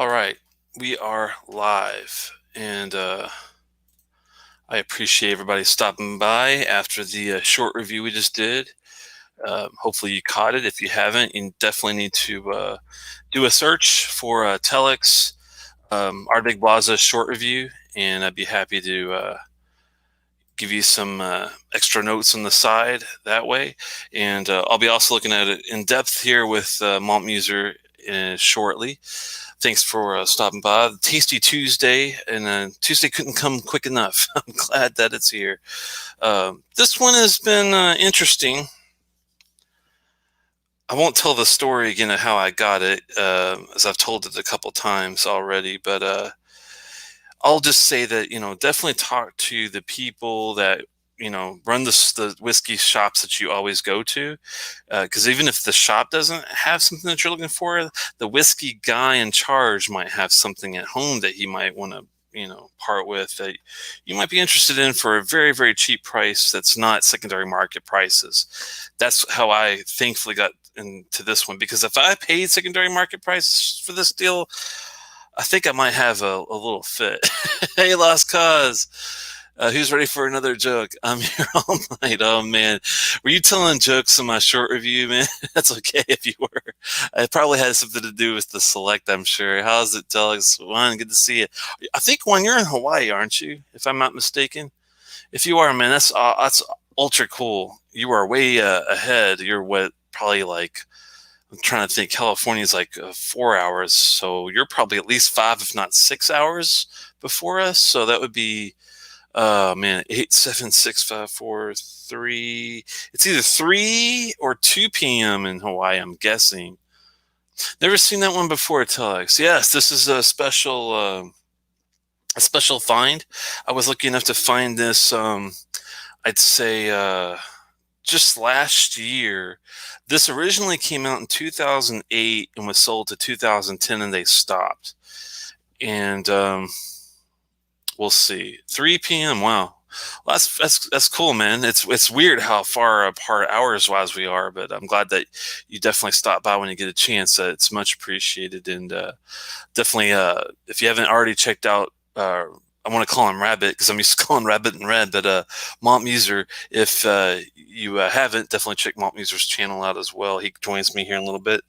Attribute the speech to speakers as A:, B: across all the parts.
A: All right, we are live, and I appreciate everybody stopping by after the short review we just did. Hopefully, you caught it. If you haven't, you definitely need to do a search for Telex Ardbeg Blasda short review, and I'd be happy to give you some extra notes on the side that way. And I'll be also looking at it in depth here with Malt Muser shortly. Thanks for stopping by. Tasty Tuesday, and Tuesday couldn't come quick enough. I'm glad that it's here. This one has been interesting. I won't tell the story again of how I got it, as I've told it a couple times already, but I'll just say that, definitely talk to the people that, run the whiskey shops that you always go to. Because even if the shop doesn't have something that you're looking for, the whiskey guy in charge might have something at home that he might want to, part with that you might be interested in for a very, very cheap price that's not secondary market prices. That's how I thankfully got into this one, because if I paid secondary market price for this deal, I think I might have a little fit. Hey, Lost Cause. Who's ready for another joke? I'm here all night. Oh, man. Were you telling jokes in my short review, man? That's okay if you were. It probably had something to do with the select, I'm sure. How's it, Telex? One, good to see you. I think, one, you're in Hawaii, aren't you? If I'm not mistaken. If you are, man, that's ultra cool. You are way ahead. You're what, probably like, I'm trying to think. California is like 4 hours, so you're probably at least 5, if not 6 hours before us. So that would be, man, 8, 7, 6, 5, 4, 3. It's either 3 or 2 p.m. in Hawaii, I'm guessing. Never seen that one before, Telex. Yes, this is a special find. I was lucky enough to find this. I'd say just last year. This originally came out in 2008 and was sold to 2010, and they stopped. And we'll see. 3 p.m. Wow. Well, that's cool, man. It's weird how far apart hours wise we are, but I'm glad that you definitely stop by when you get a chance. It's much appreciated, and definitely if you haven't already checked out. I want to call him Rabbit because I'm used to calling Rabbit and Red, but Malt Muser, if you haven't, definitely check Malt Muser's channel out as well. He joins me here in a little bit.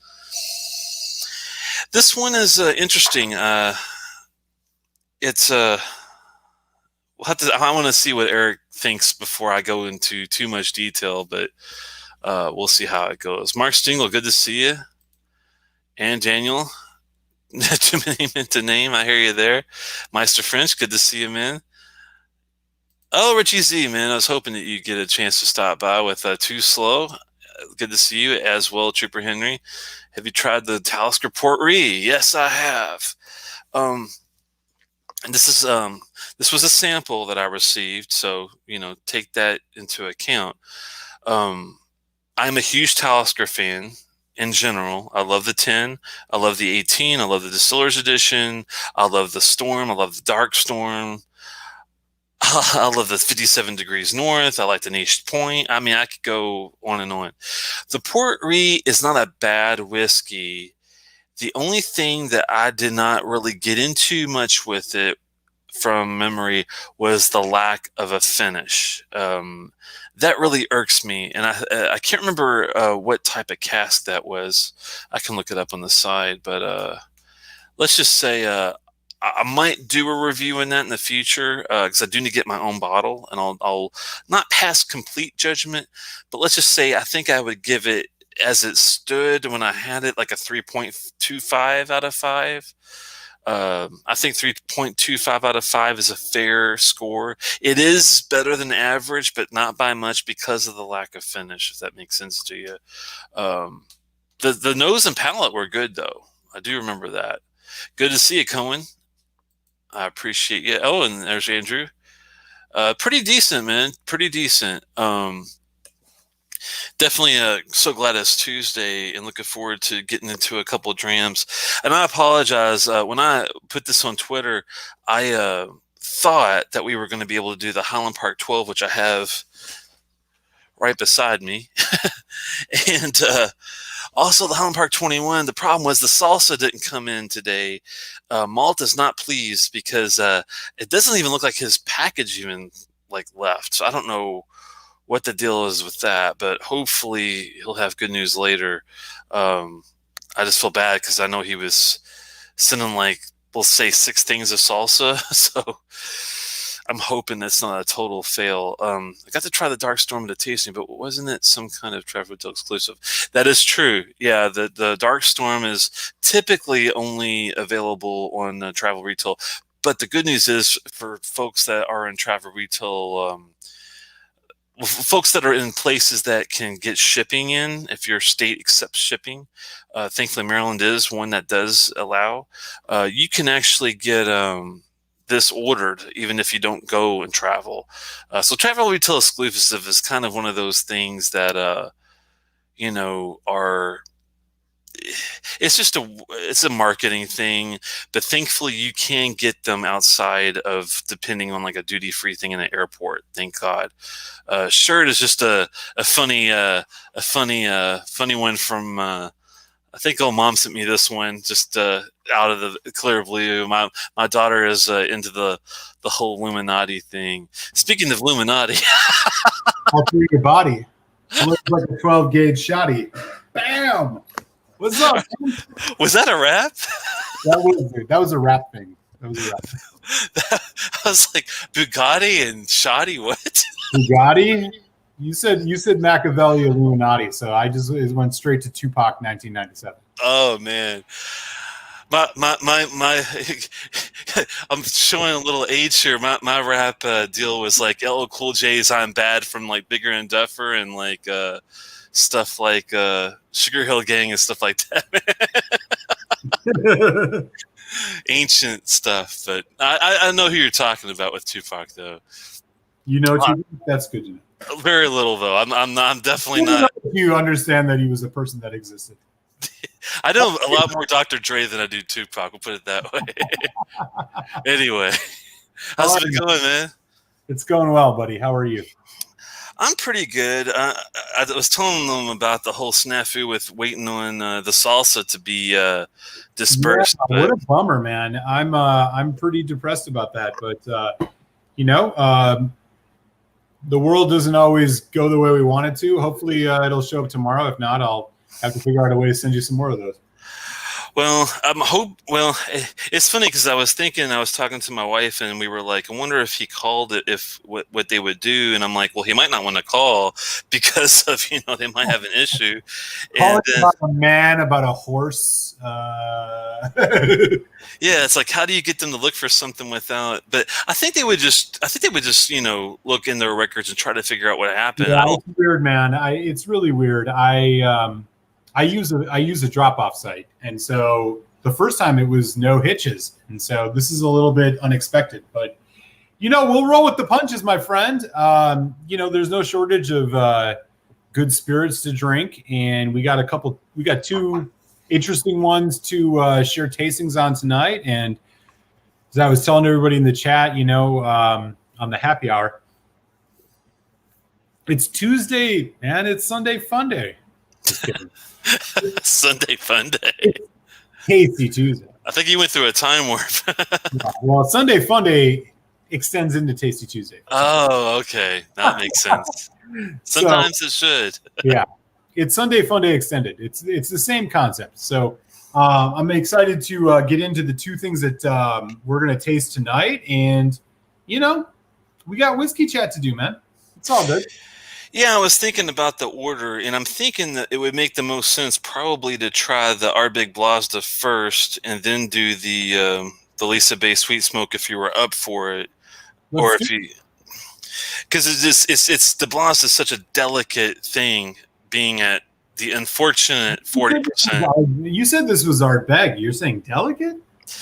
A: This one is interesting. It's I want to see what Eric thinks before I go into too much detail, but we'll see how it goes. Mark Stingle, good to see you, and Daniel. Too many men to name. I hear you there. Meister French, good to see you, man. Oh, Richie Z, man. I was hoping that you get a chance to stop by with Too Slow. Good to see you as well, Trooper Henry. Have you tried the Talisker Port Re? Yes, I have. And this was a sample that I received, so take that into account. I'm a huge Talisker fan. In general, I love the 10, I love the 18, I love the Distillers Edition, I love the Storm, I love the Dark Storm, I love the 57 Degrees North, I like the Niche Point. I mean, I could go on and on. The Port Re is not a bad whiskey. The only thing that I did not really get into much with it from memory was the lack of a finish. That really irks me, and I can't remember what type of cask that was. I can look it up on the side, but let's just say I might do a review in that in the future, because I do need to get my own bottle, and I'll not pass complete judgment, but let's just say I think I would give it, as it stood when I had it, like a 3.25 out of 5. I think 3.25 out of 5 is a fair score. It is better than average, but not by much because of the lack of finish, if that makes sense to you. The nose and palate were good, though. I do remember that. Good to see you, Cohen. I appreciate you. Oh, and there's Andrew. Pretty decent, man. Pretty decent. Definitely so glad it's Tuesday and looking forward to getting into a couple of drams. And I apologize. When I put this on Twitter, I thought that we were going to be able to do the Highland Park 12, which I have right beside me. And Also, the Highland Park 21, the problem was the salsa didn't come in today. Malt is not pleased because it doesn't even look like his package even like left. So I don't know what the deal is with that, but hopefully he'll have good news later. I just feel bad because I know he was sending like, we'll say 6 things of salsa. So I'm hoping it's not a total fail. I got to try the Dark Storm at a tasting, but wasn't it some kind of Travel Retail exclusive? That is true. Yeah, the Dark Storm is typically only available on Travel Retail. But the good news is for folks that are in Travel Retail, folks that are in places that can get shipping in, if your state accepts shipping, thankfully Maryland is one that does allow, you can actually get this ordered even if you don't go and travel. So Travel Retail exclusive is kind of one of those things that are, it's a marketing thing, but thankfully you can get them outside of, depending on like a duty-free thing in an airport. Thank God. Shirt is just a funny one from I think old mom sent me this one just out of the clear blue. My daughter is into the whole Illuminati thing. Speaking of Illuminati,
B: all through your body. It looks like a 12 gauge shotty. Bam. What's up?
A: Was that a rap?
B: That was a rap thing. That was a rap.
A: I was like, Bugatti and shoddy. What?
B: Bugatti? You said Machiavelli Illuminati, so I just went straight to Tupac 1997.
A: Oh man. My I'm showing a little age here. My rap deal was like LL Cool J's "I'm Bad" from like Bigger and Duffer, and like stuff like Sugar Hill Gang and stuff like that. Ancient stuff, but I know who you're talking about with Tupac, though.
B: You know Tupac? That's good to know.
A: Very little, though. I'm definitely not.
B: You understand that he was a person that existed.
A: I know a lot more Dr. Dre than I do Tupac. We'll put it that way. Anyway, how's it going, man?
B: It's going well, buddy. How are you?
A: I'm pretty good. I was telling them about the whole snafu with waiting on the salsa to be dispersed.
B: Yeah, what a bummer, man. I'm pretty depressed about that, but the world doesn't always go the way we want it to. Hopefully it'll show up tomorrow. If not, I'll have to figure out a way to send you some more of those.
A: Well, it's funny because I was talking to my wife, and we were like, I wonder if he called it, if what they would do. And I'm like, well, he might not want to call because of, they might have an issue.
B: Calling about a man about a horse.
A: Yeah, it's like, how do you get them to look for something without? But I think they would just, look in their records and try to figure out what happened.
B: Yeah, it's weird, man. It's really weird. I use a drop-off site, and so the first time it was no hitches, and so this is a little bit unexpected. But we'll roll with the punches, my friend. There's no shortage of good spirits to drink, and we got 2 interesting ones to share tastings on tonight. And as I was telling everybody in the chat, on the happy hour, it's Tuesday, man. It's Sunday Fun Day. Just kidding.
A: Sunday Fun Day.
B: Tasty Tuesday.
A: I think you went through a time warp.
B: Well, Sunday Fun Day extends into Tasty Tuesday.
A: Oh, okay. That makes sense. Sometimes it should.
B: Yeah. It's Sunday Fun Day extended. It's the same concept. So I'm excited to get into the 2 things that we're going to taste tonight. And, we got whiskey chat to do, man. It's all good.
A: Yeah, I was thinking about the order, and I'm thinking that it would make the most sense probably to try the Ardbeg Blasda first, and then do the Lisa Bay Sweet Smoke if you were up for it, because it's the Blasda is such a delicate thing, being at the unfortunate 40%.
B: You said this was Ardbeg. You're saying delicate?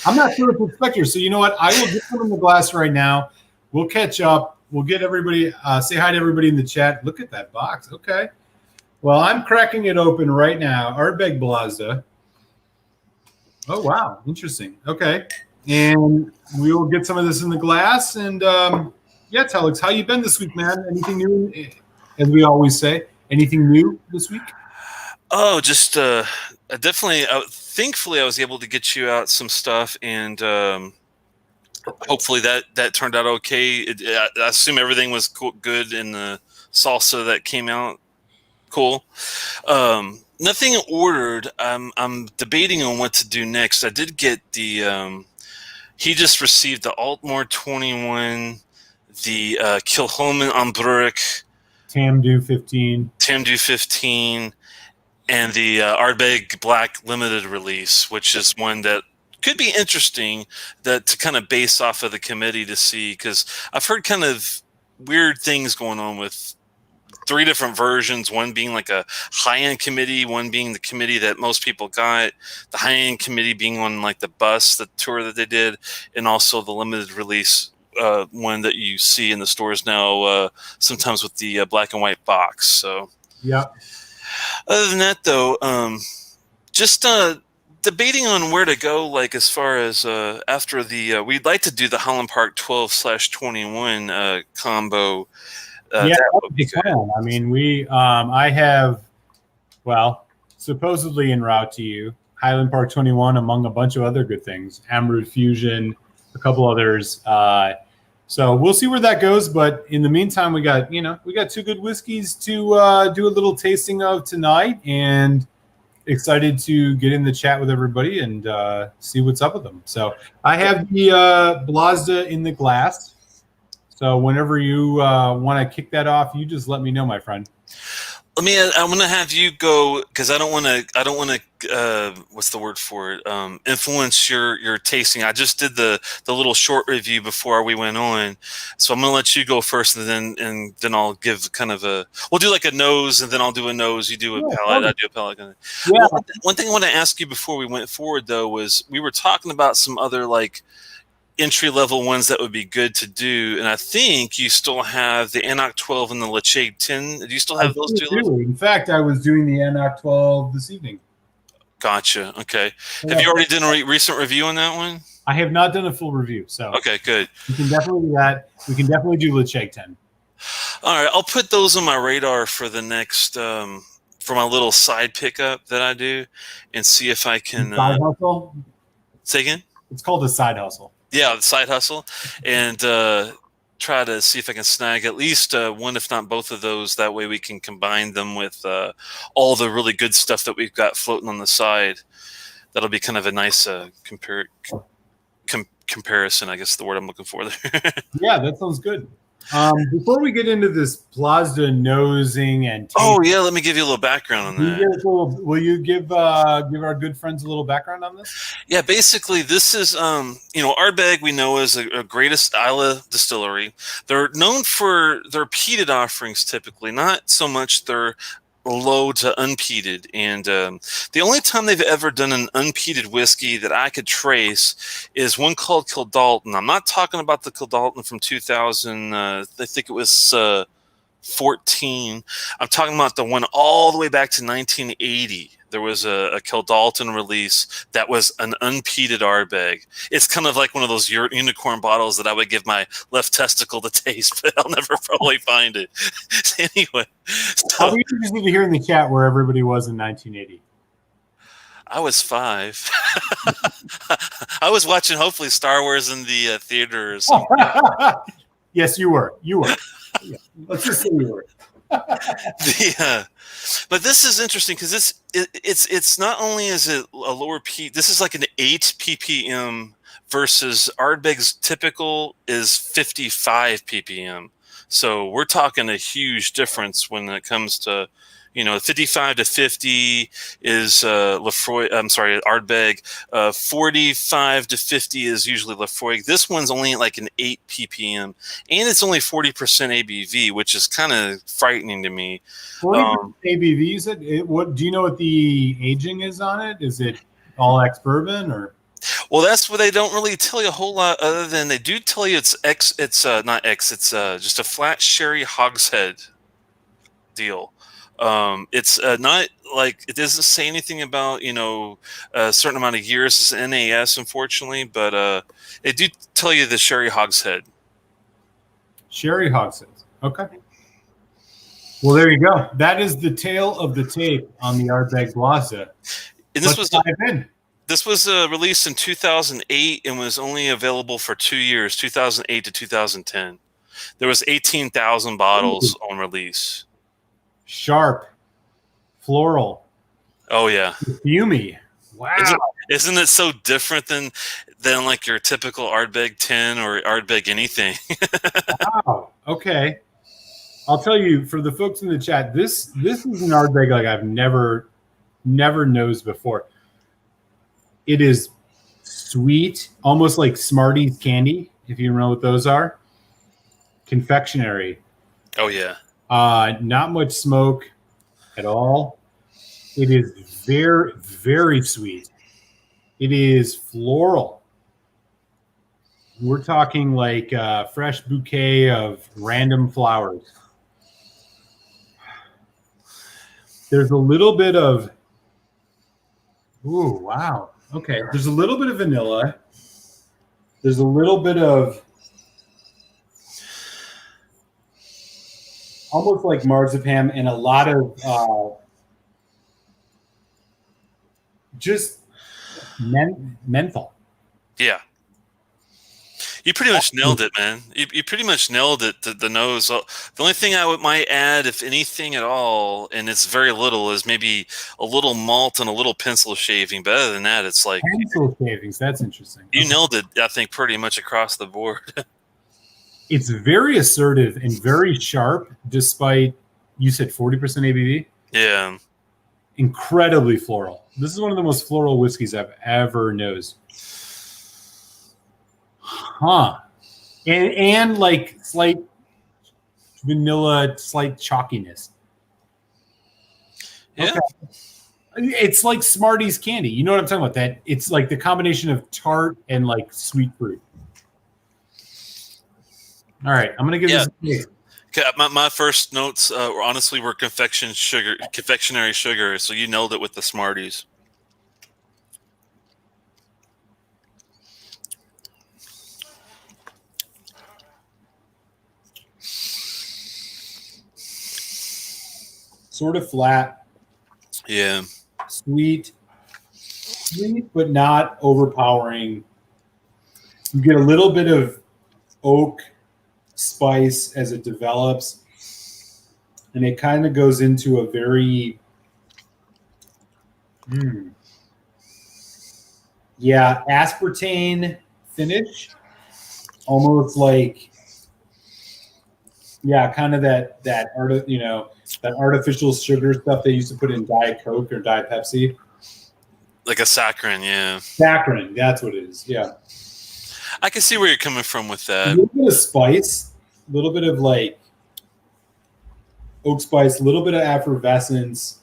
B: I'm not sure if it's spectre. So you know what? I will get them in the glass right now. We'll catch up. We'll get everybody, say hi to everybody in the chat. Look at that box. Okay. Well, I'm cracking it open right now. Ardbeg Blasda. Oh, wow. Interesting. Okay. And we'll get some of this in the glass. And, yeah, Telex, how you been this week, man? Anything new? As we always say, anything new this week?
A: Oh, just definitely. Thankfully, I was able to get you out some stuff, and hopefully that turned out okay. I assume everything was good in the salsa that came out. Cool. Nothing ordered. I'm debating on what to do next. I did get the. He just received the Altmore 21, the Kilhoman Ambruric,
B: Tamdu 15.
A: Tamdu 15, and the Ardbeg Black limited release, which is one that could be interesting that to kind of base off of the committee to see, because I've heard kind of weird things going on with three different versions, one being like a high-end committee, one being the committee that most people got, the high-end committee being on like the bus, the tour that they did, and also the limited release one that you see in the stores now, sometimes with the black and white box. So
B: Yeah.
A: other than that, though, just debating on where to go. Like as far as after the, we'd like to do the Holland Park 12/21 combo.
B: Yeah,
A: That
B: that
A: would
B: was
A: be
B: the
A: good.
B: plan. I mean, I have, well, supposedly en route to you, Highland Park 21, among a bunch of other good things, Amroot Fusion, a couple others. So we'll see where that goes. But in the meantime, we got two good whiskeys to do a little tasting of tonight, and excited to get in the chat with everybody and see what's up with them. So I have the Blasda in the glass. So whenever you want to kick that off, you just let me know, my friend.
A: I'm gonna have you go because I don't want to. What's the word for it? Influence your tasting. I just did the little short review before we went on, so I'm gonna let you go first, and then I'll give kind of a. We'll do like a nose, and then I'll do a nose. You do a
B: Yeah,
A: palate. I
B: totally.
A: do a palate.
B: Yeah.
A: One thing I want to ask you before we went forward though was we were talking about some other like entry level ones that would be good to do. And I think you still have the Anok 12 and the Lacheg 10. Do you still
B: I
A: have those
B: do
A: two left?
B: too. In fact, I was doing the NOC 12 this evening.
A: Gotcha. Okay. Have
B: Yeah.
A: you already done a recent review on that one?
B: I have not done a full review, so
A: Okay, good.
B: we can definitely do that. We can definitely do Lecheg 10.
A: All right. I'll put those on my radar for the next, for my little side pickup that I do and see if I can,
B: Side hustle?
A: say again?
B: It's called a side hustle.
A: Yeah, the side hustle. And, try to see if I can snag at least one, if not both of those. That way we can combine them with all the really good stuff that we've got floating on the side. That'll be kind of a nice comparison, I guess the word I'm looking for there.
B: Yeah, that sounds good. Before we get into this Blasda nosing and
A: Oh
B: tasting,
A: yeah, let me give you a little background on that.
B: will you give our good friends a little background on this?
A: Yeah, basically this is Ardbeg we know is a greatest Isla distillery. They're known for their peated offerings typically, not so much their low to unpeated. And the only time they've ever done an unpeated whiskey that I could trace is one called Kildalton. I'm not talking about the Kildalton from 2000. I think it was 14. I'm talking about the one all the way back to 1980. There was a Kildalton release that was an unpeated Ardbeg. It's kind of like one of those unicorn bottles that I would give my left testicle to taste, but I'll never probably find it. Anyway,
B: I'll
A: so
B: be interested to hear in the chat where everybody was in 1980.
A: I was 5. I was watching hopefully Star Wars in the theater or something.
B: Yes, you were. You were. Yeah. Let's just say you were.
A: But this is interesting because it's not only is it a lower P, this is like an 8 ppm versus Ardbeg's typical is 55 ppm. So we're talking a huge difference when it comes to 55 to 50 is Lefroy. I'm sorry, Ardbeg. 45 to 50 is usually Lefroy. This one's only like an 8 ppm, and it's only 40% ABV, which is kind of frightening to me.
B: 40% ABV. What do you know what the aging is on it? Is it all ex bourbon or?
A: Well, that's what they don't really tell you a whole lot, other than they do tell you it's X. It's not X. It's just a flat sherry hogshead deal. It's not like it doesn't say anything about a certain amount of years. It's NAS, unfortunately, but they do tell you the sherry hogshead.
B: Sherry hogsheads. Okay. Well, there you go. That is the tail of the tape on the Ardbeg Blasda.
A: And
B: Let's dive in.
A: this was released in 2008 and was only available for 2 years, 2008 to 2010. There was 18,000 bottles on release.
B: Sharp, floral,
A: Oh yeah,
B: perfumey. Wow.
A: isn't it so different than like your typical Ardbeg 10 or Ardbeg anything?
B: Wow. Okay. I'll tell you, for the folks in the chat, this is an Ardbeg like I've never nosed before. It is sweet, almost like Smarties candy, if you know what those are. Confectionery.
A: Oh yeah.
B: Not much smoke at all. It is very, very sweet. It is floral. We're talking like a fresh bouquet of random flowers. There's a little bit of, ooh, wow. Okay. There's a little bit of vanilla. There's a little bit of almost like marzipan and a lot of just menthol.
A: Yeah. You pretty much nailed it, man. You pretty much nailed it, the nose. The only thing I might add, if anything at all, and it's very little, is maybe a little malt and a little pencil shaving. But other than that, it's like
B: pencil shavings. That's interesting.
A: You nailed it, I think, pretty much across the board.
B: It's very assertive and very sharp, despite, you said 40% ABV?
A: Yeah.
B: Incredibly floral. This is one of the most floral whiskeys I've ever nosed. Huh. And like slight vanilla, slight chalkiness.
A: Yeah.
B: Okay. It's like Smarties candy. You know what I'm talking about? That it's like the combination of tart and like sweet fruit. All right, I'm gonna give this a taste.
A: Okay, my first notes honestly were confectionery sugar. So you nailed it with the Smarties.
B: Sort of flat.
A: Yeah.
B: Sweet, but not overpowering. You get a little bit of oak spice as it develops, and it kind of goes into a very aspartame finish, almost like kind of that artificial sugar stuff they used to put in Diet Coke or Diet Pepsi.
A: Like a saccharin, yeah.
B: Saccharin, that's what it is. Yeah.
A: I can see where you're coming from with that.
B: A little bit of spice, a little bit of like oak spice, a little bit of effervescence.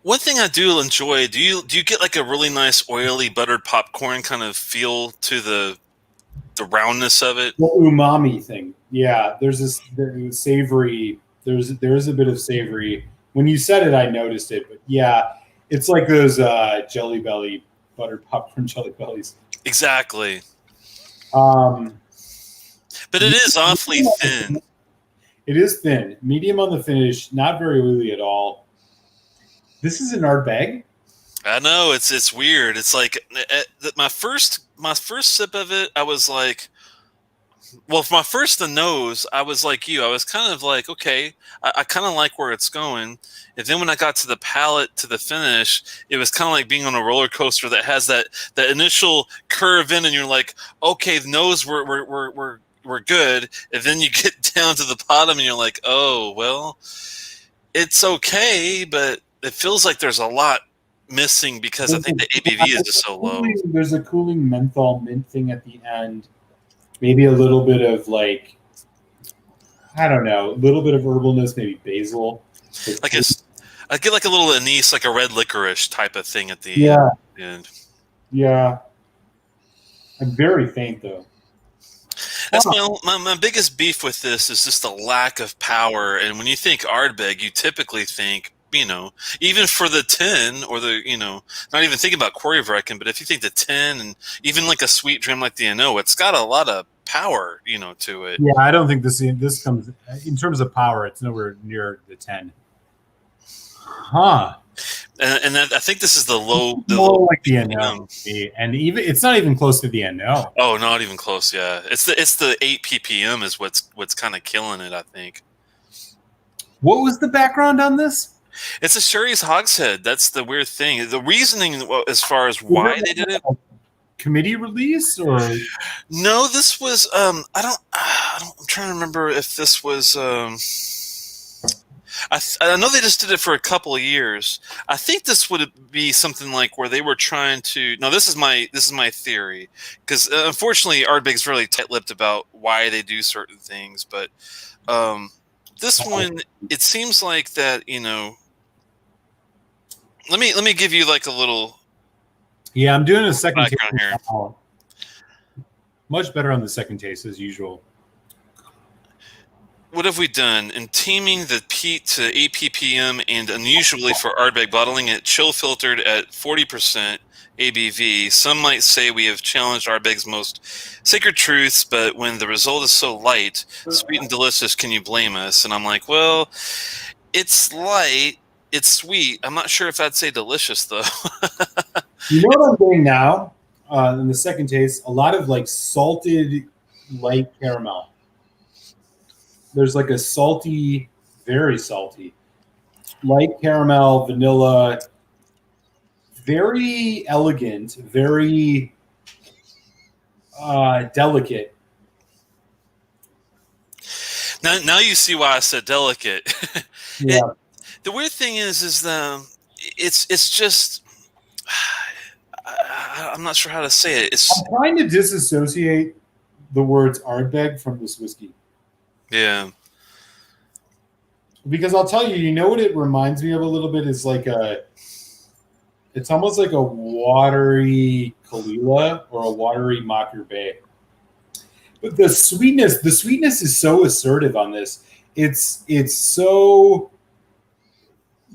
A: One thing I do enjoy, do you get like a really nice oily buttered popcorn kind of feel to the roundness of it?
B: The umami thing. Yeah, there's savory. There's a bit of savory. When you said it, I noticed it. But yeah, it's like those Jelly Belly buttered popcorn Jelly Bellies.
A: Exactly.
B: But
A: it is awfully thin.
B: It is thin. Medium on the finish, not very oily at all. This is an Ardbeg.
A: I know, it's weird. It's like my first sip of it, I was like, well, for my first nose, I was like you. I was kind of like, okay, I kind of like where it's going. And then when I got to the palate, to the finish, it was kind of like being on a roller coaster that has that initial curve in, and you're like, okay, the nose, we're good. And then you get down to the bottom, and you're like, oh, well, it's okay, but it feels like there's a lot missing because I think the ABV is just so low.
B: There's a cooling menthol mint thing at the end. Maybe a little bit of like, I don't know, a little bit of herbalness, maybe basil.
A: Like I get like a little anise, like a red licorice type of thing at the end.
B: Yeah. I'm very faint though.
A: That's my biggest beef with this is just the lack of power. And when you think Ardbeg, you typically think, even for the 10 or the, not even thinking about Quarryverken, but if you think the 10 and even like a sweet dream like the it's got a lot of power, to it.
B: Yeah, I don't think this comes in terms of power. It's nowhere near the 10. Huh.
A: And I think this is the low
B: like the NO, and even it's not even close to the NO.
A: Oh, not even close. Yeah, it's the 8 ppm is what's kind of killing it, I think.
B: What was the background on this?
A: It's a Sherry's Hogshead. That's the weird thing. The reasoning as far as why they did it.
B: Committee release or
A: no? This was I'm trying to remember if this was I know they just did it for a couple of years. I think this would be something like where they were trying to. No, this is my theory, because unfortunately Ardbeg's really tight-lipped about why they do certain things. But this one, it seems like that. Let me give you like a little.
B: Yeah, I'm doing a second taste here. Much better on the second taste as usual.
A: What have we done? In teaming the peat to 8 ppm and unusually for Ardbeg bottling it chill filtered at 40% ABV, some might say we have challenged Ardbeg's most sacred truths, but when the result is so light, sweet and delicious, can you blame us? And I'm like, well, it's light, it's sweet. I'm not sure if I'd say delicious, though.
B: You know what I'm doing now in the second taste? A lot of like salted light caramel. There's like a salty, very salty, light caramel, vanilla, very elegant, very delicate.
A: Now you see why I said delicate.
B: Yeah.
A: The weird thing is it's just I'm not sure how to say it.
B: I'm trying to disassociate the words Ardbeg from this whiskey.
A: Yeah.
B: Because I'll tell you, you know what it reminds me of a little bit is like it's almost like a watery Kalila or a watery Mocker Bay. But the sweetness is so assertive on this. It's so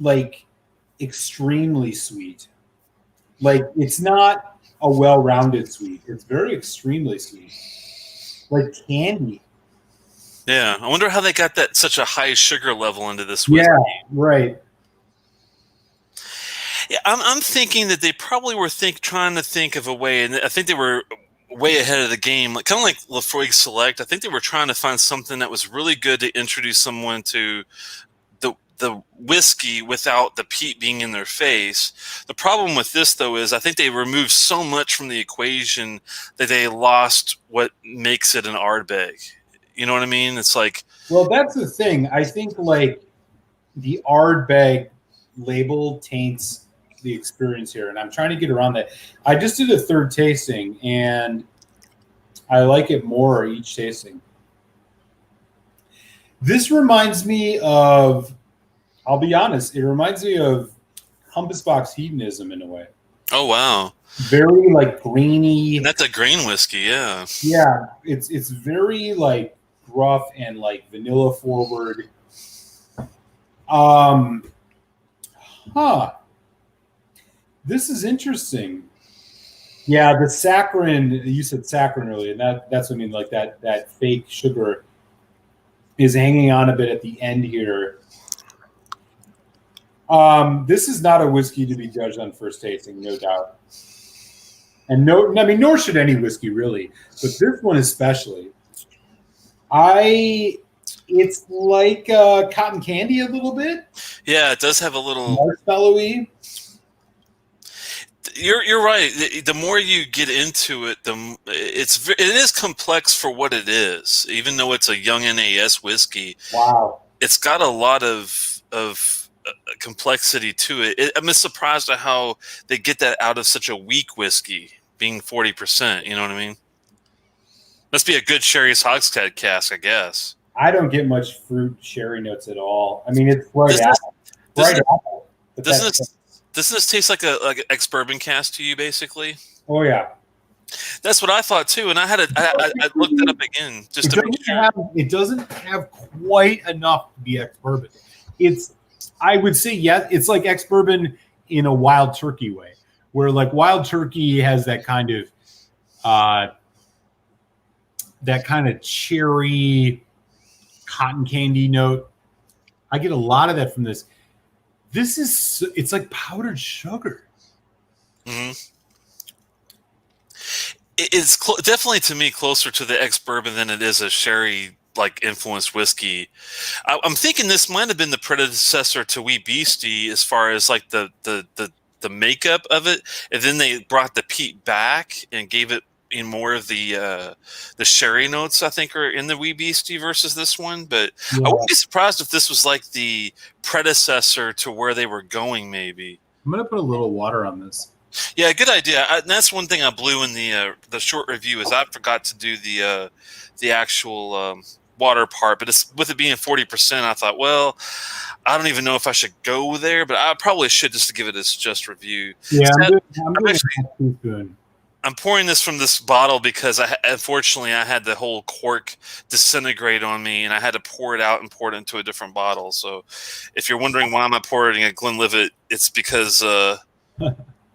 B: like extremely sweet. Like it's not a well-rounded sweet. It's very extremely sweet. Like candy.
A: Yeah, I wonder how they got that such a high sugar level into this whiskey.
B: Yeah, right.
A: Yeah, I'm thinking that they probably were trying to think of a way, and I think they were way ahead of the game, kind of like Lafroig Select. I think they were trying to find something that was really good to introduce someone to the whiskey without the peat being in their face. The problem with this, though, is I think they removed so much from the equation that they lost what makes it an Ardbeg. You know what I mean? It's like...
B: Well, that's the thing. I think like the Ardbeg label taints the experience here, and I'm trying to get around that. I just did a third tasting, and I like it more each tasting. This reminds me of, I'll be honest, it reminds me of Compass Box Hedonism in a way.
A: Oh, wow.
B: Very like grainy.
A: And that's a grain whiskey, yeah.
B: Yeah, it's very like gruff and like vanilla forward. This is interesting. Yeah, the saccharin, you said saccharin earlier, and that's what I mean, like that fake sugar is hanging on a bit at the end here. This is not a whiskey to be judged on first tasting, no doubt. And nor should any whiskey really, but this one especially. It's like cotton candy a little bit.
A: Yeah, it does have a little
B: marshmallowy.
A: You're right. The more you get into it, it is complex for what it is. Even though it's a young NAS whiskey,
B: wow,
A: it's got a lot of complexity to it. I'm surprised at how they get that out of such a weak whiskey, being 40%. You know what I mean? Must be a good Sherry's Hogshead cask, I guess.
B: I don't get much fruit sherry notes at all. I mean, it's white apple.
A: Doesn't this taste like an ex-bourbon cask to you, basically?
B: Oh yeah,
A: that's what I thought too. And I looked it up again just to make sure.
B: It doesn't have quite enough to be ex-bourbon. I would say yes. It's like ex-bourbon in a Wild Turkey way, where like Wild Turkey has that kind of that kind of cherry cotton candy note. I get a lot of that from this. This is, it's like powdered sugar.
A: Mm-hmm. It's definitely to me closer to the ex bourbon than it is a sherry like influenced whiskey. I'm thinking this might have been the predecessor to Wee Beastie as far as like the makeup of it, and then they brought the peat back and gave it in more of the sherry notes. I think are in the Wee Beastie versus this one, but I
B: Yeah.
A: wouldn't be surprised if this was like the predecessor to where they were going. Maybe.
B: I'm going to put a little water on this.
A: Yeah, good idea. And that's one thing I blew in the short review is I forgot to do the actual water part. But it's, with it being 40%, I thought, well, I don't even know if I should go there, but I probably should just to give it a just review.
B: Yeah,
A: So
B: I'm doing a teaspoon.
A: I'm pouring this from this bottle because unfortunately I had the whole cork disintegrate on me, and I had to pour it out and pour it into a different bottle. So, if you're wondering why am I pouring a Glenlivet, it's because the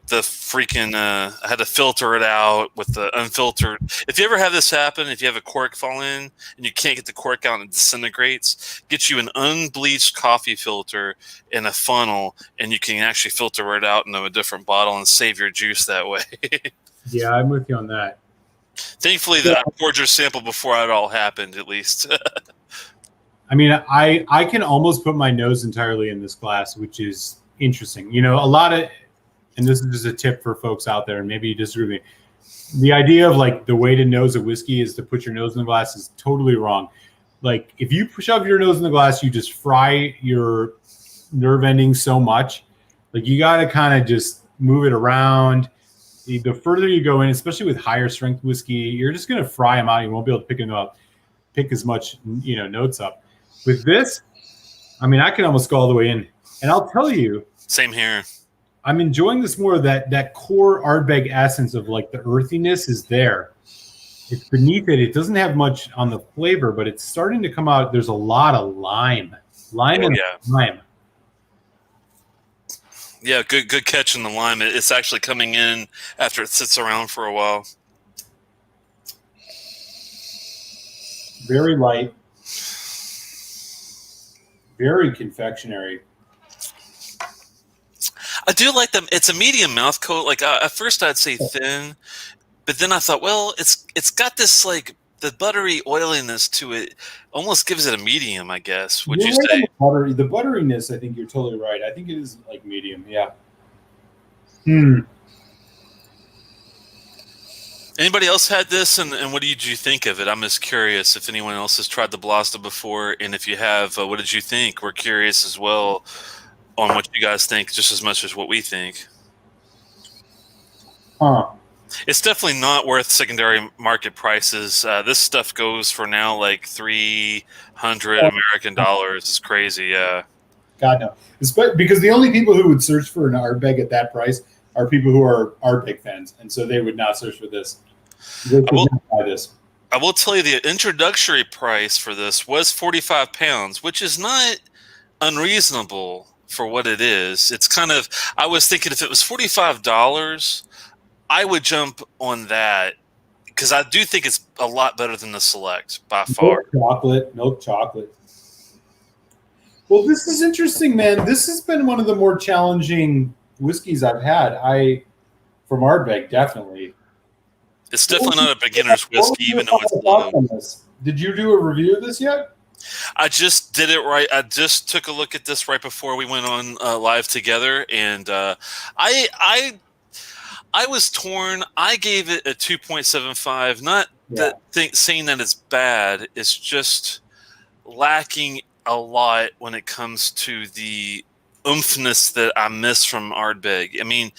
A: freaking I had to filter it out with the unfiltered. If you ever have this happen, if you have a cork fall in and you can't get the cork out and it disintegrates, get you an unbleached coffee filter and a funnel, and you can actually filter it out into a different bottle and save your juice that way.
B: Yeah, I'm with you on that.
A: Thankfully, that I poured your sample before it all happened, at least.
B: I mean, I can almost put my nose entirely in this glass, which is interesting. You know, a lot of, and this is just a tip for folks out there, and maybe you disagree with me. The idea of like the way to nose a whiskey is to put your nose in the glass is totally wrong. Like if you shove your nose in the glass, you just fry your nerve endings so much. Like you got to kind of just move it around. The further you go in, especially with higher strength whiskey, you're just going to fry them out. You won't be able to pick them up, pick as much, notes up. With this, I mean, I can almost go all the way in. And I'll tell you,
A: Same here.
B: I'm enjoying this more. That core Ardbeg essence of like the earthiness is there. It's beneath it. It doesn't have much on the flavor, but it's starting to come out. There's a lot of lime and lime.
A: Yeah, good catch in the lime. It's actually coming in after it sits around for a while.
B: Very light, very confectionery.
A: I do like them. It's a medium mouth coat. Like at first, I'd say thin, but then I thought, well, it's got this like the buttery oiliness to it. Almost gives it a medium, I guess. Would you say?
B: The butteriness? I think you're totally right. I think it is like medium. Yeah.
A: Anybody else had this, and what did you think of it? I'm just curious if anyone else has tried the Blasda before, and if you have, what did you think? We're curious as well on what you guys think, just as much as what we think. It's definitely not worth secondary market prices. This stuff goes for now like $300 American dollars. It's crazy, yeah.
B: God no, because the only people who would search for an Ardbeg at that price are people who are Ardbeg fans, and so they would not search for this. They would not buy this.
A: I will tell you the introductory price for this was £45, which is not unreasonable for what it is. It's kind of, I was thinking if it was $45, I would jump on that because I do think it's a lot better than the Select by far.
B: Milk chocolate. Well, this is interesting, man. This has been one of the more challenging whiskeys I've had. From Ardbeg, definitely.
A: It's definitely not a beginner's whiskey, even though it's low.
B: Did you do a review of this yet?
A: I just did it right. I just took a look at this right before we went on live together, and I was torn. I gave it a 2.75. Not saying that it's bad. It's just lacking a lot when it comes to the oomphness that I miss from Ardbeg. I mean,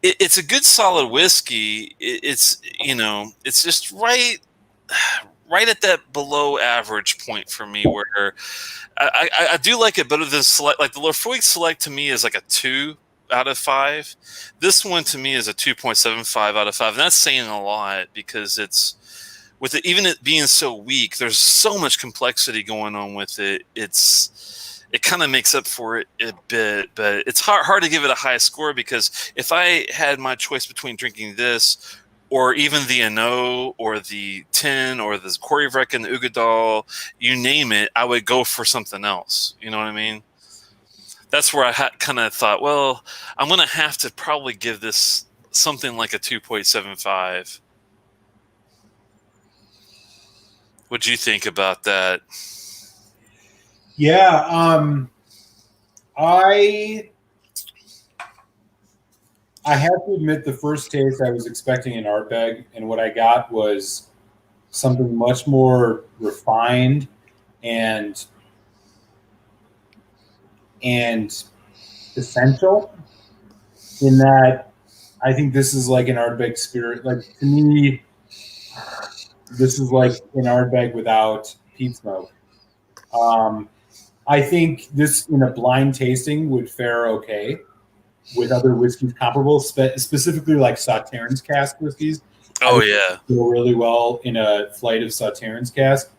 A: it's a good solid whiskey. It's just right at that below average point for me, where I do like it better than Select. Like the Lafroig Select to me is like a 2 out of 5. This one to me is a 2.75 out of 5, and that's saying a lot because it's with it, even it being so weak. There's so much complexity going on with it. It kind of makes up for it a bit, but it's hard to give it a high score because if I had my choice between drinking this or even the Ano or the 10 or the Korivrekan, the Ugadal, you name it, I would go for something else. You know what I mean? That's where I kind of thought, well, I'm going to have to probably give this something like a 2.75. What'd you think about that?
B: Yeah, I have to admit, the first taste I was expecting an Ardbeg, and what I got was something much more refined and essential. In that, I think this is like an Ardbeg spirit. Like, to me, this is like an Ardbeg without peat smoke. I think this in a blind tasting would fare okay with other whiskeys comparable, specifically like Sauternes cask whiskeys.
A: Oh, yeah.
B: Go really well in a flight of Sauternes cask.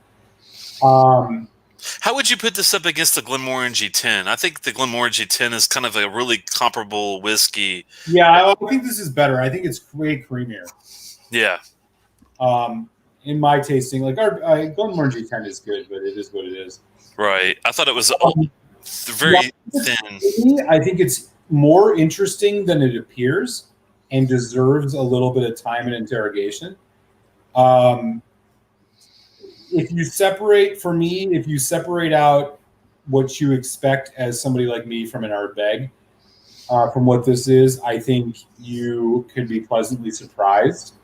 A: How would you put this up against the Glenmorangie 10? I think the Glenmorangie 10 is kind of a really comparable whiskey.
B: Yeah, I think this is better. I think it's way creamier.
A: Yeah.
B: In my tasting, like our Glenmorangie 10 is good, but it is what it is.
A: Right. I thought it was very thin.
B: I think it's more interesting than it appears and deserves a little bit of time and interrogation. If you separate out what you expect as somebody like me from an Ardbeg, from what this is, I think you could be pleasantly surprised.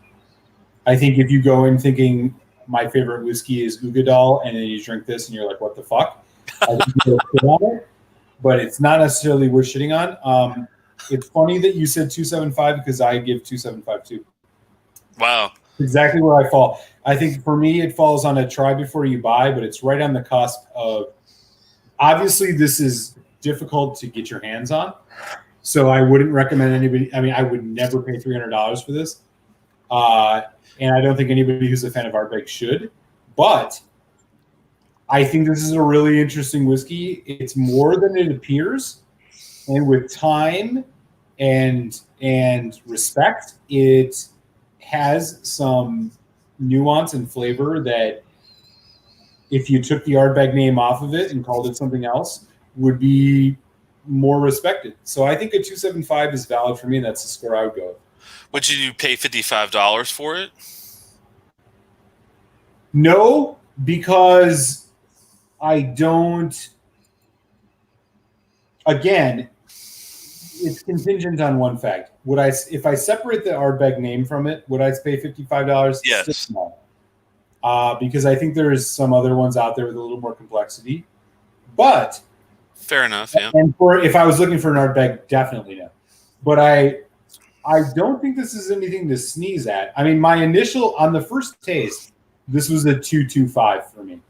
B: I think if you go in thinking my favorite whiskey is Ugadal, and then you drink this and you're like, what the fuck? I think you'll shit on it, but it's not necessarily worth shitting on. It's funny that you said 275 because I give 275 too.
A: Wow.
B: Exactly where I fall. I think for me, it falls on a try before you buy, but it's right on the cusp of, obviously this is difficult to get your hands on. So I wouldn't recommend anybody. I mean, I would never pay $300 for this. And I don't think anybody who's a fan of Ardbeg should, but I think this is a really interesting whiskey. It's more than it appears. And with time and respect, it has some nuance and flavor that if you took the Ardbeg name off of it and called it something else would be more respected. So I think a 275 is valid for me, and that's the score I would go with.
A: Would you pay $55 for it?
B: No, because I don't. Again, it's contingent on one fact. If I separate the Ardbeg name from it, would I pay $55?
A: Yes.
B: No. Because I think there's some other ones out there with a little more complexity. But
A: fair enough, yeah.
B: And if I was looking for an Ardbeg, definitely no. But I don't think this is anything to sneeze at. I mean, my initial on the first taste, this was a 225 for me.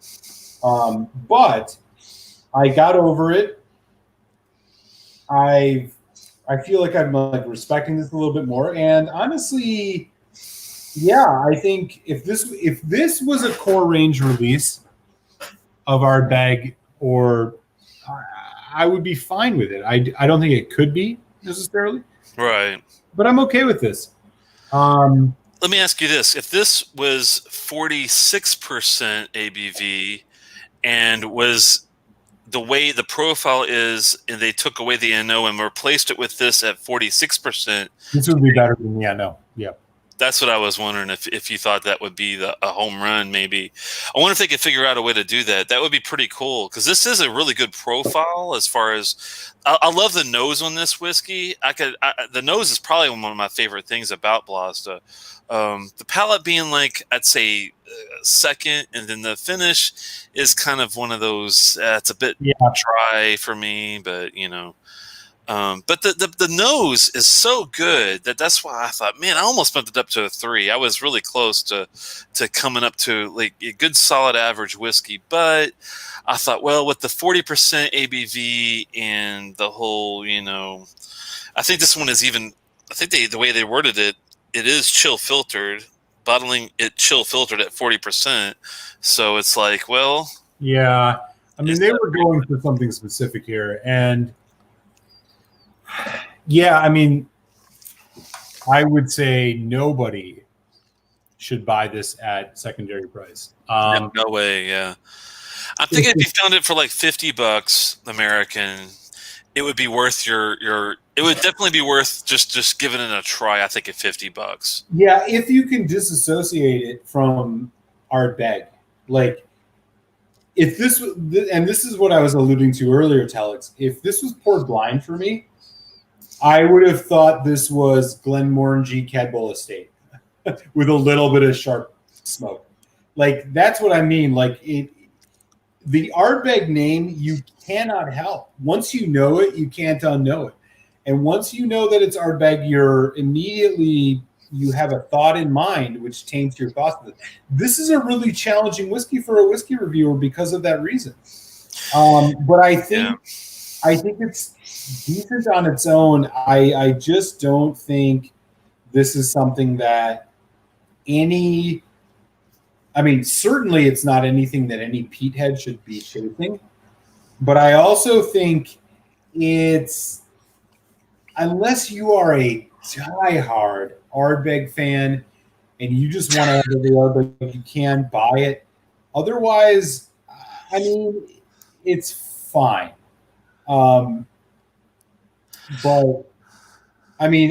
B: But I got over it. I feel like I'm like respecting this a little bit more. And honestly, yeah, I think if this was a core range release of Ardbeg, or I would be fine with it. I don't think it could be necessarily.
A: Right.
B: But I'm okay with this.
A: Let me ask you this. If this was 46% ABV and was the way the profile is, and they took away the NO and replaced it with this at 46%.
B: This would be better than the NO. Yeah.
A: That's what I was wondering, if you thought that would be a home run, maybe. I wonder if they could figure out a way to do that. That would be pretty cool, because this is a really good profile as far as I love the nose on this whiskey. The nose is probably one of my favorite things about Blasda. The palate being like, I'd say second, and then the finish is kind of one of those, it's a bit dry for me, but you know. But the nose is so good that's why I thought, man, I almost bumped it up to a 3. I was really close to coming up to like a good solid average whiskey, but I thought, well, with the 40% ABV and the whole, you know, I think this one is even. I think the way they worded it, it is chill filtered, bottling it chill filtered at 40%. So it's like, well,
B: yeah. I mean, they were going for something specific here, and. Yeah, I mean, I would say nobody should buy this at secondary price.
A: No way. Yeah. I'm thinking if you found it for like $50 American, it would be worth your. It would definitely be worth just giving it a try. I think at $50.
B: Yeah, if you can disassociate it from Ardbeg, like if this and this is what I was alluding to earlier, Telex. If this was poured blind for me, I would have thought this was Glenmorangie Cadboll Estate with a little bit of sharp smoke. Like that's what I mean. Like the Ardbeg name, you cannot help. Once you know it, you can't unknow it. And once you know that it's Ardbeg, you have a thought in mind, which taints your thoughts. This is a really challenging whiskey for a whiskey reviewer because of that reason. But I think it's decent on its own. I just don't think this is something that certainly it's not anything that any peat head should be chasing. But I also think it's, unless you are a diehard Ardbeg fan and you just want to have the Ardbeg, you can buy it. Otherwise, I mean, it's fine. But I mean,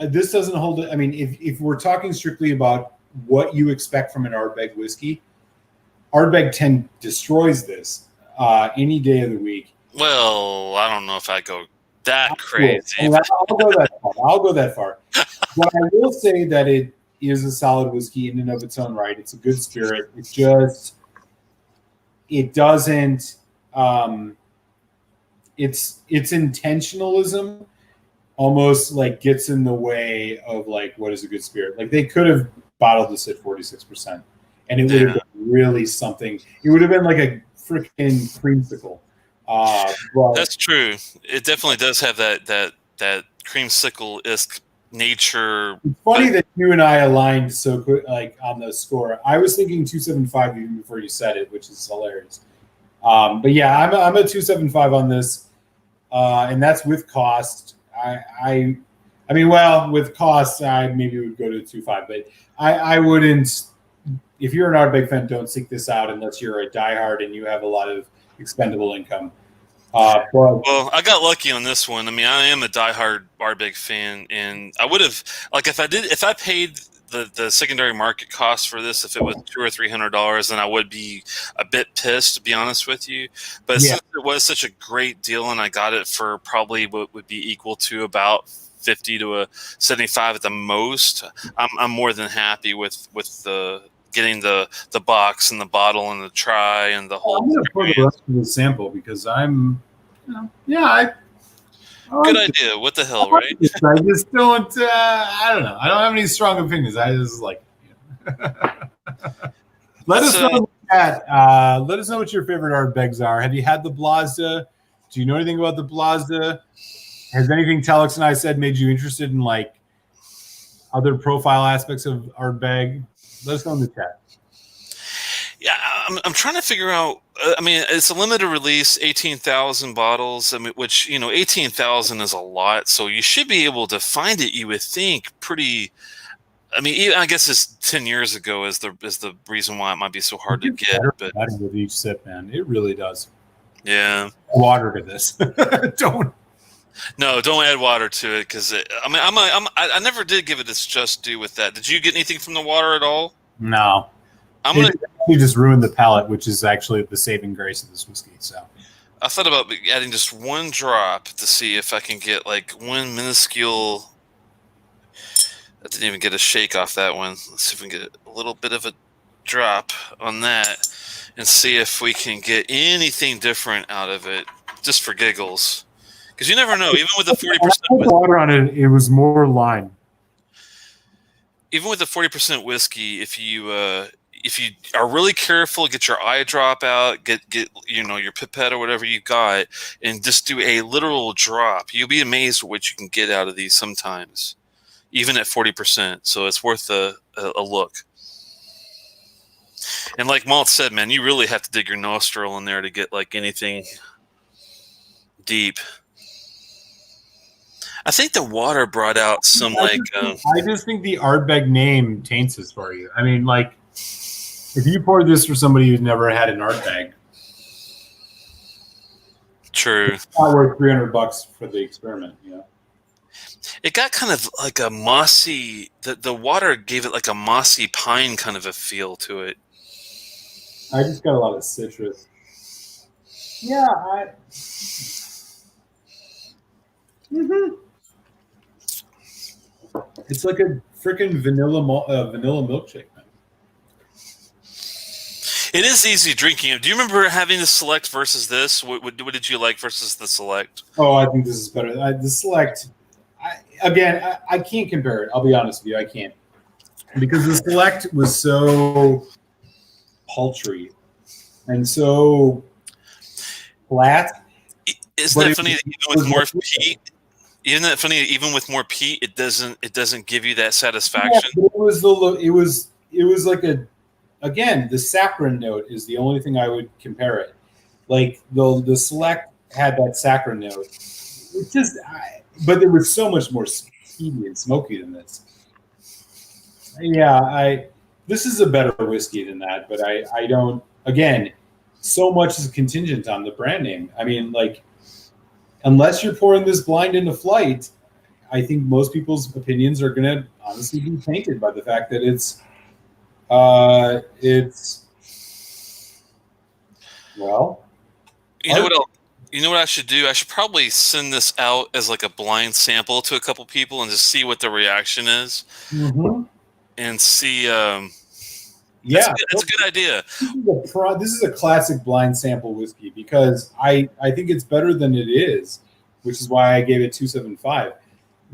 B: this doesn't hold it. I mean, if we're talking strictly about what you expect from an Ardbeg whiskey, Ardbeg 10 destroys this any day of the week.
A: Well, I don't know if I go that crazy.
B: I'll go that far. But I will say that it is a solid whiskey in and of its own right. It's a good spirit. It doesn't. Its intentionalism almost like gets in the way of like what is a good spirit. Like they could have bottled this at 46%, and it would have been really something. It would have been like a freaking creamsicle.
A: That's true. It definitely does have that creamsicle-esque nature.
B: It's funny that you and I aligned so quick, like on the score. I was thinking 275 even before you said it, which is hilarious. But yeah, I'm a 275 on this, and that's with cost. I mean, well, with cost, I maybe would go to 2.5, but I wouldn't. If you're an Ardbeg fan, don't seek this out unless you're a diehard and you have a lot of expendable income.
A: Well, I got lucky on this one. I mean, I am a diehard Ardbeg fan, and I would have, like, if I paid the secondary market cost for this, if it was $200 or $300, then I would be a bit pissed, to be honest with you. But since it was such a great deal, and I got it for probably what would be equal to about 50 to a 75 at the most, I'm more than happy with the getting the box and the bottle and the try and the whole.
B: I'm going to pour the rest of the sample because I'm,
A: good idea. What the hell, right?
B: I just don't. I don't know. I don't have any strong opinions. I just like. Let us know in the chat. Let us know what your favorite Ardbegs are. Have you had the Blasda? Do you know anything about the Blasda? Has anything Telex and I said made you interested in like other profile aspects of Ardbeg? Let us know in the chat.
A: Yeah, I'm trying to figure out. I mean, it's a limited release, 18,000 bottles. I mean, which 18,000 is a lot. So you should be able to find it. You would think pretty. I mean, I guess it's 10 years ago is the reason why it might be so hard to get. But
B: with each sip, man, it really does.
A: Yeah.
B: Water to this. Don't
A: add water to it because I never did give it its just due with that. Did you get anything from the water at all?
B: No. You just ruined the palate, which is actually the saving grace of this whiskey. So
A: I thought about adding just one drop to see if I can get like one minuscule. I didn't even get a shake off that one. Let's see if we can get a little bit of a drop on that and see if we can get anything different out of it, just for giggles. Because you never know, even with the 40%
B: water on it, it was more lime.
A: Even with the 40% whiskey, if you are really careful, get your eye drop out, get your pipette or whatever you got, and just do a literal drop, you'll be amazed at what you can get out of these sometimes, even at 40%. So it's worth a look. And like Malt said, man, you really have to dig your nostril in there to get like anything deep. I think the water brought out some like
B: I just think the Ardbeg name taints this for you. I mean, like, if you pour this for somebody who's never had an Ardbeg,
A: true.
B: it's not worth $300 for the experiment. You know,
A: It got kind of like a mossy. The water gave it like a mossy pine kind of a feel to it.
B: I just got a lot of citrus. Yeah, Mhm. It's like a freaking vanilla milkshake, man.
A: It is easy drinking. Do you remember having the select versus this? What did you like versus the select?
B: Oh, I think this is better. The select, I can't compare it. I'll be honest with you, I can't, because the select was so paltry and so flat.
A: Isn't that funny that even with more peat? Isn't that funny? Even with more peat, it doesn't give you that satisfaction.
B: Yeah, it was like again, the saccharin note is the only thing I would compare it. Like the select had that saccharin note. It's just, but there was so much more speedy and smoky than this. Yeah, this is a better whiskey than that, but I don't. Again, so much is contingent on the brand name. I mean, like, unless you're pouring this blind into flight, I think most people's opinions are going to honestly be tainted by the fact that it's well.
A: You know what else? You know what I should do? I should probably send this out as like a blind sample to a couple people and just see what the reaction is, and see.
B: Yeah,
A: that's a good idea.
B: This is a classic blind sample whiskey because I think it's better than it is, which is why I gave it 2.75.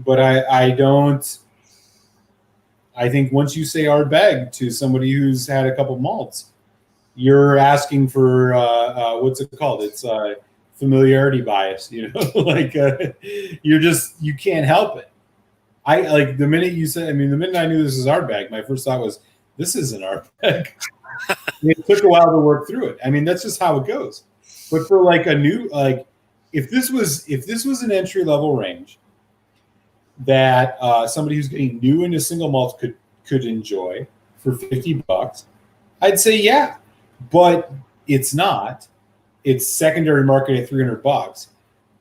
B: But I don't. I think once you say Ardbeg to somebody who's had a couple malts, you're asking for what's it called? It's familiarity bias. You know, like you can't help it. I like the minute you said. I mean, the minute I knew this was Ardbeg, my first thought was, this isn't Ardbeg. It took a while to work through it. I mean, that's just how it goes. But for like a new, like, if this was an entry level range that somebody who's getting new into single malt could enjoy for $50, I'd say yeah. But it's not. It's secondary market at $300,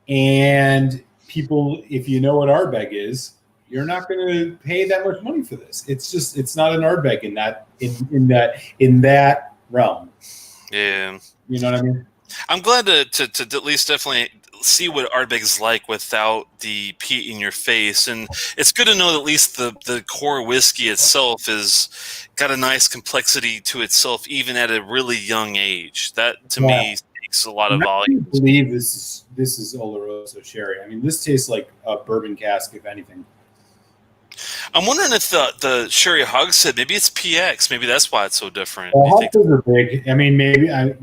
B: and people, if you know what Ardbeg is, you're not going to pay that much money for this. It's not an Ardbeg in that realm.
A: Yeah,
B: you know what I mean.
A: I'm glad to at least definitely see what Ardbeg's like without the peat in your face, and it's good to know that at least the core whiskey itself is got a nice complexity to itself, even at a really young age. That to me speaks a lot of volume.
B: I believe this is Oloroso sherry. I mean, this tastes like a bourbon cask, if anything.
A: I'm wondering if the sherry hogshead, maybe it's PX, maybe that's why it's so different.
B: Hogsheads are big. I mean, maybe I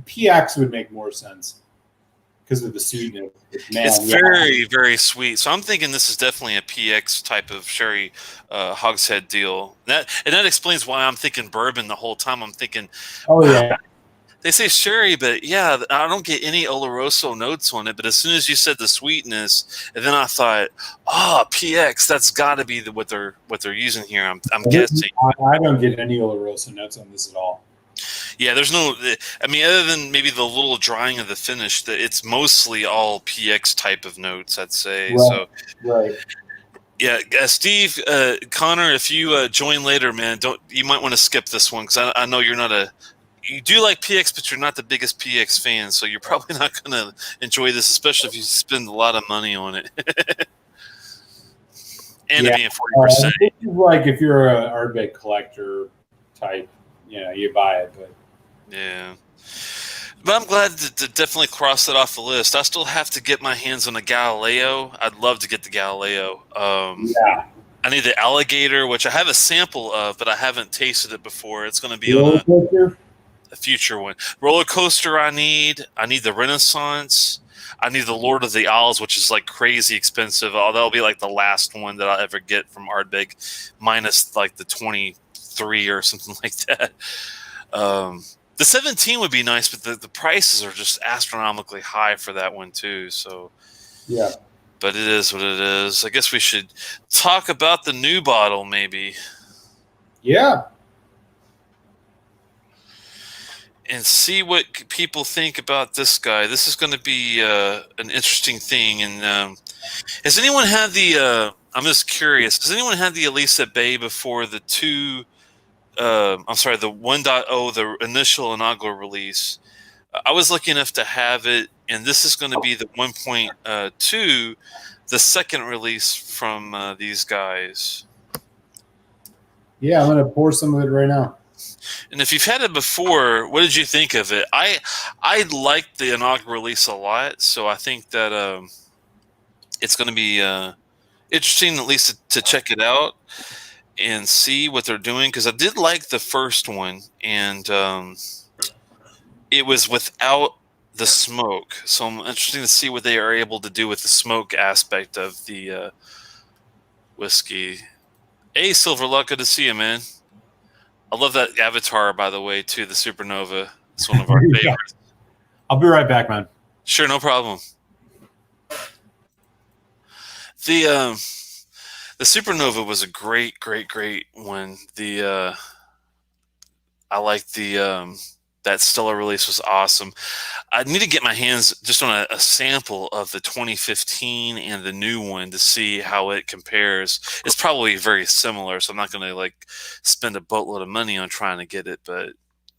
B: PX would make more sense because of the sweetness.
A: It's very, very sweet. So I'm thinking this is definitely a PX type of sherry hogshead deal. And that explains why I'm thinking bourbon the whole time. I'm thinking,
B: yeah.
A: They say sherry, but yeah, I don't get any Oloroso notes on it. But as soon as you said the sweetness, and then I thought, PX, that's got to be what they're using here. I'm guessing.
B: I don't get any Oloroso notes on this at all.
A: Yeah, there's no. I mean, other than maybe the little drying of the finish, it's mostly all PX type of notes, I'd say.
B: Right.
A: Yeah, Steve, Connor, if you join later, man, you might want to skip this one because I know you're not you do like PX, but you're not the biggest PX fan, so you're probably not going to enjoy this, especially if you spend a lot of money on it. And it being 40%.
B: This is like if you're an Ardbeg collector type, you buy it. But
A: yeah. But I'm glad to definitely cross that off the list. I still have to get my hands on a Galileo. I'd love to get the Galileo. I need the Alligator, which I have a sample of, but I haven't tasted it before. It's going to be on a future one. Roller Coaster I need the Renaissance. I need the Lord of the Isles, which is like crazy expensive. That'll be like the last one that I'll ever get from Ardbeg, minus like the 23 or something like that. The 17 would be nice, but the prices are just astronomically high for that one too. So
B: yeah.
A: but it is what it is. I guess we should talk about the new bottle, maybe,
B: Yeah.
A: and see what people think about this guy. This is going to be an interesting thing. And has anyone had the? I'm just curious. Has anyone had the Alisa Bay before the two? I'm sorry, the 1.0, the initial inaugural release. I was lucky enough to have it, and this is going to be the 1.2, the second release from these guys.
B: Yeah, I'm gonna pour some of it right now.
A: And if you've had it before, what did you think of it? I liked the inaugural release a lot, so I think that it's going to be interesting at least to check it out and see what they're doing, because I did like the first one, and it was without the smoke. So I'm interested to see what they are able to do with the smoke aspect of the whiskey. Hey, Silver Luck, good to see you, man. I love that avatar, by the way, too. The supernova. It's one of our
B: Yeah.
A: favorites.
B: I'll be right back, man.
A: Sure, no problem. The supernova was a great one. I like that Stella release was awesome. I need to get my hands just on a sample of the 2015 and the new one to see how it compares. It's probably very similar, so I'm not going to like spend a boatload of money on trying to get it, but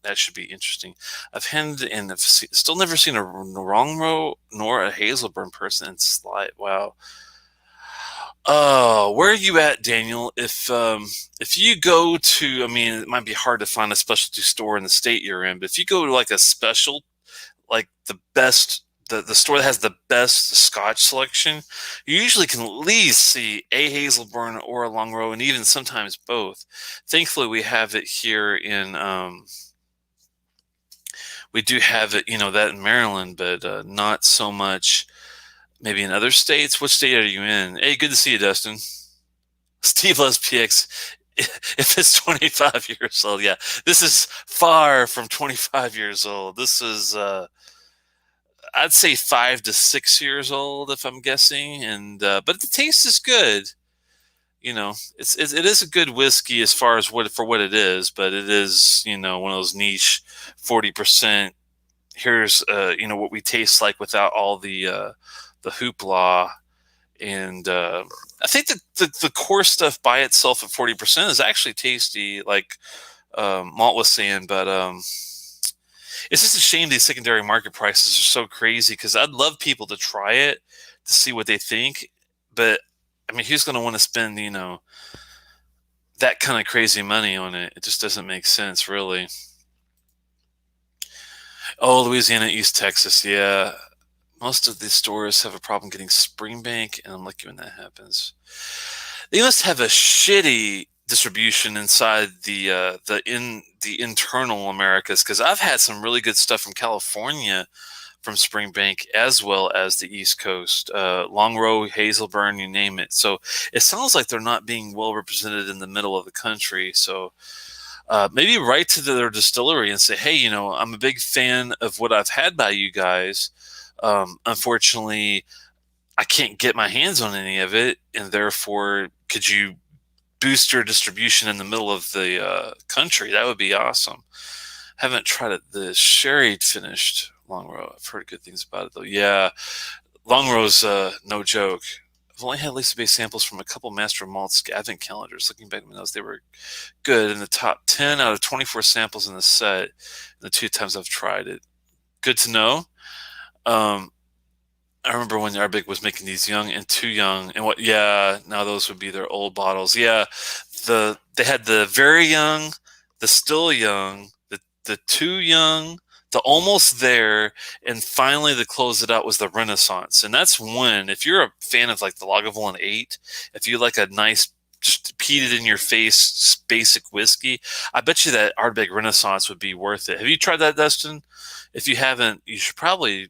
A: that should be interesting. I've handed and I've still never seen a Wrongrow nor a Hazelburn person in slide. Wow. Where are you at, Daniel? If you go to, I mean, it might be hard to find a specialty store in the state you're in, but if you go to like a special, like the best, the store that has the best Scotch selection, you usually can at least see a Hazelburn or a Longrow, and even sometimes both. Thankfully, we have it here in, we do have it, that in Maryland, but not so much maybe in other states. What state are you in? Hey, good to see you, Dustin. Steve loves PX. If it's 25 years old, yeah, this is far from 25 years old. This is, I'd say 5 to 6 years old, if I'm guessing. And but the taste is good. It is a good whiskey as far as what it is, but it is one of those niche 40%. Here's what we taste like without all the hoopla. And I think the core stuff by itself at 40% is actually tasty, like Malt was saying. But it's just a shame these secondary market prices are so crazy, because I'd love people to try it to see what they think. But I mean, who's going to want to spend that kind of crazy money on it? It just doesn't make sense, really. Oh, Louisiana, East Texas, yeah. Most of the stores have a problem getting Springbank, and I'm lucky when that happens. They must have a shitty distribution inside the internal Americas, because I've had some really good stuff from California from Springbank, as well as the East Coast, Longrow, Hazelburn, you name it. So it sounds like they're not being well represented in the middle of the country. So maybe write to their distillery and say, hey, I'm a big fan of what I've had by you guys. Unfortunately, I can't get my hands on any of it, and therefore, could you boost your distribution in the middle of the country? That would be awesome. Haven't tried it. The sherry finished Longrow. I've heard good things about it, though. Yeah, Longrow's no joke. I've only had Lisa Bay samples from a couple Master Malt's advent calendars. Looking back at my notes, they were good in the top 10 out of 24 samples in the set, the 2 times I've tried it. Good to know. I remember when Ardbeg was making these young and too young, and now those would be their old bottles. Yeah, they had the very young, the still young, the too young, the almost there, and finally to close it out was the Renaissance. And that's when, if you're a fan of like the Lagavulin 8, if you like a nice, just peated in your face basic whiskey, I bet you that Ardbeg Renaissance would be worth it. Have you tried that, Dustin? If you haven't, you should probably,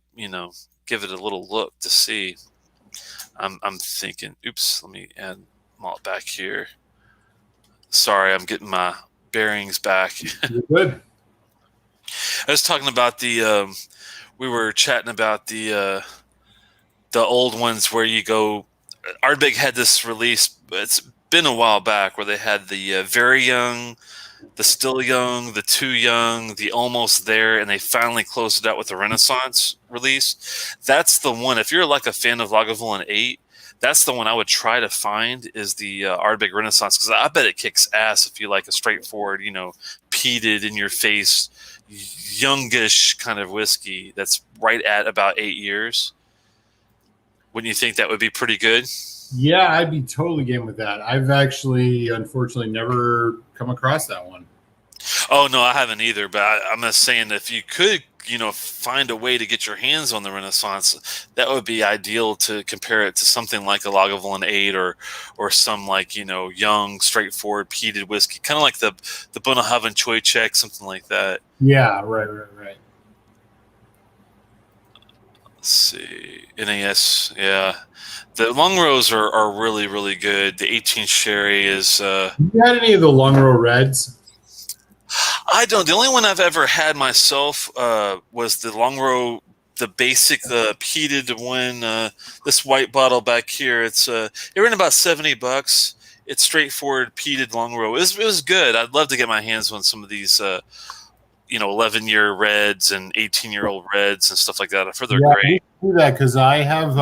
A: give it a little look to see. I'm thinking, oops, let me add Malt back here. Sorry, I'm getting my bearings back.
B: You're good.
A: I was talking about we were chatting about the the old ones where you go. Ardbeg had this release. It's been a while back where they had the very young, the still young, the too young, the almost there, and they finally closed it out with the Renaissance release. That's the one. If you're like a fan of Lagavulin 8, that's the one I would try to find is the Ardbeg Renaissance, because I bet it kicks ass if you like a straightforward, peated in your face, youngish kind of whiskey that's right at about 8 years. Wouldn't you think that would be pretty good?
B: Yeah, I'd be totally game with that. I've actually, unfortunately, never come across that one.
A: Oh no, I haven't either. But I'm just saying, if you could, find a way to get your hands on the Renaissance, that would be ideal to compare it to something like a Lagavulin 8 or some like young, straightforward peated whiskey, kind of like the Bunnahabhain Choichek, something like that.
B: Yeah, right.
A: Let's see, NAS, yeah. The long rows are really, really good. The 18 sherry is.
B: You had any of the long row reds?
A: I don't. The only one I've ever had myself was the long row, the basic peated one. This white bottle back here. It ran about $70. It's straightforward peated long row. It was good. I'd love to get my hands on some of these 11-year reds and 18-year-old reds and stuff like that. I've heard they're great.
B: Do that because I have.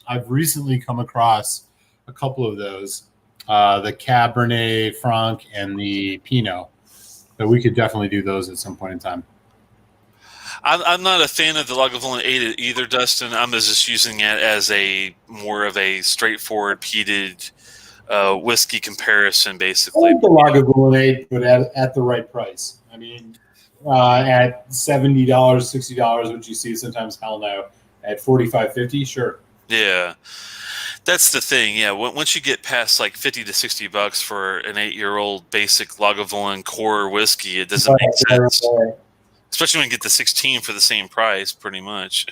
B: I've recently come across a couple of those, the Cabernet Franc and the Pinot. So we could definitely do those at some point in time.
A: I'm not a fan of the Lagavulin 8 either, Dustin. I'm just using it as a more of a straightforward peated whiskey comparison, basically.
B: I like the Lagavulin 8, but at the right price. I mean, at $70, $60, which you see sometimes, hell no. At $45, $50, sure.
A: Yeah, that's the thing. Yeah, once you get past like $50 to $60 for an 8-year-old basic Lagavulin core whiskey, it doesn't make sense. Right. Especially when you get the 16 for the same price, pretty much.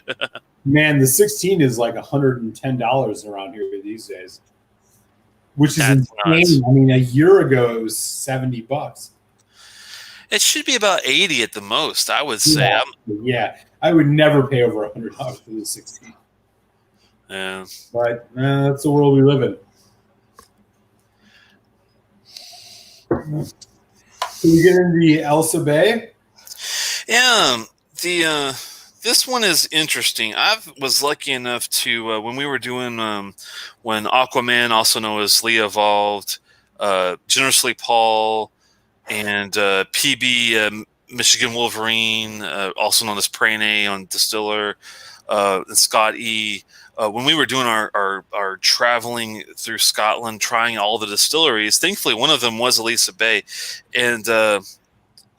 B: Man, the 16 is like $110 around here these days, which is insane. Nuts. I mean, a year ago it was $70.
A: It should be about 80 at the most, I would say.
B: Yeah, I would never pay over $100 for the 16.
A: Yeah,
B: but that's the world we live in. So you get into the Elsa Bay.
A: Yeah, this one is interesting. I was lucky enough to when we were doing when Aquaman, also known as Lee Evolved, Generously Paul, and PB Michigan Wolverine, also known as Prane on Distiller, and Scott E. When we were doing our traveling through Scotland, trying all the distilleries, thankfully one of them was Elisa Bay, and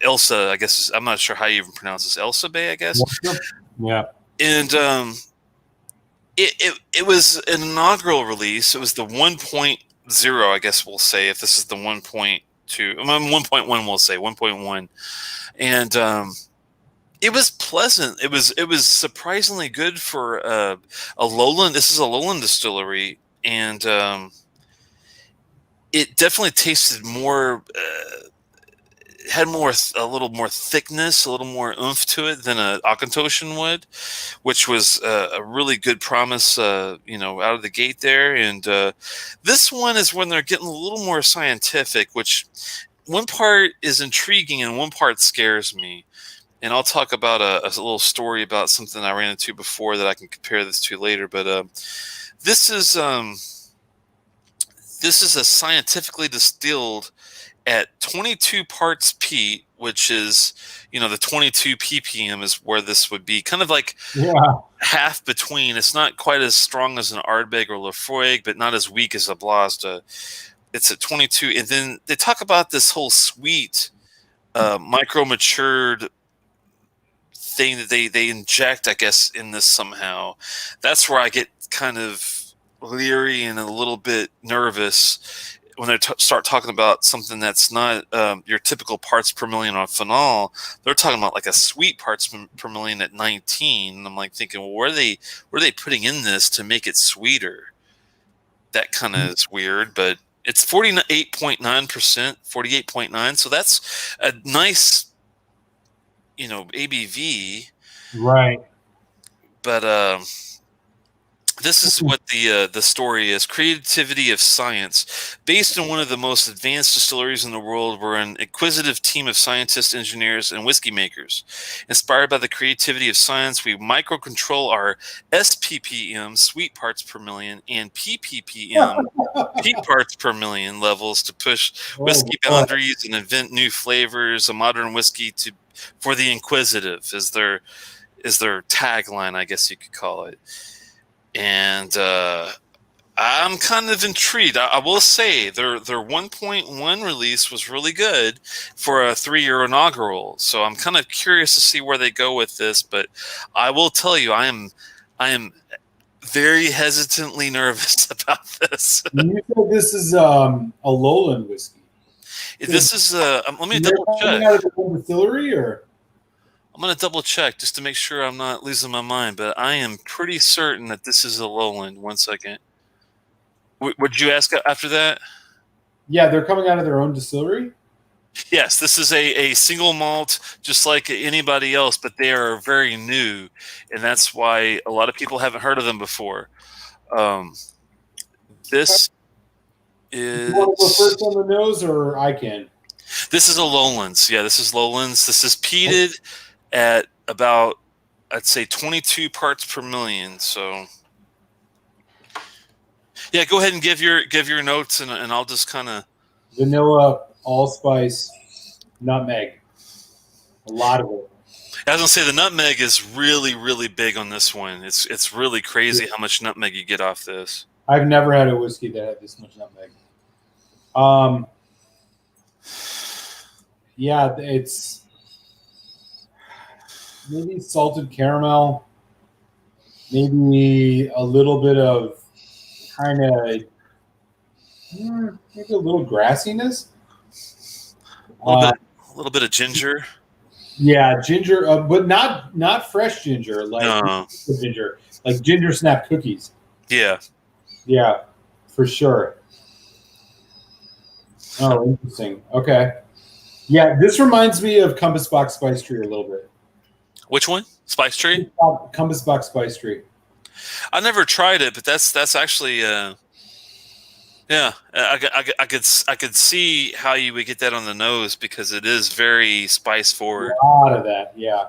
A: Elsa, I guess I'm not sure how you even pronounce this. Elsa Bay, I guess.
B: Yeah.
A: And it was an inaugural release. It was the 1.0, I guess we'll say, if this is the 1.2, 1.1, we'll say 1.1, and it was pleasant. It was surprisingly good for a lowland. This is a lowland distillery, and it definitely tasted more. Had a little more thickness, a little more oomph to it than a Auchentoshan would, which was a really good promise, out of the gate there. And this one is when they're getting a little more scientific, which one part is intriguing and one part scares me. And I'll talk about a little story about something I ran into before that I can compare this to later. But this is a scientifically distilled at 22 parts peat, which is, the 22 ppm is where this would be kind of like half between. It's not quite as strong as an Ardbeg or Laphroaig, but not as weak as a Blasda. It's at 22. And then they talk about this whole sweet, micro-matured thing that they inject, I guess, in this somehow. That's where I get kind of leery and a little bit nervous when they start talking about something that's not your typical parts per million on phenol. They're talking about like a sweet parts per million at 19. And I'm like thinking, well, where are they putting in this to make it sweeter? That kind of is weird, but it's 48.9%, 48.9. So that's a nice, ABV.
B: Right.
A: But This is what the story is. Creativity of science. Based on one of the most advanced distilleries in the world, we're an inquisitive team of scientists, engineers, and whiskey makers. Inspired by the creativity of science, we microcontrol our SPPM, sweet parts per million, and PPPM, peak parts per million levels to push
B: Oh
A: whiskey
B: boy.
A: boundaries and invent new flavors. A modern whiskey for the inquisitive is their tagline, I guess you could call it. And I'm kind of intrigued. I will say their 1.1 release was really good for a 3-year inaugural. So I'm kind of curious to see where they go with this. But I will tell you, I am very hesitantly nervous about this.
B: You said this is a lowland whiskey.
A: This is let me
B: They're
A: double
B: coming
A: check.
B: out of the home distillery, or
A: I'm going to double check just to make sure I'm not losing my mind. But I am pretty certain that this is a lowland. One second. Would you ask after that?
B: yeah, they're coming out of their own distillery.
A: Yes, this is a single malt, just like anybody else, but they are very new, and that's why a lot of people haven't heard of them before. Um, this
B: You want to go
A: is
B: first on the nose, or I can?
A: this is a lowlands. Yeah, this is lowlands. This is peated at about, I'd say, 22 parts per million. So yeah, go ahead and give your notes, and I'll just kind of.
B: Vanilla, allspice, nutmeg. A lot of it.
A: I was gonna say the nutmeg is really, really big on this one. It's really crazy how much nutmeg you get off this.
B: I've never had a whiskey that had this much nutmeg. Um, yeah, it's maybe salted caramel, maybe a little bit of kind of maybe a little grassiness.
A: A little bit of ginger.
B: Yeah, ginger, but not fresh ginger, like
A: No.
B: ginger, like ginger snap cookies.
A: Yeah.
B: Yeah, for sure. Oh, interesting. Okay. Yeah, this reminds me of Compass Box Spice Tree a little bit.
A: Which one? Spice Tree?
B: Compass Box Spice Tree.
A: I never tried it, but that's actually yeah. I could see how you would get that on the nose because it is very spice forward.
B: A lot of that, yeah.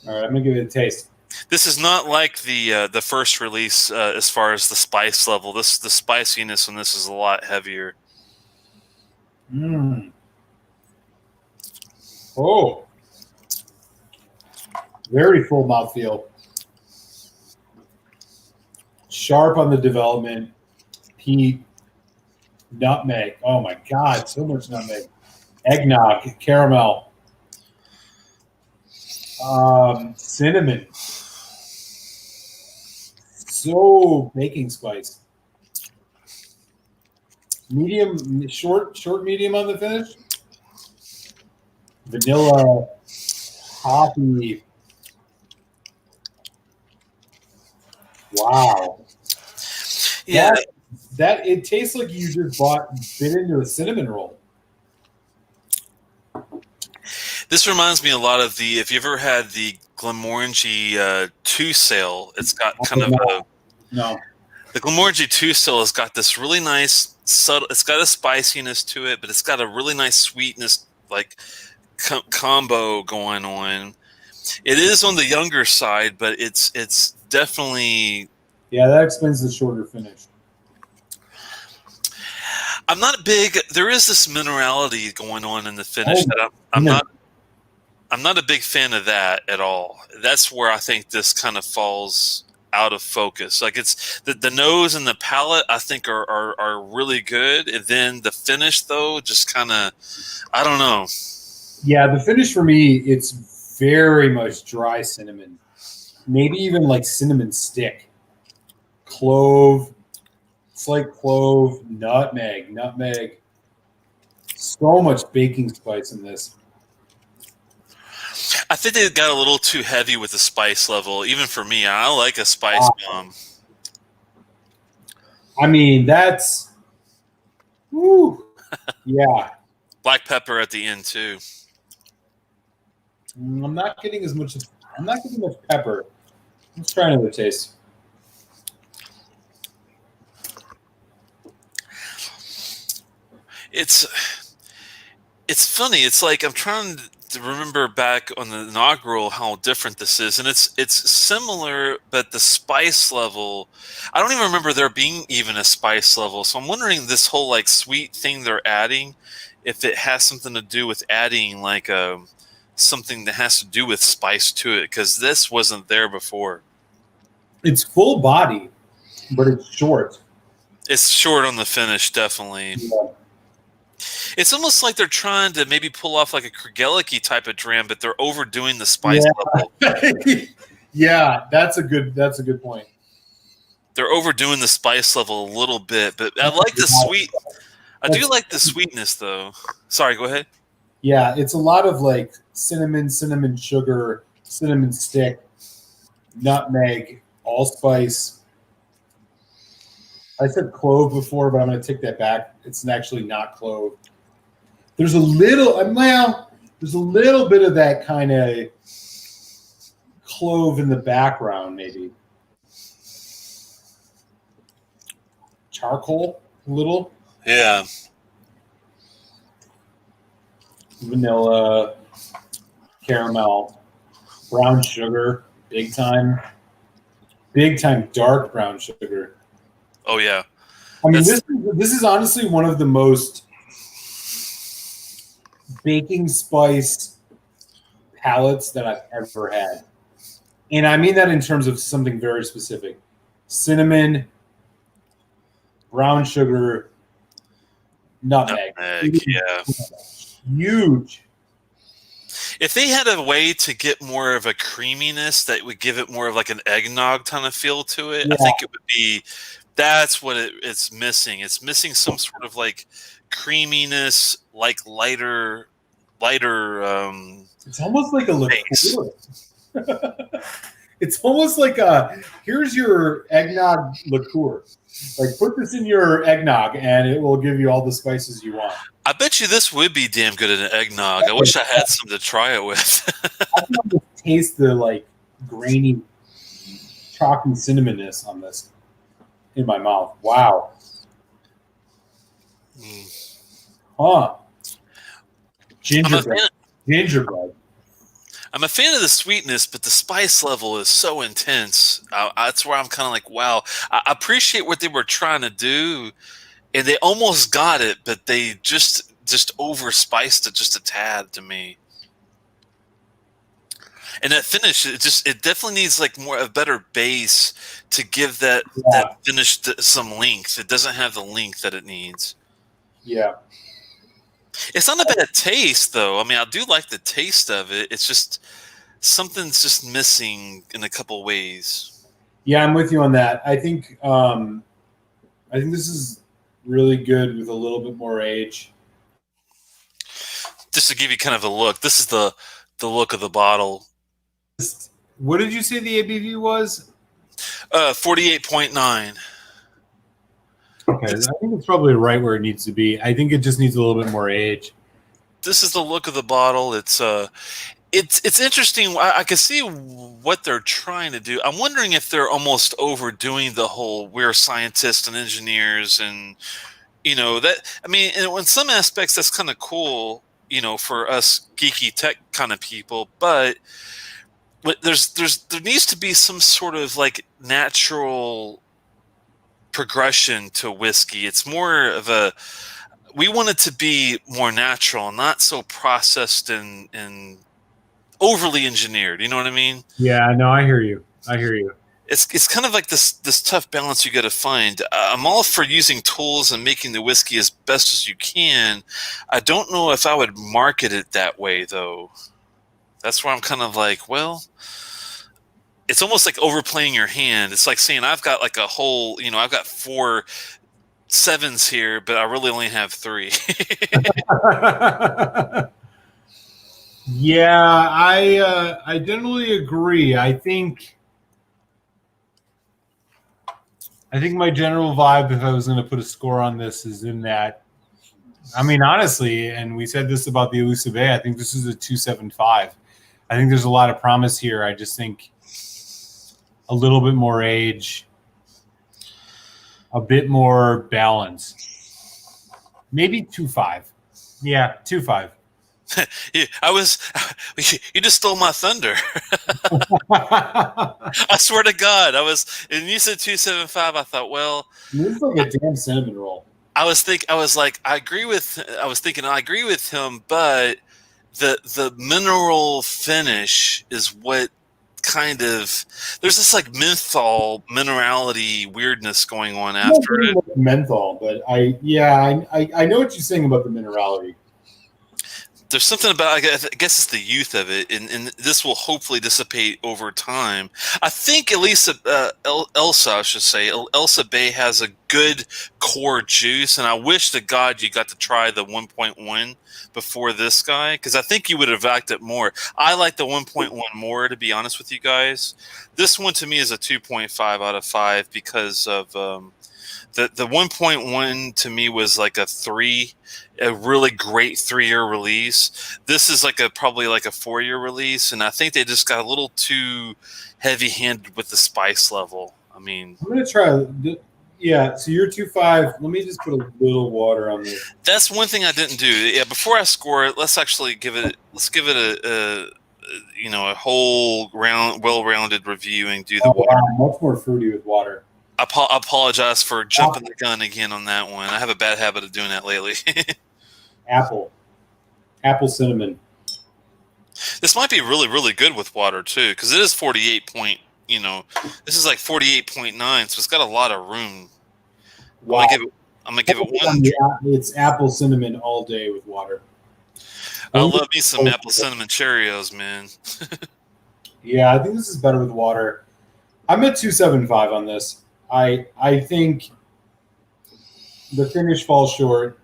B: All right, I'm gonna give it a taste.
A: This is not like the first release as far as the spice level. The spiciness on this is a lot heavier.
B: Mm. Oh, very full mouthfeel. Sharp on the development. Peat, nutmeg. Oh my God, so much nutmeg. Eggnog, caramel, cinnamon. So baking spice. Medium, short, medium on the finish. Vanilla, hoppy. Wow.
A: Yeah.
B: That it tastes like you just bit into a cinnamon roll.
A: This reminds me a lot of if you ever had the Glenmorangie 2 sale, it's got kind of
B: no.
A: The Glenmorangie 2 still has got this really nice subtle. It's got a spiciness to it, but it's got a really nice sweetness, like combo going on. It is on the younger side, but it's definitely.
B: Yeah, that explains the shorter finish.
A: I'm not big. There is this minerality going on in the finish that I'm not. I'm not a big fan of that at all. That's where I think this kind of falls out of focus. Like it's the nose and the palate I think are really good, and then the finish though just kind of I don't know.
B: Yeah, the finish for me it's very much dry cinnamon, maybe even like cinnamon stick, clove. It's like clove, nutmeg. So much baking spice in this.
A: I think they got a little too heavy with the spice level, even for me. I like a spice bomb.
B: I mean, that's, woo, yeah.
A: Black pepper at the end too.
B: I'm not getting much pepper. Let's try another taste.
A: It's it's funny. It's like I'm trying to remember back on the inaugural how different this is, and it's similar, but the spice level. I don't even remember there being even a spice level. So I'm wondering this whole like sweet thing they're adding, if it has something to do with adding like something that has to do with spice to it, because this wasn't there before.
B: It's full body, but it's short.
A: It's short on the finish, definitely.
B: Yeah.
A: It's almost like they're trying to maybe pull off like a Kragelicky type of dram, but they're overdoing the spice level.
B: Yeah, that's a good point.
A: They're overdoing the spice level a little bit, but I like the sweet. I do like the sweetness, though. Sorry, go ahead.
B: Yeah, it's a lot of like cinnamon sugar, cinnamon stick, nutmeg, allspice. I said clove before, but I'm going to take that back. It's actually not clove. There's a little, there's a little bit of that kind of clove in the background, maybe. Charcoal, a little.
A: Yeah.
B: Vanilla, caramel, brown sugar, big time dark brown sugar.
A: Oh yeah.
B: I mean, this is honestly one of the most baking spice palettes that I've ever had. And I mean that in terms of something very specific. Cinnamon, brown sugar, nutmeg.
A: Yeah.
B: Huge.
A: If they had a way to get more of a creaminess that would give it more of like an eggnog kind of feel to it, I think it would be. That's what it's missing. It's missing some sort of like creaminess, like lighter.
B: It's almost like a liqueur. It's almost like here's your eggnog liqueur. Like put this in your eggnog and it will give you all the spices you want.
A: I bet you this would be damn good in an eggnog. I wish I had some to try it with.
B: I can almost taste the like grainy, chalky cinnamonness on this in my mouth. Wow. Huh. Gingerbread.
A: I'm a fan of the sweetness, but the spice level is so intense. That's where I'm kind of like, wow. I appreciate what they were trying to do, and they almost got it, but they just overspiced it just a tad to me. And that finish, it definitely needs like a better base to give that finish some length. It doesn't have the length that it needs.
B: Yeah.
A: It's not a bad taste, though. I mean, I do like the taste of it. It's just something's just missing in a couple ways.
B: Yeah, I'm with you on that. I think this is really good with a little bit more age.
A: Just to give you kind of a look, this is the look of the bottle.
B: What did you say the ABV was?
A: 48.9.
B: Okay, I think it's probably right where it needs to be. I think it just needs a little bit more age.
A: This is the look of the bottle. It's interesting. I can see what they're trying to do. I'm wondering if they're almost overdoing the whole we're scientists and engineers, and that. I mean, in some aspects that's kind of cool, for us geeky tech kind of people. But there needs to be some sort of like natural progression to whiskey. It's more of we want it to be more natural, not so processed and overly engineered. You know what I mean?
B: Yeah, no, I hear you.
A: It's kind of like this tough balance you got to find. I'm all for using tools and making the whiskey as best as you can. I don't know if I would market it that way, though. That's where I'm kind of like, well, it's almost like overplaying your hand. It's like saying I've got like a whole, I've got 4 7s here, but I really only have 3.
B: Yeah, I generally agree. I think my general vibe, if I was going to put a score on this, is in that. I mean, honestly, and we said this about the Alisa Bay, I think this is a 2.75. I think there's a lot of promise here. I just think a little bit more age, a bit more balance. maybe 2.5. Yeah, 2.5.
A: I was, you just stole my thunder. I swear to God, and you said 2.75. I thought, well,
B: This is like a damn cinnamon roll.
A: I was like, I was thinking, I agree with him, but the mineral finish is what kind of, there's this like menthol minerality weirdness going on after it.
B: Like menthol, but I know what you're saying about the minerality.
A: There's something about, I guess it's the youth of it, and this will hopefully dissipate over time. I think Elsa, I should say, Elsa Bay has a good core juice, and I wish to God you got to try the 1.1 before this guy, because I think you would have liked it more. I like the 1.1 more, to be honest with you guys. This one to me is a 2.5 out of 5 because of the 1.1 to me was like a really great 3-year release. This is like probably like a 4-year release, and I think they just got a little too heavy-handed with the spice level. I mean,
B: I'm gonna try. Yeah, so you're 2.5. Let me just put a little water on this.
A: that's one thing I didn't do. Yeah, before I score it, let's actually give it. Let's give it a whole well-rounded review and do the water.
B: Wow, much more fruity with water.
A: I apologize for jumping the gun again on that one. I have a bad habit of doing that lately.
B: Apple cinnamon.
A: This might be really, really good with water too, because it is 48 point. This is like 48.9, so it's got a lot of room.
B: Wow.
A: I'm gonna give it one.
B: It's apple cinnamon all day with water.
A: I love me some apple cinnamon Cheerios, man.
B: Yeah, I think this is better with water. I'm at 2.75 on this. I think the finish falls short.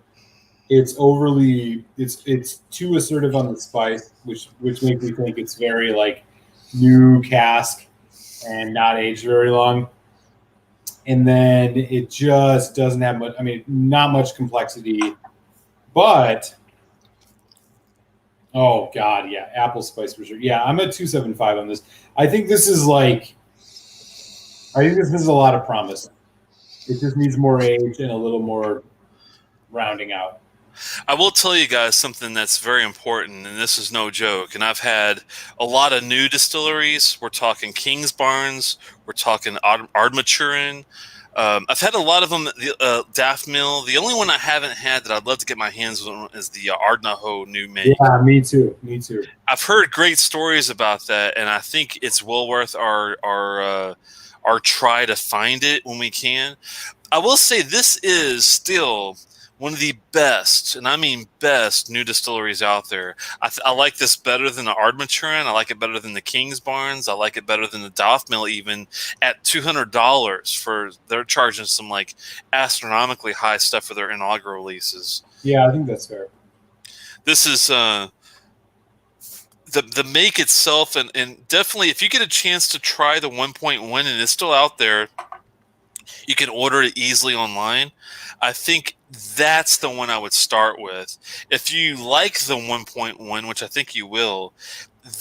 B: It's too assertive on the spice, which makes me think it's very like new cask and not aged very long. And then it just doesn't have much. I mean, not much complexity, but oh god, yeah, apple spice for sure. Yeah, I'm at 2.75 on this. I think this is a lot of promise. It just needs more age and a little more rounding out.
A: I will tell you guys something that's very important, and this is no joke. And I've had a lot of new distilleries. We're talking King's Barnes. We're talking Ardmaturin. I've had a lot of them. Daft Mill. The only one I haven't had that I'd love to get my hands on is the Ardnaho new make.
B: Yeah, me too. Me too.
A: I've heard great stories about that, and I think it's well worth our try to find it when we can. I will say this is still one of the best, and I mean best, new distilleries out there. I like this better than the Ardmaturin. I like it better than the King's Barnes. I like it better than the Daft Mill, even at $200 they're charging some like astronomically high stuff for their inaugural releases.
B: Yeah, I think that's fair.
A: This is the make itself, and definitely if you get a chance to try the 1.1 and it's still out there, you can order it easily online. I think that's the one I would start with. If you like the 1.1, which I think you will,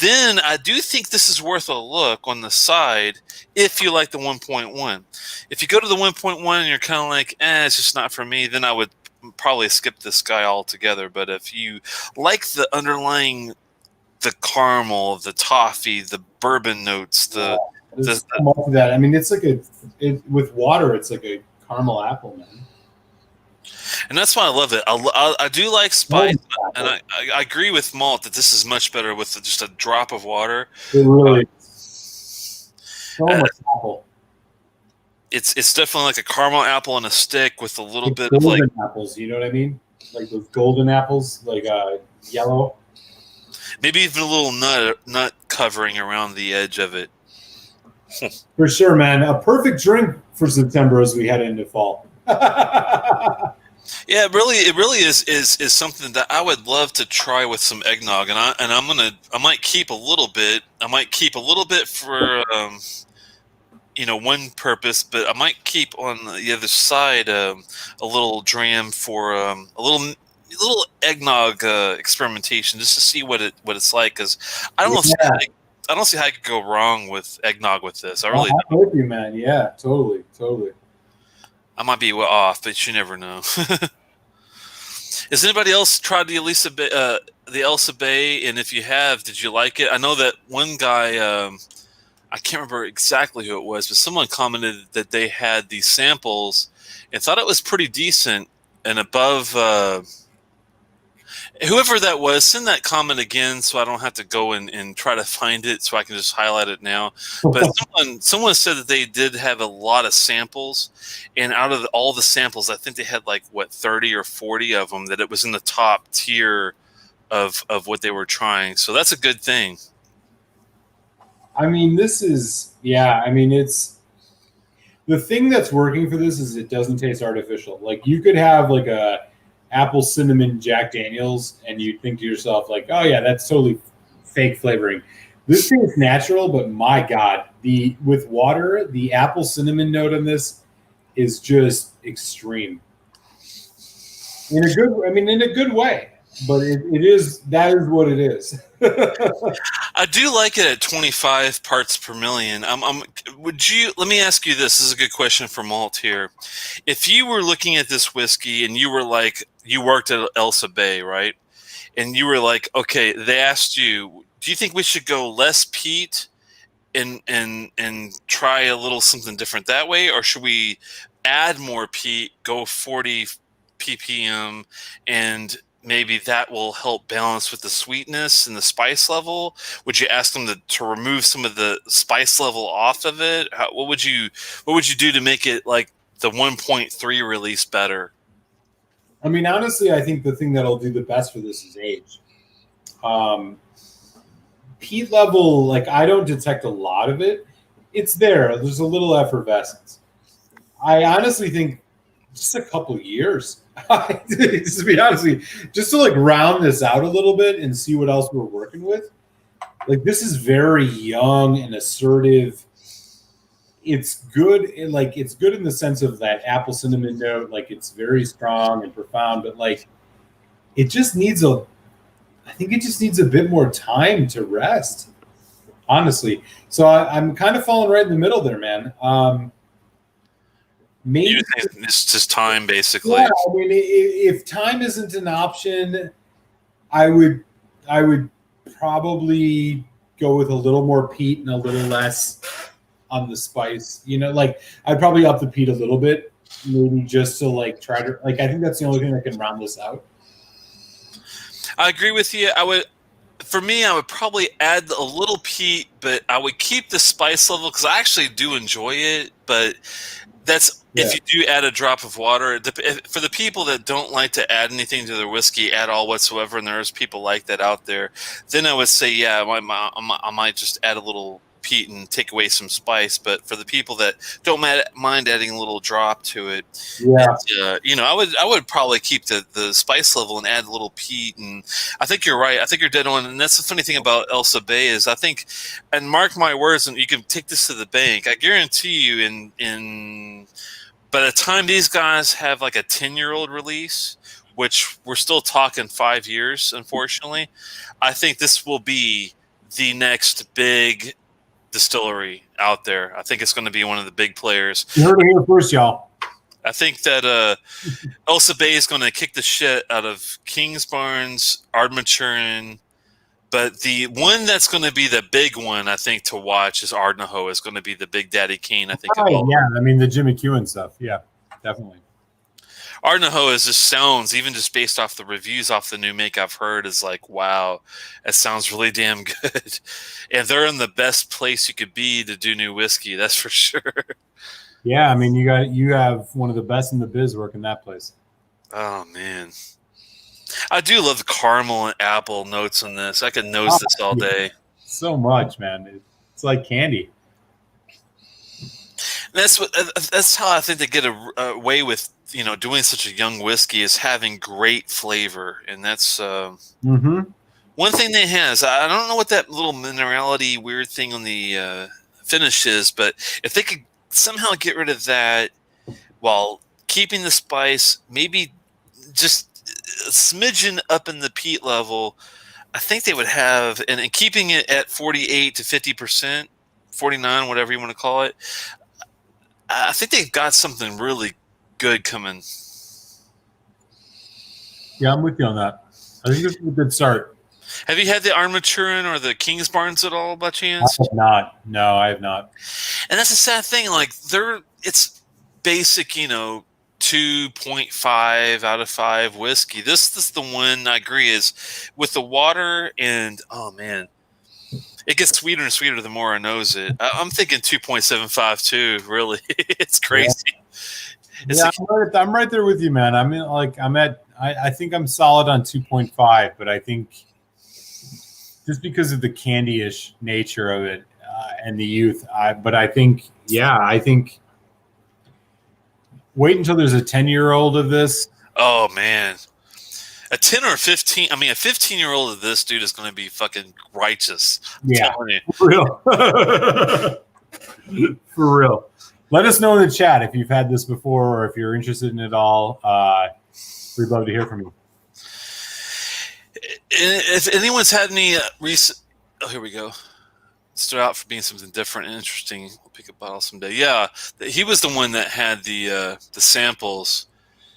A: then I do think this is worth a look on the side if you like the 1.1. If you go to the 1.1 and you're kind of like, it's just not for me, then I would probably skip this guy altogether. But if you like the underlying, the caramel, the toffee, the bourbon notes,
B: that. I mean, it's like with water, it's like a caramel apple, man.
A: And that's why I love it. I do like spice, and I agree with Malt that this is much better with just a drop of water.
B: It really is. So much apple.
A: It's definitely like a caramel apple on a stick with a little bit
B: of
A: like
B: apples. You know what I mean? Like those golden apples, like yellow.
A: Maybe even a little nut covering around the edge of it.
B: For sure, man. A perfect drink for September as we head into fall.
A: Yeah, it really is something that I would love to try with some eggnog, and I might keep a little bit. I might keep a little bit for one purpose, but I might keep on the other side a little dram for a little eggnog experimentation, just to see what it's like. Because I don't see how I could go wrong with eggnog with this. I really
B: I'm with you, man. Yeah, totally.
A: I might be off, but you never know. Has anybody else tried the Elsa Bay? And if you have, did you like it? I know that one guy, I can't remember exactly who it was, but someone commented that they had these samples and thought it was pretty decent and above. Whoever that was, send that comment again so I don't have to go and try to find it so I can just highlight it now. But someone said that they did have a lot of samples, and out of all the samples, I think they had like what 30 or 40 of them, that it was in the top tier of what they were trying. So that's a good thing.
B: I mean, this is, yeah, I mean, it's the thing that's working for this is it doesn't taste artificial. Like you could have like a apple cinnamon Jack Daniels, and you think to yourself like, oh yeah, that's totally fake flavoring. This tastes natural, but my God, the with water, the apple cinnamon note on this is just extreme in a good. I mean, in a good way. But it is that is what it is.
A: I do like it at 25 parts per million. Would you? Let me ask you this. This is a good question for Malt here. If you were looking at this whiskey and you were like, you worked at Elsa Bay, right? And you were like, okay, they asked you, do you think we should go less peat and try a little something different that way, or should we add more peat, go 40 ppm, and maybe that will help balance with the sweetness and the spice level? Would you ask them to remove some of the spice level off of it? What would you do to make it like the 1.3 release better?
B: I mean, honestly, I think the thing that'll do the best for this is age. Um, Peat level, like I don't detect a lot of it. It's there. There's a little effervescence. I honestly think just a couple years. To be honest with you, just to like round this out a little bit and see what else we're working with. Like this is very young and assertive. It's good it's good in the sense of that apple cinnamon note. Like it's very strong and profound, but like it just needs a I think it just needs a bit more time to rest, honestly. So I'm kind of falling right in the middle there, man.
A: You
B: Maybe,
A: think it's just time, basically?
B: yeah. I mean, if time isn't an option, I would, I would probably go with a little more peat and a little less on the spice. You know, like I'd probably up the peat a little bit, maybe just to like try to like. I think that's the only thing that can round this out.
A: I agree with you. For me, I would probably add a little peat, but I would keep the spice level because I actually do enjoy it. But that's
B: Yeah.
A: if you do add a drop of water. For the people that don't like to add anything to their whiskey at all whatsoever, and there's people like that out there, then I would say, yeah, I might just add a little peat and take away some spice. But for the people that don't mind adding a little drop to it,
B: Yeah.
A: and, I would probably keep the spice level and add a little peat. And I think you're right. I think you're dead on. And that's the funny thing about Elsa Bay is I think, and mark my words, and you can take this to the bank. I guarantee you, in by the time these guys have like a 10-year-old release, which we're still talking 5 years, unfortunately, I think this will be the next big distillery out there. I think it's going to be one of the big players.
B: You heard it here first, y'all.
A: I think that Elsa Bay is going to kick the shit out of Kingsbarns, Ardmaturin, but the one that's going to be the big one, I think, to watch is Ardnaho. Is going to be the Big Daddy Kane, I think.
B: Right, yeah, I mean the Jimmy Kewen stuff. Yeah, definitely.
A: Ardnaho is just sounds, even just based off the reviews off the new make I've heard, is like, wow, that sounds really damn good. And they're in the best place you could be to do new whiskey, that's for sure.
B: Yeah, I mean you have one of the best in the biz working that place.
A: Oh man, I do love the caramel and apple notes on this. I could nose this all day.
B: So much, man. It's like candy.
A: That's how I think they get away with doing such a young whiskey is having great flavor, and that's one thing they has. I don't know what that little minerality weird thing on the finish is, but if they could somehow get rid of that while keeping the spice, maybe just a smidgen up in the peat level, I think they would have, and keeping it at 48 to 50%, 49, whatever you want to call it. I think they've got something really good coming.
B: Yeah, I'm with you on that. I think this is a good start.
A: Have you had the Armaturin or the King's Barnes at all by
B: I
A: chance?
B: have not. No, I have not.
A: And that's a sad thing. Like it's basic, 2.5 out of 5 whiskey. This is the one I agree is with the water and oh man, it gets sweeter and sweeter the more I nose it. I'm thinking 2.75 too. Really, it's crazy.
B: Yeah, I'm right there with you, man. I mean, like I think I'm solid on 2.5, but I think just because of the candy-ish nature of it and the youth, but I think, yeah, I think wait until there's a 10-year-old of this.
A: Oh man, a 10 or a 15. I mean, a 15-year-old of this dude is going to be fucking righteous.
B: Yeah, for real. For real. Let us know in the chat if you've had this before or if you're interested in it all. We'd love to hear from you.
A: If anyone's had any recent, oh, here we go. Start out for being something different and interesting. We'll pick a bottle someday. Yeah, he was the one that had the samples.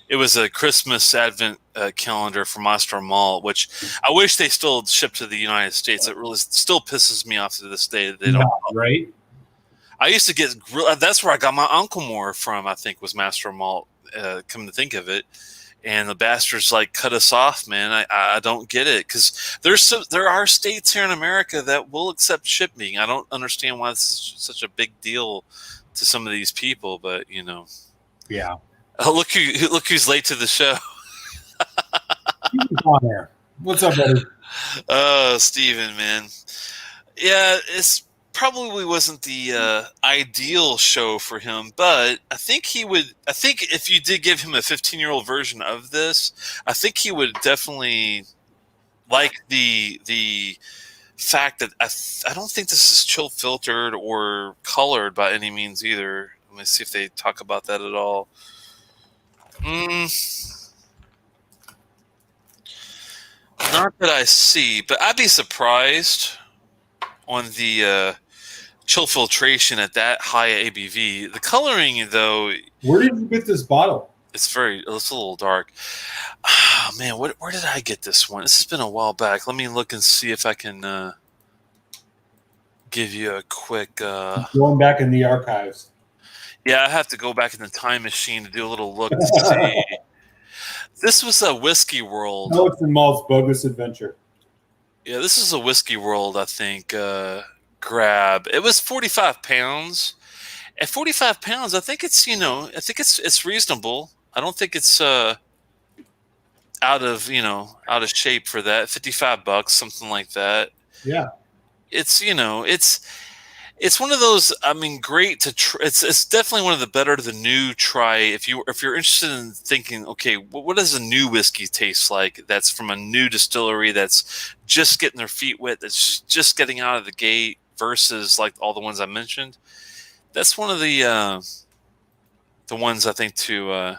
A: It was a Christmas Advent calendar for Malt, which I wish they still shipped to the United States. It really still pisses me off to this day that they don't.
B: Right?
A: I used to get. That's where I got my Uncle Moore from. I think was Master Malt. Come to think of it, and the bastards like cut us off, man. I don't get it because there are states here in America that will accept shipping. I don't understand why this is such a big deal to some of these people, but
B: Yeah.
A: Look who's late to the show.
B: On there. What's up, buddy?
A: Oh, Steven, man. Yeah, it's probably wasn't the ideal show for him, but I think he would. I think if you did give him a 15-year-old version of this, I think he would definitely like the fact that I don't think this is chill filtered or colored by any means either. Let me see if they talk about that at all. Not that I see, but I'd be surprised on the chill filtration at that high ABV. The coloring, though,
B: where did you get this bottle?
A: It's a little dark. Oh, man, where did I get this one? This has been a while back. Let me look and see if I can give you a quick.
B: Going back in the archives.
A: Yeah, I have to go back in the time machine to do a little look to see. This was a Whiskey World.
B: Telex and Malt's Bogus Adventure.
A: Yeah, this is a Whiskey World, I think, grab. It was 45 pounds. At 45 pounds, I think it's, it's reasonable. I don't think it's out of shape for that. $55, something like that.
B: Yeah.
A: It's, it's one of those. I mean, great to try. It's definitely one of the better the new try. If you're interested in thinking, okay, what does a new whiskey taste like? That's from a new distillery that's just getting their feet wet. That's just getting out of the gate versus like all the ones I mentioned. That's one of the ones I think to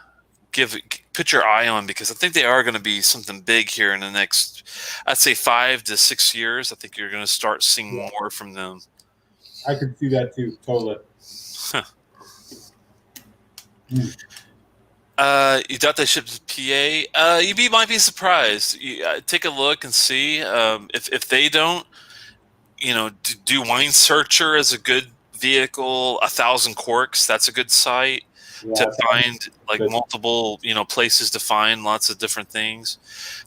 A: put your eye on because I think they are going to be something big here in the next, I'd say 5 to 6 years. I think you're going to start seeing more from them.
B: I could see that too, totally.
A: Huh. You thought they shipped to PA? You might be surprised. Take a look and see if they don't. Do Wine Searcher as a good vehicle. 1,000 Corks, that's a good site to find like multiple places to find lots of different things.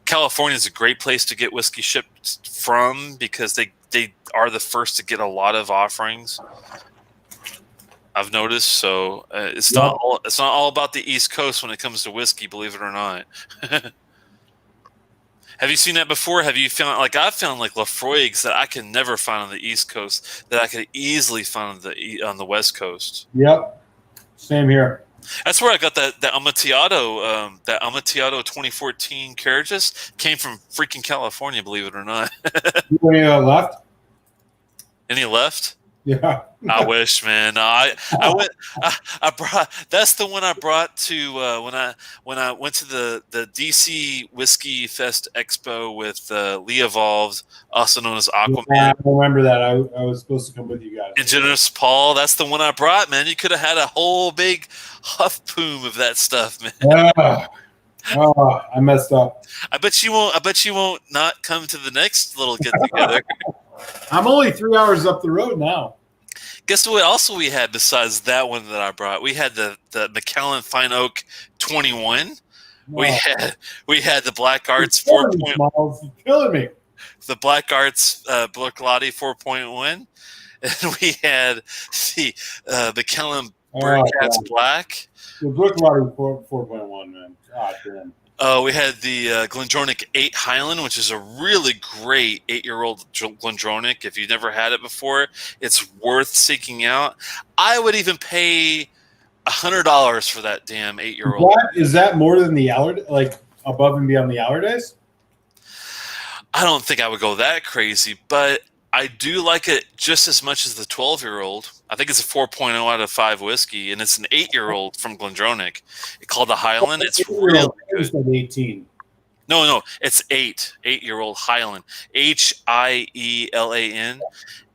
A: California is a great place to get whiskey shipped from because they are the first to get a lot of offerings. I've noticed, so it's not all about the East Coast when it comes to whiskey, believe it or not. Have you seen that before? Have you found I've found Lafroigs that I can never find on the East Coast that I could easily find on the West Coast?
B: Yep, same here.
A: That's where I got that Amontillado, that Amontillado 2014 Carriages came from freaking California, believe it or not.
B: Any left?
A: Any left?
B: Yeah.
A: I wish, man. I brought. That's the one I brought to when I went to the DC Whiskey Fest Expo with Lee Evolved, also known as Aquaman.
B: Yeah, I remember that. I was supposed to come with you guys.
A: And Generous Paul. That's the one I brought, man. You could have had a whole big huff plume of that stuff, man.
B: Yeah. Oh, I messed up.
A: I bet you won't. I bet you won't not come to the next little get together.
B: I'm only 3 hours up the road now.
A: Guess what? Also, we had besides that one that I brought, we had the Macallan Fine Oak 21. We
B: Oh,
A: had we had the Black
B: you're
A: Arts 4.
B: killing me, Smiles. You're killing me.
A: The Black Arts Bloccolotti 4.1, and we had the Macallan
B: Oh,
A: Birdcats
B: God.
A: Black.
B: The Brook Lottery 4.1, man. God damn.
A: We had the Glendronach 8 Highland, which is a really great 8-year-old Glendronach. If you've never had it before, it's worth seeking out. I would even pay $100 for that damn 8-year-old.
B: Is that more than the Allard, like above and beyond the Allardyce?
A: I don't think I would go that crazy, but I do like it just as much as the 12-year-old. I think it's a 4.0 out of 5 whiskey, and it's an 8-year-old from Glendronach. It's called the Highland. It's really good.
B: 18.
A: No, it's 8-year-old Highland. Hielan.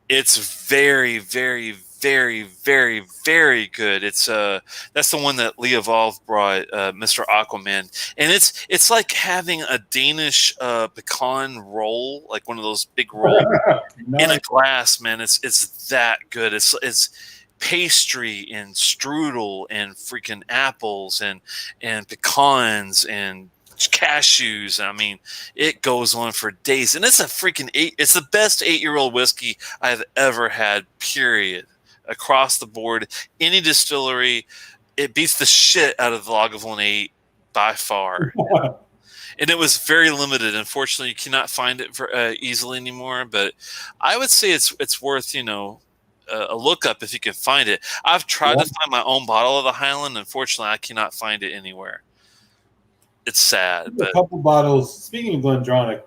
A: It's very, very, very, very, very good. It's that's the one that Lee Evolve brought, Mr. Aquaman, and it's like having a Danish pecan roll, like one of those big rolls in a glass. Man, it's that good. It's pastry and strudel and freaking apples and pecans and cashews. I mean, it goes on for days, and it's a freaking it's the best 8-year-old whiskey I've ever had, period, across the board. Any distillery, it beats the shit out of the Lagavulin 8 by far. And it was very limited. Unfortunately, you cannot find it easily anymore, but I would say it's worth, a lookup if you can find it. I've tried to find my own bottle of the Highland. Unfortunately, I cannot find it anywhere. It's sad. But
B: a couple bottles. Speaking of Glendronach,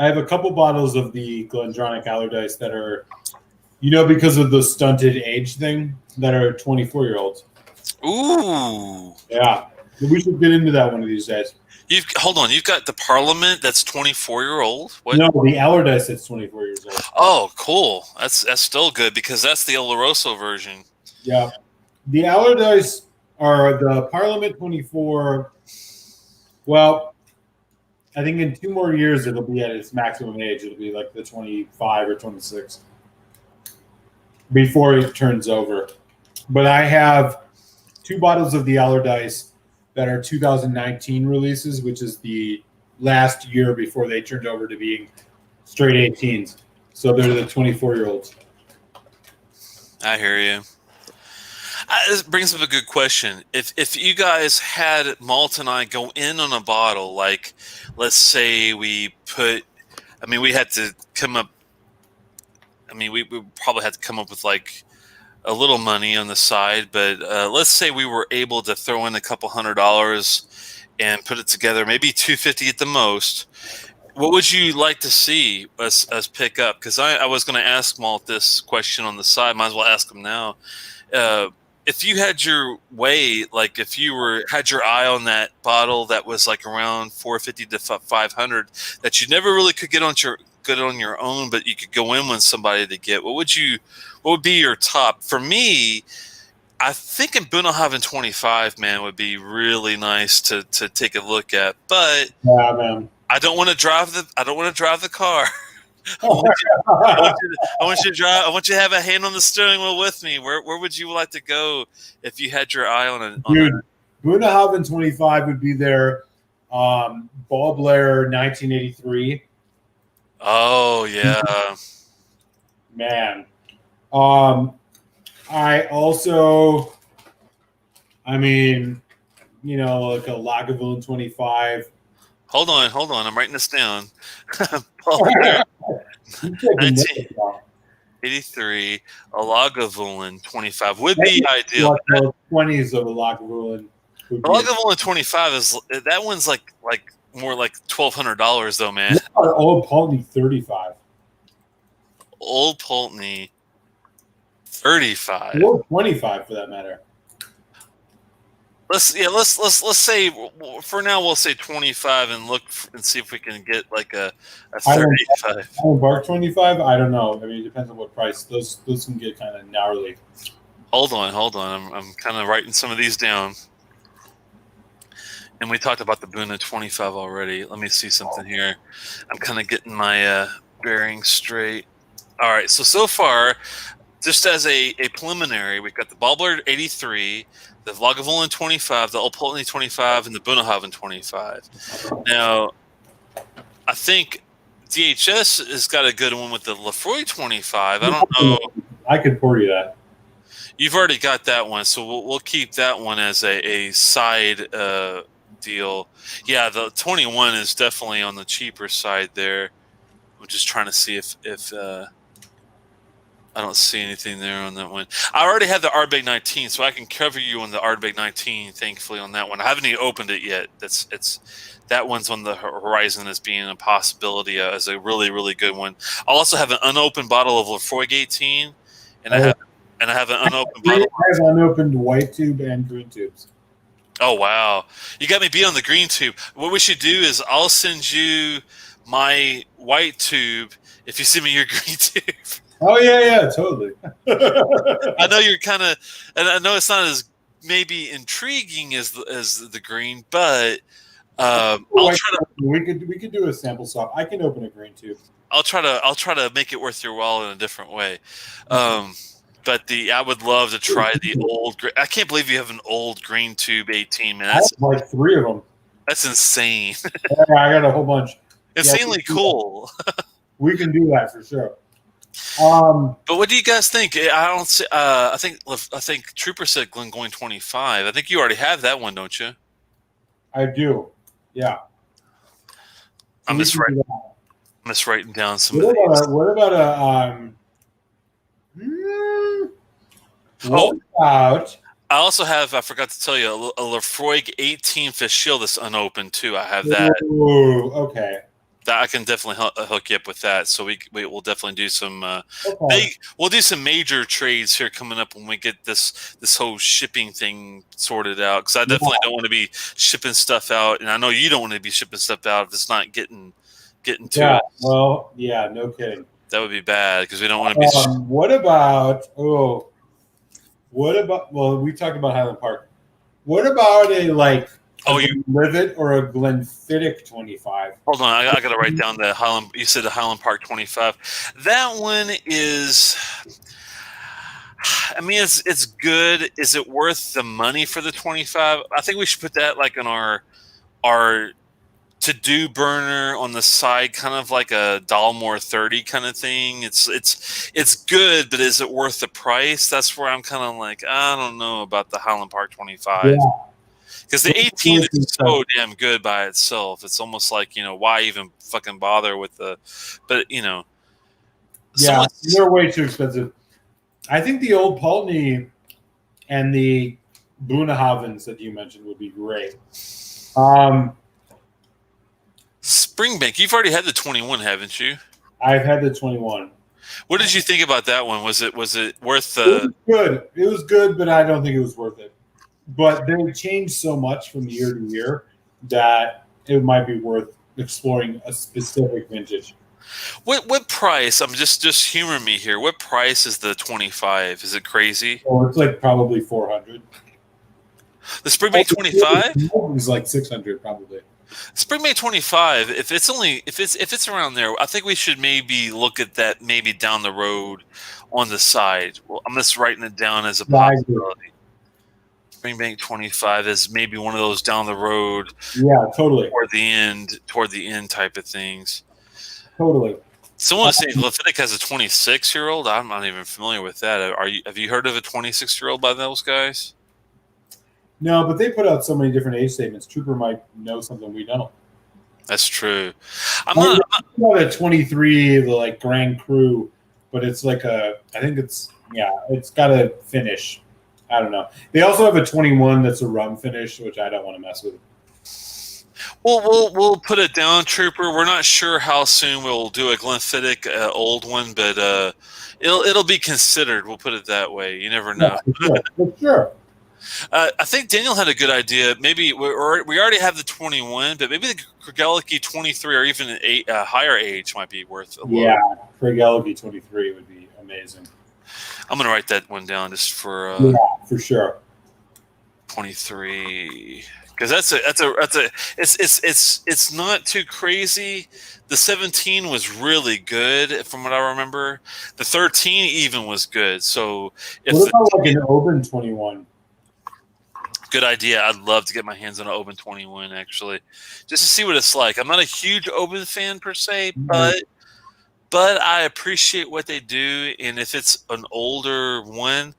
B: I have a couple bottles of the Glendronach Allardyce that are, because of the stunted age thing, that are 24-year-olds.
A: Ooh.
B: Yeah. We should get into that one of these days.
A: Hold on. You've got the Parliament that's 24-year-old. What?
B: No, the Allardyce that's 24 years old.
A: Oh, cool. That's still good because that's the Oloroso version.
B: Yeah. The Allardyce are the Parliament 24. Well, I think in 2 more years it'll be at its maximum age. It'll be like the 25 or 26 before it turns over. But I have 2 bottles of the Allardyce that are 2019 releases, which is the last year before they turned over to being straight 18s. So they're the 24-year-olds.
A: I hear you. This brings up a good question. If you guys had Malt and I go in on a bottle, like let's say we had to come up. We probably had to come up with like a little money on the side, but let's say we were able to throw in a couple $100 and put it together, maybe $250 at the most. What would you like to see us pick up? Because I was going to ask Malt this question on the side. Might as well ask him now. If you had your way, like if you had your eye on that bottle that was like around $450 to $500 that you never really could get on your own, but you could go in with somebody to get, what would be your top? For me, I think in Bunnahabhain 25, man, would be really nice to take a look at. But
B: yeah, man.
A: I don't want to drive the car. I want you to drive. I want you to have a hand on the steering wheel with me. Where would you like to go if you had your eye on it?
B: Dude, Bunnahabhain 25 would be their Ball Blair 1983.
A: Oh yeah,
B: man. I also, like a Lagavulin 25.
A: Hold on. I'm writing this down. 1983, a Lagavulin 25 would be ideal.
B: 20s of a Lagavulin.
A: A Lagavulin 25 that one's like more like $1,200 though, man.
B: Old Pulteney 35.
A: Old Pulteney 35.
B: Or 25 for that matter.
A: Let's say for now we'll say 25 and look and see if we can get like a 35.
B: Bark 25? I don't know. It depends on what price. Those can get kind of gnarly.
A: Hold on. I'm kind of writing some of these down. And we talked about the Buna 25 already. Let me see something here. I'm kind of getting my bearings straight. All right, so far, just as a preliminary, we've got the Ballbler 83, the Lagavulin 25, the Old Polteny 25, and the Bunahaven 25. Now, I think DHS has got a good one with the Lefroy 25. I don't know.
B: I could pour you that.
A: You've already got that one, so we'll keep that one as a side deal. Yeah, the 21 is definitely on the cheaper side there. I'm just trying to see if I don't see anything there on that one. I already have the Ardbeg 19, so I can cover you on the Ardbeg 19. Thankfully, on that one, I haven't even opened it yet. That one's on the horizon as being a possibility as a really good one. I also have an unopened bottle of Lefroy 18, and I have an unopened bottle.
B: I have unopened white tube and green tubes.
A: Oh wow, you got me beat on the green tube. What we should do is I'll send you my white tube if you send me your green tube.
B: Oh yeah, totally.
A: I know you're kind of, and I know it's not as maybe intriguing as the green, but I'll try to.
B: We could do a sample swap. I can open a green tube.
A: I'll try to make it worth your while in a different way. But I would love to try the old. I can't believe you have an old green tube 18, man. That's
B: like 3 of them.
A: That's insane.
B: Yeah, I got a whole bunch.
A: Insanely cool.
B: We can do that for sure.
A: But what do you guys think? I don't see. I think Trooper said Glengoyne 25. I think you already have that one, don't you?
B: I do. Yeah.
A: I'm just writing down some
B: what
A: of these.
B: What about
A: I also have. I forgot to tell you a Lefroy 18 Fischl that's unopened too. I have that.
B: Ooh, okay.
A: That I can definitely hook you up with that. So we'll definitely do some. We'll do some major trades here coming up when we get this whole shipping thing sorted out. Because I definitely don't want to be shipping stuff out, and I know you don't want to be shipping stuff out if it's not getting to it.
B: Well, yeah, no kidding.
A: That would be bad because we don't want to be.
B: What about? Well, we talked about Highland Park. What about a Glenlivet or a Glenfiddich 25?
A: Hold on, I got to write down the Highland. You said the Highland Park 25. That one is. I mean, it's good. Is it worth the money for the 25? I think we should put that like on our to-do burner on the side, kind of like a Dalmore 30 kind of thing. It's good, but is it worth the price? That's where I'm kind of like, I don't know about the Highland Park 25. Because the 18 is so damn good by itself. It's almost like, why even fucking bother with the, but
B: yeah, they're way too expensive. I think the Old Polteny and the Bunahavens that you mentioned would be great.
A: Springbank, you've already had the 21, haven't you?
B: I've had the 21.
A: What did you think about that one? Was it worth the?
B: It was good. It was good, but I don't think it was worth it. But they changed so much from year to year that it might be worth exploring a specific vintage.
A: What price? I'm just humor me here. What price is the 25? Is it crazy?
B: Oh, it's like probably 400.
A: The Springbank 25
B: is like 600 probably.
A: Springbank 25. If it's around there, I think we should maybe look at that maybe down the road on the side. Well, I'm just writing it down as a possibility. Springbank 25 is maybe one of those down the road.
B: Yeah, totally.
A: Toward the end type of things.
B: Totally.
A: Someone was saying Glenfiddich has a 26-year-old. I'm not even familiar with that. Have you heard of a 26-year-old by those guys?
B: No, but they put out so many different age statements. Trooper might know something we don't.
A: That's true. I'm
B: not a 23, the Grand Cru, but it's I think it's got a finish. I don't know. They also have a 21 that's a rum finish, which I don't want to mess with.
A: Well, we'll put it down, Trooper. We're not sure how soon we'll do a Glenfiddich old one, but it'll be considered. We'll put it that way. You never know.
B: Yeah, for sure.
A: I think Daniel had a good idea. Maybe we already have the 21, but maybe the Craigellachie 23 or even a higher age might be worth a look.
B: Yeah, Craigellachie 23 would be amazing.
A: I'm going to write that one down just for...
B: yeah, for sure.
A: 23 because it's not too crazy. The 17 was really good from what I remember. The 13 even was good. So if
B: What
A: the
B: about like an Open 21?
A: good idea, I'd love to get my hands on an Open 21 actually, just to see what it's like. I'm not a huge Open fan per se, but I appreciate what they do, and if it's an older one,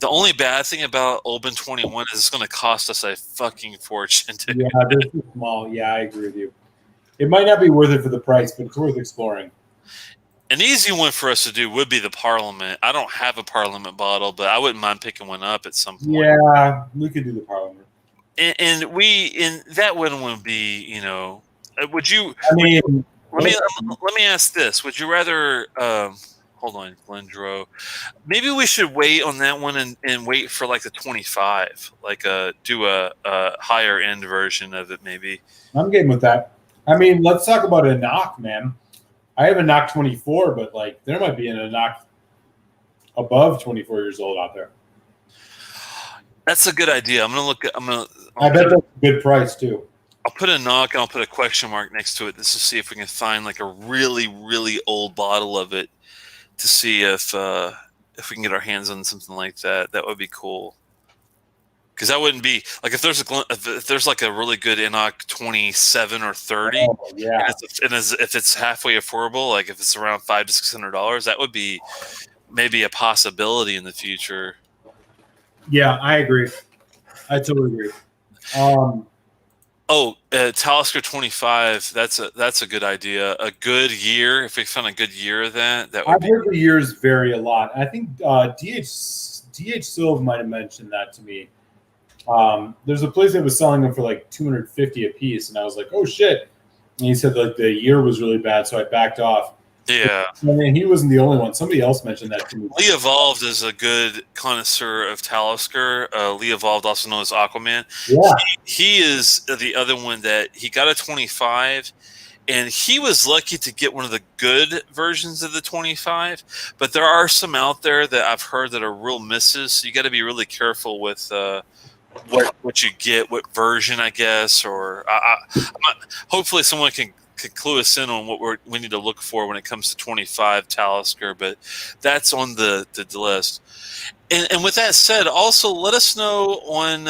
A: the only bad thing about Open 21 is it's going to cost us a fucking fortune.
B: Yeah, they're too small. Yeah, I agree with you. It might not be worth it for the price, but it's worth exploring.
A: An easy one for us to do would be the Parliament. I don't have a Parliament bottle, but I wouldn't mind picking one up at some point.
B: Yeah, we could do the Parliament.
A: And that one would be, you know, would you?
B: I mean,
A: Let me ask this: would you rather? Hold on, Glendro. Maybe we should wait on that one and wait for like the 25, like do a higher end version of it, maybe.
B: I'm game with that. I mean, let's talk about a knock, man. I have a knock 24, but like there might be a knock above 24 years old out there.
A: That's a good idea.
B: I bet that's a good price too.
A: I'll put a knock and I'll put a question mark next to it just to see if we can find like a really, really old bottle of it to see if we can get our hands on something like that. That would be cool. Because that wouldn't be like if there's like a really good Enoch 27 or 30,
B: yeah,
A: if it's halfway affordable, like if it's around $500 to $600, that would be maybe a possibility in the future.
B: Yeah, I agree. I totally agree.
A: Talisker 25. That's a good idea. A good year. If we found a good year of that would
B: I've heard the years vary a lot. I think DH Silv might have mentioned that to me. There's a place that was selling them for like $250 a piece, and I was like, "Oh shit!" And he said like the year was really bad, so I backed off.
A: Yeah,
B: and he wasn't the only one. Somebody else mentioned that to me.
A: Lee Evolved is a good connoisseur of Talisker. Lee Evolved, also known as Aquaman.
B: Yeah,
A: he is the other one that he got a 25. And he was lucky to get one of the good versions of the 25, but there are some out there that I've heard that are real misses. So you got to be really careful with what you get, what version, I guess, or hopefully someone can clue us in on what we need to look for when it comes to 25 Talisker. But that's on the list. And with that said, also let us know on.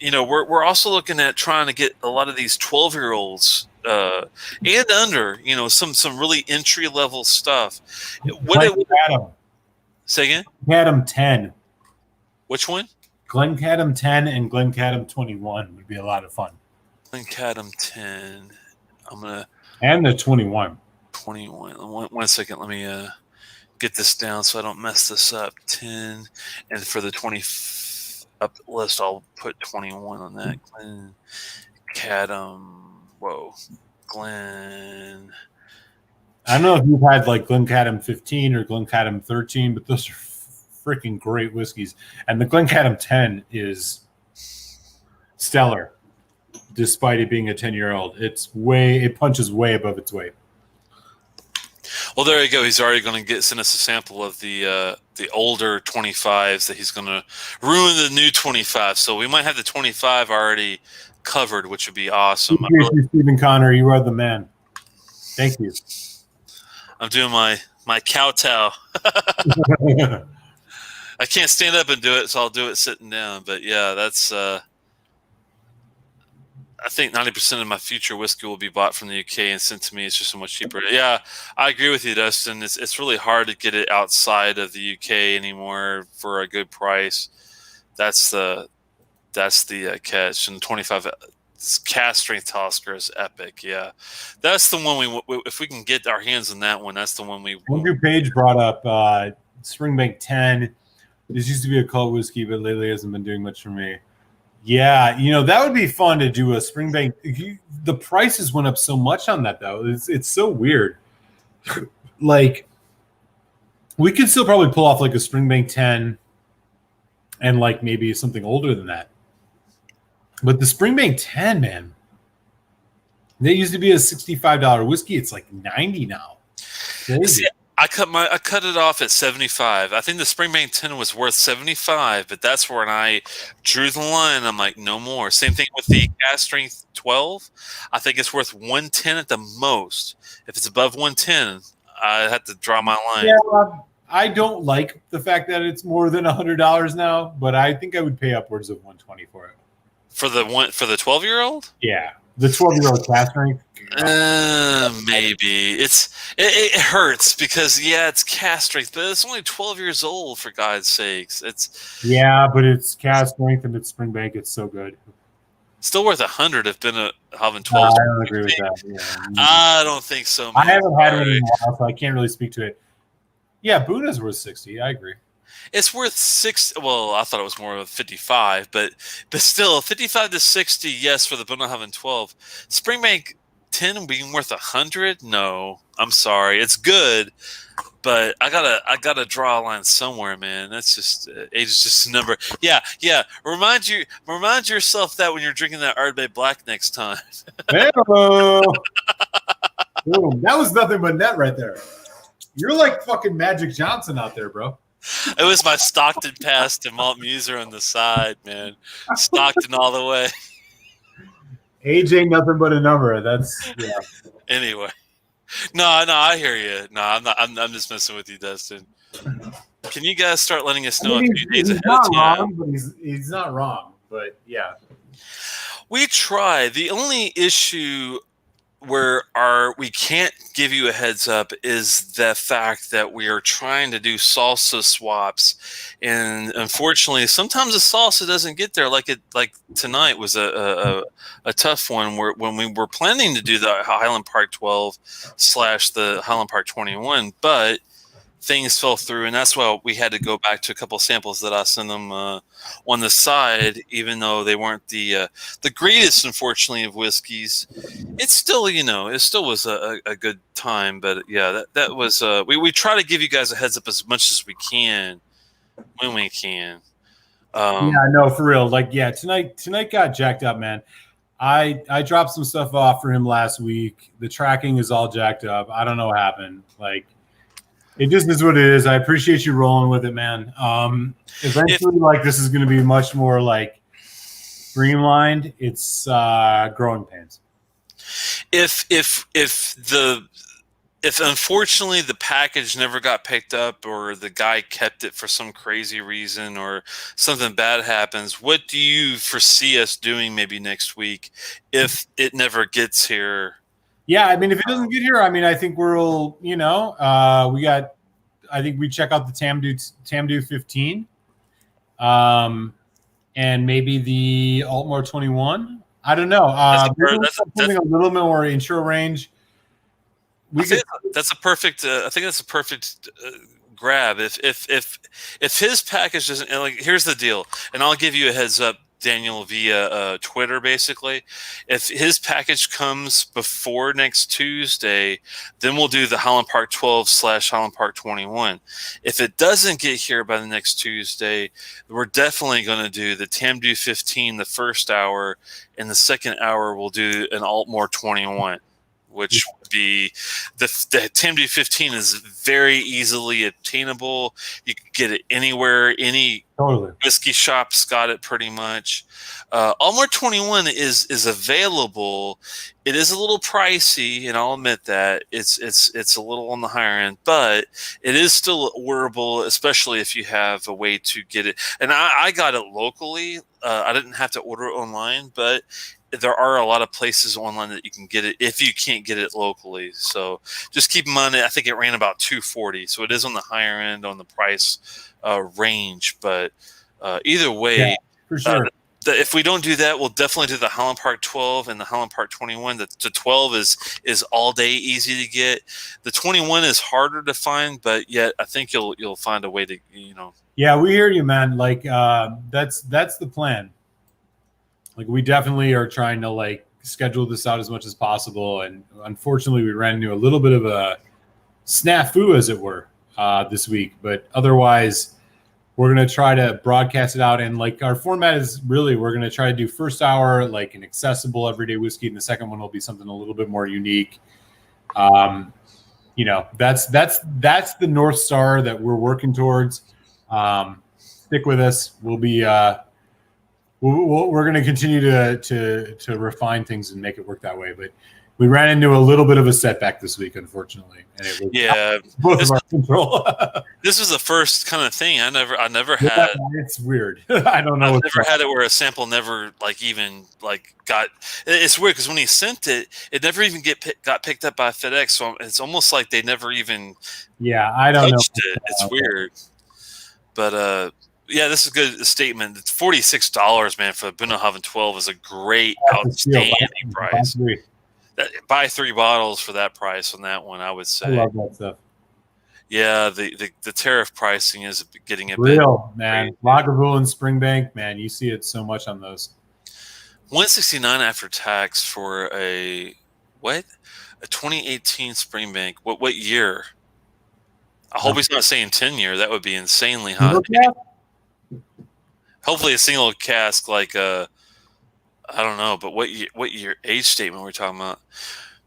A: We're also looking at trying to get a lot of these 12-year-olds. And under, some really entry level stuff. Say again?
B: Glencadam 10.
A: Which one?
B: Glencadam 10 and Glencadam 21 would be a lot of fun.
A: Glencadam 10.
B: And the 21.
A: 21. One second. Let me get this down so I don't mess this up. 10. And for the 20 up list, I'll put 21 on that. Glencadam. Whoa, Glen.
B: I don't know if you've had like Glencadam 15 or Glencadam 13, but those are freaking great whiskeys. And the Glencadam 10 is stellar, despite it being a 10-year-old. It punches way above its weight.
A: Well, there you go. He's already going to send us a sample of the older 25s that he's going to ruin the new 25. So we might have the 25 already covered, which would be awesome.
B: Thank you, Stephen Connor. You are the man. Thank you.
A: I'm doing my kowtow. I can't stand up and do it, so I'll do it sitting down. But yeah, that's. I think 90% of my future whiskey will be bought from the UK and sent to me. It's just so much cheaper. Yeah, I agree with you, Dustin. It's really hard to get it outside of the UK anymore for a good price. That's the catch. And the 25 cast strength Talisker is epic. Yeah, that's the one if we can get our hands on that one, that's the one we.
B: Andrew Page brought up Springbank 10. This used to be a cult whiskey, but lately hasn't been doing much for me. Yeah, that would be fun to do a Springbank. The prices went up so much on that though. It's so weird. Like we could still probably pull off like a Springbank 10 and like maybe something older than that. But the Springbank 10, man, they used to be a $65 whiskey. It's like $90 now.
A: See, I cut it off at 75. I think the Springbank 10 was worth 75, but that's when I drew the line. I'm like, no more. Same thing with the Cast Strength 12. I think it's worth 110 at the most. If it's above 110, I have to draw my line.
B: Yeah, I don't like the fact that it's more than $100 now, but I think I would pay upwards of 120 for it.
A: For the 12-year-old?
B: Yeah, the 12-year-old cast strength.
A: Maybe it hurts because it's cast strength, but it's only 12 years old, for God's sakes.
B: But it's cast strength and it's Springbank. It's so good.
A: Still worth 100 if been having 12.
B: I don't agree with that. Yeah.
A: I don't think so, man.
B: I haven't had one in a while, so I can't really speak to it. Yeah, Buna's worth 60. I agree.
A: It's worth 60. Well, I thought it was more of 55, but still 55 to 60. Yes, for the Bunnahabhain 12. Springbank 10 being worth 100. No, I'm sorry. It's good, but I gotta draw a line somewhere, man. That's just age is just a number. Yeah. Remind yourself that when you're drinking that Ardbeg Black next time.
B: Hello. Boom. That was nothing but net right there. You're like fucking Magic Johnson out there, bro.
A: It was my Stockton pass to Malt Muser on the side, man. Stockton all the way.
B: Age ain't nothing but a number. That's
A: Anyway, no, I hear you. No, I'm not. I'm just messing with you, Dustin. Can you guys start letting us know a few days ahead of time?
B: But he's not wrong. But yeah,
A: we try. The only issue where we can't give you a heads up is the fact that we are trying to do salsa swaps, and unfortunately sometimes the salsa doesn't get there. Like tonight was a tough one where when we were planning to do the Highland Park 12 / the Highland Park 21, but things fell through, and that's why we had to go back to a couple of samples that I sent them on the side, even though they weren't the greatest, unfortunately, of whiskeys. It's still, it still was a good time. But yeah, that was we try to give you guys a heads up as much as we can when we can.
B: No, for real. Like, tonight got jacked up, man. I dropped some stuff off for him last week. The tracking is all jacked up. I don't know what happened. Like, it just is what it is. I appreciate you rolling with it, man. Eventually, this is going to be much more streamlined. It's growing pains.
A: If unfortunately the package never got picked up, or the guy kept it for some crazy reason, or something bad happens, what do you foresee us doing maybe next week if it never gets here?
B: Yeah, I mean, if it doesn't get here, I mean, I think we'll, I think we check out the Tamdu 15, and maybe the Altmore 21. I don't know. That's something a little bit more intro range.
A: That's a perfect. I think that's a perfect grab. If his package doesn't, here's the deal, and I'll give you a heads up, Daniel, via Twitter. Basically, if his package comes before next Tuesday, then we'll do the Highland Park 12 / Highland Park 21. If it doesn't get here by the next Tuesday, we're definitely going to do the Tamdu 15 the first hour, and the second hour we'll do an Altmore 21, which would be the Tamdu 15 is very easily obtainable. You can get it anywhere, any whiskey shop's got it pretty much. Altmore 21 is available. It is a little pricey, and I'll admit that it's a little on the higher end, but it is still orderable, especially if you have a way to get it. And I got it locally. I didn't have to order it online, but there are a lot of places online that you can get it if you can't get it locally. So just keep in mind, I think it ran about $240. So it is on the higher end on the price range. But either way,
B: for sure.
A: If we don't do that, we'll definitely do the Highland Park 12 and the Highland Park 21. The 12 is all day easy to get. The 21 is harder to find, but yet I think you'll find a way to,
B: Yeah, we hear you, man. That's the plan. We definitely are trying to schedule this out as much as possible, and unfortunately we ran into a little bit of a snafu, as it were, this week, but otherwise we're going to try to broadcast it out. And our format is really, we're going to try to do first hour an accessible everyday whiskey, and the second one will be something a little bit more unique. that's the North Star that we're working towards. Stick with us. We'll be we're going to continue to refine things and make it work that way. But we ran into a little bit of a setback this week, unfortunately, and it was both of our control.
A: This was the first kind of thing I never
B: Yeah,
A: had.
B: it's weird. I don't know.
A: I've never had it where a sample never even got. It's weird because when he sent it, it never even got picked up by FedEx. So it's almost like they never even
B: I don't
A: touched it. It's weird, but yeah, this is a good statement. It's $46, man, for the Bunnahabhain 12 is a great, outstanding price. Buy 3 bottles for that price on that one, I would say.
B: I love that stuff.
A: Yeah, the tariff pricing is getting a
B: real, man. Lagavulin, Springbank, man, you see it so much on those.
A: 169 after tax for a 2018 Springbank. What year? I hope he's not saying 10-year. That would be insanely high. Hopefully a single cask, like I don't know, but what year age statement we're talking about?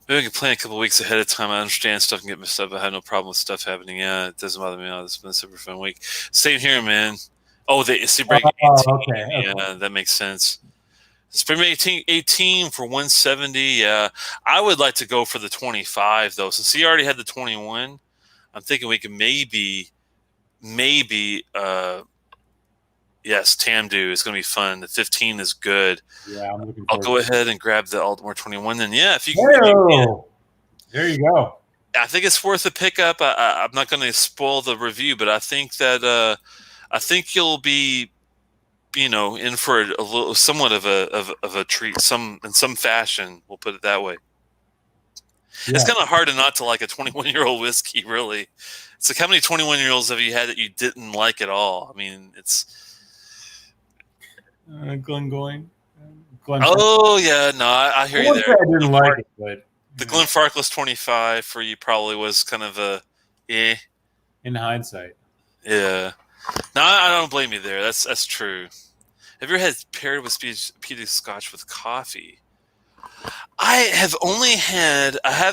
A: Maybe we can plan a couple of weeks ahead of time. I understand stuff can get messed up. I have no problem with stuff happening. Yeah, it doesn't bother me. It's been a super fun week. Same here, man. Oh, the Spring 18. Okay. Yeah, that makes sense. Spring 18 for 170. Yeah, I would like to go for the 25 though. Since he already had the 21, I'm thinking we can maybe. Yes, Tamdu is going to be fun. The 15 is good.
B: Yeah, I'm looking.
A: I'll go ahead and grab the Altamore 21. Then, yeah, if you can.
B: There you go.
A: I think it's worth a pickup. I'm not going to spoil the review, but I think that I think you'll be, in for a little, somewhat of a treat, in some fashion. We'll put it that way. Yeah. It's kind of hard to not to like a 21-year-old whiskey. Really, it's like how many 21-year-olds have you had that you didn't like at all? I mean, it's.
B: Glengoyne.
A: Oh yeah, no, I hear you there.
B: I didn't like it, but
A: the Glenfarclas 25 for you probably was kind of a
B: in hindsight.
A: Yeah, no, I don't blame you there. That's true. Have you ever had paired with peated Scotch with coffee? I have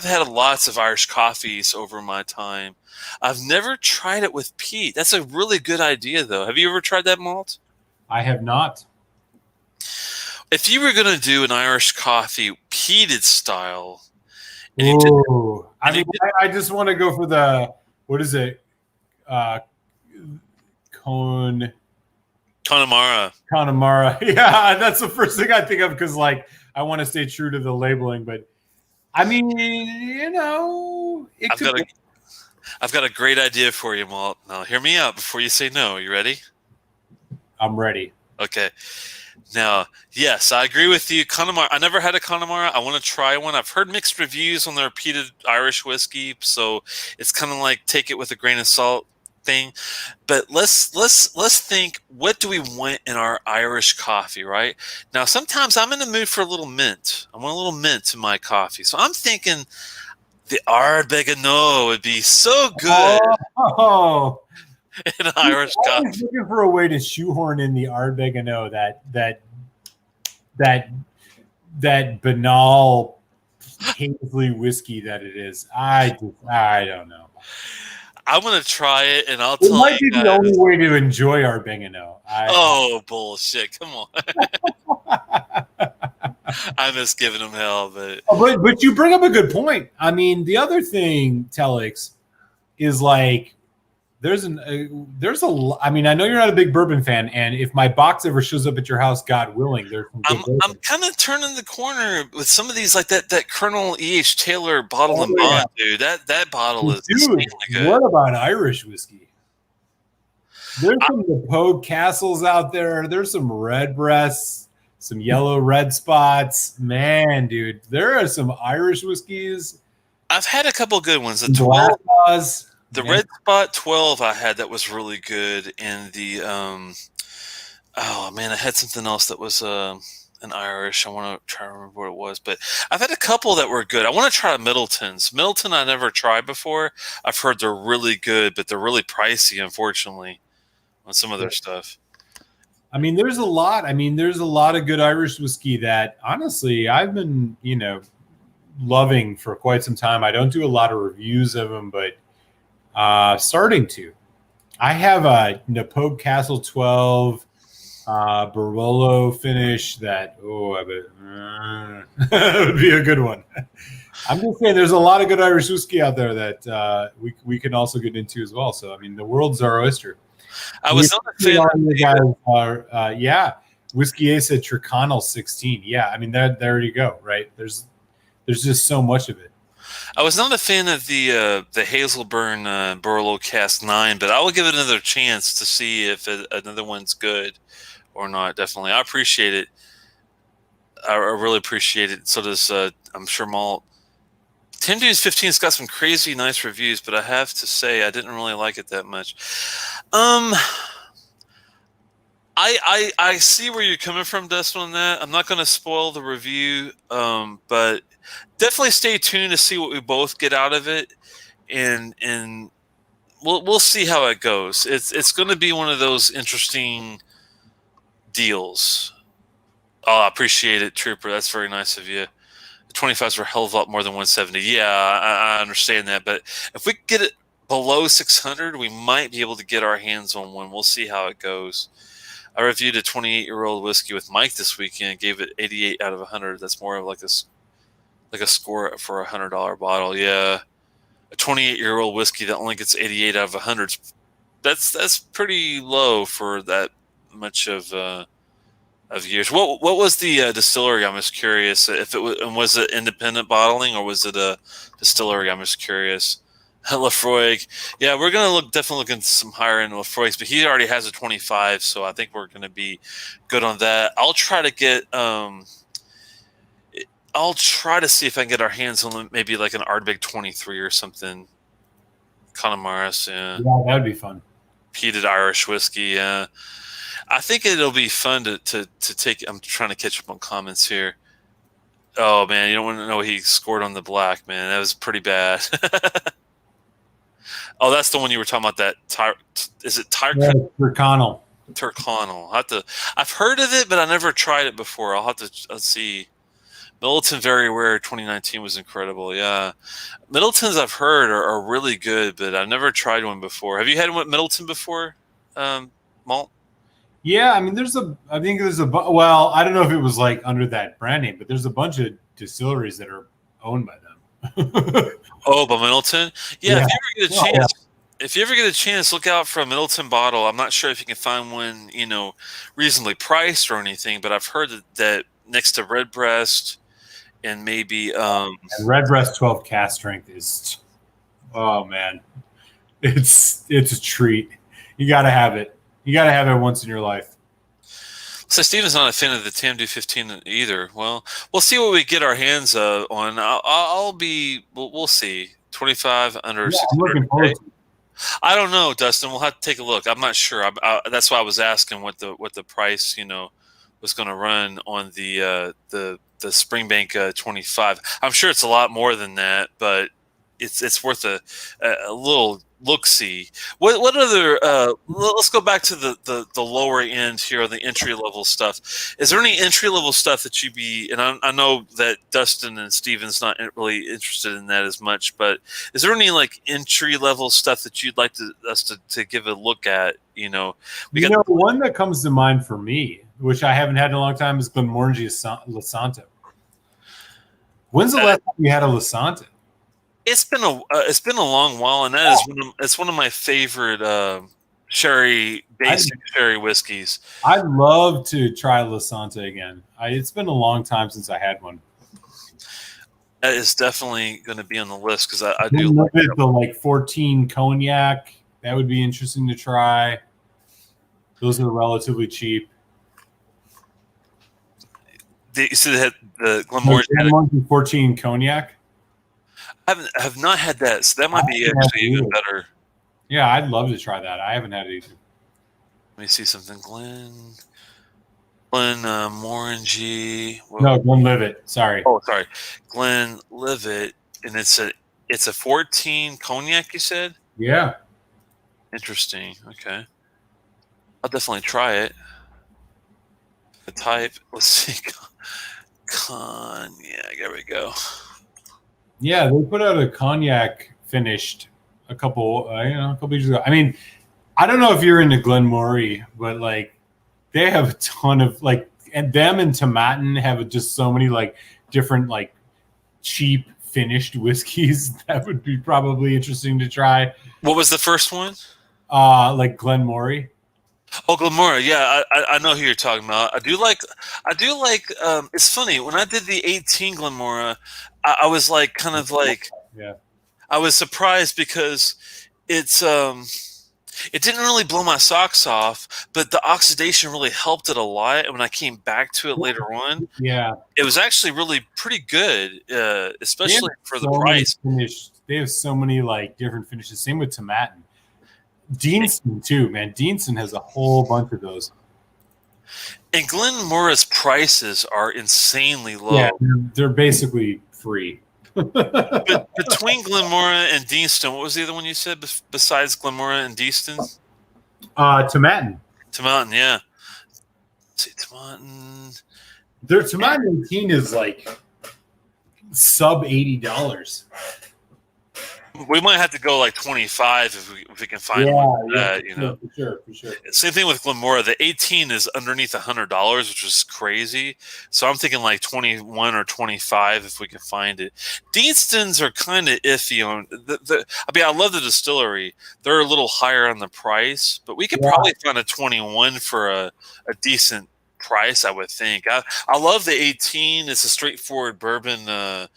A: had lots of Irish coffees over my time. I've never tried it with peat. That's a really good idea, though. Have you ever tried that malt?
B: I have not.
A: If you were going to do an Irish coffee peated style,
B: I just want to go for the, what is it? Connemara. Yeah, that's the first thing I think of because, like, I want to stay true to the labeling. But, I mean,
A: I've got a great idea for you, Malt. Now, hear me out before you say no. You ready?
B: I'm ready.
A: Okay. Now, yes, I agree with you. Connemara. I never had a Connemara. I want to try one. I've heard mixed reviews on their peated Irish whiskey, so it's kind of like take it with a grain of salt thing. But let's think. What do we want in our Irish coffee? Right now, sometimes I'm in the mood for a little mint. I want a little mint in my coffee, so I'm thinking the Ardbeg would be so good.
B: Oh.
A: In Irish coffee.
B: I was looking for a way to shoehorn in the Ardbeg that banal Paisley whiskey that it is. I don't know.
A: I'm gonna try it, and I'll tell you. It
B: might be the only way to enjoy Ardbeg.
A: Oh bullshit! Come on. I'm just giving him hell,
B: but you bring up a good point. I mean, the other thing, Telex, is like. I mean, I know you're not a big bourbon fan, and if my box ever shows up at your house, God willing, there's some good bourbon.
A: I'm kind of turning the corner with some of these, like that Colonel E.H. Taylor bottle and bond, dude. That bottle is good.
B: What about Irish whiskey? There's some Pogue Castles out there. There's some Redbreasts, some yellow red spots. Man, dude, there are some Irish whiskeys.
A: I've had a couple good ones. The Red Spot 12 I had that was really good, and the I had something else that was an Irish. I want to try to remember what it was, but I've had a couple that were good. I want to try Middleton's. Middleton I never tried before. I've heard they're really good, but they're really pricey, unfortunately, on some of their stuff.
B: I mean, there's a lot. There's a lot of good Irish whiskey that honestly I've been, loving for quite some time. I don't do a lot of reviews of them, but starting to. I have a Napogue Castle 12 Barolo finish that, I bet it would be a good one. I'm just saying there's a lot of good Irish whiskey out there that we can also get into as well. So, I mean, the world's our oyster.
A: I was not a fan
B: All
A: of
B: you guys are, Whiskey Ace at Tyrconnell 16. Yeah, I mean, there you go, right? There's just so much of it.
A: I was not a fan of the Hazelburn Barolo Cast 9, but I will give it another chance to see if another one's good or not. Definitely. I appreciate it. I really appreciate it. So does, I'm sure, Malt. 10 Dudes 15's got some crazy nice reviews, but I have to say I didn't really like it that much. I see where you're coming from, Dustin, on that. I'm not going to spoil the review, but definitely stay tuned to see what we both get out of it, and we'll see how it goes. It's going to be one of those interesting deals. Oh, I appreciate it, Trooper. That's very nice of you. The 25s were a hell of a lot more than 170. Yeah, I understand that, but if we get it below 600, we might be able to get our hands on one. We'll see how it goes. I reviewed a 28-year-old whiskey with Mike this weekend. Gave it 88 out of 100. That's more of like a score for a $100 bottle. Yeah, a 28-year-old whiskey that only gets 88 out of 100. That's pretty low for that much of years. What was the distillery? I'm just curious if it was it independent bottling or was it a distillery? I'm just curious. Lefroy, yeah, we're gonna definitely look into some higher end Lefroy's, but he already has a 25, so I think we're gonna be good on that. I'll try to get I'll try to see if I can get our hands on maybe like an Ardbeg 23 or something. Connemara, yeah,
B: that would be fun.
A: Peated Irish whiskey, yeah. I think it'll be fun to take. I'm trying to catch up on comments here. Oh man, you don't want to know what he scored on the black, man. That was pretty bad. Oh, that's the one you were talking about. That is it
B: Tyrconnell?
A: Tyrconnell. I've heard of it, but I never tried it before. Let's see. Middleton Very Rare 2019 was incredible. Yeah, Middletons I've heard are really good, but I've never tried one before. Have you had one with Middleton before, Malt?
B: Yeah, I mean, well, I don't know if it was like under that brand name, but there's a bunch of distilleries that are owned by them.
A: Oh, by Middleton? Yeah, if you ever get a chance, look out for a Middleton bottle. I'm not sure if you can find one, reasonably priced or anything, but I've heard that next to Redbreast and maybe
B: and Redbreast 12 cast strength is, oh man, it's a treat. You got to have it. You got to have it once in your life.
A: So Steven's not a fan of the TMD 15 either. Well, we'll see what we get our hands on. We'll see. 25 under.
B: Yeah, I'm looking forward to it.
A: I don't know, Dustin. We'll have to take a look. I'm not sure. That's why I was asking what the price, was going to run on the Springbank 25. I'm sure it's a lot more than that, but it's worth a little look-see. What other let's go back to the lower end here, the entry-level stuff. Is there any entry-level stuff that you'd be, and I know that Dustin and Steven's not really interested in that as much, but is there any like entry-level stuff that you'd like us to give a look at?
B: One that comes to mind for me, which I haven't had in a long time, is Glenmorangie Lisanto. When's the last time you had a Lisanto?
A: It's been a long while, and that is one of my favorite basic sherry whiskeys.
B: I'd love to try Lisanto again. It's been a long time since I had one.
A: That is definitely going to be on the list because I do
B: like the 14 cognac. That would be interesting to try. Those are relatively cheap.
A: You said the Glenmorangie
B: 14 cognac.
A: I have not had that, so that might be actually even better.
B: Yeah, I'd love to try that. I haven't had it either.
A: Let me see something. Glenmorangie.
B: No, Glenlivet. Sorry.
A: Oh, sorry. Glenlivet, and it's a 14 cognac. You said?
B: Yeah.
A: Interesting. Okay. I'll definitely try it. The type. Let's see. Cognac. There we go.
B: Yeah, they put out a cognac finished a couple years ago. I mean, I don't know if you're into Glenmorangie, but like they have a ton of like, and them and Tomatin have just so many like different like cheap finished whiskeys that would be probably interesting to try.
A: What was the first one?
B: Like Glenmorangie.
A: Oh, Glamora. Yeah, I know who you're talking about. I do like. It's funny when I did the 18 Glamora, I was like kind of like
B: Yeah.
A: I was surprised because it's it didn't really blow my socks off, but the oxidation really helped it a lot. And when I came back to it later on,
B: Yeah.
A: it was actually really pretty good,
B: They have
A: especially for the
B: so many
A: price.
B: finished. They have so many like different finishes. Same with Tomatin. Deanston too, man. Deanston has a whole bunch of those.
A: And Glenmora's prices are insanely
B: Yeah,
A: low.
B: they're basically free.
A: But between Glenmora and Deanston, what was the other one you said besides Glenmora and Deanston?
B: Tomatin.
A: Tomatin, yeah. Let's see, Tomatin.
B: Their Tomatin 18 is like sub $80.
A: We might have to go like 25 if we can find
B: Yeah,
A: one for
B: yeah,
A: that, you know.
B: for sure.
A: Same thing with Glenmora. The 18 is underneath $100, which is crazy. So I'm thinking like 21 or 25 if we can find it. Deanstons are kind of iffy on I mean, I love the distillery. They're a little higher on the price, but we could probably find a 21 for a decent price, I would think. I love the 18. It's a straightforward bourbon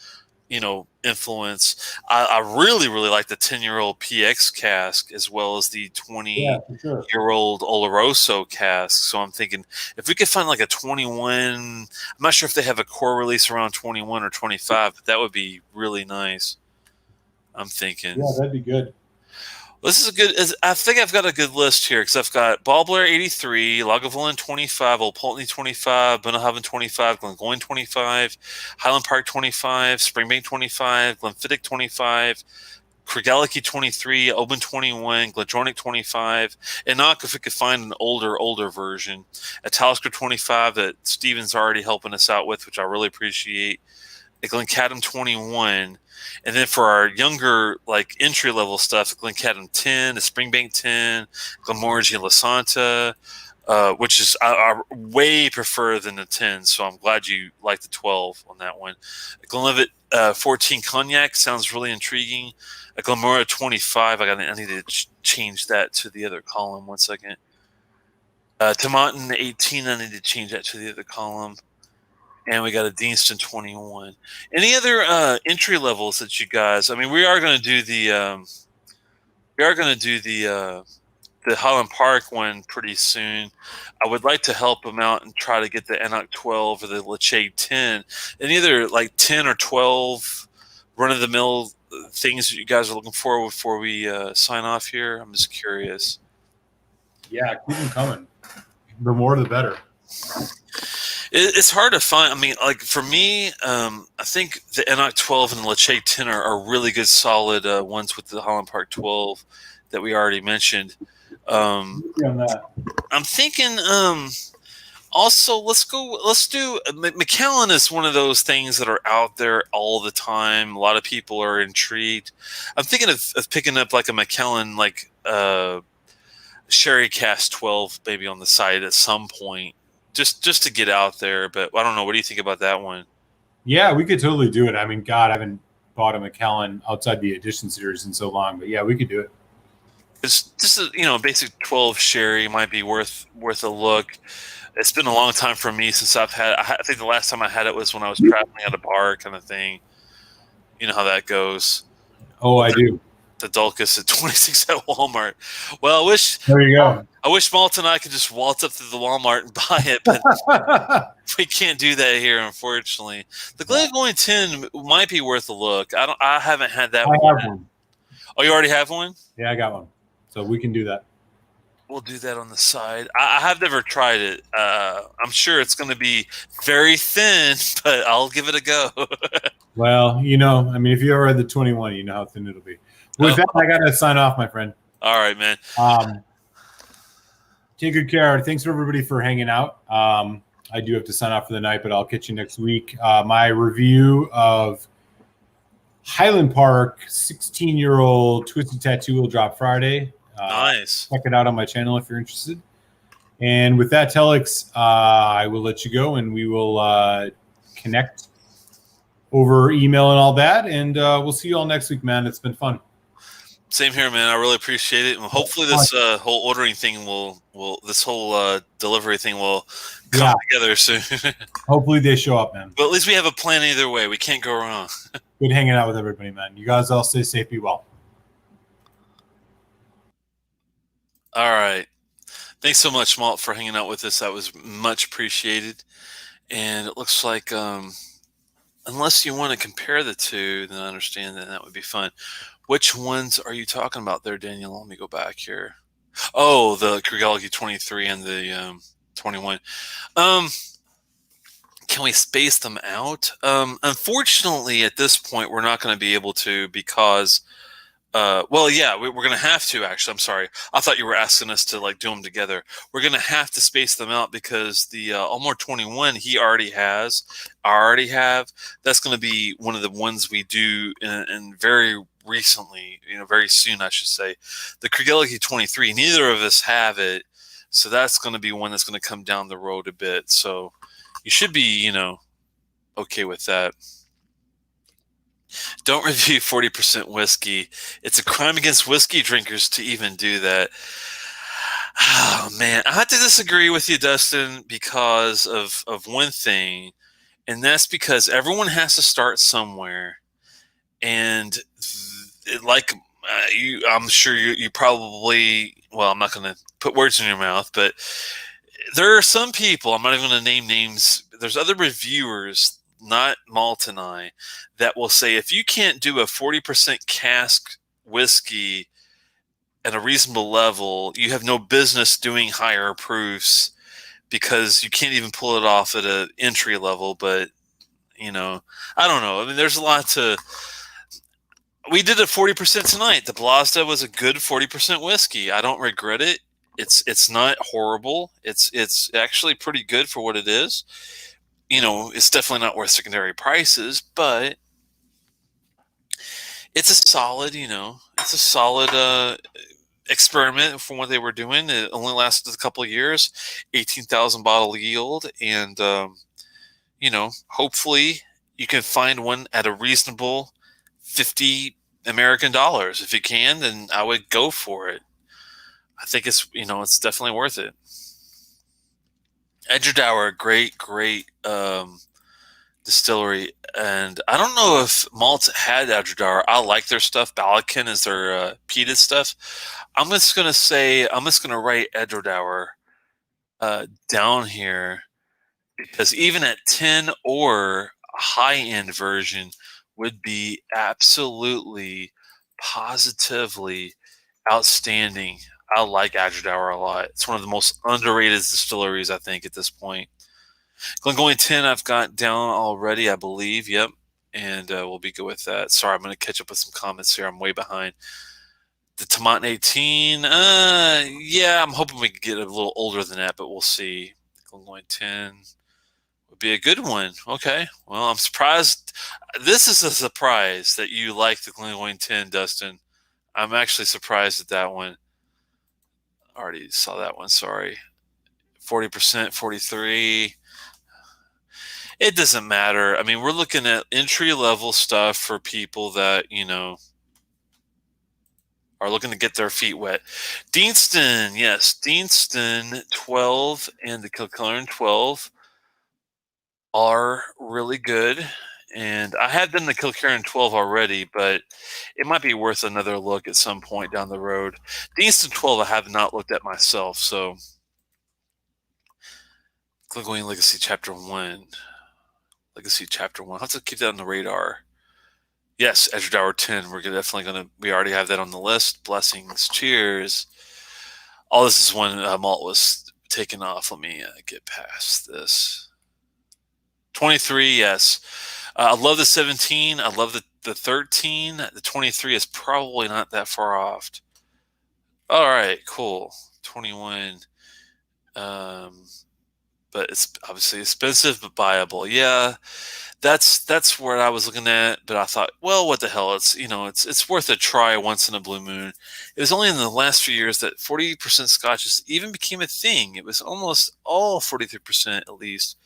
A: influence. I really, really like the 10-year-old PX cask as well as the 20-year-old Oloroso cask. So I'm thinking if we could find like a 21, I'm not sure if they have a core release around 21 or 25, but that would be really nice. I'm thinking.
B: Yeah, that'd be good.
A: This is a good. I think I've got a good list here because I've got Ball Blair 83, Lagavulin 25, Old Pulteney 25, Bunnahabhain 25, Glengoyne 25, Highland Park 25, Springbank 25, Glenfiddich 25, Craigellachie 23, Oban 21, Glendronach 25, and not if we could find an older version, a Talisker 25 that Steven's already helping us out with, which I really appreciate, a Glencadam 21. And then for our younger, like entry level stuff, Glencadam 10, the Springbank 10, Glenmorangie La Santa, which is I way prefer than the 10. So I'm glad you like the 12 on that one. Glenlivet 14 Cognac sounds really intriguing. Glenmora 25, I need to change that to the other column. 1 second. Tomatin 18, I need to change that to the other column. And we got a Deanston 21. Any other entry levels that you guys? I mean, we are going to do the Highland Park one pretty soon. I would like to help them out and try to get the Enoch 12 or the Lachey 10. Any other like 10 or 12 run of the mill things that you guys are looking for before we sign off here? I'm just curious.
B: Yeah, keep them coming. The more, the better.
A: It's hard to find. I mean, like for me, I think the Enoch 12 and the Lachey 10 are really good, solid ones with the Highland Park 12 that we already mentioned. I'm thinking also let's do Macallan is one of those things that are out there all the time. A lot of people are intrigued. I'm thinking of picking up like a Macallan like Sherry Cask 12 maybe on the side at some point. Just to get out there, but I don't know. What do you think about that one?
B: Yeah, we could totally do it. I mean, God, I haven't bought a Macallan outside the edition series in so long, but yeah, we could do it.
A: It's just a basic 12 sherry might be worth a look. It's been a long time for me since I've had. I think the last time I had it was when I was traveling at a bar, kind of thing. You know how that goes.
B: Oh, I do.
A: The Dulcus at 26 at Walmart. Well, I wish.
B: There you go.
A: I wish Malt and I could just waltz up to the Walmart and buy it, but we can't do that here, unfortunately. The Glengoyne 10 might be worth a look. I haven't had that one. Oh, you already have one?
B: Yeah, I got one. So we can do that.
A: We'll do that on the side. I have never tried it. I'm sure it's going to be very thin, but I'll give it a go.
B: Well, I mean, if you ever had the 21, you know how thin it'll be. With that, I got to sign off, my friend.
A: All right, man.
B: Take good care. Thanks for everybody for hanging out. I do have to sign off for the night, but I'll catch you next week. My review of Highland Park 16-year-old Twisted Tattoo will drop Friday.
A: Nice.
B: Check it out on my channel if you're interested. And with that, Telex, I will let you go, and we will connect over email and all that. And we'll see you all next week, man. It's been fun.
A: Same here, man. I really appreciate it. And hopefully this whole ordering thing this whole delivery thing will come together soon.
B: Hopefully they show up, man.
A: But at least we have a plan either way. We can't go wrong.
B: Good hanging out with everybody, man. You guys all stay safe, be well.
A: All right. Thanks so much, Malt, for hanging out with us. That was much appreciated. And it looks like, unless you want to compare the two, then I understand that would be fun. Which ones are you talking about there, Daniel? Let me go back here. Oh, the Kriegel 23 and the 21. Can we space them out? Unfortunately, at this point, we're not going to be able to because, well, yeah, we're going to have to, actually. I'm sorry. I thought you were asking us to like do them together. We're going to have to space them out because the Ulmore 21, he already has. I already have. That's going to be one of the ones we do in very recently, very soon, I should say. The Kriegel 23, neither of us have it. So that's going to be one that's going to come down the road a bit. So you should be, okay with that. Don't review 40% whiskey. It's a crime against whiskey drinkers to even do that. Oh, man. I have to disagree with you, Dustin, because of one thing, and that's because everyone has to start somewhere. And I'm sure you probably, well, I'm not going to put words in your mouth, but there are some people, I'm not even going to name names, there's other reviewers, not Malt and I, that will say if you can't do a 40% cask whiskey at a reasonable level, you have no business doing higher proofs because you can't even pull it off at an entry level. But, I don't know. I mean, there's a lot to... We did a 40% tonight. The Blasda was a good 40% whiskey. I don't regret it. It's not horrible. It's actually pretty good for what it is. It's definitely not worth secondary prices, but it's a solid, experiment from what they were doing. It only lasted a couple of years, 18,000 bottle yield. And, hopefully you can find one at a reasonable 50 American dollars. If you can, then I would go for it. I think it's definitely worth it. Edgedour, great distillery, and I don't know if Malt had Edgedour. I like their stuff. Balakin is their peated stuff. I'm just gonna write Edgedour down here because even at 10 or a high-end version would be absolutely, positively outstanding. I like Edgedour a lot. It's one of the most underrated distilleries, I think, at this point. Glengoyne 10 I've got down already, I believe. Yep. And we'll be good with that. Sorry, I'm going to catch up with some comments here. I'm way behind. The Tomatin 18, yeah, I'm hoping we can get a little older than that, but we'll see. Glengoyne 10 would be a good one. Okay. Well, I'm surprised. This is a surprise that you like the Glengoyne 10, Dustin. I'm actually surprised at that one. I already saw that one. Sorry. 40%, 43. It doesn't matter. I mean, we're looking at entry-level stuff for people that, are looking to get their feet wet. Deanston, yes. Deanston 12 and the Kilcullen 12 are really good. And I had done the Kilcullen 12 already, but it might be worth another look at some point down the road. Deanston 12 I have not looked at myself, so... Glengoyne Legacy Chapter 1. Legacy Chapter 1. I'll have to keep that on the radar. Yes, Edgedour 10. We already have that on the list. Blessings. Cheers. All this is when Malt was taken off. Let me get past this. 23, yes. I love the 17. I love the 13. The 23 is probably not that far off. All right, cool. 21. but it's obviously expensive but buyable. Yeah, that's where I was looking at, but I thought, well, what the hell? It's worth a try once in a blue moon. It was only in the last few years that 40% scotches even became a thing. It was almost all 43% at least.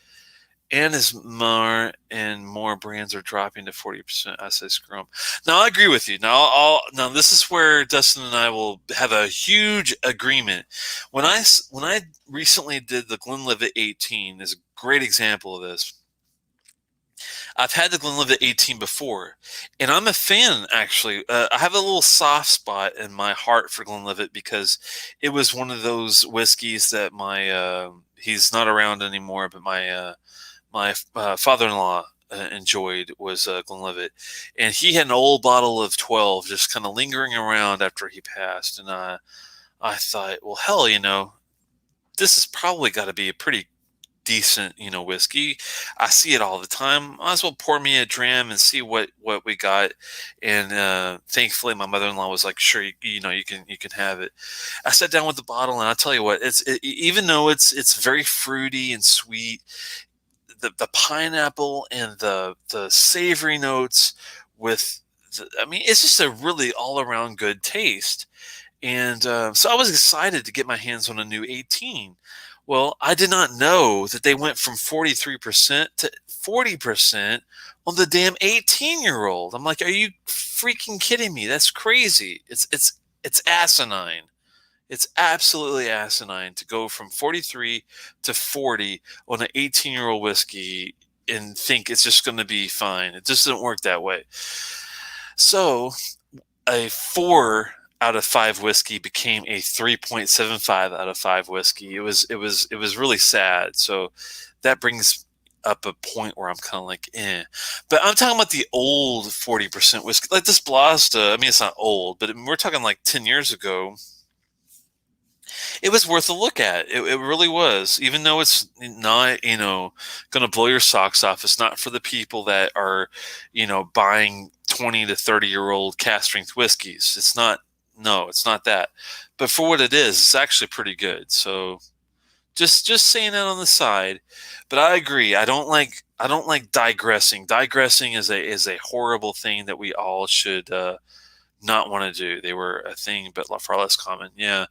A: And as more and more brands are dropping to 40%, I say screw them. Now I agree with you. Now this is where Dustin and I will have a huge agreement. When I recently did the Glenlivet 18, is a great example of this. I've had the Glenlivet 18 before, and I'm a fan actually. I have a little soft spot in my heart for Glenlivet because it was one of those whiskeys that my he's not around anymore, but my father-in-law enjoyed was Glenlivet, and he had an old bottle of 12 just kind of lingering around after he passed, and I thought, well, hell, this has probably got to be a pretty decent, whiskey. I see it all the time. Might as well pour me a dram and see what we got. And thankfully, my mother-in-law was like, "Sure, you can have it." I sat down with the bottle, and I tell you what, even though it's very fruity and sweet, the pineapple and the savory notes with, I mean, it's just a really all around good taste. And so I was excited to get my hands on a new 18. Well, I did not know that they went from 43% to 40% on the damn 18-year-old. I'm like, are you freaking kidding me? That's crazy. It's asinine. It's absolutely asinine to go from 43 to 40 on an 18-year-old whiskey and think it's just going to be fine. It just doesn't work that way. So a 4 out of 5 whiskey became a 3.75 out of 5 whiskey. It was really sad. So that brings up a point where I'm kind of like, eh. But I'm talking about the old 40% whiskey, like this Blasda. I mean, it's not old, but we're talking like 10 years ago. It was worth a look at. It really was. Even though it's not, going to blow your socks off. It's not for the people that are, buying 20 to 30-year-old cast strength whiskeys. It's not. No, it's not that. But for what it is, it's actually pretty good. So just saying that on the side. But I agree. I don't like digressing. Digressing is a horrible thing that we all should not want to do. They were a thing, but far less common. Yeah.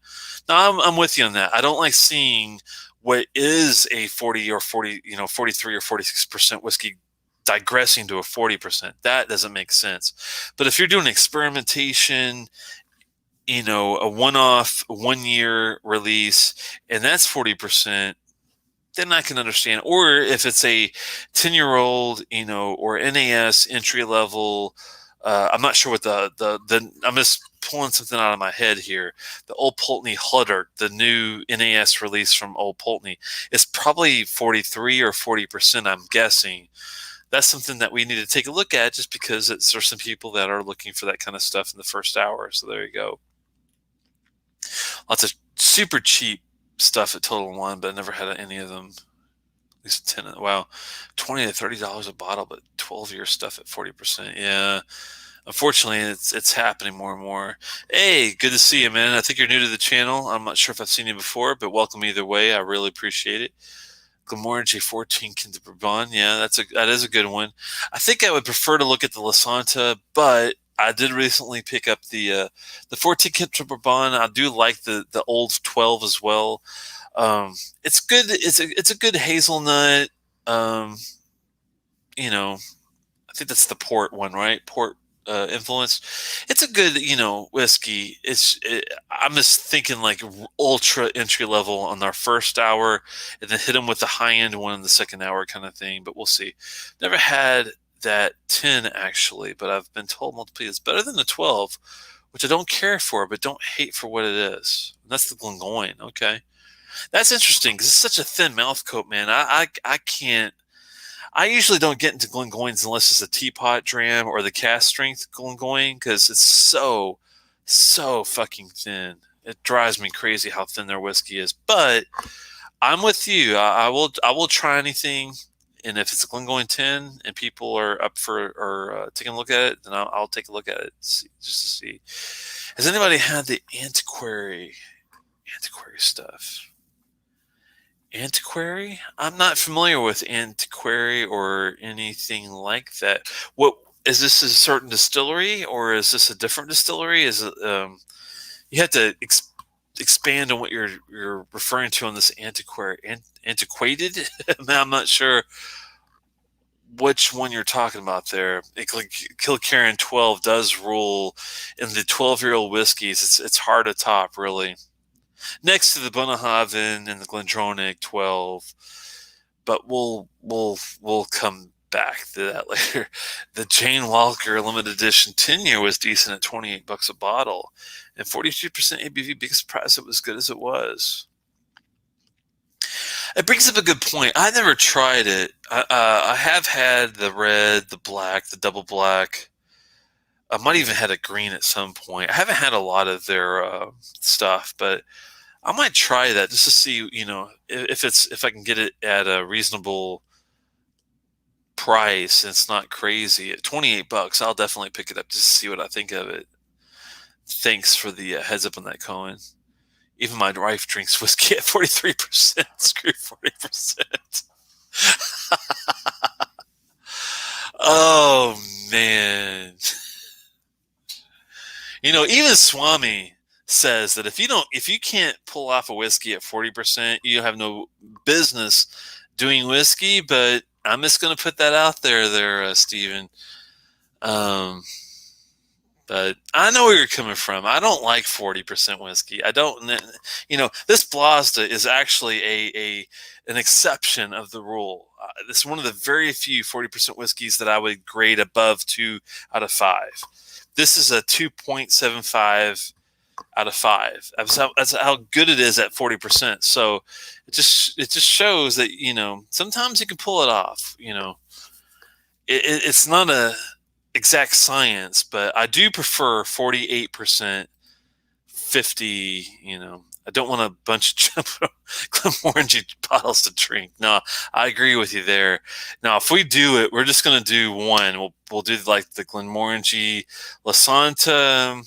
A: No, I'm with you on that. I don't like seeing what is a 40 or 40, 43 or 46% whiskey digressing to a 40%. That doesn't make sense. But if you're doing experimentation, a one-off 1 year release, and that's 40%, then I can understand. Or if it's a 10-year-old, or NAS entry level, I'm not sure what the I'm just pulling something out of my head here. The Old Pulteney Huddart, the new NAS release from Old Pulteney, is probably 43 or 40%, I'm guessing. That's something that we need to take a look at just because there's some people that are looking for that kind of stuff in the first hour. So there you go. Lots of super cheap stuff at Total Wine, but I never had any of them. At least 10. Wow, $20 to $30 a bottle, but 12-year stuff at 40%. Yeah, unfortunately, it's happening more and more. Hey, good to see you, man. I think you're new to the channel. I'm not sure if I've seen you before, but welcome either way. I really appreciate it. Glenmorangie J14 Kinder Bourbon. Yeah, that is a good one. I think I would prefer to look at the Lasanta, but I did recently pick up the 14 Kinder Bourbon. I do like the old 12 as well. It's good. It's a good hazelnut. I think that's the port one, right? Port influence. It's a good, whiskey. I'm just thinking like ultra entry level on our first hour, and then hit them with the high end one in the second hour kind of thing. But we'll see. Never had that 10 actually, but I've been told multiple it's better than the 12, which I don't care for, but don't hate for what it is. And that's the Glengoyne. Okay, that's interesting because it's such a thin mouth coat, man. I can't. I usually don't get into Glengoynes unless it's a teapot dram or the cast strength Glengoyne because it's so fucking thin. It drives me crazy how thin their whiskey is. But I'm with you. I will try anything, and if it's a Glengoyne 10 and people are up for or taking a look at it, then I'll take a look at it just to see. Has anybody had the antiquary stuff? Antiquary? I'm not familiar with Antiquary or anything like that. What is this? A certain distillery, or is this a different distillery? Is it? You have to expand on what you're referring to on this antiquary antiquated. I'm not sure which one you're talking about there. Kilkerran 12 does rule in the 12-year-old whiskeys. It's hard to top, really. Next to the Bunnahabhain and the Glendronach 12, but we'll come back to that later. The Jane Walker limited edition 10-year was decent at $28 a bottle, and 42% ABV. Biggest price it was good as it was. It brings up a good point. I never tried it. I have had the red, the black, the double black. I might even had a green at some point. I haven't had a lot of their stuff, but I might try that just to see, if I can get it at a reasonable price and it's not crazy. At $28, I'll definitely pick it up just to see what I think of it. Thanks for the heads up on that, Cohen. Even my wife drinks whiskey at 43%. Screw 40%. Oh man. Even Swami says that if you can't pull off a whiskey at 40%, you have no business doing whiskey. But I'm just going to put that out there, Stephen. But I know where you're coming from. I don't like 40% whiskey. I don't. This Blasda is actually an exception of the rule. This is one of the very few 40% whiskeys that I would grade above 2 out of 5. This is a 2.75 out of 5. That's how good it is at 40%. So it just shows that sometimes you can pull it off. It's not a exact science, but I do prefer 48%, 50. I don't want a bunch of Glenmorangie bottles to drink. No, I agree with you there. Now, if we do it, we're just going to do one. We'll do like the Glenmorangie Lasanta,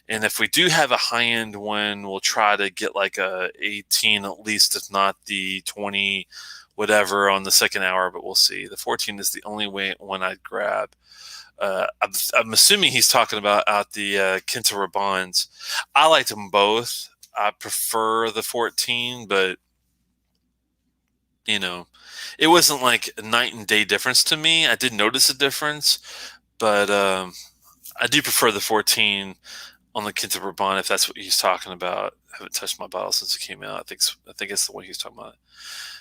A: and if we do have a high end one, we'll try to get like a 18 at least, if not the 20, whatever on the second hour. But we'll see. The 14 is the only one I'd grab. I'm assuming he's talking about out the Quinta Rabans. I liked them both. I prefer the 14, but it wasn't like a night and day difference to me. I did notice a difference, but I do prefer the 14 on the Quinta Raban if that's what he's talking about. I haven't touched my bottle since it came out. I think it's the one he's talking about.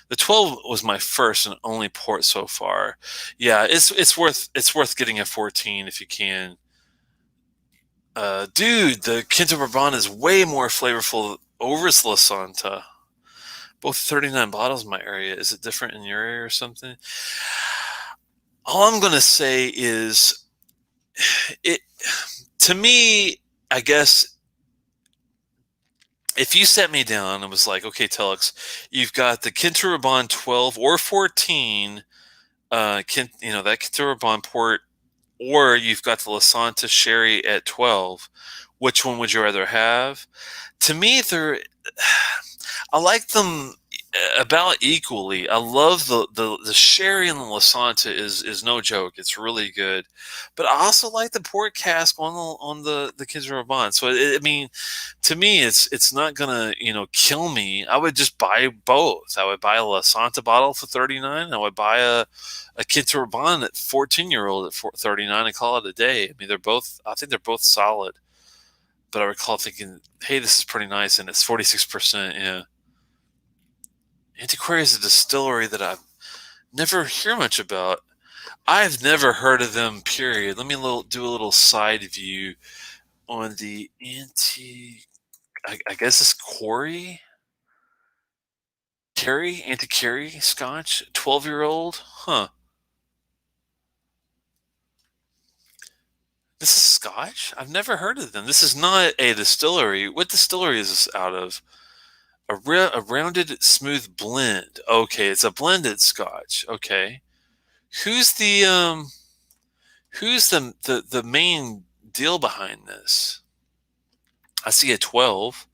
A: The 12 was my first and only port so far. Yeah, it's worth getting a 14 if you can. Dude, the Quinta Raban is way more flavorful over La Santa. Both 39 bottles in my area. Is it different in your area or something? All I'm gonna say is, to me, I guess, if you set me down and was like, okay, Telex, you've got the Quinta Raban 12 or 14, that Quinta Raban port, or you've got the Lasanta Sherry at 12, which one would you rather have? To me, I like them about equally. I love the sherry in the Lasanta is no joke. It's really good, but I also like the port cask on the Quinta Raban. So to me, it's not gonna kill me. I would just buy both. I would buy a Lasanta bottle for 39. I would buy a Quinta Raban at 14-year-old at 39 and call it a day. I mean, I think they're both solid. But I recall thinking, hey, this is pretty nice, and it's 46%. Yeah. Antiquary is a distillery that I never hear much about. I've never heard of them, period. Let me do a little side view on the I guess it's Antiquary Scotch, 12-year-old. Huh. This is Scotch? I've never heard of them. This is not a distillery. What distillery is this out of? A rounded, smooth blend. Okay, it's a blended Scotch. Okay, who's the the main deal behind this? I see a 12.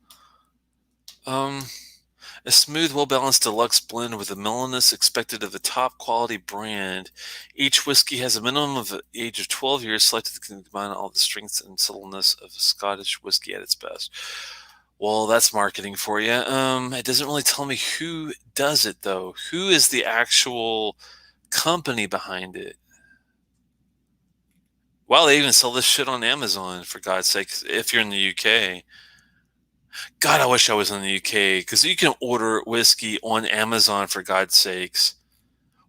A: A smooth, well-balanced deluxe blend with the mellowness expected of a top-quality brand. Each whiskey has a minimum of an age of 12 years, selected to combine all the strengths and subtleness of Scottish whiskey at its best. Well, that's marketing for you. It doesn't really tell me who does it, though. Who is the actual company behind it? Wow, they even sell this shit on Amazon, for God's sake, if you're in the UK. God, I wish I was in the UK, because you can order whiskey on Amazon, for God's sakes.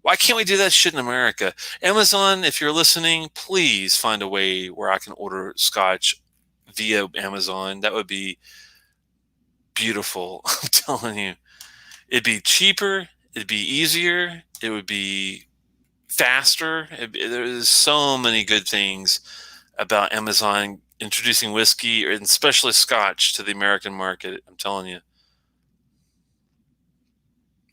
A: Why can't we do that shit in America? Amazon, if you're listening, please find a way where I can order scotch via Amazon. That would be beautiful. I'm telling you. It'd be cheaper, it'd be easier, it would be faster. There's so many good things about Amazon introducing whiskey, and especially scotch, to the American market. I'm telling you.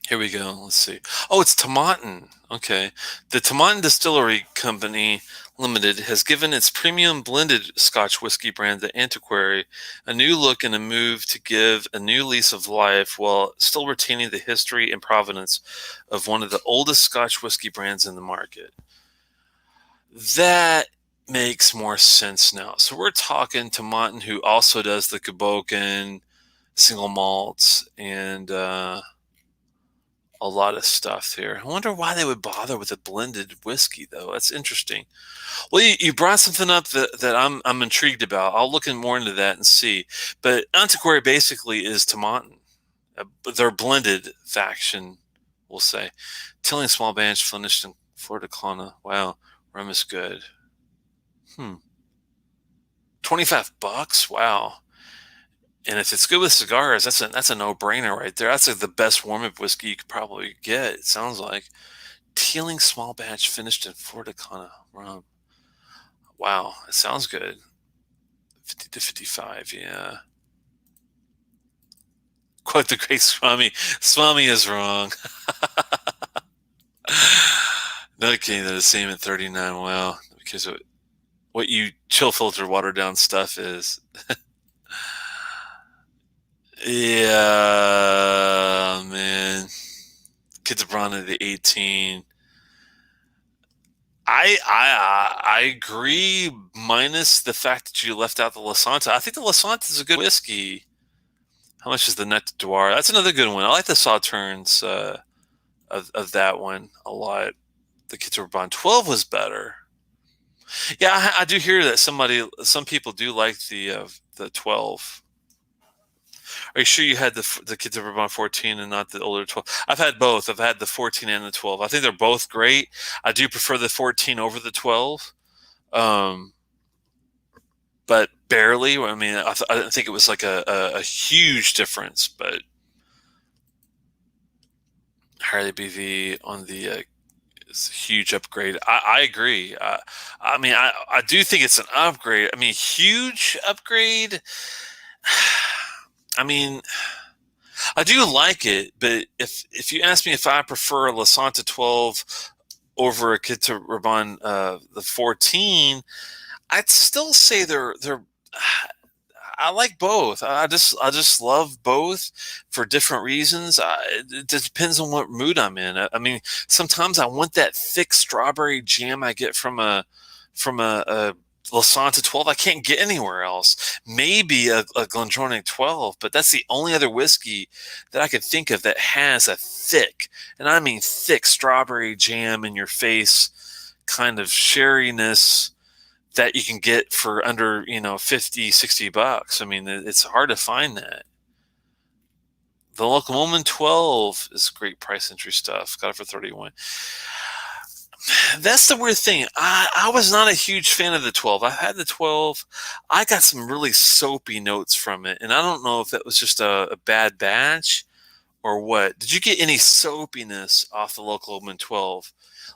A: Here we go. Let's see. Oh, it's Tomatin. Okay. The Tomatin Distillery Company Limited has given its premium blended Scotch whiskey brand, the Antiquary, a new look and a move to give a new lease of life while still retaining the history and provenance of one of the oldest Scotch whiskey brands in the market. That makes more sense now. So we're talking Tomatin, who also does the Cabocan single malts and a lot of stuff here. I wonder why they would bother with a blended whiskey, though. That's interesting. Well, you brought something up that I'm intrigued about. I'll look more into that and see. But Antiquary basically is Tomatin, their blended faction, we'll say. Tilling small batch finished in Florida Clona. Wow, rum is good. 25 bucks. Wow. And if it's good with cigars, that's a no-brainer right there. That's like the best warm-up whiskey you could probably get, it sounds like. Teeling small batch finished in Florida Cana rum. Wow, it sounds good. 50 to 55, yeah. Quote the great Swami. Swami is wrong. No kidding, they're the same at 39. Wow, because what you chill filter watered down stuff is. Yeah, man. Kids Brown at the 18. I agree, minus the fact that you left out the Lasanta. I think the Lasanta is a good whiskey. How much is the Net Noir? That's another good one. I like the Sauternes of that one a lot. The Kids Bond 12 was better. Yeah, I do hear that some people do like the 12. Are you sure you had the Kids Bond 14 and not the older 12? I've had both. I've had the 14 and the 12. I think they're both great. I do prefer the 14 over the 12. Um, but barely. I mean, I didn't think it was like a huge difference, but higher ABV on the it's a huge upgrade. I agree. I mean, I do think it's an upgrade. I mean, huge upgrade. I mean, I do like it, but if you ask me if I prefer a Lasanta 12 over a Kit Raban the 14, I'd still say they're I like both. I just love both for different reasons. It depends on what mood I'm in. I mean, sometimes I want that thick strawberry jam I get from a Lasanta 12. I can't get anywhere else. Maybe a Glendronach 12, but that's the only other whiskey that I could think of that has a thick, and I mean thick, strawberry jam in your face kind of sherryness that you can get for under 50, 60 bucks. I mean, it's hard to find that. The Local Moment 12 is great price entry stuff. Got it for 31. That's the weird thing. I was not a huge fan of the 12. I had the 12. I got some really soapy notes from it, and I don't know if that was just a bad batch or what. Did you get any soapiness off the Local Moment 12?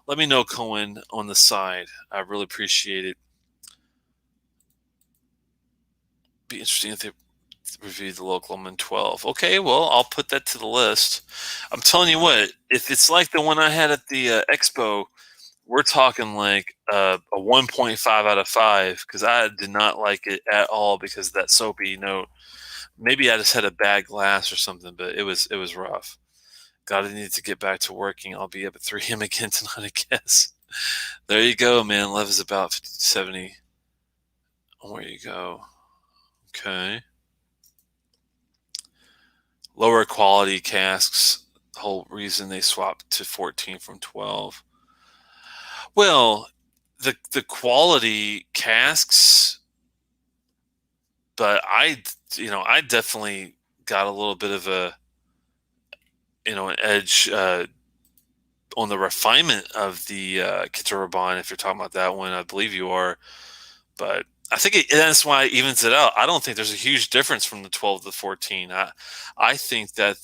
A: Let me know, Cohen, on the side. I really appreciate it. Be interesting if they reviewed the Local Moment 12. Okay, well, I'll put that to the list. I'm telling you what, if it's like the one I had at the expo, we're talking like a 1.5 out of 5 because I did not like it at all because of that soapy note. Maybe I just had a bad glass or something, but it was rough. God, I need to get back to working. I'll be up at 3 a.m. again tonight, I guess. There you go, man. Lev is about 50 to 70. Where you go. Okay. Lower quality casks. The whole reason they swapped to 14 from 12. Well, the quality casks, but I definitely got a little bit of an edge on the refinement of the Kitaraban. If you're talking about that one, I believe you are. But I think that's why it evens it out. I don't think there's a huge difference from the 12 to the 14. I think that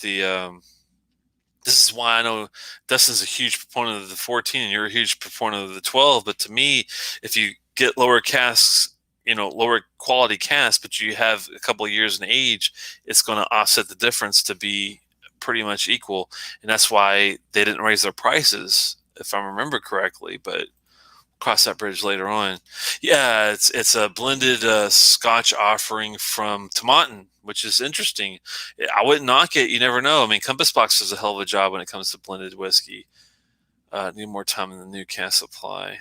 A: this is why I know Dustin's a huge proponent of the 14 and you're a huge proponent of the 12. But to me, if you get lower casks, lower quality casks, but you have a couple of years in age, it's going to offset the difference to be pretty much equal. And that's why they didn't raise their prices, if I remember correctly. But cross that bridge later on. Yeah, it's a blended Scotch offering from Tomatin, which is interesting. I wouldn't knock it. You never know. I mean, Compass Box does a hell of a job when it comes to blended whiskey. Need more time in the new cask supply.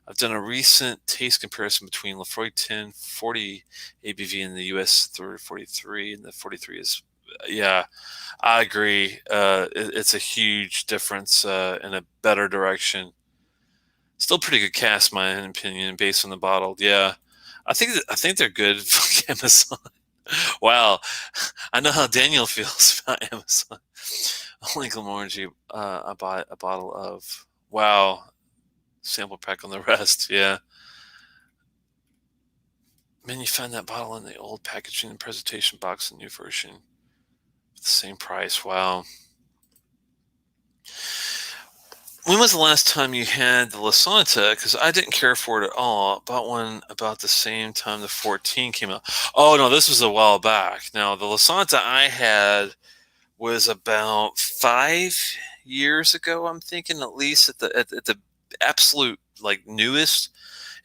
A: I've done a recent taste comparison between Lefroy 10 40 ABV in the US 43, and the 43 is, yeah, I agree. It's a huge difference in a better direction. Still pretty good cast, in my opinion, based on the bottle. Yeah, I think they're good. Fuck Amazon. Wow, I know how Daniel feels about Amazon. Only Glenmorangie I bought a bottle of. Wow, sample pack on the rest. Yeah, man, you found that bottle in the old packaging and presentation box, in new version, the same price. Wow. When was the last time you had the Lasanta? Because I didn't care for it at all. I bought one about the same time the 14 came out. Oh, no, this was a while back. Now, the Lasanta I had was about 5 years ago, I'm thinking, at least at the absolute, like, newest.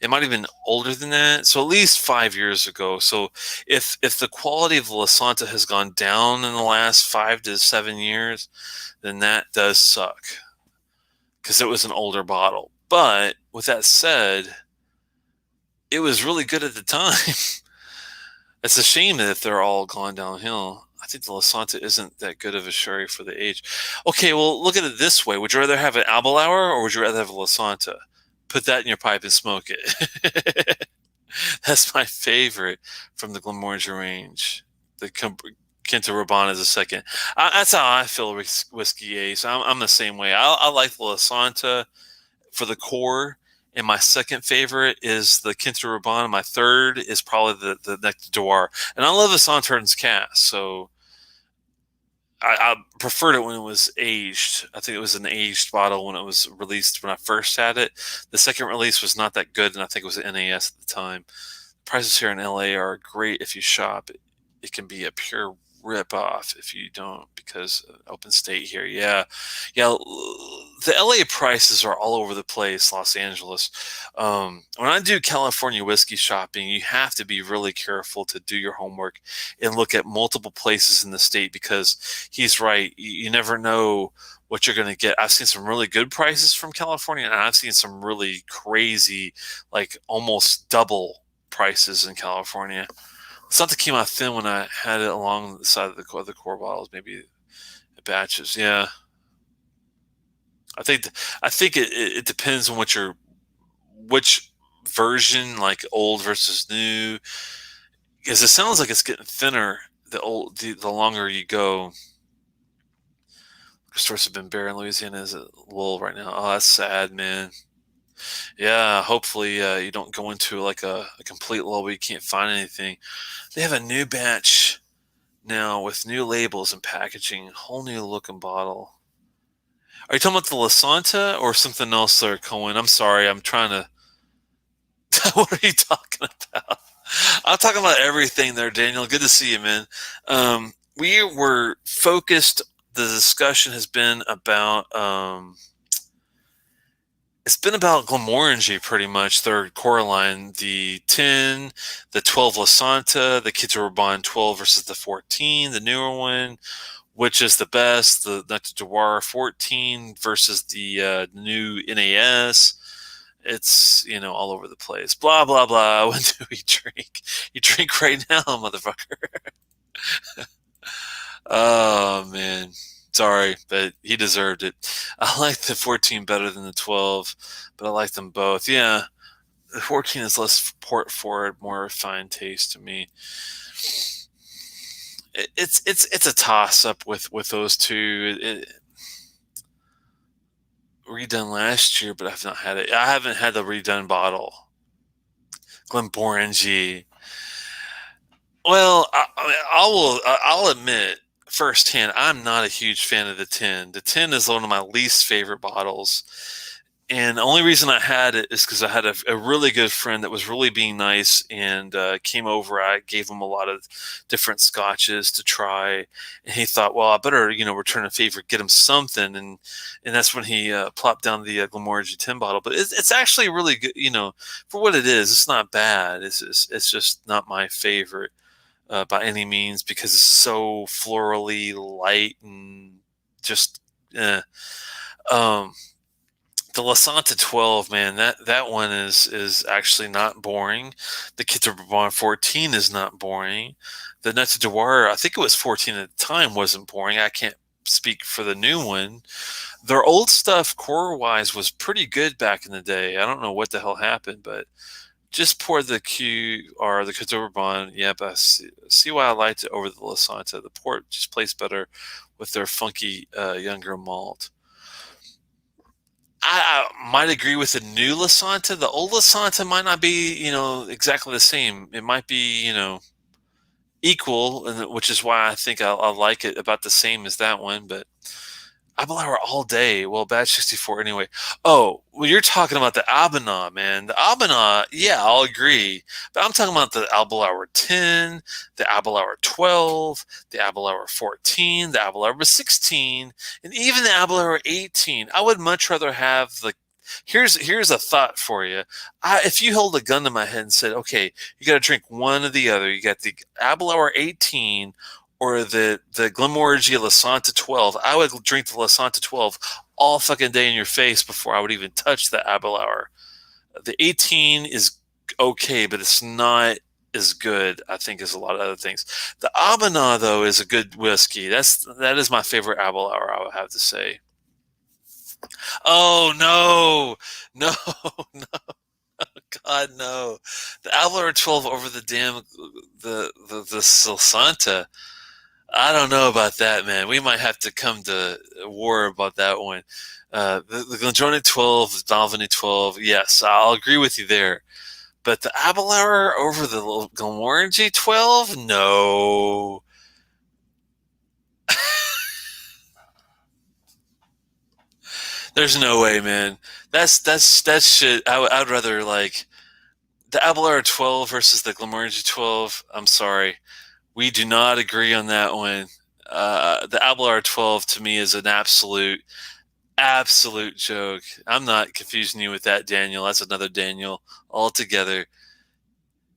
A: It might have been older than that. So at least 5 years ago. So if the quality of the Lasanta has gone down in the last 5 to 7 years, then that does suck, because it was an older bottle. But with that said, it was really good at the time. It's a shame that they're all gone downhill. I think the Lasanta isn't that good of a sherry for the age. Okay, well, look at it this way. Would you rather have an Abelauer or would you rather have a Lasanta? Put that in your pipe and smoke it. That's my favorite from the Glenmorangie range. The Quinta Rabanne is a second. That's how I feel Whiskey Ace. I'm the same way. I like the Lasanta for the core, and my second favorite is the Quinta Rabanne. My third is probably the Nectar Noir. And I love the Sauternes cast, so I preferred it when it was aged. I think it was an aged bottle when it was released when I first had it. The second release was not that good, and I think it was an NAS at the time. Prices here in LA are great if you shop. It can be a pure rip off if you don't, because open state here. Yeah. The LA prices are all over the place. Los Angeles. When I do California whiskey shopping, you have to be really careful to do your homework and look at multiple places in the state, because he's right. You never know what you're going to get. I've seen some really good prices from California, and I've seen some really crazy, like almost double prices in California. Something came out thin when I had it along the side of the core bottles, maybe batches. Yeah, I think it depends on which version, like old versus new, because it sounds like it's getting thinner the longer you go. Stores have been bare in Louisiana is a lull right now. Oh, that's sad, man. Yeah, hopefully you don't go into like a complete lull where you can't find anything. They have a new batch now with new labels and packaging, whole new looking bottle. Are you talking about the Lasanta or something else there, Cohen? I'm sorry, I'm trying to. What are you talking about? I'm talking about everything there, Daniel. Good to see you, man. We were focused. The discussion has been about It's been about Glenmorangie pretty much, their core line. The 10, the 12 Lasanta, the Kids Were Born 12 versus the 14, the newer one, which is the best, the Nectar Dewar 14 versus the new NAS. It's, all over the place. Blah, blah, blah. When do we drink? You drink right now, motherfucker. Oh, man. Sorry, but he deserved it. I like the 14 better than the 12, but I like them both. Yeah, the 14 is less port forward, more refined taste to me. It's a toss up with those two. Redone last year, but I've not had it. I haven't had the redone bottle. Glenmorangie. Well, I'll admit firsthand, I'm not a huge fan of the 10. The 10 is one of my least favorite bottles. And the only reason I had it is because I had a really good friend that was really being nice and came over. I gave him a lot of different scotches to try, and he thought, well, I better return a favor, get him something, and that's when he plopped down the Glenmorangie 10 bottle. But it's actually really good, for what it is. It's not bad. It's just not my favorite by any means because it's so florally light and just. Um, the Lasanta 12, man, that one is actually not boring. The Kids Are Born 14 is not boring. The Nuts of Dewar, I think it was 14 at the time, wasn't boring. I can't speak for the new one. Their old stuff, core wise, was pretty good back in the day. I don't know what the hell happened, but just pour the Q or the Kids Are Born. Yeah, but see why I liked it over the Lasanta. The port just plays better with their funky younger malt. I might agree with the new Lasanta. The old Lasanta might not be, exactly the same. It might be, equal, which is why I think I like it about the same as that one. But Abelauer all day. Well, Badge 64 anyway. Oh, well, you're talking about the Abana, man. The Abana, yeah, I'll agree. But I'm talking about the Abelauer 10, the Abelauer 12, the Abelauer 14, the Abelauer 16, and even the Abelauer 18. I would much rather have the. Here's a thought for you. If you held a gun to my head and said, "Okay, you got to drink one or the other," you got the Abelauer 18 or the Glenmorangie Lasanta 12, I would drink the Lasanta 12 all fucking day in your face before I would even touch the Abelauer. The 18 is okay, but it's not as good, I think, as a lot of other things. The Abana, though, is a good whiskey. That is my favorite Abelauer, I would have to say. Oh no, no, no, God, no! The Abelauer 12 over the damn the Lasanta. I don't know about that, man. We might have to come to war about that one. The Glendronach 12, the Balvenie 12, yes, I'll agree with you there. But the Abelauer over the Glenmorangie 12, no. There's no way, man. That's shit. I'd rather like the Abelauer 12 versus the Glenmorangie 12. I'm sorry, we do not agree on that one. The Abelauer 12 to me is an absolute joke. I'm not confusing you with that, Daniel. That's another Daniel altogether.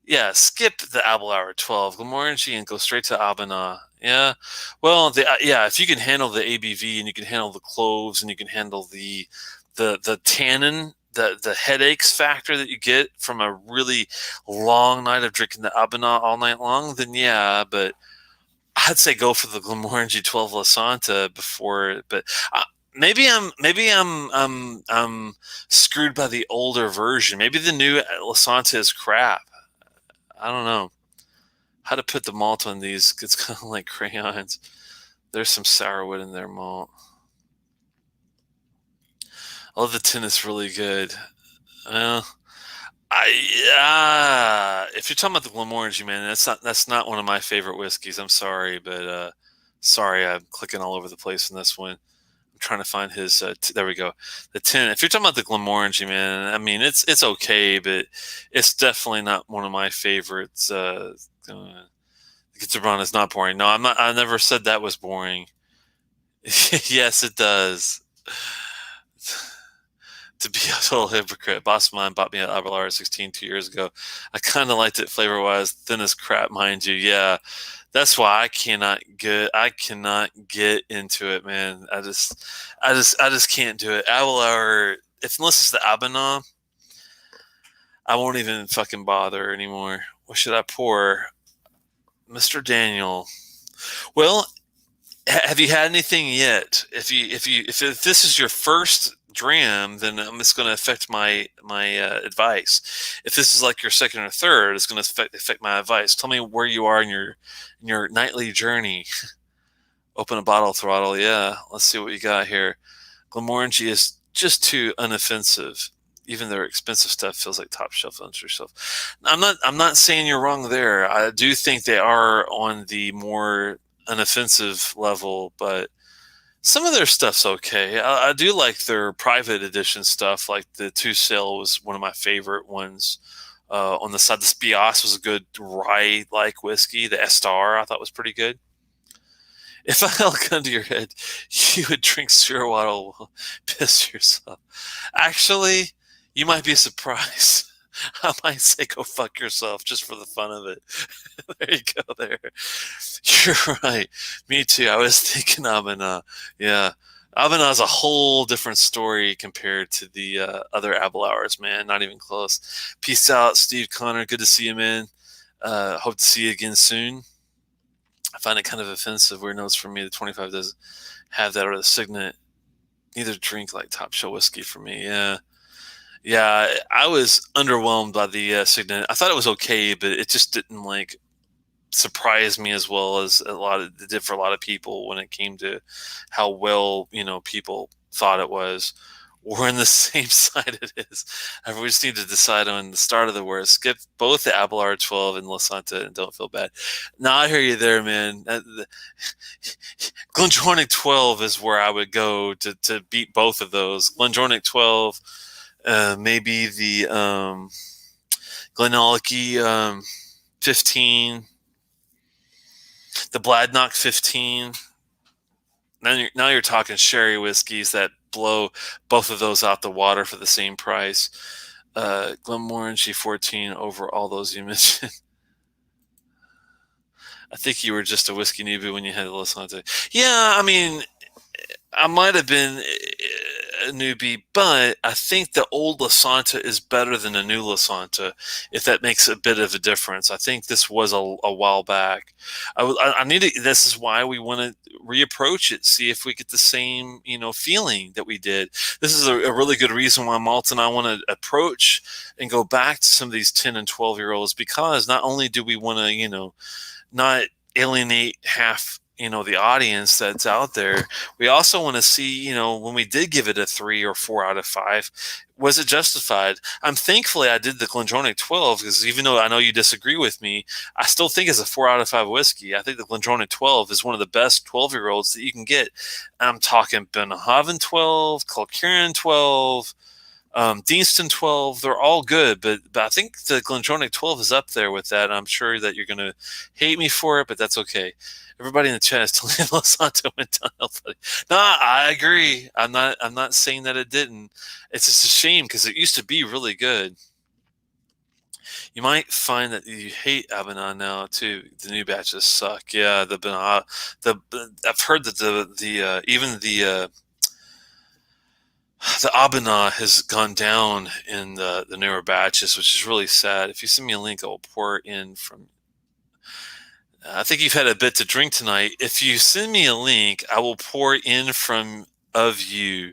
A: Yeah, skip the Abelauer 12, Glenmorangie, and go straight to Abana. Yeah, well, yeah, if you can handle the ABV and you can handle the cloves and you can handle the tannin, the headaches factor that you get from a really long night of drinking the Abana all night long, then yeah, but I'd say go for the Glenmorangie 12 Lasanta before, but maybe I'm screwed by the older version. Maybe the new Lasanta is crap. I don't know how to put the malt on these. It's kind of like crayons. There's some sourwood in their malt. Oh, the tin is really good. Well, if you're talking about the Glenmorangie, man, that's not one of my favorite whiskeys. I'm sorry, but sorry, I'm clicking all over the place in this one. I'm trying to find his. There we go. The tin. If you're talking about the Glenmorangie, man, I mean it's okay, but it's definitely not one of my favorites. Gitzerbron is not boring. No, I'm not. I never said that was boring. Yes, it does. to be a total hypocrite, boss of mine bought me an Abelard 16 2 years ago. I kind of liked it flavor wise, thin as crap, mind you. Yeah, that's why I cannot get into it, man. I just can't do it. Abelard, if unless it's the Abenau, I won't even fucking bother anymore. What should I pour, Mr. Daniel? Well, have you had anything yet? If this is your first dram, then it's going to affect my advice. If this is like your second or third, it's going to affect my advice. Tell me where you are in your nightly journey. Open a bottle throttle. Yeah, let's see what you got here. Glenmorangie is just too unoffensive. Even their expensive stuff feels like top shelf under shelf. I'm not saying you're wrong there. I do think they are on the more unoffensive level, but some of their stuff's okay. I do like their private edition stuff, like the Two Sail was one of my favorite ones. On the side, the Spias was a good rye like whiskey. The Estar I thought was pretty good. If I held a gun to your head, you would drink Sierra Waddle, piss yourself. Actually, you might be surprised. I might say go fuck yourself just for the fun of it. There you go there. You're right. Me too. I was thinking Abena. Yeah. Abena is a whole different story compared to the other Abelhours, man. Not even close. Peace out, Steve Connor. Good to see you, man. Hope to see you again soon. I find it kind of offensive. Weird notes from me. The 25 doesn't have that, or the Signet. Neither drink like top shelf whiskey for me. Yeah. Yeah, I was underwhelmed by the Signet. I thought it was okay, but it just didn't like surprise me as well as it did for a lot of people when it came to how well people thought it was. We're on the same side it is. We just need to decide on the start of the word. Skip both the Abelard 12 and La Santa and don't feel bad. Now I hear you there, man. Glendronach 12 is where I would go to beat both of those. Glendronach 12, maybe the Glenallachie 15, the Bladnoch 15. Now you're talking sherry whiskeys that blow both of those out the water for the same price. Glenmorangie 14 over all those you mentioned. I think you were just a whiskey newbie when you had to listen to it. Yeah, I mean, I might have been a newbie, but I think the old La Santa is better than the new La Santa, if that makes a bit of a difference. I think this was a while back. I need to. This is why we want to reapproach it, see if we get the same feeling that we did. This is a really good reason why Malt and I want to approach and go back to some of these 10 and 12-year-olds, because not only do we want to not alienate half the audience that's out there, we also want to see when we did give it a 3 or 4 out of 5, was it justified? I'm thankfully I did the Glendronach 12, because even though I know you disagree with me, I still think it's a 4 out of 5 whiskey. I think the Glendronach 12 is one of the best 12-year-olds that you can get. I'm talking Benhaven 12, Kilkerran 12, Deanston 12, they're all good, but I think the Glendronach 12 is up there with that. I'm sure that you're going to hate me for it, but that's okay. Everybody in the chat is telling Los Santos went downhill. No, I agree. I'm not saying that it didn't. It's just a shame because it used to be really good. You might find that you hate Abaddon now too. The new batches suck. Yeah, I've heard that even the Abana has gone down in the newer batches, which is really sad. If you send me a link, I will pour it in from. I think you've had a bit to drink tonight. If you send me a link, I will pour in from of you.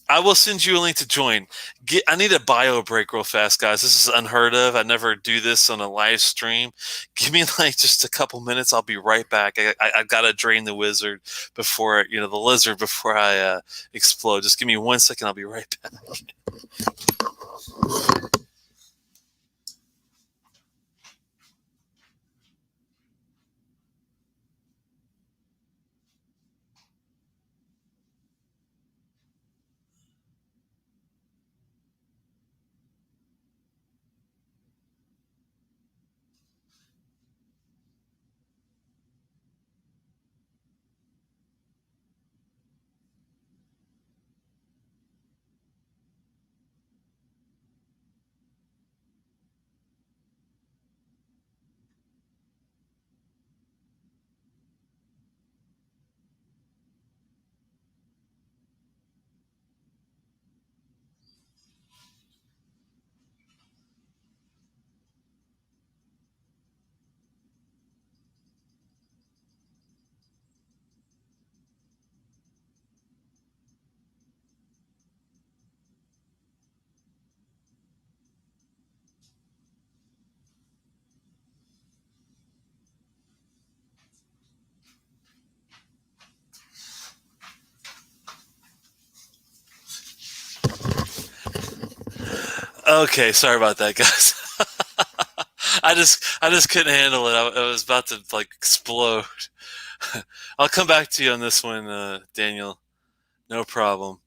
A: I will send you a link to join. I need a bio break real fast, guys. This is unheard of. I never do this on a live stream. Give me like just a couple minutes. I'll be right back. I've got to drain the wizard before, the lizard before I explode. Just give me 1 second. I'll be right back. Okay, sorry about that, guys. I just couldn't handle it. I was about to like explode. I'll come back to you on this one, Daniel. No problem.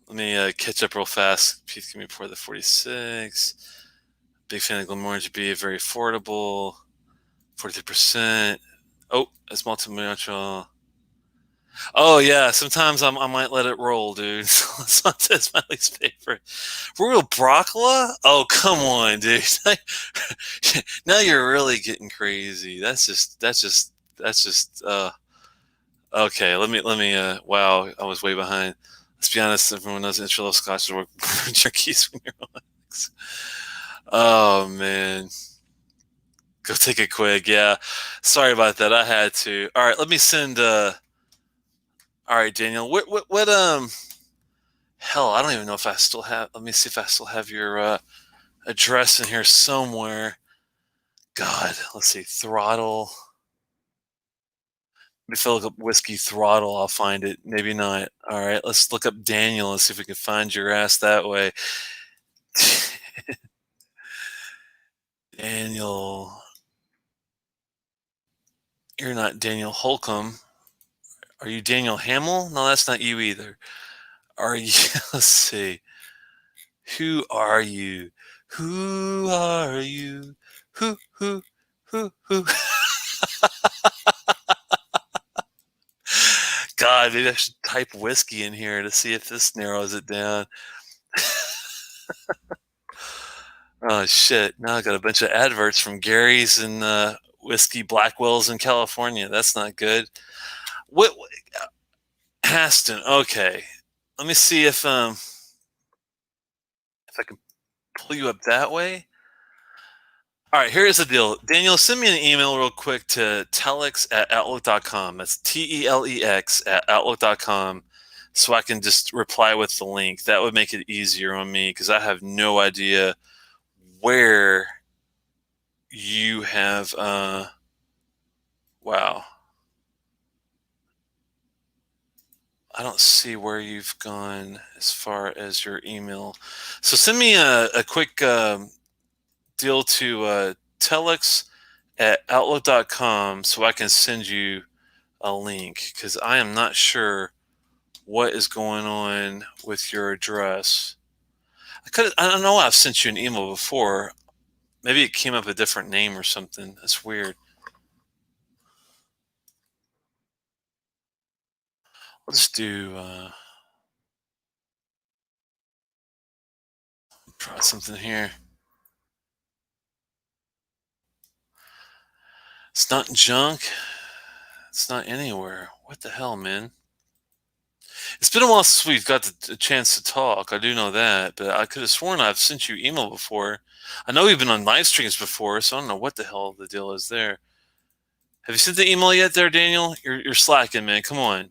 A: Let me catch up real fast. Please give me before the 46. Big fan of Glenmorangie B, very affordable. 43%. Oh, that's multi-natural. Oh yeah, sometimes I might let it roll, dude. That's my least favorite. Royal Broccoli? Oh come on, dude. Now you're really getting crazy. That's just okay. Let me wow, I was way behind. Let's be honest, everyone knows intro level scotch is jerkies when you're relaxed. Oh man. Go take a quig, yeah. Sorry about that. I had to. All right, let me send all right, Daniel. What hell, I don't even know if I still have. Let me see if I still have your address in here somewhere. God, let's see. Throttle. If I look up whiskey throttle, I'll find it. Maybe not. All right, let's look up Daniel and see if we can find your ass that way. Daniel, you're not Daniel Holcomb. Are you Daniel Hamill? No, that's not you either. Are you? Let's see. Who are you? Who are you? Who? God, maybe I should type whiskey in here to see if this narrows it down. Oh shit! Now I got a bunch of adverts from Gary's and whiskey Blackwells in California. That's not good. What Haston? Okay, let me see if I can pull you up that way. All right, here's the deal. Daniel, send me an email real quick to telex at outlook.com. That's TELEX at outlook.com so I can just reply with the link. That would make it easier on me because I have no idea where you have. Wow. I don't see where you've gone as far as your email. So send me a quick deal to telex at outlook.com so I can send you a link because I am not sure what is going on with your address. I don't know. I've sent you an email before. Maybe it came up a different name or something. That's weird. Let's do try something here. It's not junk. It's not anywhere. What the hell, man? It's been a while since we've got the chance to talk. I do know that, but I could have sworn I've sent you email before. I know we've been on live streams before, so I don't know what the hell the deal is there. Have you sent the email yet, there, Daniel? You're slacking, man. Come on.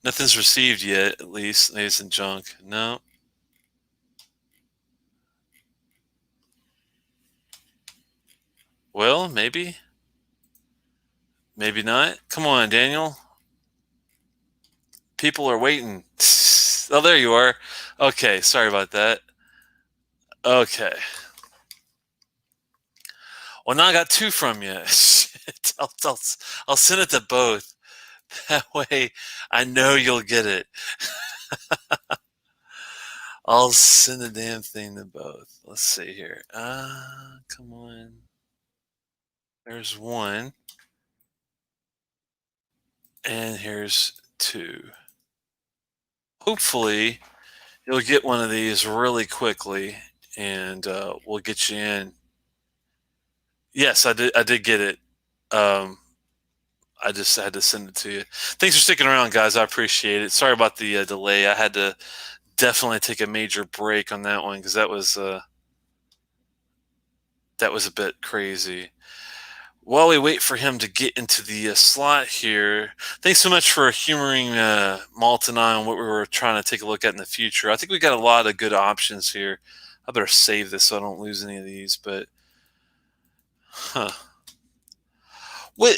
A: Nothing's received yet, at least. Maybe it's in junk. No. Well, maybe. Maybe not. Come on, Daniel. People are waiting. Oh, there you are. Okay, sorry about that. Okay. Well, now I got two from you. Shit, I'll send it to both. That way I know you'll get it. I'll send the damn thing to both. Let's see here. Come on. There's one. And here's two. Hopefully, you'll get one of these really quickly and we'll get you in. Yes, I did get it. Um, I just had to send it to you. Thanks for sticking around, guys. I appreciate it. Sorry about the delay. I had to definitely take a major break on that one because that was a bit crazy. While we wait for him to get into the slot here, thanks so much for humoring Malt and I on what we were trying to take a look at in the future. I think we got a lot of good options here. I better save this so I don't lose any of these. But, huh. What,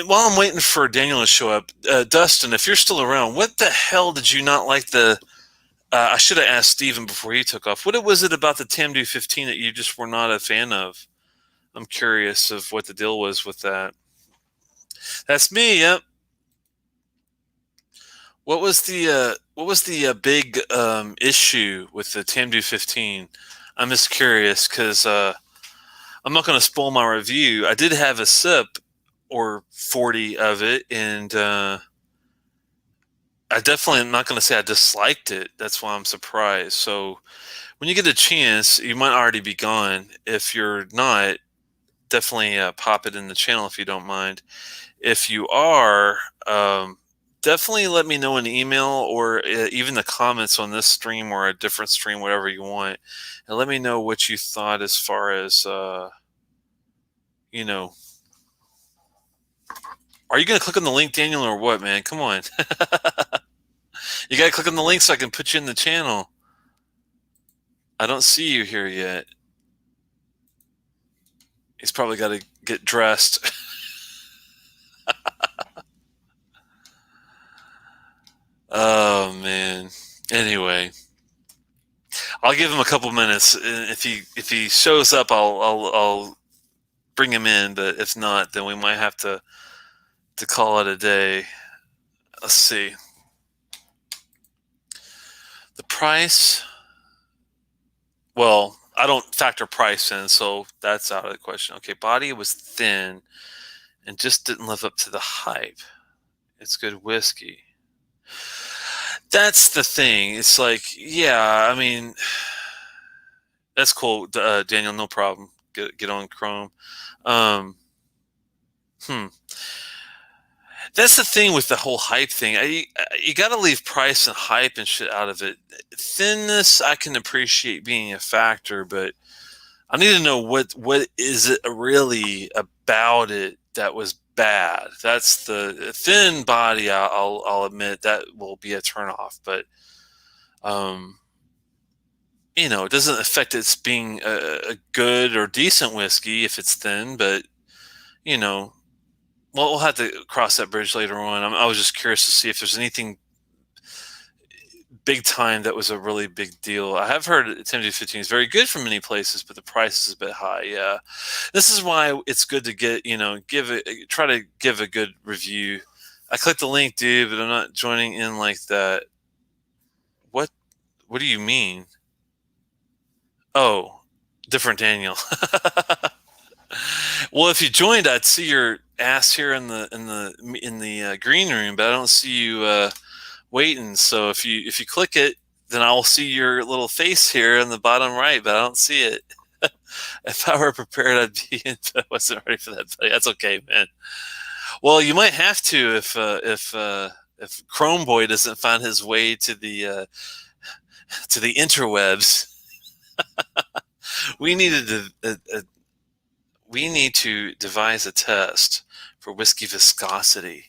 A: while I'm waiting for Daniel to show up, Dustin, if you're still around, what the hell did you not like the I should have asked Steven before he took off. What was it about the Tamdu 15 that you just were not a fan of? I'm curious of what the deal was with that. That's me. Yep. What was the big issue with the Tamdu 15? I'm just curious because I'm not going to spoil my review. I did have a sip or 40 of it, and I definitely am not going to say I disliked it. That's why I'm surprised. So when you get a chance, you might already be gone. If you're not, definitely pop it in the channel if you don't mind. If you are, definitely let me know in email or even the comments on this stream or a different stream, whatever you want, and let me know what you thought as far as, you know, are you going to click on the link, Daniel, or what, man? Come on. You got to click on the link so I can put you in the channel. I don't see you here yet. He's probably got to get dressed. Oh, man. Anyway, I'll give him a couple minutes. If he shows up, I'll bring him in. But if not, then we might have to call it a day. Let's see. The price. Well, I don't factor price in, so that's out of the question. Okay, body was thin and just didn't live up to the hype. It's good whiskey. That's the thing. It's like, yeah, I mean, that's cool, Daniel. No problem. Get on Chrome. Um, hmm. That's the thing with the whole hype thing. You got to leave price and hype and shit out of it. Thinness, I can appreciate being a factor, but I need to know what is it really about it that was bad. That's the thin body. I'll admit that will be a turnoff, but um, it doesn't affect its being a good or decent whiskey if it's thin. But you know, well, we'll have to cross that bridge later on. I was just curious to see if there's anything big time that was a really big deal. I have heard Timothy 15 is very good from many places, but the price is a bit high. Yeah, this is why it's good to try to give a good review. I clicked the link, dude, but I'm not joining in like that. What? What do you mean? Oh, different Daniel. Well, if you joined, I'd see your ass here in the green room, but I don't see you waiting. So if you click it, then I will see your little face here in the bottom right, but I don't see it. If I were prepared, I'd be in, but I wasn't ready for that. But that's okay, man. Well, you might have to if Chrome Boy doesn't find his way to the interwebs. We needed we need to devise a test for whiskey viscosity.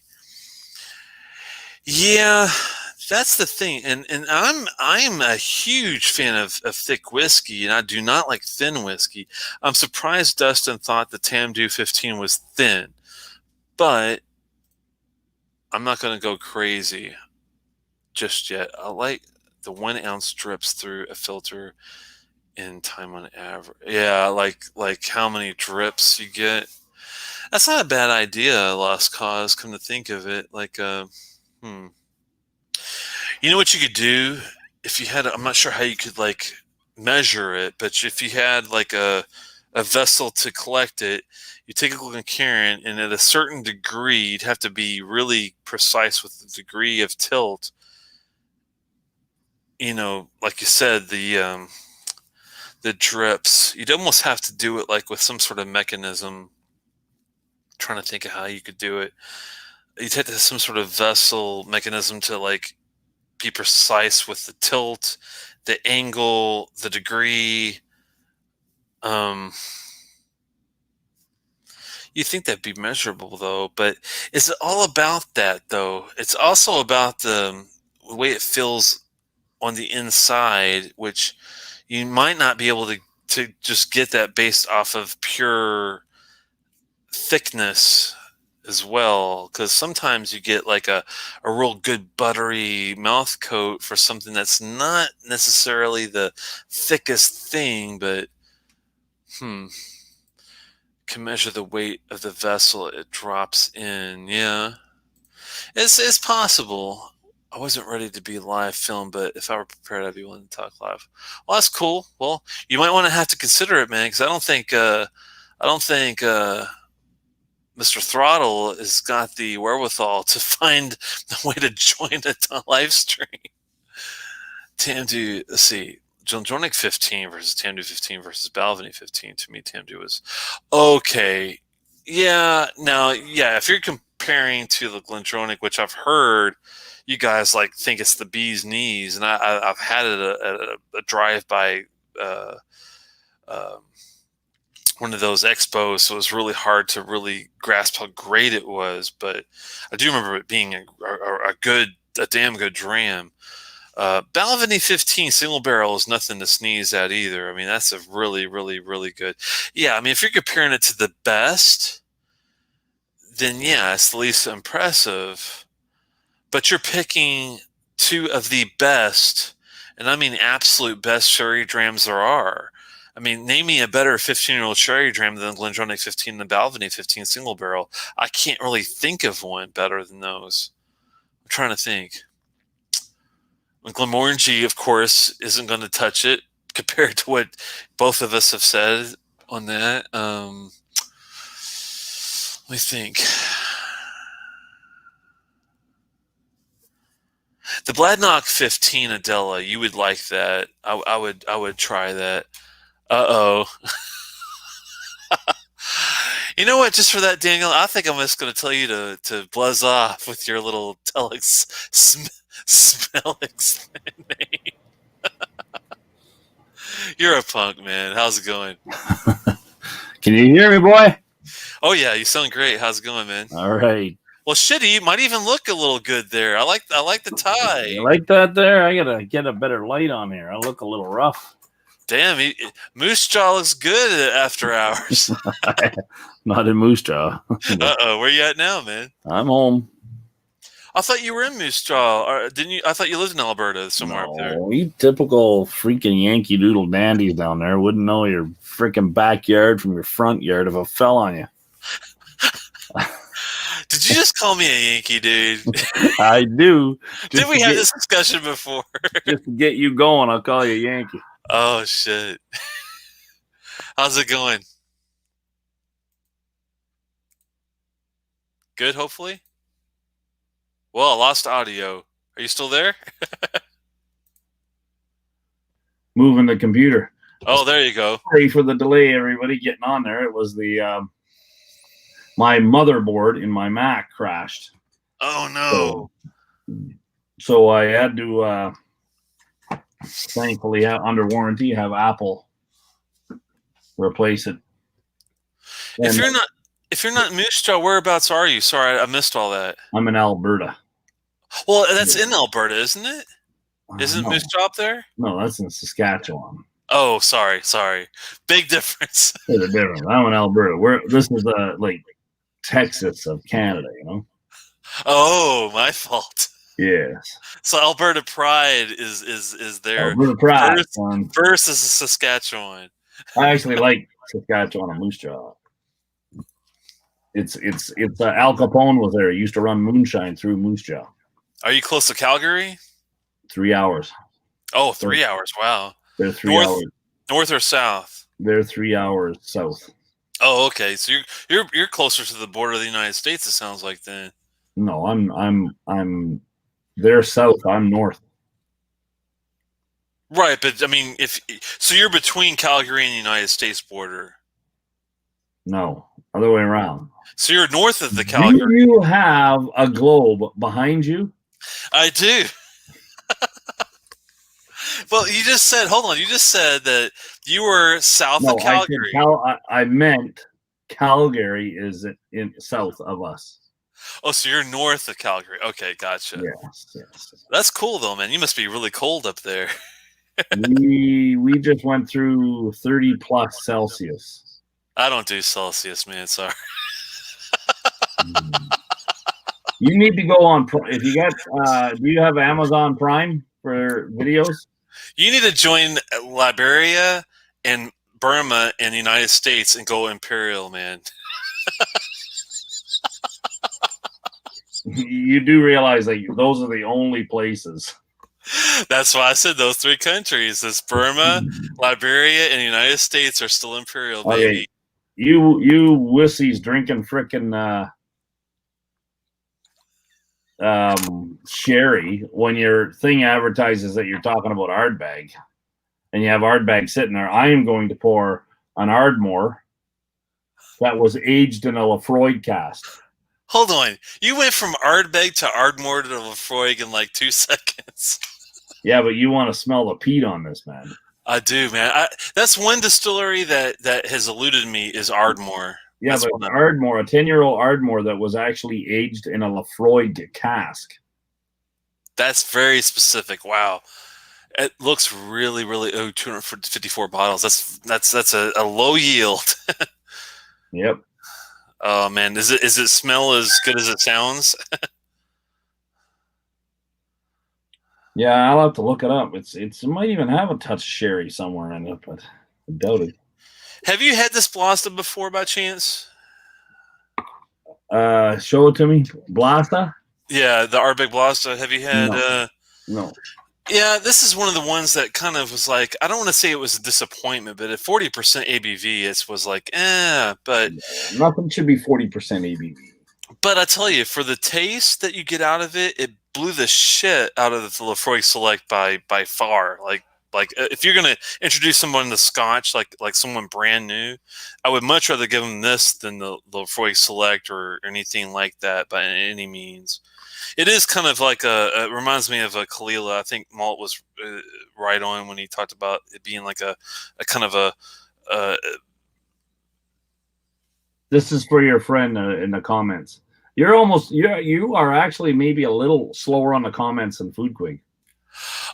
A: Yeah, that's the thing, and I'm a huge fan of thick whiskey, and I do not like thin whiskey. I'm surprised Dustin thought the Tamdu 15 was thin, but I'm not going to go crazy just yet. I like the 1 ounce drips through a filter in time on average. Yeah, like how many drips you get. That's not a bad idea, Lost Cause. Come to think of it, You know what you could do if you had? I'm not sure how you could measure it, but if you had a vessel to collect it, you take a glencairn, and at a certain degree, you'd have to be really precise with the degree of tilt. Like you said, the drips. You'd almost have to do it with some sort of mechanism. I'm trying to think of how you could do it. You'd have to have some sort of vessel mechanism to be precise with the tilt, the angle, the degree. You think that'd be measurable though, but is it all about that though? It's also about the way it feels on the inside, which you might not be able to just get that based off of pure thickness as well, because sometimes you get like a real good buttery mouth coat for something that's not necessarily the thickest thing, but can measure the weight of the vessel it drops in. Yeah, it's possible. I wasn't ready to be live film, but if I were prepared, I'd be willing to talk live. Well, that's cool. Well, you might want to have to consider it, man, because I don't think Mr. Throttle has got the wherewithal to find the way to join it on live stream. Tamdu, let's see. Jildronic 15 versus Tamdu 15 versus Balvenie 15. To me, Tamdu was okay. Yeah, now, yeah, if you're comparing to the Glendronic, which I've heard you guys like think it's the bee's knees, and I've had it at a drive-by one of those expos, so it was really hard to really grasp how great it was. But I do remember it being a damn good dram. Balvenie 15 single barrel is nothing to sneeze at either. I mean, that's a really, really, really good. Yeah, I mean, if you're comparing it to the best, then yeah, it's the least impressive. But you're picking two of the best, and I mean absolute best sherry drams there are. I mean, name me a better 15-year-old sherry dram than Glendronach 15 and the Balvenie 15 single barrel. I can't really think of one better than those. I'm trying to think. Glenmorangie, of course, isn't going to touch it compared to what both of us have said on that. Let me think. The Bladnock 15 Adela, you would like that. I would try that. Uh-oh. You know what? Just for that, Daniel, I think I'm just going to tell you to buzz off with your little Telex Smellix name. You're a punk, man. How's it going?
C: Can you hear me, boy?
A: Oh, yeah. You sound great. How's it going, man?
C: All right.
A: Well, shit, you might even look a little good there. I like the tie.
C: You like that there? I got to get a better light on here. I look a little rough.
A: Damn, Moose Jaw looks good after hours.
C: Not in Moose Jaw.
A: Uh-oh, where you at now, man?
C: I'm home.
A: I thought you were in Moose Jaw. Or didn't you? I thought you lived in Alberta somewhere up there.
C: You typical freaking Yankee Doodle dandies down there wouldn't know your freaking backyard from your front yard if it fell on you.
A: Did you just call me a Yankee dude?
C: I do.
A: Did we have this discussion before?
C: Just to get you going, I'll call you Yankee.
A: Oh, shit. How's it going? Good, hopefully? Well, I lost audio. Are you still there?
C: Moving the computer.
A: Oh, there you go.
C: Sorry for the delay, everybody getting on there. It was the my motherboard in my Mac crashed.
A: Oh, no.
C: So I had to... thankfully, under warranty, have Apple replace it.
A: If you're not in Moose Jaw, whereabouts are you? Sorry, I missed all that.
C: I'm in Alberta.
A: Well, that's in Alberta, isn't it? Isn't Moose Jaw up there?
C: No, that's in Saskatchewan.
A: Oh, sorry. Big difference.
C: There's a difference. I'm in Alberta. This is like Texas of Canada, you know.
A: Oh, my fault.
C: Yes.
A: So Alberta Pride is there.
C: Alberta Pride
A: versus Saskatchewan.
C: I actually like Saskatchewan and Moose Jaw. It's Al Capone was there. He used to run moonshine through Moose Jaw.
A: Are you close to Calgary?
C: 3 hours.
A: Oh, 3 hours. Wow.
C: They're 3 hours.
A: North or south?
C: They're 3 hours south.
A: Oh, okay. So you're closer to the border of the United States, it sounds like then.
C: No, I'm they're south, I'm north.
A: Right, but I mean, so you're between Calgary and the United States border.
C: No, other way around.
A: So you're north of the Calgary.
C: Do you have a globe behind you?
A: I do. Well, you just said, hold on, you just said that you were south of Calgary.
C: I meant Calgary is in south of us.
A: Oh, so you're north of Calgary. Okay, gotcha.
C: Yes.
A: That's cool, though, man. You must be really cold up there.
C: we just went through 30 plus Celsius.
A: I don't do Celsius, man. Sorry.
C: You need to go on. If you got, do you have Amazon Prime for videos?
A: You need to join Liberia and Burma in the United States and go Imperial, man.
C: You do realize that those are the only places.
A: That's why I said those 3 countries. It's Burma, Liberia, and the United States are still Imperial, baby.
C: Okay. You wussies drinking frickin' sherry when your thing advertises that you're talking about Ardbeg, and you have Ardbeg sitting there. I am going to pour an Ardmore that was aged in a Lafroig cask.
A: Hold on. You went from Ardbeg to Ardmore to Lafroig in like 2 seconds.
C: Yeah, but you want to smell the peat on this, man.
A: I do, man. That's one distillery that has eluded me is Ardmore.
C: Yeah,
A: that's
C: but Ardmore, a 10-year-old Ardmore that was actually aged in a Lafroig cask.
A: That's very specific. Wow. It looks really, really 254 bottles. That's a low yield.
C: Yep.
A: Oh man, is it smell as good as it sounds?
C: Yeah, I'll have to look it up. It might even have a touch of sherry somewhere in it, but I doubt it.
A: Have you had this Blasda before by chance?
C: Show it to me. Blasda?
A: Yeah, the Ardbeg Blasda. Have you had?
C: No.
A: Yeah, this is one of the ones that kind of was like, I don't want to say it was a disappointment, but at 40% ABV, it was like, but
C: nothing should be 40% ABV.
A: But I tell you, for the taste that you get out of it, it blew the shit out of the Lafroig Select by far. Like if you're gonna introduce someone to Scotch, like someone brand new, I would much rather give them this than the Lafroig Select or anything like that by any means. It is kind of like it reminds me of a Kalila. I think Malt was right on when he talked about it being like a kind of a.
C: This is for your friend in the comments. You are actually maybe a little slower on the comments than Food Quig.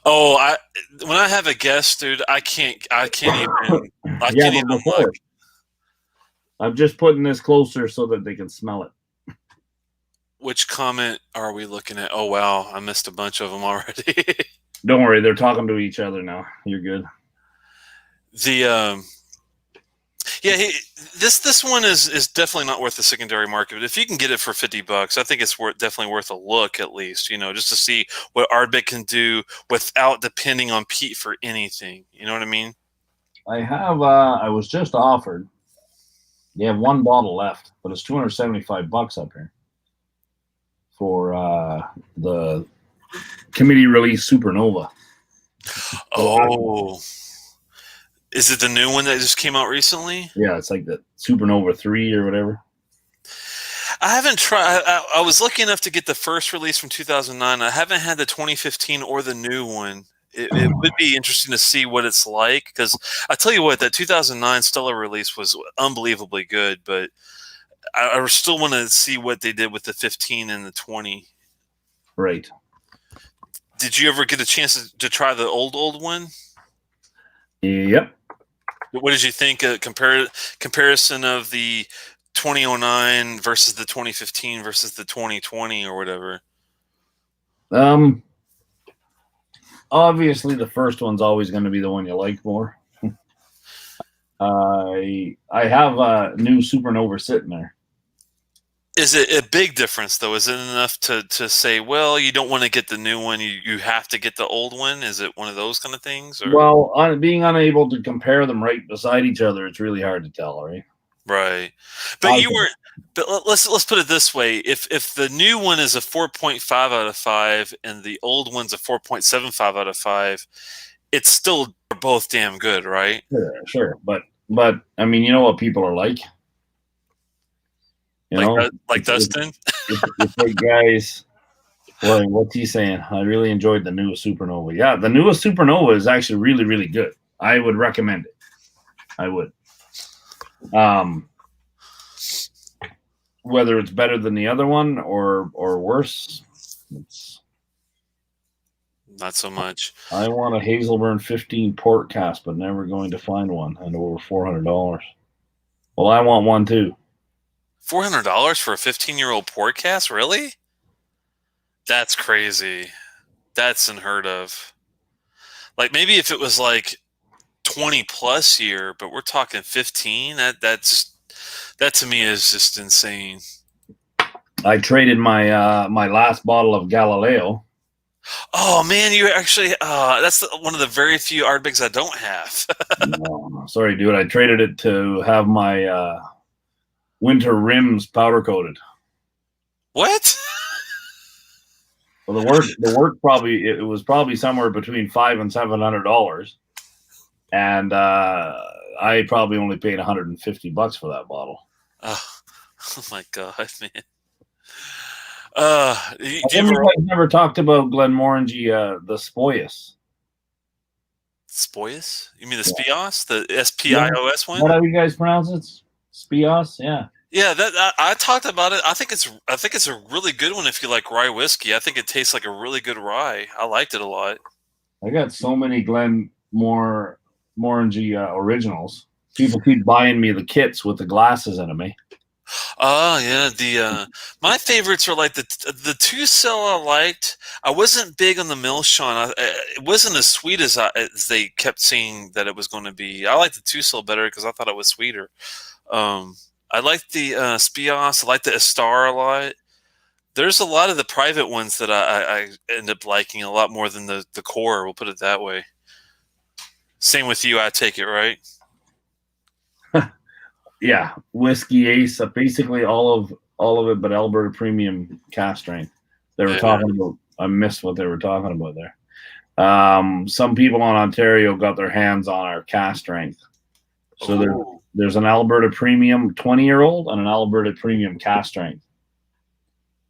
A: Oh, when I have a guest, dude, I can't even look.
C: I'm just putting this closer so that they can smell it.
A: Which comment are we looking at? Oh wow, I missed a bunch of them already.
C: Don't worry, they're talking to each other now. You're good.
A: This one is definitely not worth the secondary market. But if you can get it for $50, I think it's definitely worth a look at least. Just to see what Ardbeg can do without depending on peat for anything. You know what I mean?
C: I have. I was just offered. You have 1 bottle left, but it's $275 up here for the committee release Supernova.
A: Oh. Is it the new one that just came out recently?
C: Yeah, it's like the Supernova 3 or whatever.
A: I haven't tried. I was lucky enough to get the first release from 2009. I haven't had the 2015 or the new one. It would be interesting to see what it's like because I tell you what, that 2009 Stella release was unbelievably good, but I still want to see what they did with the 15 and the 20.
C: Right.
A: Did you ever get a chance to try the old one?
C: Yep.
A: What did you think? Comparison of the 2009 versus the 2015 versus the 2020 or whatever.
C: Obviously, the first one's always going to be the one you like more. I have a new Supernova sitting there.
A: Is it a big difference, though? Is it enough to say, well, you don't want to get the new one, you have to get the old one? Is it one of those kind of things? Or?
C: Well, being unable to compare them right beside each other, it's really hard to tell, right?
A: Right. But you weren't. But let's put it this way: if the new one is a 4.5 out of 5 and the old one's a 4.75 out of 5, it's still both damn good, right?
C: Sure. But I mean, you know what people are like.
A: Like Dustin?
C: It's like, guys, well, what's he saying? I really enjoyed the newest Supernova. Yeah, the newest Supernova is actually really, really good. I would recommend it. I would. Whether it's better than the other one or worse, it's
A: not so much.
C: I want a Hazelburn 15 port cask, but never going to find one at over $400. Well, I want one too.
A: $400 for a 15-year-old port cask? Really? That's crazy. That's unheard of. Like maybe if it was like 20 plus year, but we're talking 15. That to me is just insane.
C: I traded my last bottle of Galileo.
A: Oh man, you actually that's one of the very few Ardbegs I don't have.
C: No, sorry, dude. I traded it to have my winter rims powder coated.
A: What?
C: Well, the work probably it was probably somewhere between $500 and $700, and I probably only paid $150 for that bottle.
A: Oh my god, man. Do you
C: You guys never talked about Glenmorangie, the Spoius.
A: Spoius? You mean the Spios? The SPIOS one?
C: What do you guys pronounce it? Spios? Yeah.
A: Yeah, that I talked about it. I think it's a really good one if you like rye whiskey. I think it tastes like a really good rye. I liked it a lot.
C: I got so many Glenmorangie originals. People keep buying me the kits with the glasses in them.
A: Oh yeah, the my favorites are like the two cell I liked. I wasn't big on the Milchon. It wasn't as sweet as they kept saying that it was going to be. I liked the two cell better because I thought it was sweeter. I liked the Spios. I liked the Estar a lot. There's a lot of the private ones that I end up liking a lot more than the core. We'll put it that way. Same with you, I take it, right?
C: Yeah, Whiskey Ace, basically all of it, but Alberta Premium cask strength. They were talking about. I missed what they were talking about there. Some people in Ontario got their hands on our cask strength. So there's an Alberta Premium 20-year-old and an Alberta Premium cask strength.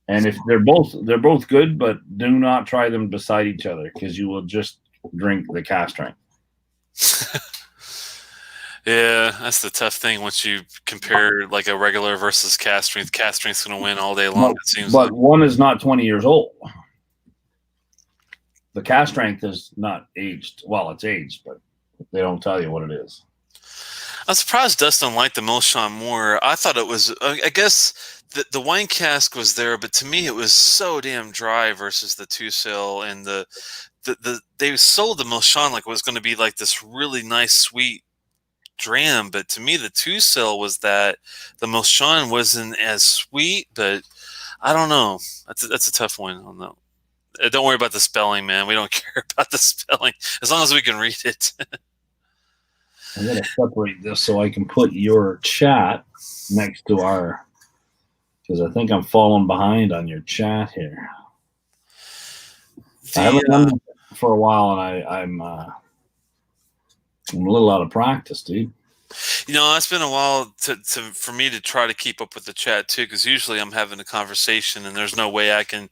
C: And if they're both good, but do not try them beside each other because you will just drink the cask strength.
A: Yeah, that's the tough thing. Once you compare like a regular versus cask strength's going to win all day long. It seems.
C: But one is not 20 years old. The cask strength is not aged. Well, it's aged, but they don't tell you what it is.
A: I'm surprised Dustin liked the Milchon more. I thought it was. I guess the wine cask was there, but to me it was so damn dry versus the two cell and they sold the Milchon like it was going to be like this really nice sweet dram, but to me the two cell was that the Milchon wasn't as sweet, but I don't know. That's a tough one. I don't know. Don't worry about the spelling, man. We don't care about the spelling as long as we can read it.
C: I'm going to separate this so I can put your chat next to our, because I think I'm falling behind on your chat here. I haven't done it for a while, and I'm a little out of practice, dude.
A: You know, it's been a while for me to try to keep up with the chat too, because usually I'm having a conversation and there's no way I can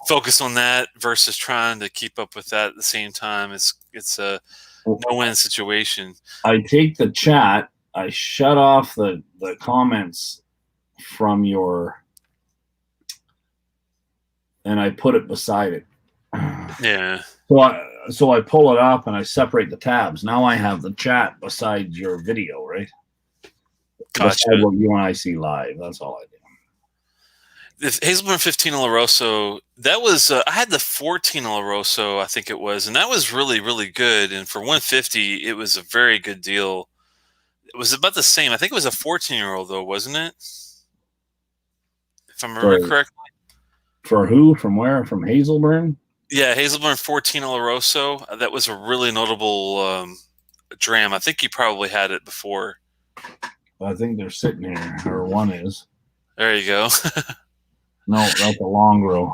A: focus on that versus trying to keep up with that at the same time. It's a no-win situation.
C: I take the chat, I shut off the comments from and I put it beside it.
A: Yeah.
C: So I pull it up and I separate the tabs. Now I have the chat beside your video, right?
A: Gotcha.
C: Beside what you and I see live. That's all I do.
A: The Hazelburn 15 Oloroso, that was I had the 14 Oloroso, I think it was, and that was really, really good. And for $150, it was a very good deal. It was about the same. I think it was a 14-year-old though, wasn't it? If I remember correctly.
C: For who? From where? From Hazelburn?
A: Yeah, Hazelburn 14 Oloroso. That was a really notable dram. I think you probably had it before.
C: I think they're sitting here, or one is.
A: There you go.
C: No, that's a long row.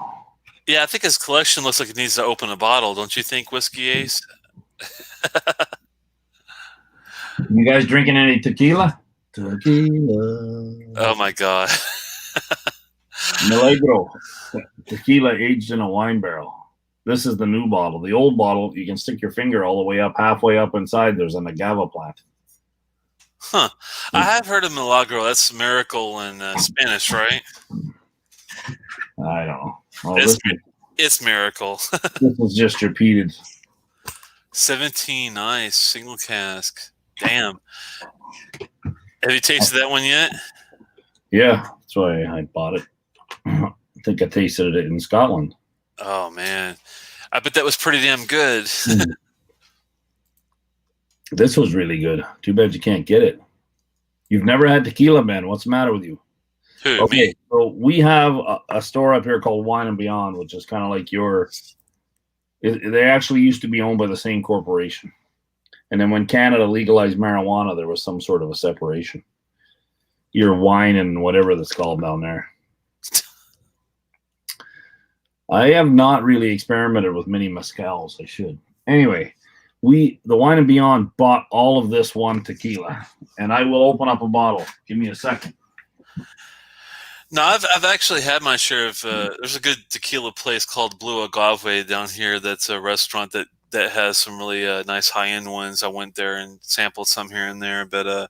A: Yeah, I think his collection looks like it needs to open a bottle. Don't you think, Whiskey Ace?
C: You guys drinking any tequila? Tequila.
A: Oh, my God.
C: Milagro. Tequila aged in a wine barrel. This is the new bottle. The old bottle, you can stick your finger all the way up, halfway up inside. There's an agave plant.
A: Huh. I have heard of Milagro. That's miracle in Spanish, right?
C: I don't know. Oh,
A: it's miracle.
C: This is just repeated.
A: 17, nice. Single cask. Damn. Have you tasted that one yet?
C: Yeah. That's why I bought it. I think I tasted it in Scotland.
A: Oh man, I bet that was pretty damn good.
C: This was really good. Too bad you can't get it. You've never had tequila, man. What's the matter with you?
A: Who,
C: Okay,
A: me?
C: so we have a store up here called Wine and Beyond, which is kind of like they actually used to be owned by the same corporation. And then when Canada legalized marijuana, there was some sort of a separation. Your wine and whatever that's called down there. I have not really experimented with many mezcals. I should. Anyway, the Wine and Beyond bought all of this one tequila, and I will open up a bottle. Give me a second.
A: No, I've actually had my share of. There's a good tequila place called Blue Agave down here. That's a restaurant that has some really nice high end ones. I went there and sampled some here and there, but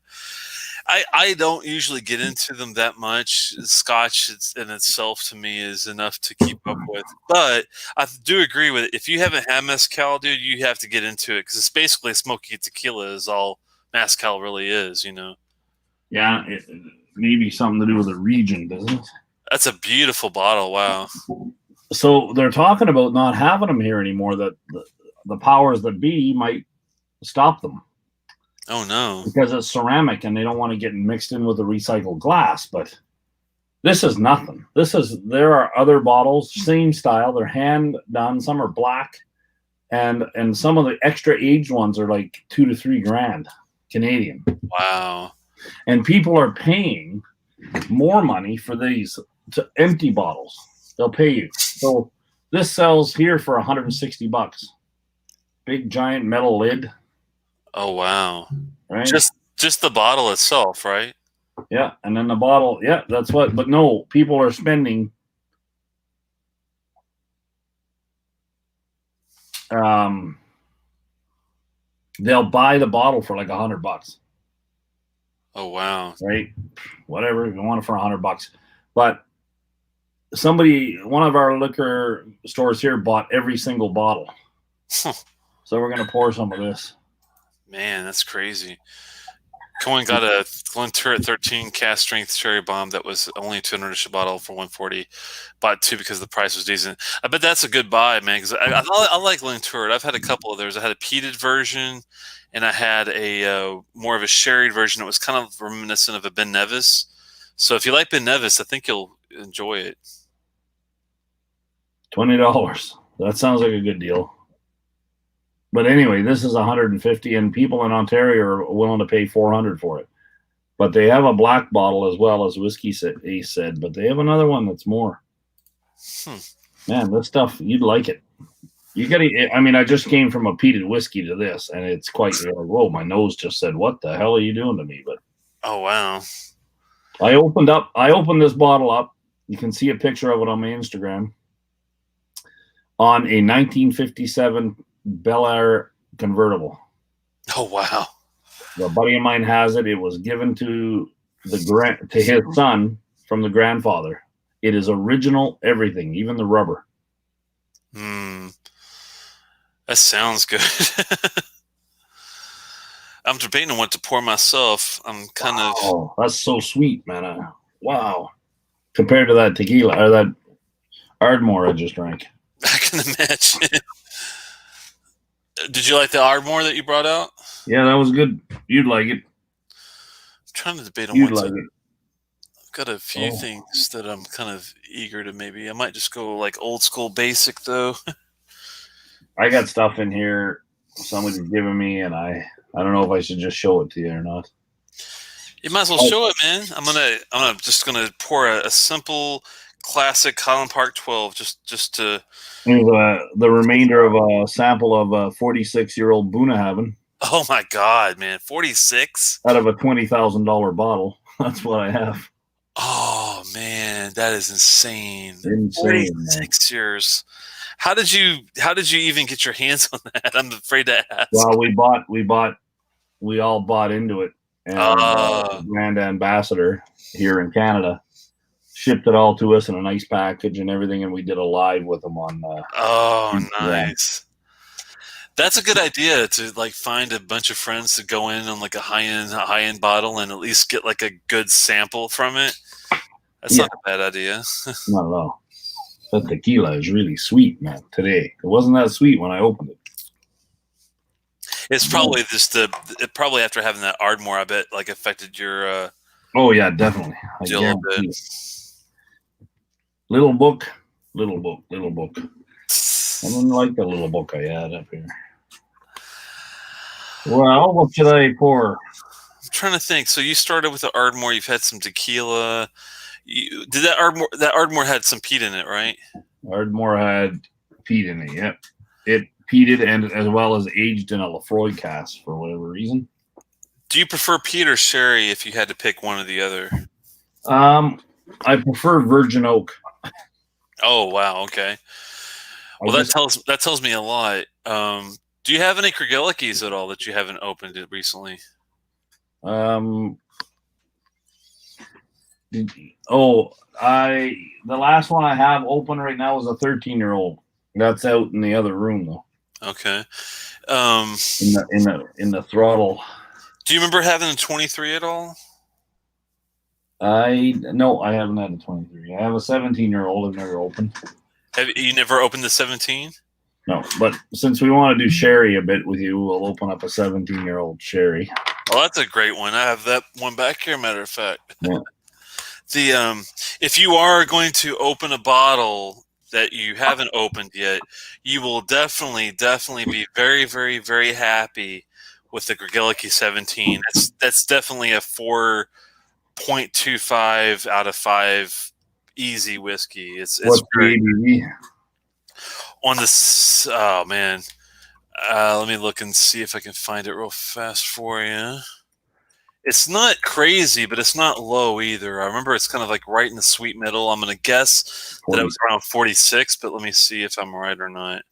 A: I don't usually get into them that much. Scotch in itself to me is enough to keep up with. But I do agree with it. If you haven't had mezcal, dude, you have to get into it because it's basically smoky tequila is all mezcal really is, you know.
C: Yeah, it maybe something to do with the region, doesn't it?
A: That's a beautiful bottle. Wow.
C: So they're talking about not having them here anymore, that the powers that be might stop them.
A: Oh, no.
C: Because it's ceramic and they don't want to get mixed in with the recycled glass. But this is nothing. There are other bottles, same style. They're hand done. Some are black. And some of the extra aged ones are like $2 to $3 grand Canadian.
A: Wow.
C: And people are paying more money for these empty bottles. They'll pay you. So this sells here for $160. Big giant metal lid.
A: Oh, wow.
C: Right?
A: Just the bottle itself, right?
C: Yeah, and then the bottle. Yeah, that's what. But no, people are spending. They'll buy the bottle for like $100.
A: Oh, wow.
C: Right? Whatever, you want it for $100. But one of our liquor stores here bought every single bottle. So we're going to pour some of this.
A: Man, that's crazy. Cohen got a Glenturret 13 cast strength cherry bomb that was only $200 a bottle for $140. Bought two because the price was decent. I bet that's a good buy, man. Because I like Glenturret. I've had a couple of theirs. I had a peated version, and I had a more of a sherried version. It was kind of reminiscent of a Ben Nevis. So if you like Ben Nevis, I think you'll enjoy it.
C: $20. That sounds like a good deal. But anyway, this is $150, and people in Ontario are willing to pay $400 for it. But they have a black bottle as well, as Whiskey said. But they have another one that's more. Man, this stuff, you'd like it. You gotta. I mean, I just came from a peated whiskey to this, and it's quite. Whoa, my nose just said, "What the hell are you doing to me?" But
A: oh wow,
C: I opened this bottle up. You can see a picture of it on my Instagram. On a 1957 Bel Air convertible.
A: Oh wow!
C: A buddy of mine has it. It was given to his son from the grandfather. It is original, everything, even the rubber.
A: That sounds good. I'm debating on what to pour myself. I'm kind of.
C: Oh, that's so sweet, man! Wow, compared to that tequila or that Ardmore I just drank.
A: I can imagine. Did you like the Ardmore that you brought out?
C: Yeah, that was good. You'd like it.
A: I'm trying to debate on
C: You'd
A: what
C: like
A: to.
C: it.
A: I've got a few things that I'm kind of eager to maybe. I might just go like old school basic though. I
C: got stuff in here somebody's giving me, and I don't know if I should just show it to you or not.
A: You might as well show it, man. I'm just gonna pour a simple classic Highland Park 12 just to.
C: Here's the remainder of a sample of a 46-year-old Bunnahabhain.
A: Oh my God, man! 46
C: out of a $20,000 bottle. That's what I have.
A: Oh man, that is insane!
C: 46
A: years. How did you even get your hands on that? I'm afraid to ask.
C: Well, we all bought into it, and the brand ambassador here in Canada shipped it all to us in a nice package and everything, and we did a live with them on.
A: Nice. That's a good idea to like find a bunch of friends to go in on like a high end bottle and at least get like a good sample from it. That's
C: Yeah.
A: not a bad idea.
C: Not at all. That tequila is really sweet, man, today. It wasn't that sweet when I opened it.
A: It's probably just probably after having that Ardmore, I bet, like affected your
C: Oh, yeah, definitely. I
A: deal a little
C: guarantee
A: bit.
C: it. Little book. I didn't like the little book I had up here. Well, what should I pour?
A: I'm trying to think. So you started with the Ardmore. You've had some tequila. Did that Ardmore? That Ardmore had some peat in it, right?
C: Ardmore had peat in it. Yep, it peated and as well as aged in a Lafroy cask for whatever reason.
A: Do you prefer peat or sherry if you had to pick one or the other?
C: I prefer virgin oak.
A: Oh wow, okay. Well, that tells me a lot. Do you have any Krgelikis at all that you haven't opened it recently?
C: The last one I have open right now is a 13-year-old. That's out in the other room though.
A: Okay.
C: In the throttle.
A: Do you remember having a 23 at all?
C: No, I haven't had a 23. I have a 17-year-old I've never opened.
A: Have you never opened the 17?
C: No, but since we want to do sherry a bit with you, we'll open up a 17-year-old sherry.
A: Oh, that's a great one. I have that one back here, matter of fact.
C: Yeah.
A: If you are going to open a bottle that you haven't opened yet, you will definitely be very, very, very happy with the Krgeliki 17. That's definitely a 4.25 out of 5 easy whiskey. It's
C: What's
A: great.
C: the ABV?
A: On this, oh man, let me look and see if I can find it real fast for you. It's not crazy, but it's not low either. I remember it's kind of like right in the sweet middle. I'm going to guess that it was around 46, but let me see if I'm right or not.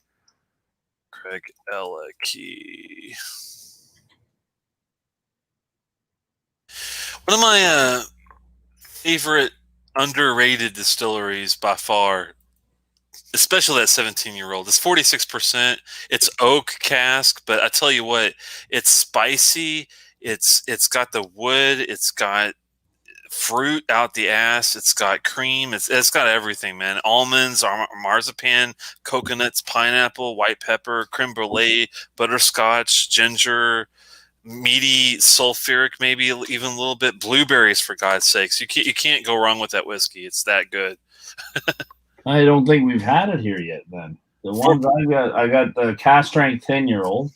A: Krgeliki. One of my favorite underrated distilleries by far, especially that 17-year-old. It's 46%. It's oak cask, but I tell you what, it's spicy. It's got the wood. It's got fruit out the ass. It's got cream. It's got everything, man. Almonds, marzipan, coconuts, pineapple, white pepper, creme brulee, butterscotch, ginger, meaty, sulfuric, maybe even a little bit, blueberries, for God's sakes. You can't go wrong with that whiskey. It's that good.
C: I don't think we've had it here yet. Then the ones I got the cast strength 10-year-old.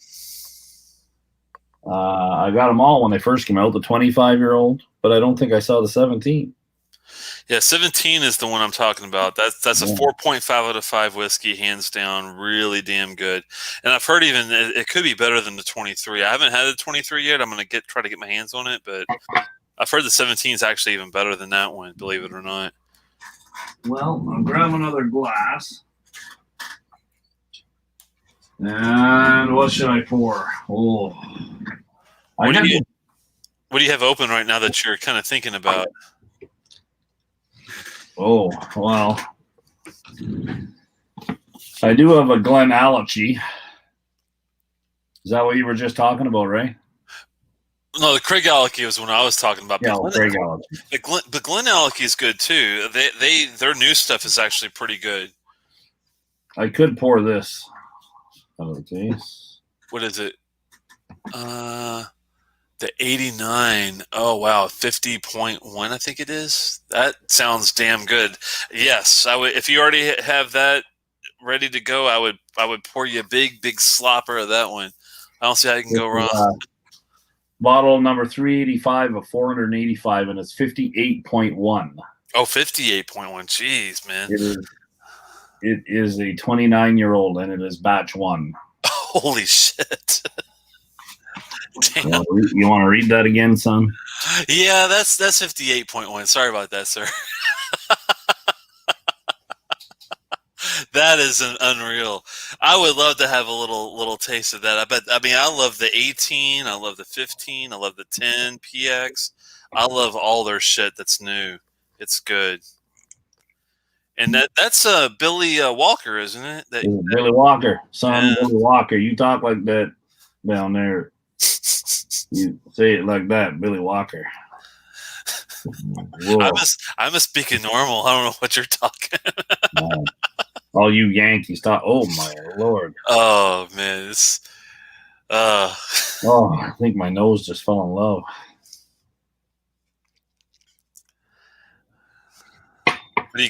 C: I got them all when they first came out. The 25-year-old, but I don't think I saw the 17.
A: Yeah, 17 is the one I'm talking about. That's a 4.5 out of 5 whiskey, hands down. Really damn good. And I've heard even it could be better than the 23. I haven't had the 23 yet. I'm gonna try to get my hands on it, but I've heard the 17 is actually even better than that one. Believe it or not.
C: Well, I'll grab another glass. And what should I pour? Oh,
A: what do you have open right now that you're kind of thinking about?
C: Oh, well, I do have a Glenallachie. Is that what you were just talking about, right?
A: No, the Krgeliki was when I was talking about.
C: Yeah, Krgeliki.
A: But Glenallachie is good too. Their new stuff is actually pretty good.
C: I could pour this out of the case.
A: What is it? The 89. Oh wow, 50.1. I think it is. That sounds damn good. Yes, I would. If you already have that ready to go, I would pour you a big slopper of that one. I don't see how you can go wrong.
C: Bottle number 385 of 485, and it's 58.1.
A: Oh, 58.1. Jeez, man.
C: It is a 29-year-old, and it is batch 1.
A: Holy shit. Damn.
C: You want to read that again, son?
A: Yeah, that's 58.1. Sorry about that, sir. That is unreal. I would love to have a little taste of that. I love the 18. I love the 15. I love the 10 PX. I love all their shit that's new. It's good. And that's Billy Walker, isn't it?
C: Billy Walker, son. Billy Walker. You talk like that down there. You say it like that, Billy Walker. Whoa.
A: I'm a speaking normal. I don't know what you're talking.
C: Man. All you Yankees talk. Oh my Lord.
A: Oh man, it's
C: Oh, I think my nose just fell in love.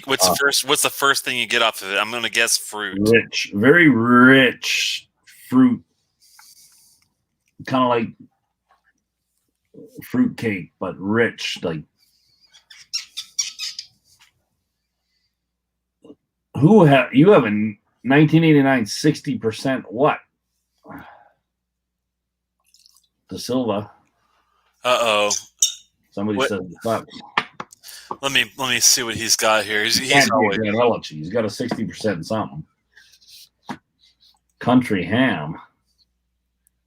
A: What's the first thing you get off of it? I'm gonna guess fruit.
C: Rich, very rich fruit, kind of like fruit cake, but rich. Like you have a 1989 60% what? De Silva. Somebody said fuck.
A: Let me see what he's got here. He's
C: always Granella cheese. He's got a 60% something. Country ham.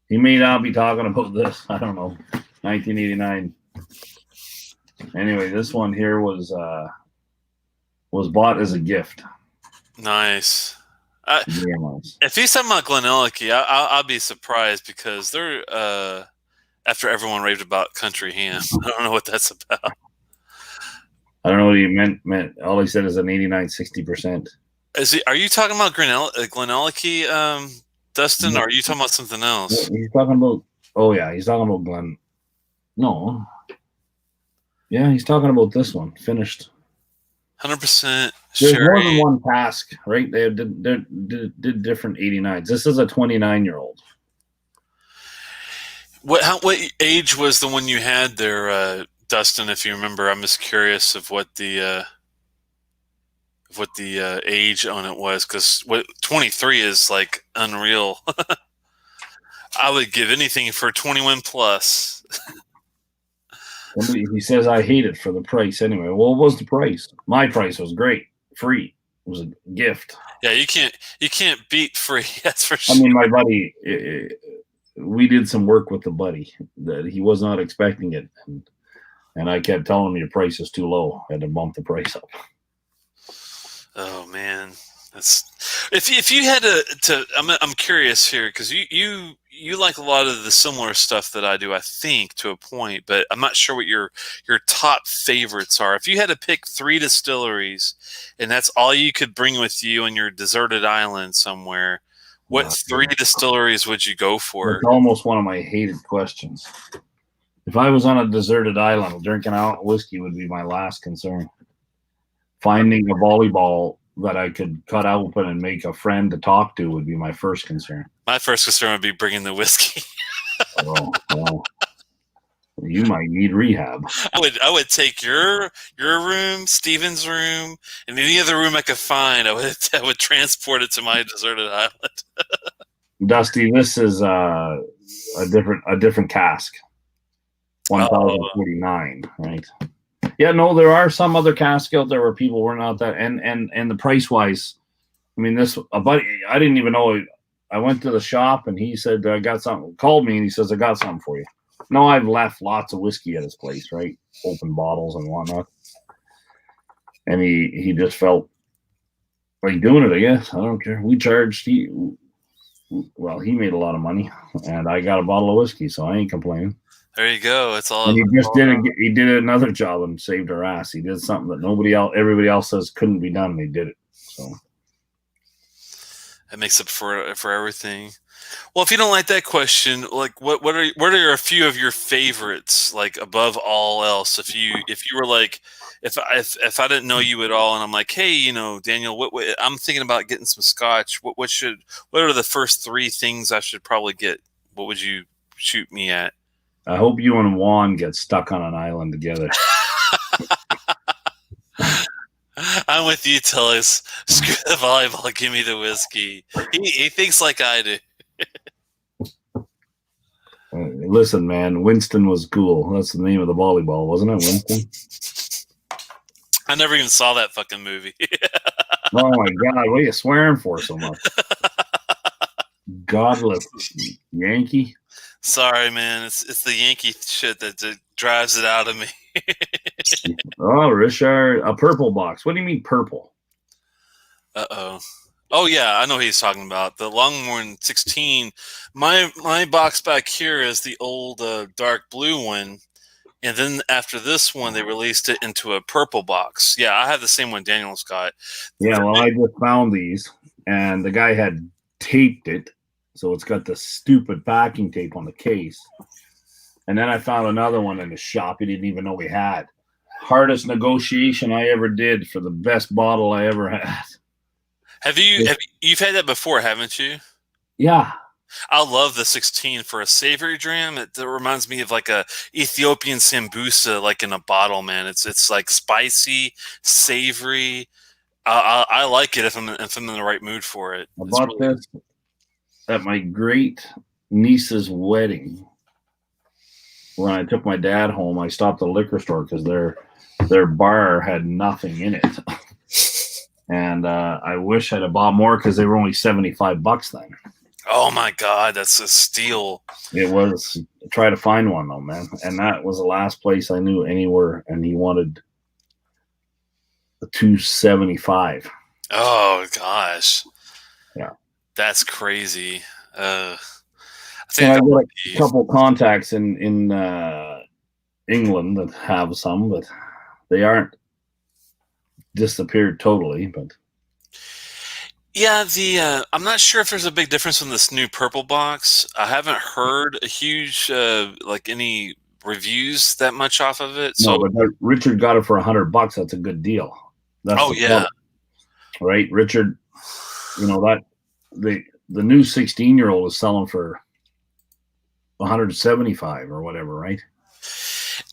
C: He may not be talking about this. I don't know. 1989. Anyway, this one here was bought as a gift.
A: Nice. If he's talking about Glenelg, I'll be surprised because they're after everyone raved about country ham. I don't know what that's about.
C: I don't know what he meant. All he said is an 89, 60%.
A: Are you talking about Glenelg, Dustin, or are you talking about something else?
C: He's talking about. Oh yeah, he's talking about Glen. No. Yeah, he's talking about this one finished.
A: 100%.
C: There's more than one cask, right? They did different 89s. This is a 29-year-old.
A: What age was the one you had there, Dustin? If you remember, I'm just curious of what the age on it was, because 23 is like unreal. I would give anything for 21 plus.
C: He says I hate it for the price anyway. Well, what was the price? My price was great, free. It was a gift.
A: Yeah, you can't beat free. That's for sure.
C: I mean, my buddy, we did some work with the buddy that he was not expecting it, and I kept telling him your price is too low. I had to bump the price up.
A: Oh man, that's if you had to I'm curious here because you like a lot of the similar stuff that I do, I think, to a point, but I'm not sure what your top favorites are. If you had to pick 3 distilleries and that's all you could bring with you on your deserted island somewhere, what 3 distilleries would you go for?
C: It's almost one of my hated questions. If I was on a deserted island, drinking out whiskey would be my last concern. Finding a volleyball that I could cut open and make a friend to talk to would be my first concern.
A: My first concern would be bringing the whiskey.
C: Well, you might need rehab.
A: I would take your room, Steven's room, and any other room I could find. I would transport it to my deserted island.
C: Dusty, this is a different cask. 1049, right? Yeah, no, there are some other casks out there where people were not that, and the price wise, I mean, a buddy, I didn't even know. I went to the shop and he said, I got something, called me and he says, I got something for you. No, I've left lots of whiskey at his place, right? Open bottles and whatnot. And he just felt like doing it, I guess. I don't care. We charged, he made a lot of money and I got a bottle of whiskey, so I ain't complaining.
A: There you go. It's all.
C: And he did another job and saved our ass. He did something that everybody else says couldn't be done. And he did it. So
A: that makes up for everything. Well, if you don't like that question, like what are a few of your favorites, like above all else? If you were like, if I didn't know you at all, and I'm like, hey, Daniel, what I'm thinking about getting some scotch. What are the first 3 things I should probably get? What would you shoot me at?
C: I hope you and Juan get stuck on an island together.
A: I'm with you, Telex. Screw the volleyball. Give me the whiskey. He thinks like I do.
C: Listen, man, Winston was cool. That's the name of the volleyball, wasn't it, Winston?
A: I never even saw that fucking movie.
C: Oh, my God. What are you swearing for so much? Godless Yankee.
A: Sorry, man. It's the Yankee shit that drives it out of me.
C: Oh, Richard, a purple box. What do you mean purple?
A: Uh-oh. Oh, yeah, I know what he's talking about. The Longmorn 16. My box back here is the old dark blue one, And then after this one, they released it into a purple box. Yeah, I have the same one Daniel's got.
C: Yeah, well, I just found these, and the guy had taped it, so it's got the stupid packing tape on the case. And then I found another one in the shop he didn't even know we had. Hardest negotiation I ever did for the best bottle I ever had.
A: You've had that before, haven't you?
C: Yeah.
A: I love the 16 for a savory dram. It reminds me of like a Ethiopian sambusa, like in a bottle, man. It's like spicy, savory. I like it if I'm in the right mood for it.
C: I bought this at my great niece's wedding. When I took my dad home, I stopped at the liquor store because their bar had nothing in it. And I wish I'd have bought more because they were only $75 then.
A: Oh my God, that's a steal.
C: It was. Try to find one though, man. And that was the last place I knew anywhere, and he wanted a $275.
A: Oh gosh.
C: Yeah.
A: That's crazy. I
C: think I got a couple contacts in England that have some, but they aren't disappeared totally. But
A: yeah, I'm not sure if there's a big difference in this new purple box. I haven't heard a huge like any reviews that much off of it. So
C: no, but Richard got it for $100. That's a good deal. That's
A: yeah,
C: right, Richard. You know that the new 16-year-old is selling for 175 or whatever, right?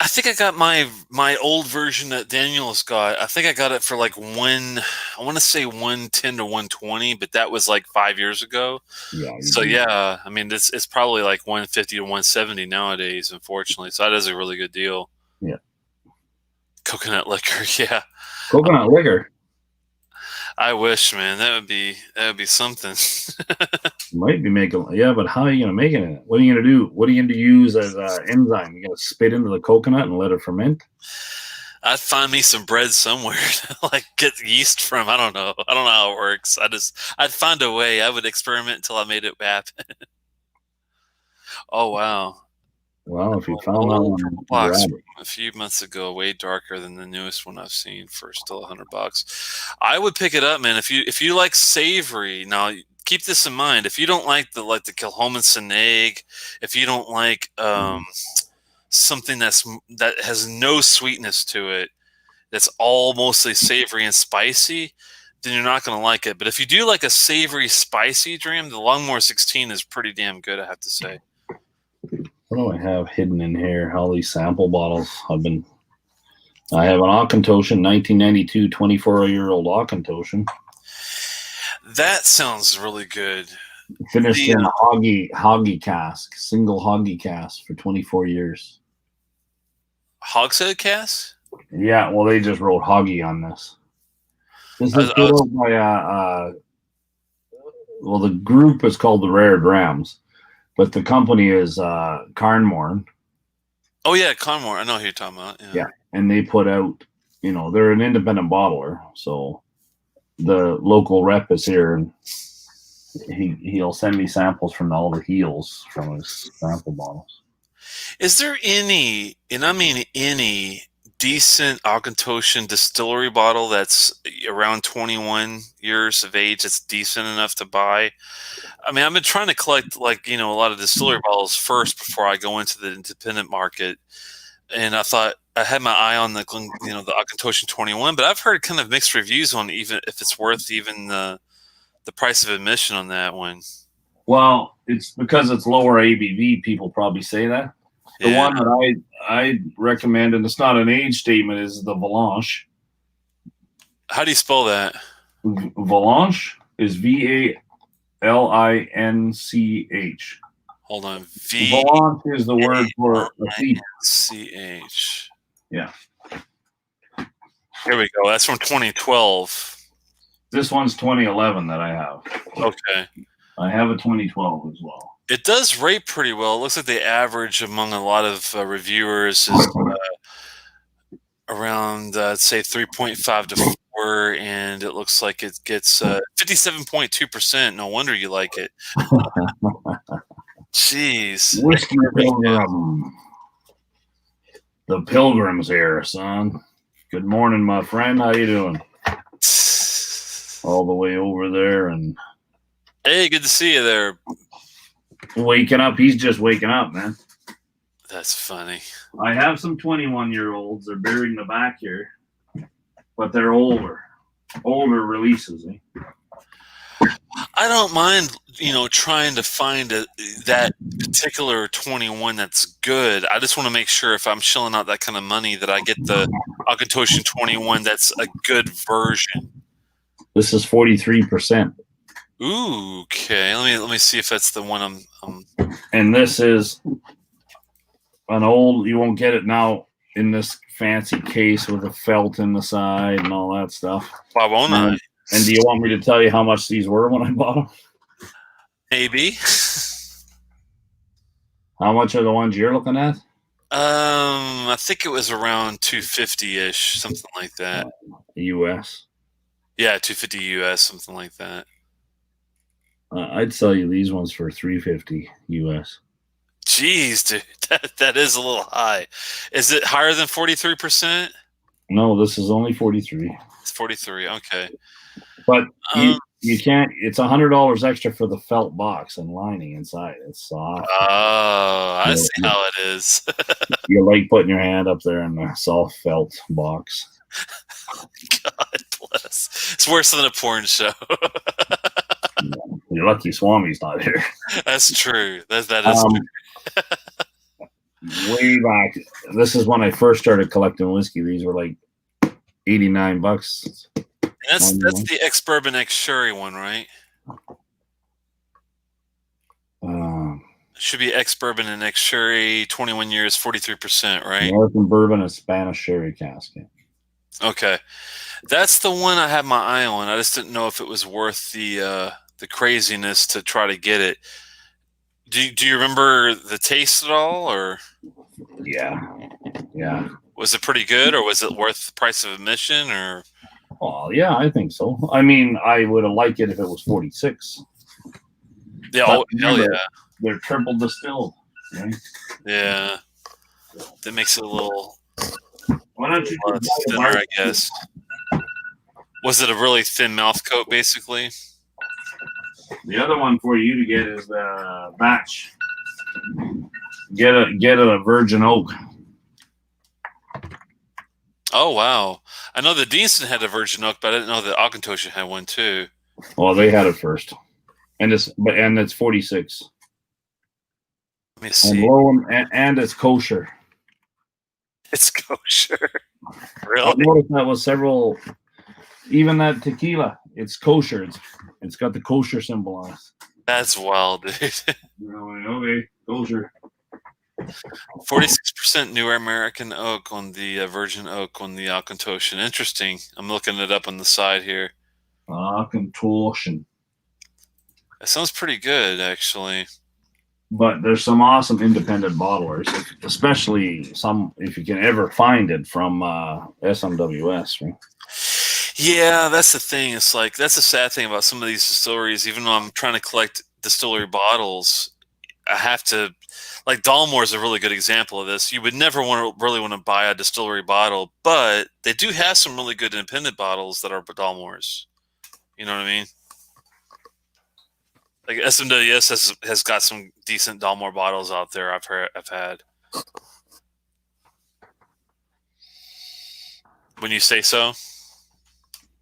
A: I think I got my old version that Daniel's got. I think I got it for like I want to say 110 to 120, but that was like 5 years ago.
C: Yeah.
A: So yeah, I mean it's probably like 150 to 170 nowadays, unfortunately. So that is a really good deal.
C: Yeah.
A: Coconut liquor, yeah.
C: Coconut liquor.
A: I wish, man. That would be something.
C: Might be making, yeah, but how are you gonna make it? What are you gonna do? What are you gonna use as an enzyme? You gonna spit into the coconut and let it ferment?
A: I'd find me some bread somewhere to like get yeast from. I don't know how it works. I'd find a way. I would experiment until I made it happen. Oh wow.
C: Well, if you found that one,
A: box from a few months ago, way darker than the newest one I've seen for still $100. I would pick it up, man. If you like savory, now keep this in mind. If you don't like the Kilhomanson egg, if you don't like something that has no sweetness to it, that's all mostly savory and spicy, then you're not going to like it. But if you do like a savory, spicy dram, the Longmore 16 is pretty damn good, I have to say.
C: What do I have hidden in here? All these sample bottles. I have an Auchentoshan 1992 24-year-old Auchentoshan.
A: That sounds really good.
C: Finished in a hoggy cask, single hoggy cask for 24 years.
A: Hogshead cask?
C: Yeah, well, they just wrote hoggy on this. This is put out by well, the group is called the Rare Drams. But the company is Carnmore.
A: Oh, yeah, Carnmore. I know who you're talking about.
C: Yeah, and they put out, they're an independent bottler. So the local rep is here, and he'll send me samples from all the heels from his sample bottles.
A: Is there any, and I mean any, decent Auchentoshan distillery bottle that's around 21 years of age that's decent enough to buy? I mean, I've been trying to collect a lot of distillery bottles first before I go into the independent market, and I thought I had my eye on the Auchentoshan 21, but I've heard kind of mixed reviews on even if it's worth even the price of admission on that one.
C: Well, it's because it's lower ABV. People probably say that. The one that I recommend, and it's not an age statement, is the Valanche.
A: How do you spell that?
C: Valanche is VALINCH.
A: Hold on.
C: Valanche is the word for a thief.
A: CH.
C: Yeah.
A: Here we go. That's from 2012.
C: This one's 2011 that I have.
A: Okay.
C: I have a 2012 as well.
A: It does rate pretty well. It looks like the average among a lot of reviewers is around, say, 3.5 to 4, and it looks like it gets 57.2%. No wonder you like it. Jeez.
C: Whisky. The Pilgrim's here, son. Good morning, my friend. How you doing? All the way over there and
A: Hey, good to see you there.
C: waking up. He's just waking up, man.
A: That's funny.
C: I have some 21-year-olds. They're buried in the back here, but they're older releases. Eh?
A: I don't mind, trying to find that particular 21 that's good. I just want to make sure if I'm shelling out that kind of money that I get the Akatoshin 21 that's a good version.
C: This is 43%.
A: Ooh, okay. Let me see if that's the one I'm
C: And this is an old. You won't get it now in this fancy case with a felt in the side and all that stuff.
A: Why won't I?
C: And do you want me to tell you how much these were when I bought them?
A: Maybe.
C: How much are the ones you're looking at?
A: I think it was around 250-ish, something like that.
C: US.
A: Yeah, 250 US, something like that.
C: I'd sell you these ones for $350 US.
A: Jeez, dude, that is a little high. Is it higher than 43%?
C: No, this is only 43.
A: It's 43. Okay.
C: But you can't. It's $100 extra for the felt box and lining inside. It's soft.
A: Oh, I see how it is.
C: You like putting your hand up there in the soft felt box.
A: God bless. It's worse than a porn show.
C: You're lucky Swami's not here.
A: That's true. That is true.
C: Way back, this is when I first started collecting whiskey. These were like $89.
A: That's the ex-bourbon, ex-sherry one, right? Should be ex-bourbon and ex-sherry, 21 years, 43%, right?
C: American bourbon and Spanish sherry cask.
A: Okay. That's the one I had my eye on. I just didn't know if it was worth the craziness to try to get it. Do you remember the taste at all, or?
C: Yeah.
A: Was it pretty good, or was it worth the price of admission, or?
C: Well, yeah, I think so. I mean, I would have liked it if it was 46.
A: Yeah, hell yeah.
C: They're triple distilled, right?
A: Yeah. That makes it a little
C: Why don't you
A: thinner, I guess. Was it a really thin mouth coat, basically?
C: The other one for you to get is the batch. Get a virgin oak.
A: Oh wow! I know the Deanston had a virgin oak, but I didn't know that Akatoshin had one too.
C: Well, they had it first, and it's 46.
A: Let me see.
C: And it's kosher.
A: It's kosher.
C: I
A: Really?
C: noticed that was several. Even that tequila, it's kosher. It's got the kosher symbol on it.
A: That's wild, dude.
C: Okay, kosher.
A: 46% newer American oak on the virgin oak on the Akatoshin. Interesting. I'm looking it up on the side here.
C: Akatoshin.
A: That sounds pretty good, actually.
C: But there's some awesome independent bottlers, especially some if you can ever find it from SMWS. Right?
A: Yeah, that's the thing. It's like that's the sad thing about some of these distilleries. Even though I'm trying to collect distillery bottles, I have to. Like Dalmore is a really good example of this. You would never really want to buy a distillery bottle, but they do have some really good independent bottles that are Dalmores. You know what I mean? Like SMWS has got some decent Dalmore bottles out there. I've had. When you say so.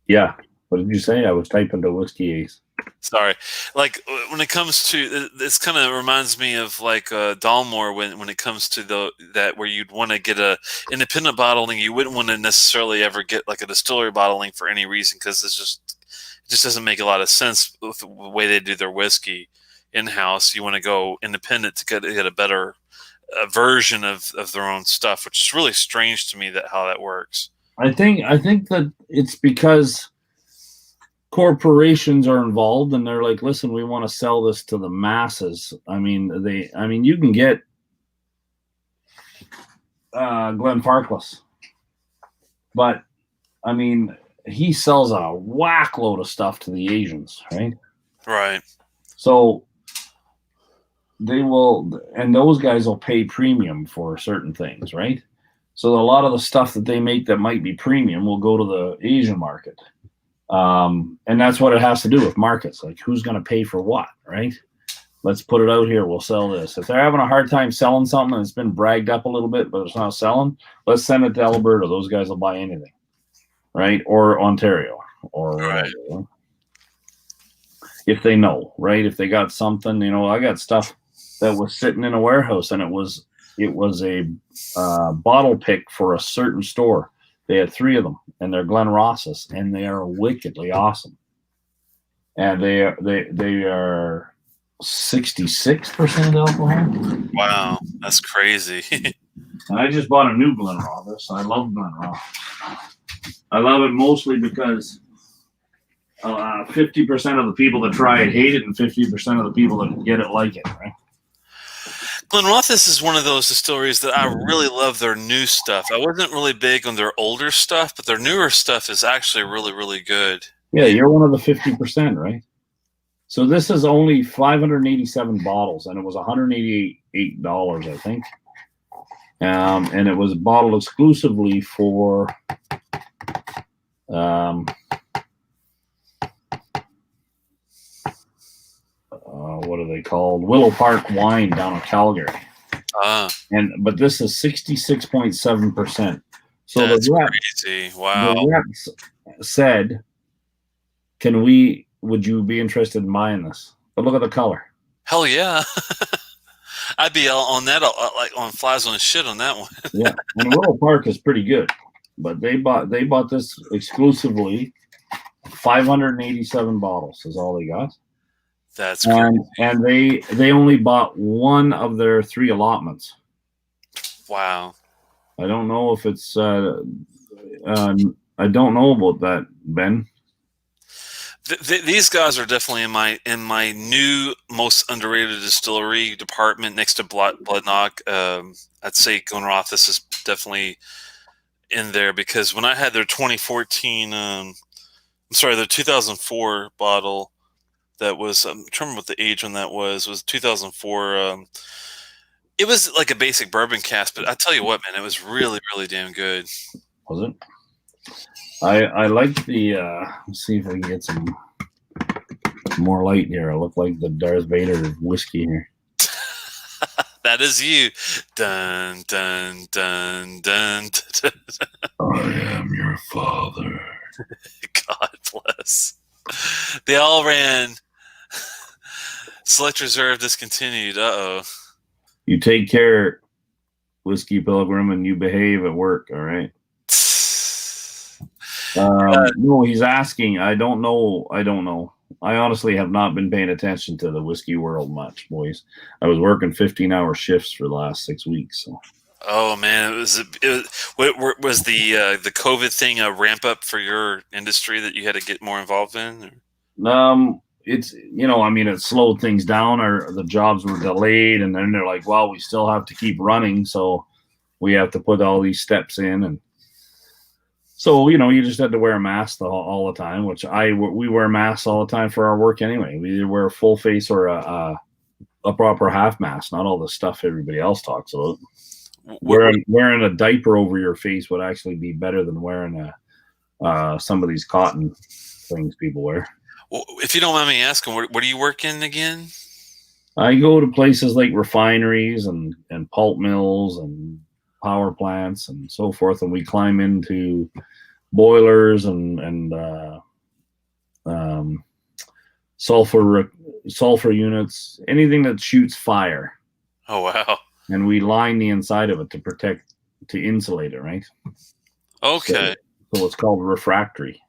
C: Yeah. What did you say? I was typing to Whiskey Ace.
A: Sorry. Like when it comes to this, kind of reminds me of like Dalmore when it comes to that where you'd want to get a independent bottling, you wouldn't want to necessarily ever get like a distillery bottling for any reason because it just doesn't make a lot of sense with the way they do their whiskey in house. You want to go independent to get a better version of their own stuff, which is really strange to me how that works.
C: I think that it's because corporations are involved and they're like, listen, we want to sell this to the masses. I mean, you can get Glenn Farkless, but I mean, he sells a whack load of stuff to the Asians, right?
A: Right.
C: So they will, and those guys will pay premium for certain things, right? So a lot of the stuff that they make that might be premium will go to the Asian market. And that's what it has to do with markets. Like, who's going to pay for what, right? Let's put it out here. We'll sell this. If they're having a hard time selling something and it's been bragged up a little bit, but it's not selling, let's send it to Alberta. Those guys will buy anything, right? Or Ontario, or
A: Right.
C: whatever. If they know, right? If they got something, I got stuff that was sitting in a warehouse, and it was a bottle pick for a certain store. They had 3 of them, and they're Glen Rosses, and they are wickedly awesome. And they are 66% alcohol.
A: Wow, that's crazy.
C: And I just bought a new Glen Rosses. I love Glen Rosses. I love it mostly because 50% of the people that try it hate it, and 50% of the people that get it like it, right?
A: Glenrothes is one of those distilleries that I really love their new stuff. I wasn't really big on their older stuff, but their newer stuff is actually really, really good.
C: Yeah, you're one of the 50%, right? So this is only 587 bottles, and it was $188, I think. And it was bottled exclusively for what are they called? Willow Park Wine down in Calgary. But this is 66.7%. So
A: that's
C: the rep,
A: crazy. Wow.
C: The reps said, would you be interested in buying this? But look at the color.
A: Hell yeah. I'd be on that, like on flies on shit on that one.
C: Yeah. And Willow Park is pretty good, but they bought this exclusively. 587 bottles is all they got.
A: That's crazy.
C: And they only bought one of their 3 allotments.
A: Wow.
C: I don't know if it's I don't know about that, Ben.
A: These guys are definitely in my new most underrated distillery department next to Bloodknock. I'd say Glenrothes is definitely in there, because when I had their 2014, their 2004 bottle, that was, I'm trying to remember what the age on that was 2004. It was like a basic bourbon cask, but I tell you what, man, it was really, really damn good.
C: Was it? I like the, let's see if I can get some more light here. I look like the Darth Vader of whiskey here.
A: That is you. Dun, dun, dun, dun, dun, dun.
C: I am your father.
A: God bless. They all ran. Select Reserve discontinued. Uh-oh.
C: You take care, Whiskey Pilgrim, and you behave at work, all right? No, he's asking. I don't know. I honestly have not been paying attention to the whiskey world much, boys. I was working 15-hour shifts for the last 6 weeks. So.
A: Oh man, was the COVID thing a ramp up for your industry that you had to get more involved in?
C: It's it slowed things down, or the jobs were delayed, and then they're like, well, we still have to keep running, so we have to put all these steps in, and so you just had to wear a mask all the time, which we wear masks all the time for our work anyway. We either wear a full face or a proper half mask, not all the stuff everybody else talks about. Wearing a diaper over your face would actually be better than wearing some of these cotton things people wear.
A: Well, if you don't mind me asking, what do you work in again?
C: I go to places like refineries and pulp mills and power plants and so forth, and we climb into boilers and sulfur units, anything that shoots fire.
A: Oh wow!
C: And we line the inside of it to insulate it, right?
A: Okay.
C: So it's called refractory.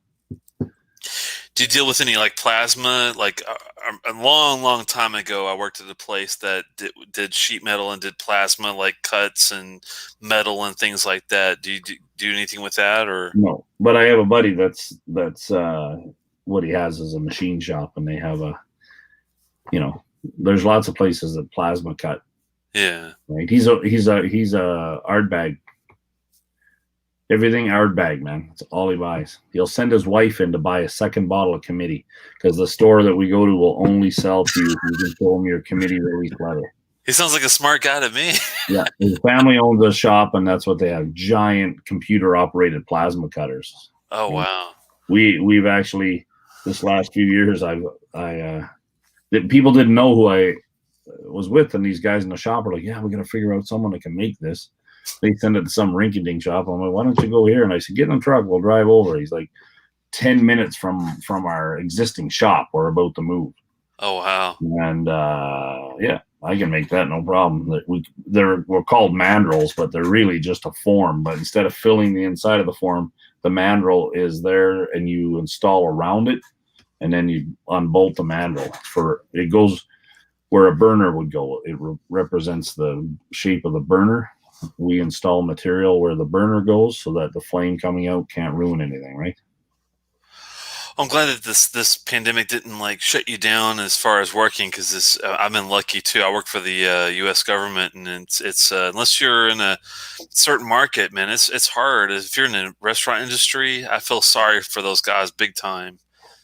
A: Do you deal with any like plasma? Like a long time ago, I worked at a place that did sheet metal and did plasma, like cuts and metal and things like that. Do you do anything with that, or
C: no? But I have a buddy that's what he has is a machine shop, and they have there's lots of places that plasma cut.
A: Yeah,
C: right. He's a Ardbeg. Everything Ardbeg, man. That's all he buys. He'll send his wife in to buy a second bottle of committee, because the store that we go to will only sell to you if you can show them your committee release letter.
A: He sounds like a smart guy to me.
C: Yeah, his family owns a shop, and that's what they have: giant computer-operated plasma cutters.
A: Oh wow.
C: We've actually this last few years, people didn't know who I was with, and these guys in the shop are like, "Yeah, we're gonna figure out someone that can make this." They send it to some rinky-dink shop. I'm like, "Why don't you go here?" And I said, "Get in the truck, we'll drive over." He's like, 10 minutes from our existing shop. We're about to move.
A: Oh wow.
C: And yeah, I can make that no problem. We're called mandrels, but they're really just a form. But instead of filling the inside of the form, the mandrel is there, and you install around it, and then you unbolt the mandrel. It goes where a burner would go. It represents the shape of the burner. We install material where the burner goes, so that the flame coming out can't ruin anything, right?
A: I'm glad that this pandemic didn't like shut you down as far as working, because I've been lucky too. I work for the U.S. government, and it's unless you're in a certain market, man, it's hard. If you're in the restaurant industry, I feel sorry for those guys big time.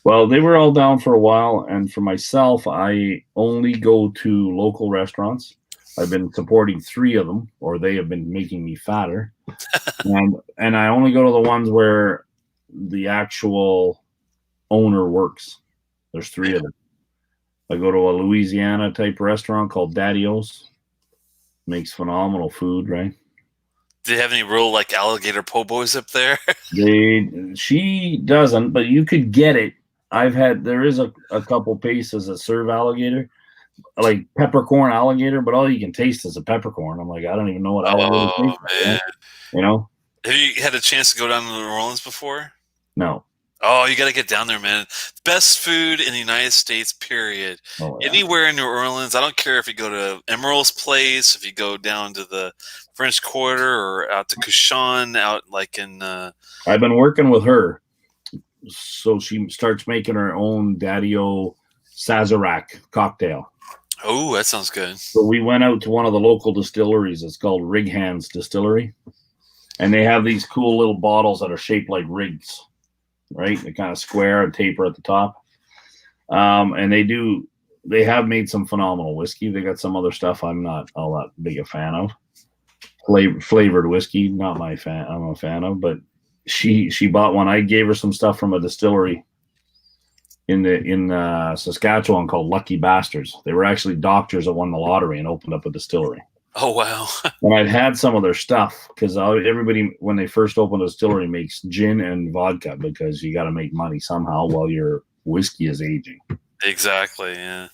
C: Well, they were all down for a while, and for myself, I only go to local restaurants. I've been supporting 3 of them, or they have been making me fatter, and I only go to the ones where the actual owner works. There's 3 of them. I go to a Louisiana type restaurant called Daddy-O's. Makes phenomenal food, right?
A: Do they have any real like alligator po' boys up there?
C: She doesn't, but you could get it. There is a couple places that serve alligator, like peppercorn alligator, but all you can taste is a peppercorn. I'm like, I don't even know what alligator tastes like,
A: man.
C: You know?
A: Have you had a chance to go down to New Orleans before?
C: No.
A: Oh, you got to get down there, man. Best food in the United States, period.
C: Oh, yeah.
A: Anywhere in New Orleans. I don't care if you go to Emerald's Place, if you go down to the French Quarter, or out to Couchon, out like in...
C: I've been working with her. So she starts making her own Daddy-O Sazerac cocktail.
A: Oh, that sounds good.
C: So we went out to one of the local distilleries. It's called Rig Hands Distillery. And they have these cool little bottles that are shaped like rigs, right? They're kind of square and taper at the top. And they have made some phenomenal whiskey. They got some other stuff I'm not all that big a fan of. Flavored whiskey, not my fan. I'm a fan of, but she bought one. I gave her some stuff from a distillery in Saskatchewan called Lucky Bastards. They were actually doctors that won the lottery and opened up a distillery.
A: Oh, wow.
C: And I'd had some of their stuff, because everybody, when they first opened a distillery, makes gin and vodka, because you got to make money somehow while your whiskey is aging.
A: Exactly, yeah.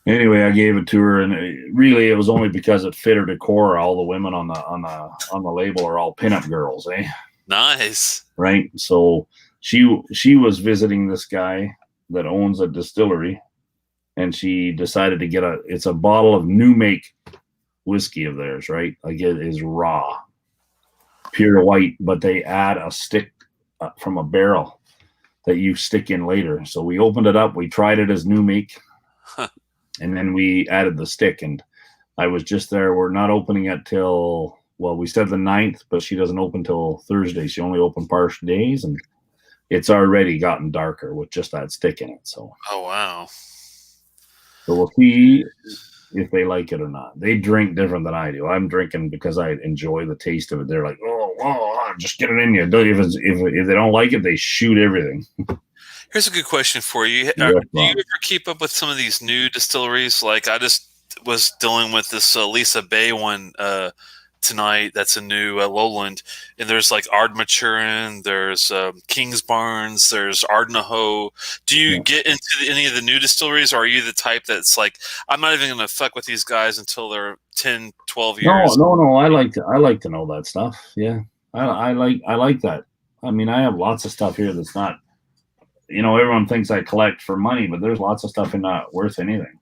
C: Anyway, I gave it to her, and it was only because it fit her decor. All the women on the label are all pinup girls, eh?
A: Nice.
C: Right? So she was visiting this guy that owns a distillery, and she decided to get it's a bottle of new make whiskey of theirs, right? Like, it is raw, pure white, but they add a stick from a barrel that you stick in later. So we opened it up, we tried it as new make, and then we added the stick. And I was just there. We're not opening it till, well, we said the 9th, but she doesn't open till Thursday. She only opened partial days, and it's already gotten darker with just that stick in it. So,
A: oh wow.
C: So we'll see if they like it or not. They drink different than I do. I'm drinking because I enjoy the taste of it. They're like, oh, just get it in you. If they don't like it, they shoot everything.
A: Here's a good question for you. Do you ever keep up with some of these new distilleries? Like, I just was dealing with this Lisa Bay one tonight. That's a new Lowland, and there's like Ardmaturin, there's King's Barnes, there's Ardnahoe. Do you get into any of the new distilleries, or are you the type that's like, I'm not even going to fuck with these guys until they're 10, 12 years?
C: No. I like to know that stuff. Yeah, I like that. I mean, I have lots of stuff here that's not. Everyone thinks I collect for money, but there's lots of stuff not worth anything.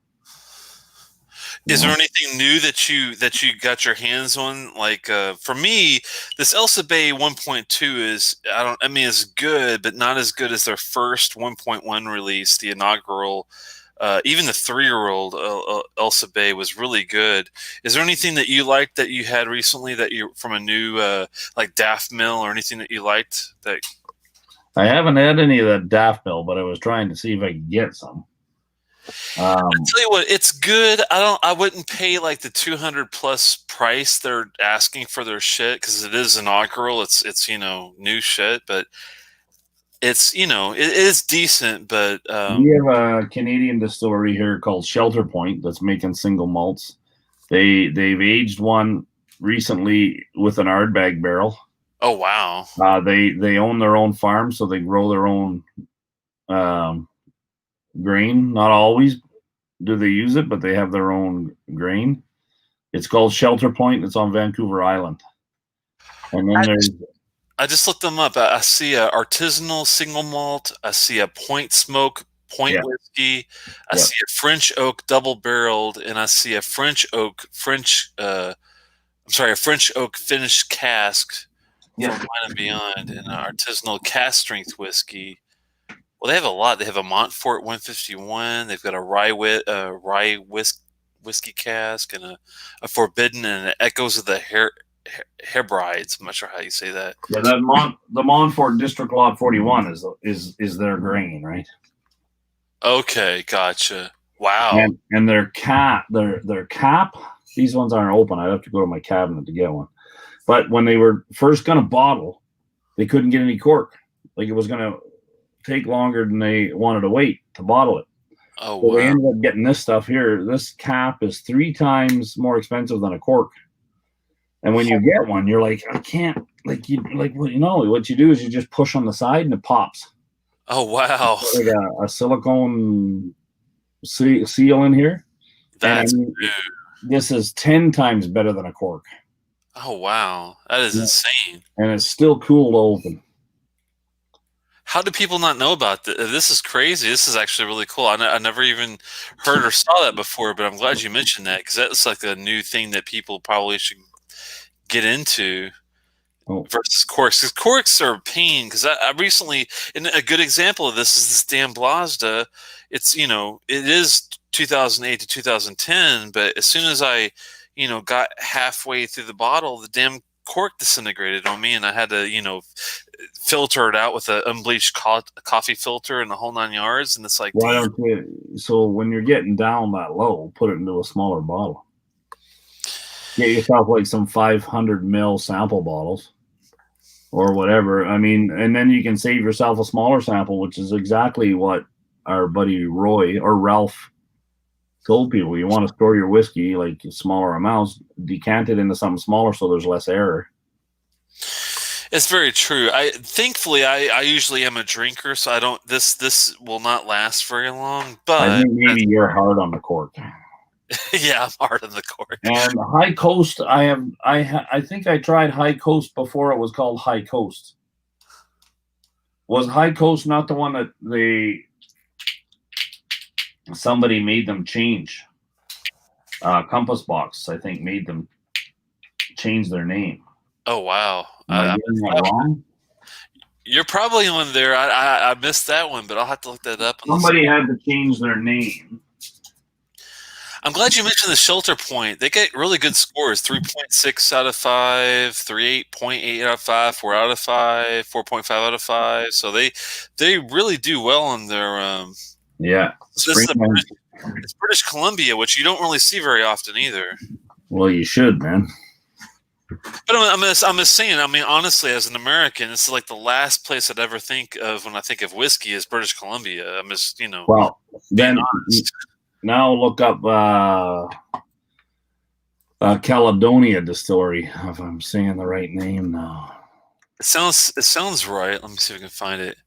A: Is there anything new that you got your hands on? Like, for me, this Elsa Bay 1.2 is, it's good, but not as good as their first 1.1 release, the inaugural. Even the 3-year-old Elsa Bay was really good. Is there anything that you liked that you had recently that you from a new like Daft Mill, or anything that you liked that?
C: I haven't had any of that Daft Mill, but I was trying to see if I could get some.
A: Tell you what, it's good. I wouldn't pay like the 200 plus price they're asking for their shit because it is inaugural. It's new shit, but it's it is decent. But
C: we have a Canadian distillery here called Shelter Point that's making single malts. They've aged one recently with an Ardbeg barrel.
A: oh wow,
C: they own their own farm, so they grow their own grain. Not always do they use it, but they have their own grain. It's called Shelter Point. It's on Vancouver Island. And then
A: I just looked them up. I see a artisanal single malt. I see a point smoke point whiskey. I see a French oak double barreled, and I see a French oak a French oak finished cask from Wine and Beyond, and an artisanal cask strength whiskey. Well, they have a lot. They have a Montfort 151. They've got a rye whiskey cask and a Forbidden and Echoes of the Hebrides. I'm not sure how you say that.
C: Yeah, the Montfort District Lot 41 is their grain, right?
A: Okay, gotcha. Wow.
C: And their cap. These ones aren't open. I'd have to go to my cabinet to get one. But when they were first going to bottle, they couldn't get any cork. Like it was going to take longer than they wanted to wait to bottle it.
A: Oh,
C: so
A: wow.
C: they ended up getting this stuff here. This cap is 3 times more expensive than a cork. And when you get one, you're like, I can't, what you do is you just push on the side and it pops.
A: Oh, wow.
C: Like a silicone seal in here.
A: That's
C: this is 10 times better than a cork.
A: Oh, wow. That is insane.
C: And it's still cool to open.
A: How do people not know about this? This is crazy. This is actually really cool. I never even heard or saw that before, but I'm glad you mentioned that because that's like a new thing that people probably should get into versus corks. Because corks are a pain. Because I recently, and a good example of this is this damn Blasda. It's, it is 2008 to 2010, but as soon as I, got halfway through the bottle, the damn cork disintegrated on me, and I had to, filter it out with an unbleached coffee filter and the whole 9 yards. And it's like,
C: why don't you? So when you're getting down that low, put it into a smaller bottle. Get yourself like some 500 ml sample bottles or whatever. I mean, and then you can save yourself a smaller sample, which is exactly what our buddy Roy or Ralph told people. You want to store your whiskey like smaller amounts, decant it into something smaller so there's less error.
A: It's very true. Thankfully I usually am a drinker, so I don't. This will not last very long. But
C: I think maybe you're hard on the cork.
A: Yeah, I'm hard on the cork.
C: And High Coast, I think I tried High Coast before it was called High Coast. Was High Coast not the one that somebody made them change? Compass Box, I think, made them change their name.
A: Oh wow!
C: Am I getting that wrong?
A: You're probably on there. I missed that one, but I'll have to look that up.
C: Somebody had to change their name.
A: I'm glad you mentioned the Shelter Point. They get really good scores: 3.6 out of 5, 3.8 out of 5, 4 out of 5, 4.5 out of 5. So they really do well on their. It's British Columbia, which you don't really see very often either.
C: Well, you should, man.
A: But I'm just saying. I mean, honestly, as an American, it's like the last place I'd ever think of when I think of whiskey is British Columbia. I'm just,
C: Well, then now look up Caledonia Distillery. If I'm saying the right name now.
A: It sounds right. Let me see if I can find it.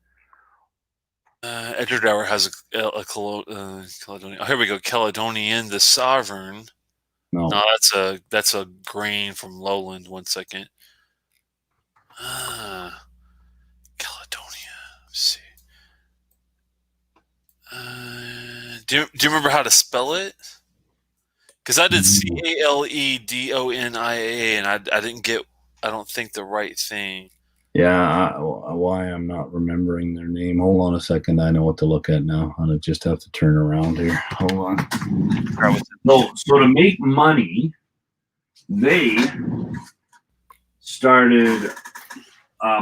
A: Edward Dower has a Caledonia. Oh, here we go. Caledonian the Sovereign. No, that's a grain from Lowland. 1 second. Caledonia. Let's see. Do you remember how to spell it? Because I did Caledonia, and I didn't get. I don't think the right thing.
C: Yeah, why I'm not remembering their name. Hold on a second. I know what to look at now. I'm going to just have to turn around here. Hold on. So to make money, they started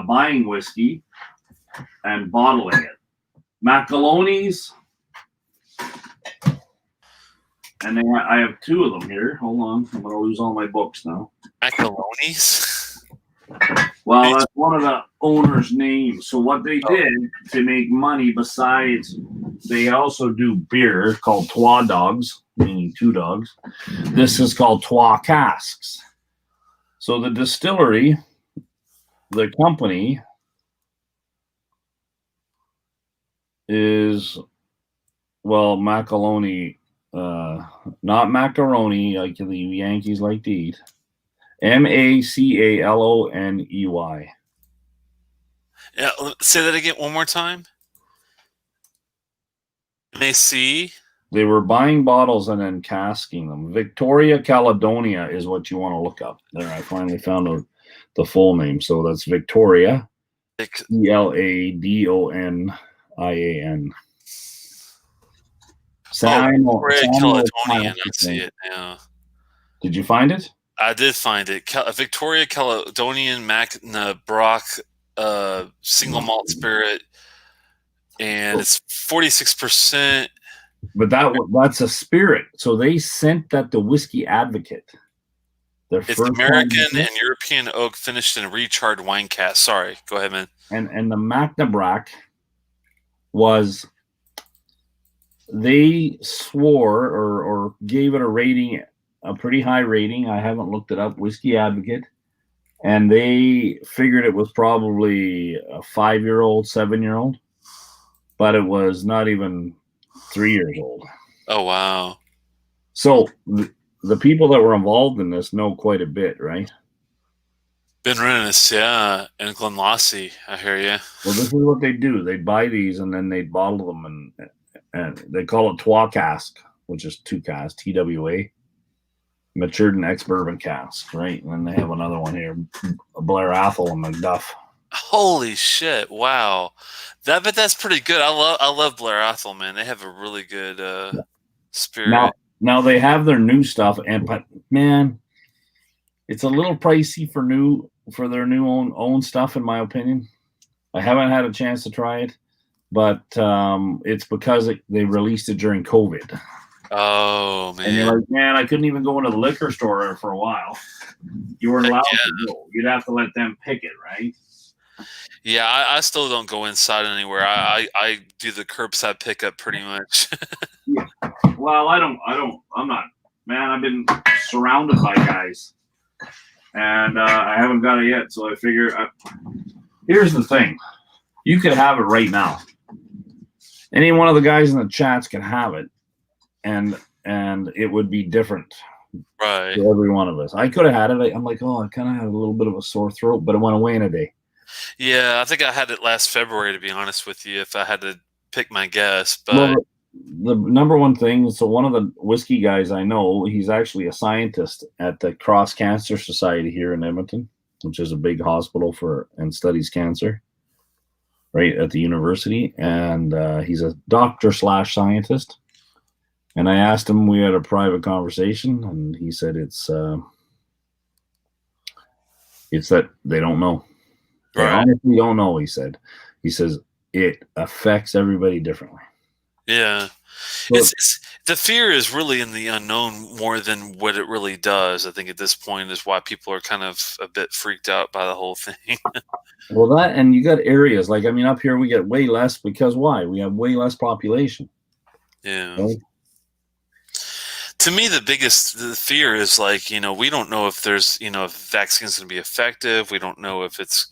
C: buying whiskey and bottling it. Macaloni's And I have two of them here. Hold on. I'm going to lose all my books now.
A: Macalonis?
C: Well, that's one of the owner's names. So what they did to make money, besides they also do beer called Trois Dogs, meaning two dogs. This is called Trois Casks. So the distillery, the company is, well, Macaloni, not macaroni like the Yankees like to eat. Macaloney.
A: Yeah, say that again one more time. MAC?
C: They were buying bottles and then casking them. Victoria Caledonia is what you want to look up. There, I finally found the full name. So that's Victoria, Cladonian.
A: Victoria Caledonian. I see it now.
C: Did you find it?
A: I did find it. Victoria Caledonian Magna Brock single malt spirit, and it's 46%.
C: But that's a spirit. So they sent that to Whiskey Advocate.
A: It's American and European oak finished in a recharred wine cask. Sorry, go ahead, man.
C: And the Magna Brock was, they swore or gave it a rating, a pretty high rating. I haven't looked it up. Whiskey Advocate, and they figured it was probably a 5-year-old, 7-year-old, but it was not even 3 years old.
A: Oh wow!
C: So the people that were involved in this know quite a bit, right?
A: Ben Rennis, yeah, and Glenlossie. I hear you.
C: Well, this is what they do. They buy these and then they bottle them, and they call it Trois Cask, which is two cask, TWA. Matured in ex-bourbon cask, right? And then they have another one here, Blair Athol and Macduff.
A: Holy shit! Wow, but that's pretty good. I love Blair Athol, man. They have a really good spirit.
C: Now they have their new stuff, but man, it's a little pricey for their new own stuff, in my opinion. I haven't had a chance to try it, but it's because they released it during COVID.
A: Oh man!
C: And you're like, man, I couldn't even go into the liquor store for a while. You weren't allowed to go. You'd have to let them pick it, right?
A: Yeah, I still don't go inside anywhere. I do the curbside pickup pretty much.
C: Yeah. Well, I'm not, man. I've been surrounded by guys, and I haven't got it yet. So I figure, here's the thing: you could have it right now. Any one of the guys in the chats can have it. And it would be different,
A: right?
C: For every one of us. I could have had it. I'm like, oh, I kind of had a little bit of a sore throat, but it went away in a day.
A: Yeah, I think I had it last February, to be honest with you, if I had to pick my guess. But
C: well, the number one thing, so one of the whiskey guys I know, he's actually a scientist at the Cross Cancer Society here in Edmonton, which is a big hospital and studies cancer, right at the university. And he's a doctor / scientist. And I asked him, we had a private conversation, and he said it's that they don't know. They honestly don't know, he said. He says it affects everybody differently.
A: Yeah. So, the fear is really in the unknown more than what it really does. I think at this point is why people are kind of a bit freaked out by the whole thing.
C: Well, that, and you got areas, like, I mean, up here we get way less because why? We have way less population.
A: Yeah.
C: Right?
A: To me, the fear is like, we don't know if there's, if vaccine's going to be effective. We don't know if it's,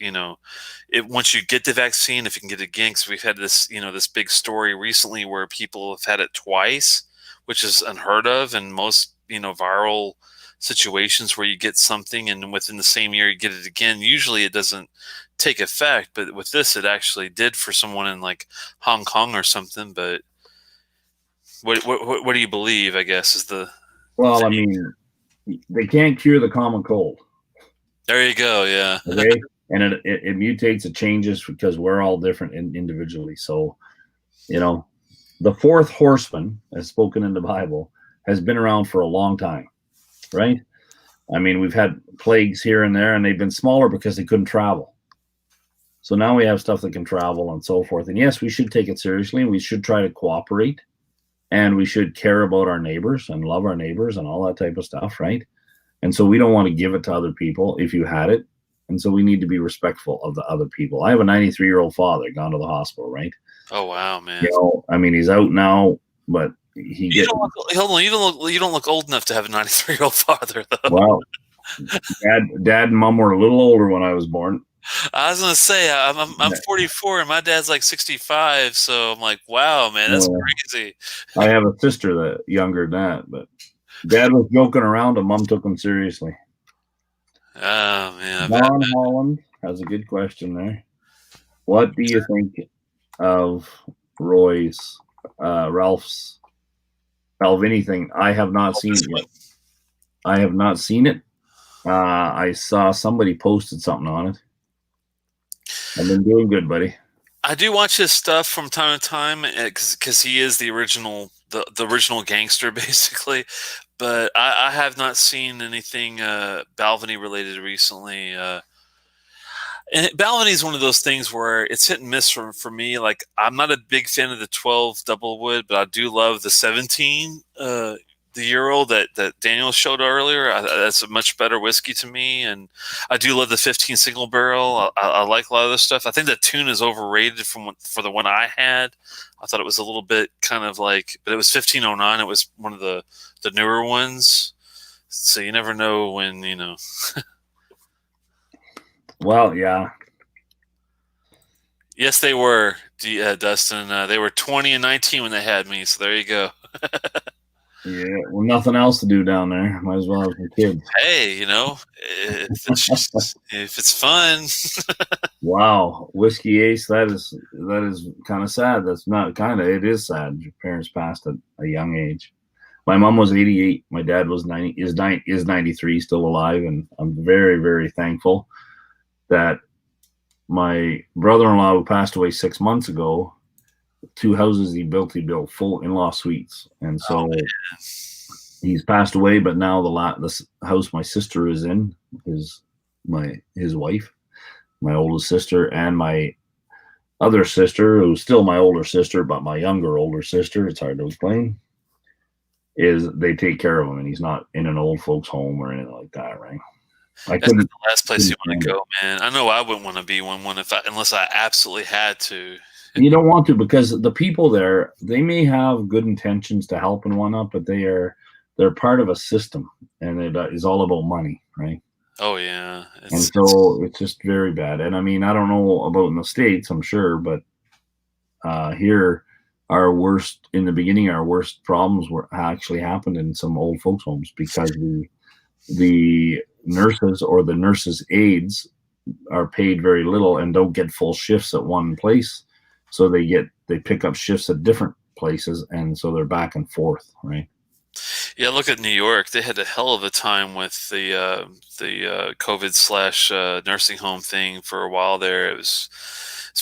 A: once you get the vaccine, if you can get it again, because we've had this, this big story recently where people have had it twice, which is unheard of in most, viral situations where you get something and within the same year you get it again. Usually it doesn't take effect, but with this, it actually did for someone in like Hong Kong or something, but What do you believe, I guess, is the...
C: Well,
A: thing?
C: I mean, they can't cure the common cold.
A: There you go, yeah.
C: Okay? And it mutates, it changes because we're all different individually. So, the fourth horseman, as spoken in the Bible, has been around for a long time, right? I mean, we've had plagues here and there, and they've been smaller because they couldn't travel. So now we have stuff that can travel and so forth. And yes, we should take it seriously, and we should try to cooperate and we should care about our neighbors and love our neighbors and all that type of stuff, right? And so we don't want to give it to other people if you had it. And so we need to be respectful of the other people. I have a 93-year-old father gone to the hospital, right?
A: Oh wow, man.
C: You know, I mean, he's out now, but
A: you don't look old enough to have a 93-year-old father, though.
C: Well, dad and mom were a little older when I was born.
A: I was gonna say I'm 44 and my dad's like 65, so I'm like, wow, man, that's crazy.
C: I have a sister that younger than that, but dad was joking around and mom took him seriously.
A: Oh man,
C: Don Holland has a good question there. What do you think of Roy's, Ralph's, anything? I have not seen it yet. I have not seen it. I saw somebody posted something on it. I've been doing good, buddy.
A: I do watch his stuff from time to time because he is the original gangster, basically. But I have not seen anything Balvenie related recently. And Balvenie is one of those things where it's hit and miss for me. Like, I'm not a big fan of the 12 double wood, but I do love the 17 the Euro that Daniel showed earlier. That's a much better whiskey to me, and I do love the 15 single barrel. I like a lot of this stuff. I think the tune is overrated for the one I had. I thought it was a little bit kind of like, but it was 1509. It was one of the newer ones, so you never know when, you know.
C: Well, yeah.
A: Yes, they were, Dustin. They were 20 and 19 when they had me, so there you go.
C: Yeah, well, nothing else to do down there. Might as well have some kids.
A: Hey, you know, if it's fun.
C: Wow, Whiskey Ace. That is kind of sad. That's not kind of. It is sad. Your parents passed at a young age. My mom was 88. My dad was 90. Is 93, still alive, and I'm very, very thankful that my brother-in-law, who passed away 6 months ago, 2 houses he built full in-law suites, and so he's passed away. But now the house my sister is in is his wife, my oldest sister, and my other sister, who's still my older sister, but my older sister. It's hard to explain. Is they take care of him, and he's not in an old folks home or anything like that, right?
A: That's not the last place you want to go, man. I know I wouldn't want to be one unless I absolutely had to.
C: You don't want to, because the people there, they may have good intentions to help and whatnot, but they're part of a system, and it is all about money, right?
A: Oh yeah,
C: and so it's just very bad. And I mean, I don't know about in the States, I'm sure, but here, our worst problems actually happened in some old folks' homes, because the nurses or the nurses' aides are paid very little and don't get full shifts at one place. So they pick up shifts at different places, and so they're back and forth, right?
A: Yeah, look at New York. They had a hell of a time with the COVID / nursing home thing for a while there. It's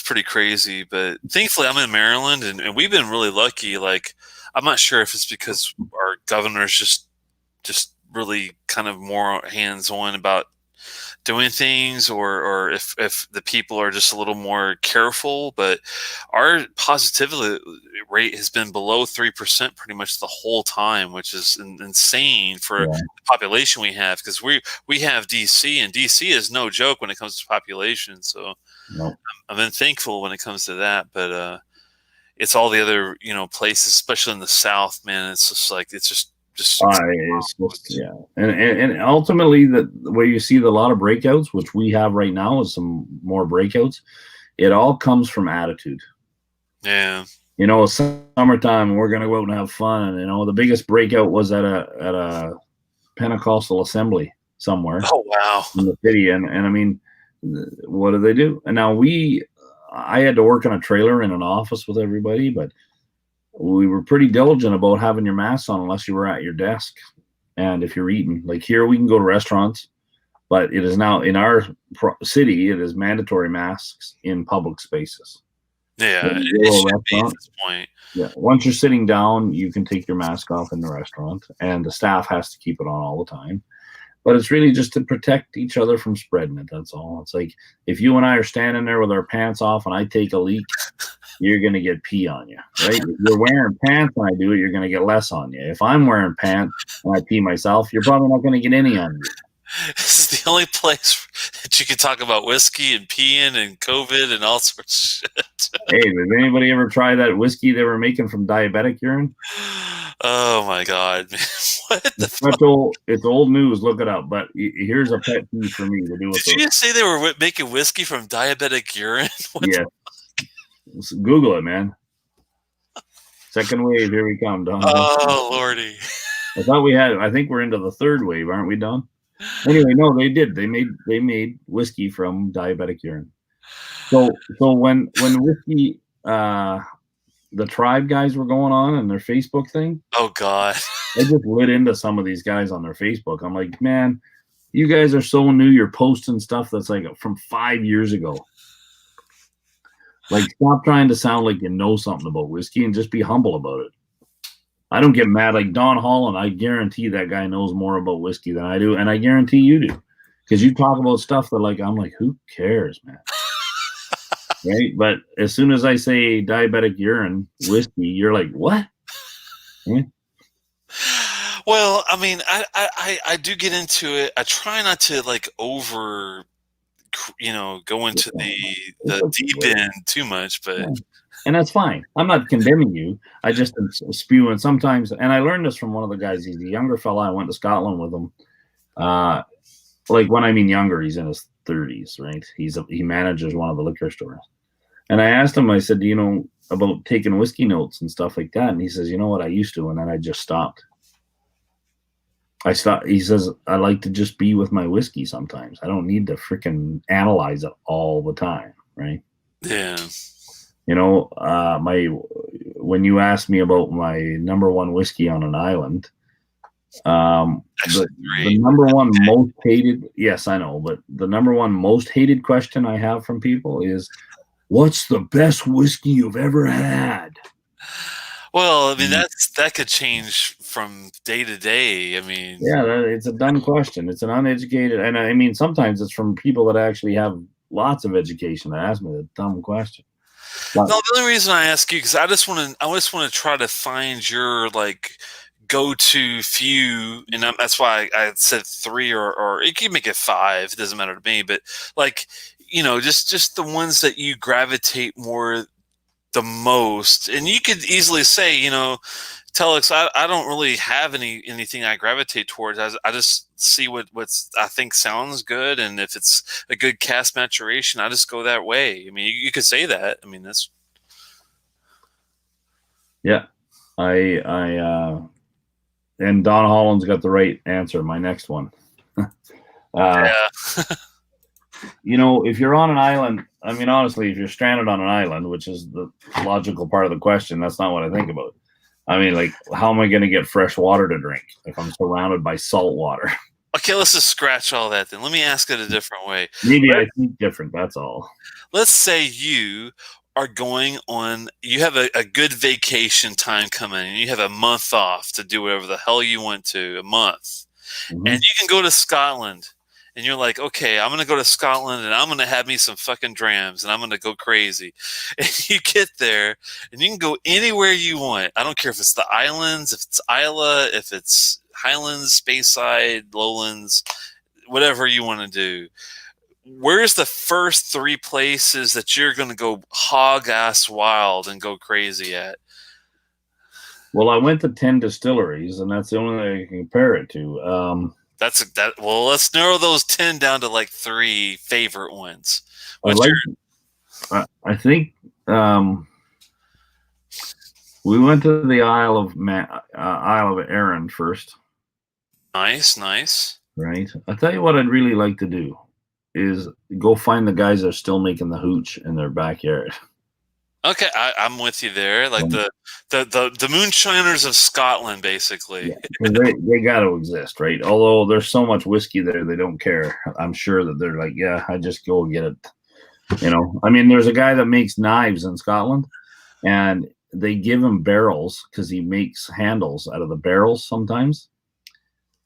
A: pretty crazy, but thankfully I'm in Maryland, and we've been really lucky. Like, I'm not sure if it's because our governor's just really kind of more hands-on about doing things, or if the people are just a little more careful, but our positivity rate has been below 3% pretty much the whole time, which is insane for the population we have, because we have DC, and DC is no joke when it comes to population. So I've been thankful when it comes to that, but it's all the other places, especially in the South, man. It's just like and
C: ultimately, where you see a lot of breakouts, which we have right now, is some more breakouts. It all comes from attitude.
A: Yeah,
C: summertime, we're gonna go out and have fun. The biggest breakout was at a Pentecostal assembly somewhere.
A: Oh wow!
C: In the city, and I mean, what do they do? And now I had to work in a trailer in an office with everybody, but we were pretty diligent about having your masks on unless you were at your desk. And if you're eating, like here, we can go to restaurants, but it is now in our city, it is mandatory masks in public spaces.
A: Yeah, it should be at this point.
C: Yeah, once you're sitting down, you can take your mask off in the restaurant, and the staff has to keep it on all the time. But it's really just to protect each other from spreading it. That's all. It's like if you and I are standing there with our pants off and I take a leak, you're going to get pee on you, right? If you're wearing pants and I do it, you're going to get less on you. If I'm wearing pants and I pee myself, you're probably not going to get any on you.
A: This is the only place that you can talk about whiskey and peeing and COVID and all sorts of shit.
C: Hey, did anybody ever try that whiskey they were making from diabetic urine?
A: Oh my God, man. What the fuck?
C: It's old news. Look it up. But here's a pet peeve for me to do with
A: Did you just say they were making whiskey from diabetic urine?
C: Yeah. Google it, man. Second wave, here we come, Don.
A: Oh Lordy.
C: I think we're into the third wave, aren't we, Don? Anyway, no, they did. They made whiskey from diabetic urine. So when whiskey the tribe guys were going on and their Facebook thing.
A: Oh God.
C: I just lit into some of these guys on their Facebook. I'm like, man, you guys are so new. You're posting stuff that's like from 5 years ago. Like, stop trying to sound like you know something about whiskey and just be humble about it. I don't get mad. Like Don Holland, I guarantee that guy knows more about whiskey than I do, and I guarantee you do, because you talk about stuff that, like, I'm like, who cares, man? Right? But as soon as I say diabetic urine whiskey, you're like, what? Yeah.
A: Well, I mean, I do get into it. I try not to like go into the deep end too much, but
C: yeah. And that's fine. I'm not condemning you. I just am spewing sometimes. And I learned this from one of the guys. He's a younger fella. I went to Scotland with him. Like, when I mean younger, he's in his 30s, right? He manages one of the liquor stores. And I asked him, I said, do you know about taking whiskey notes and stuff like that? And he says, you know what, I used to, and then I just stopped. He says, I like to just be with my whiskey sometimes. I don't need to freaking analyze it all the time, right?
A: Yeah.
C: You know, when you asked me about my number one whiskey on an island, the number one most hated, yes, I know, but the number one most hated question I have from people is, what's the best whiskey you've ever had?
A: Well, I mean, that could change from day to day. I mean,
C: yeah, it's a dumb question. It's an uneducated, and I mean, sometimes it's from people that actually have lots of education that ask me the dumb question.
A: No, the only reason I ask you, because I just want to try to find your like go-to few, and that's why I said 3 or you can make it 5. It doesn't matter to me, but like, just the ones that you gravitate more the most. And you could easily say, Telex, I don't really have anything I gravitate towards. I just see what's I think sounds good, and if it's a good cast maturation, I just go that way. I mean, you could say that. I mean, that's
C: yeah. And Don Holland's got the right answer. My next one.
A: Yeah.
C: If you're on an island, I mean, honestly, if you're stranded on an island, which is the logical part of the question, that's not what I think about. I mean, like, how am I going to get fresh water to drink if I'm surrounded by salt water?
A: Okay, let's just scratch all that then. Let me ask it a different way.
C: Maybe I think different, that's all.
A: Let's say you are you have a good vacation time coming, and you have a month off to do whatever the hell you want to, a month.
C: Mm-hmm.
A: And you can go to Scotland. And you're like, okay, I'm going to go to Scotland and I'm going to have me some fucking drams and I'm going to go crazy. And you get there and you can go anywhere you want. I don't care if it's the islands, if it's Isla, if it's Highlands, Speyside, Lowlands, whatever you want to do. Where's the first 3 places that you're going to go hog-ass wild and go crazy at?
C: Well, I went to 10 distilleries, and that's the only thing I can compare it to.
A: Well, let's narrow those 10 down to like 3 favorite ones.
C: I think we went to the Isle of Arran first.
A: Nice.
C: Right. I'll tell you what I'd really like to do is go find the guys that are still making the hooch in their backyard.
A: Okay, I'm with you there. Like the moonshiners of Scotland, basically.
C: Yeah, they got to exist, right? Although there's so much whiskey there, they don't care. I'm sure that they're like, yeah, I just go get it. I mean, there's a guy that makes knives in Scotland, and they give him barrels because he makes handles out of the barrels sometimes.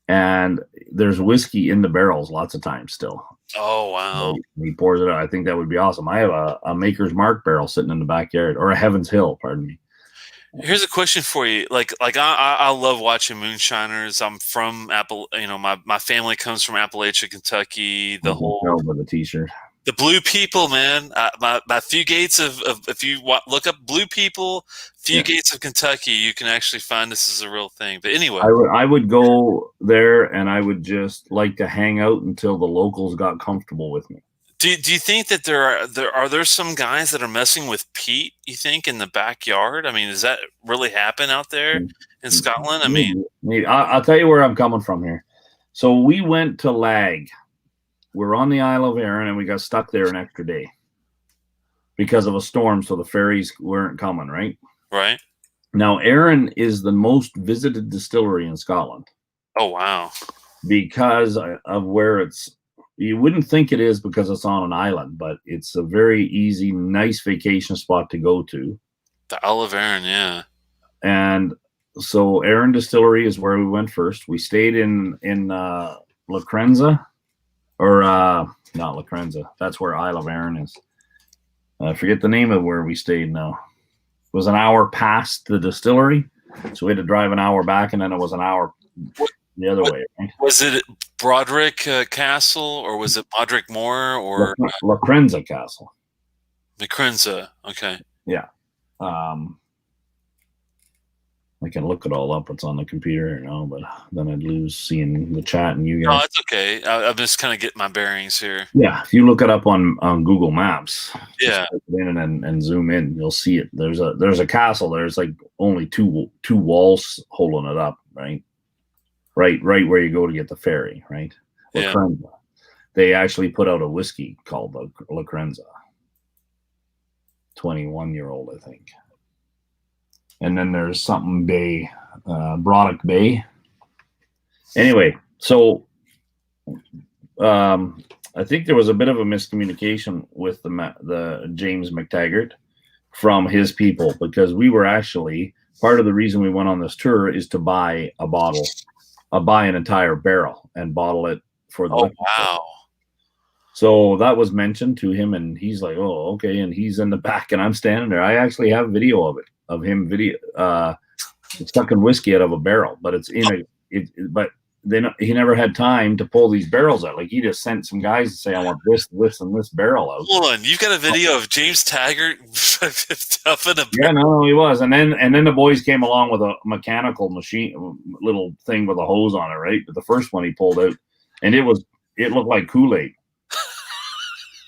C: and there's whiskey in the barrels lots of times still.
A: Oh, wow.
C: He pours it out. I think that would be awesome. I have a Maker's Mark barrel sitting in the backyard, or a Heaven's Hill, pardon me.
A: Here's a question for you. Like I love watching moonshiners. I'm from my family comes from Appalachia, Kentucky. The whole
C: with a t-shirt.
A: The Blue People, man. My few gates of if you look up Blue People, few gates of Kentucky, you can actually find this is a real thing. But anyway,
C: I would go there and I would just like to hang out until the locals got comfortable with me.
A: Do you think that there some guys that are messing with peat, you think, in the backyard? I mean, does that really happen out there in Scotland? I mean,
C: I'll tell you where I'm coming from here. So we went to Lag. We're on the Isle of Arran, and we got stuck there an extra day because of a storm, so the ferries weren't coming, right?
A: Right.
C: Now, Arran is the most visited distillery in Scotland.
A: Oh, wow.
C: Because of where it's... You wouldn't think it is because it's on an island, but it's a very easy, nice vacation spot to go to.
A: The Isle of Arran, yeah.
C: And so Arran Distillery is where we went first. We stayed in Lacrenza, or not Lacrenza. That's where Isle of Arran is. I forget the name of where we stayed now. It was an hour past the distillery, so we had to drive an hour back, and then it was an hour the other way. Right?
A: Was it Broderick Castle, or was it Modric Moor, or
C: Lacrenza Castle?
A: Lacrenza, okay.
C: Yeah. I can look it all up. It's on the computer, but then I'd lose seeing the chat and you guys.
A: No, it's okay. I'm just kind of getting my bearings here.
C: Yeah, if you look it up on Google Maps,
A: yeah,
C: in and zoom in, you'll see it. There's a castle. There's like only two walls holding it up, right? Right where you go to get the ferry, right?
A: Yeah.
C: Lacrenza. They actually put out a whiskey called Lacrenza. 21-year-old, I think. And then there's something Bay, Broderick Bay. Anyway, so I think there was a bit of a miscommunication with the James McTaggart from his people, because we were actually, part of the reason we went on this tour is to buy buy an entire barrel and bottle it for the
A: wow.
C: So that was mentioned to him, and he's like, oh, okay. And he's in the back, and I'm standing there. I actually have video of it, of him sucking whiskey out of a barrel, but it's but he never had time to pull these barrels out. Like, he just sent some guys to say, I want this, and this barrel out.
A: Hold on, you've got a video of James Taggart stuffing a barrel?
C: Yeah, no, he was. And then the boys came along with a mechanical machine, little thing with a hose on it, right? But the first one he pulled out, and it looked like Kool-Aid.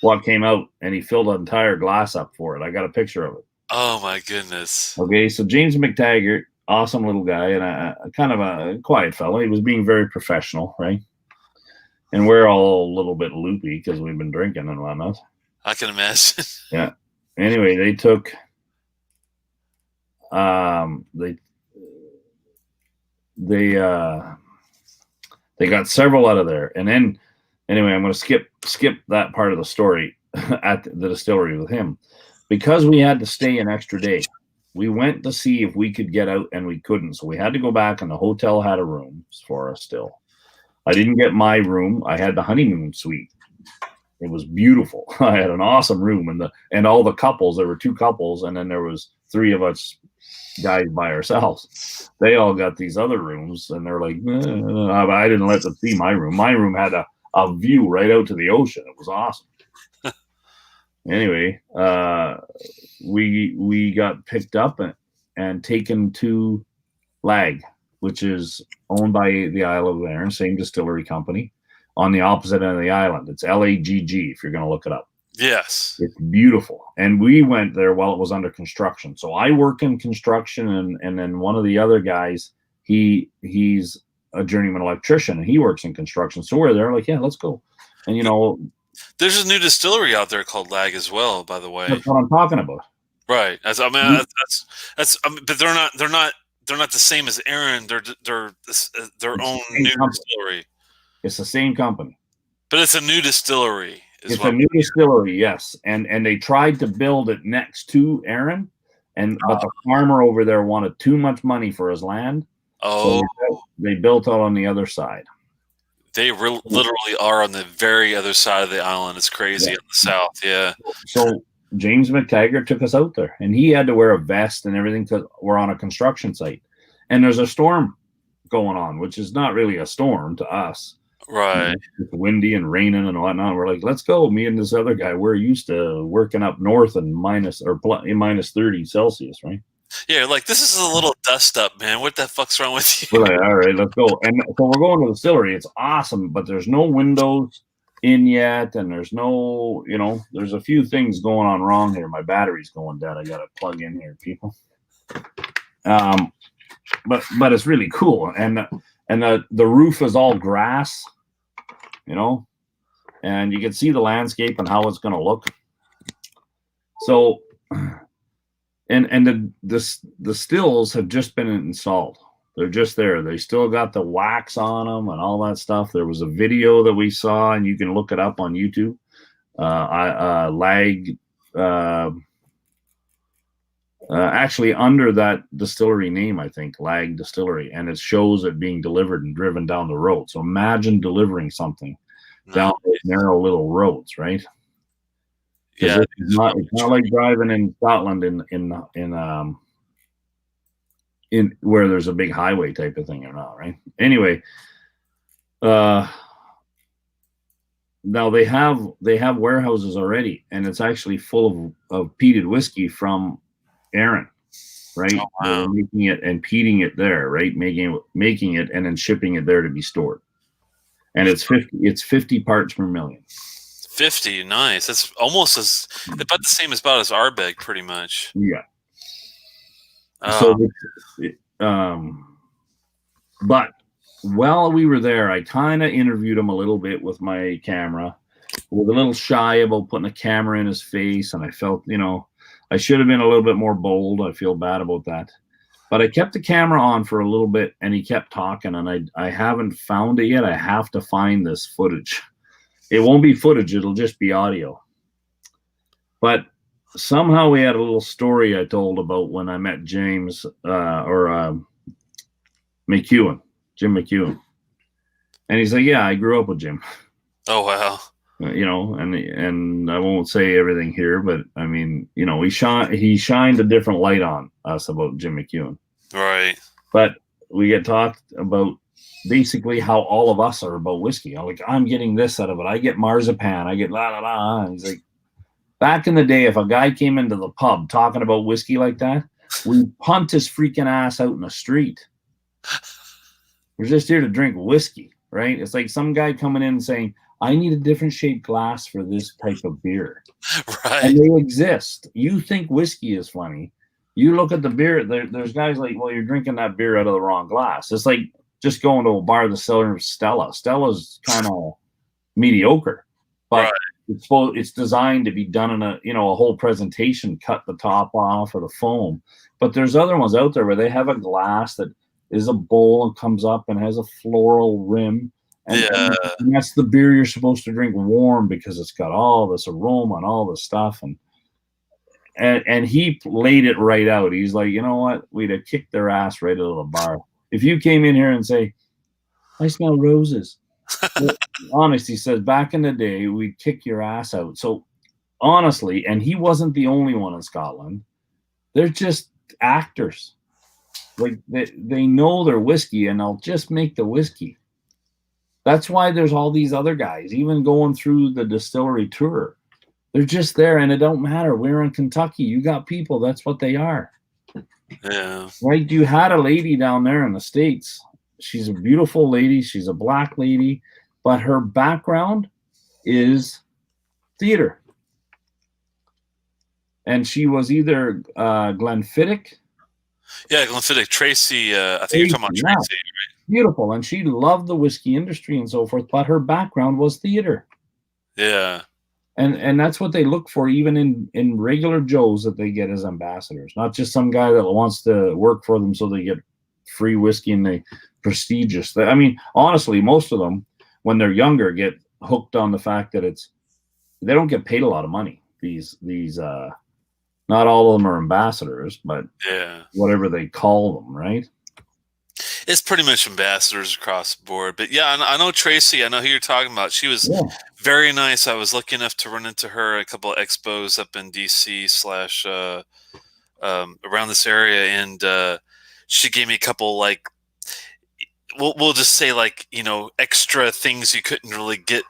C: What came out, and he filled an entire glass up for it. I got a picture of it.
A: Oh my goodness.
C: Okay, so James McTaggart, awesome little guy, and a kind of a quiet fellow. He was being very professional, right? And we're all a little bit loopy because we've been drinking and whatnot.
A: I can imagine.
C: Yeah. Anyway, they took they got several out of there, and then anyway, I'm going to skip that part of the story at the distillery with him, because we had to stay an extra day. We went to see if we could get out, and we couldn't. So we had to go back, and the hotel had a room for us still. I didn't get my room. I had the honeymoon suite. It was beautiful. I had an awesome room, and all the couples, there were 2 couples, and then there was 3 of us guys by ourselves. They all got these other rooms, and they're like, I didn't let them see my room. My room had a view right out to the ocean. It was awesome. Anyway, we got picked up and taken to Lag, which is owned by the Isle of Arran, same distillery company, on the opposite end of the island. It's LAGG, if you're going to look it up.
A: Yes.
C: It's beautiful. And we went there while it was under construction. So I work in construction, and then one of the other guys, he's a journeyman electrician, and he works in construction. So we're there like, yeah, let's go. And,
A: there's a new distillery out there called Lag as well, by the way.
C: That's what I'm talking about.
A: Right. But they're not the same as Arran. They're their own new distillery.
C: It's the same company.
A: But it's a new distillery.
C: It's a new distillery, yes. And they tried to build it next to Arran, but the farmer over there wanted too much money for his land.
A: Oh,
C: they built out on the other side.
A: they literally are on the very other side of the island. It's crazy in the south. Yeah.
C: So James McTaggart took us out there, and he had to wear a vest and everything because we're on a construction site, and there's a storm going on, which is not really a storm to us.
A: Right.
C: It's windy and raining and whatnot. We're like, let's go. Me and this other guy, we're used to working up north and minus 30 Celsius, right?
A: Yeah, like this is a little dust up, man. What the fuck's wrong with
C: We're
A: you?
C: like, all right, let's go. And so we're going to the distillery. It's awesome, but there's no windows in yet, and there's no, there's a few things going on wrong here. My battery's going dead. I got to plug in here, people. But it's really cool, and the roof is all grass, and you can see the landscape and how it's going to look. So, and the stills have just been installed. They're just there. They still got the wax on them and all that stuff. There was a video that we saw, and you can look it up on YouTube. Actually under that distillery name, I think, Lag Distillery, and it shows it being delivered and driven down the road. So imagine delivering something down those narrow little roads, right?
A: Yeah,
C: it's not like driving in Scotland in where there's a big highway type of thing or not, right? Anyway, now they have warehouses already, and it's actually full of peated whiskey from Aaron, right?
A: Oh, wow.
C: Making it and peating it there, right? Making it and then shipping it there to be stored. And it's 50 parts per million.
A: 50, nice. That's almost about the same as Ardbeg, pretty much.
C: Yeah.
A: Oh.
C: So, but while we were there, I kind of interviewed him a little bit with my camera. Was a little shy about putting a camera in his face, and I felt, I should have been a little bit more bold. I feel bad about that. But I kept the camera on for a little bit, and he kept talking, and I haven't found it yet. I have to find this footage. It won't be footage. It'll just be audio. But somehow we had a little story I told about when I met James Jim McEwen. And he's like, yeah, I grew up with Jim.
A: Oh, wow.
C: And I won't say everything here, but I mean, he shined a different light on us about Jim McEwen.
A: Right.
C: But we get talked about basically how all of us are about whiskey. I'm getting this out of it. I get marzipan. I get la la la. And he's like, back in the day, if a guy came into the pub talking about whiskey like that, we'd punt his freaking ass out in the street. We're just here to drink whiskey, right? It's like some guy coming in and saying, I need a different shaped glass for this type of beer.
A: Right.
C: And they exist. You think whiskey is funny. You look at the beer, there's guys like, well, you're drinking that beer out of the wrong glass. It's like just going to a bar the cellar of Stella. Stella's kind of mediocre, but it's designed to be done in a whole presentation, cut the top off or the foam. But there's other ones out there where they have a glass that is a bowl and comes up and has a floral rim. And that's the beer you're supposed to drink warm because it's got all this aroma and all this stuff. And he laid it right out. He's like, you know what? We'd have kicked their ass right out of the bar. If you came in here and say, I smell roses. Well, honest, he says, back in the day, we'd kick your ass out. So honestly, and he wasn't the only one in Scotland. They're just actors. Like they know their whiskey and they'll just make the whiskey. That's why there's all these other guys, even going through the distillery tour. They're just there, and it don't matter. We're in Kentucky. You got people. That's what they are.
A: Yeah.
C: Right? You had a lady down there in the States. She's a beautiful lady. She's a black lady, but her background is theater. And she was either Glenfiddich.
A: Yeah, Glenfiddich. Tracy. I think you're talking about Tracy. Right?
C: Beautiful. And she loved the whiskey industry and so forth, but her background was theater.
A: Yeah.
C: And that's what they look for, even in regular Joes that they get as ambassadors, not just some guy that wants to work for them so they get free whiskey and they prestigious. I mean, honestly, most of them, when they're younger, get hooked on the fact that they don't get paid a lot of money. These not all of them are ambassadors, but whatever they call them, right?
A: It's pretty much ambassadors across the board. But yeah, I know Tracy. I know who you're talking about. She was
C: Yeah.
A: very nice. I was lucky enough to run into her at a couple of expos up in DC slash around this area, and she gave me a couple, like, we'll just say, like, extra things you couldn't really get,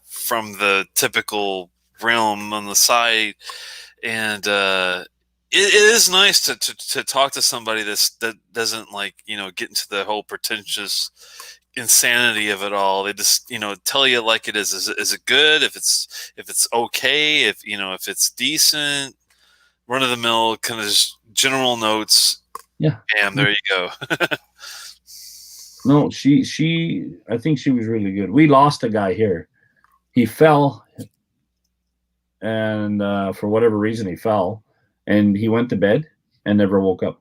A: from the typical realm on the side. And it is nice to talk to somebody that doesn't, like, get into the whole pretentious insanity of it all. They just, tell you like it is. Is it good? If it's okay, if it's decent, run of the mill, kind of just general notes.
C: Yeah.
A: Bam, there you go.
C: No, I think she was really good. We lost a guy here. He fell, and for whatever reason he fell, and he went to bed and never woke up.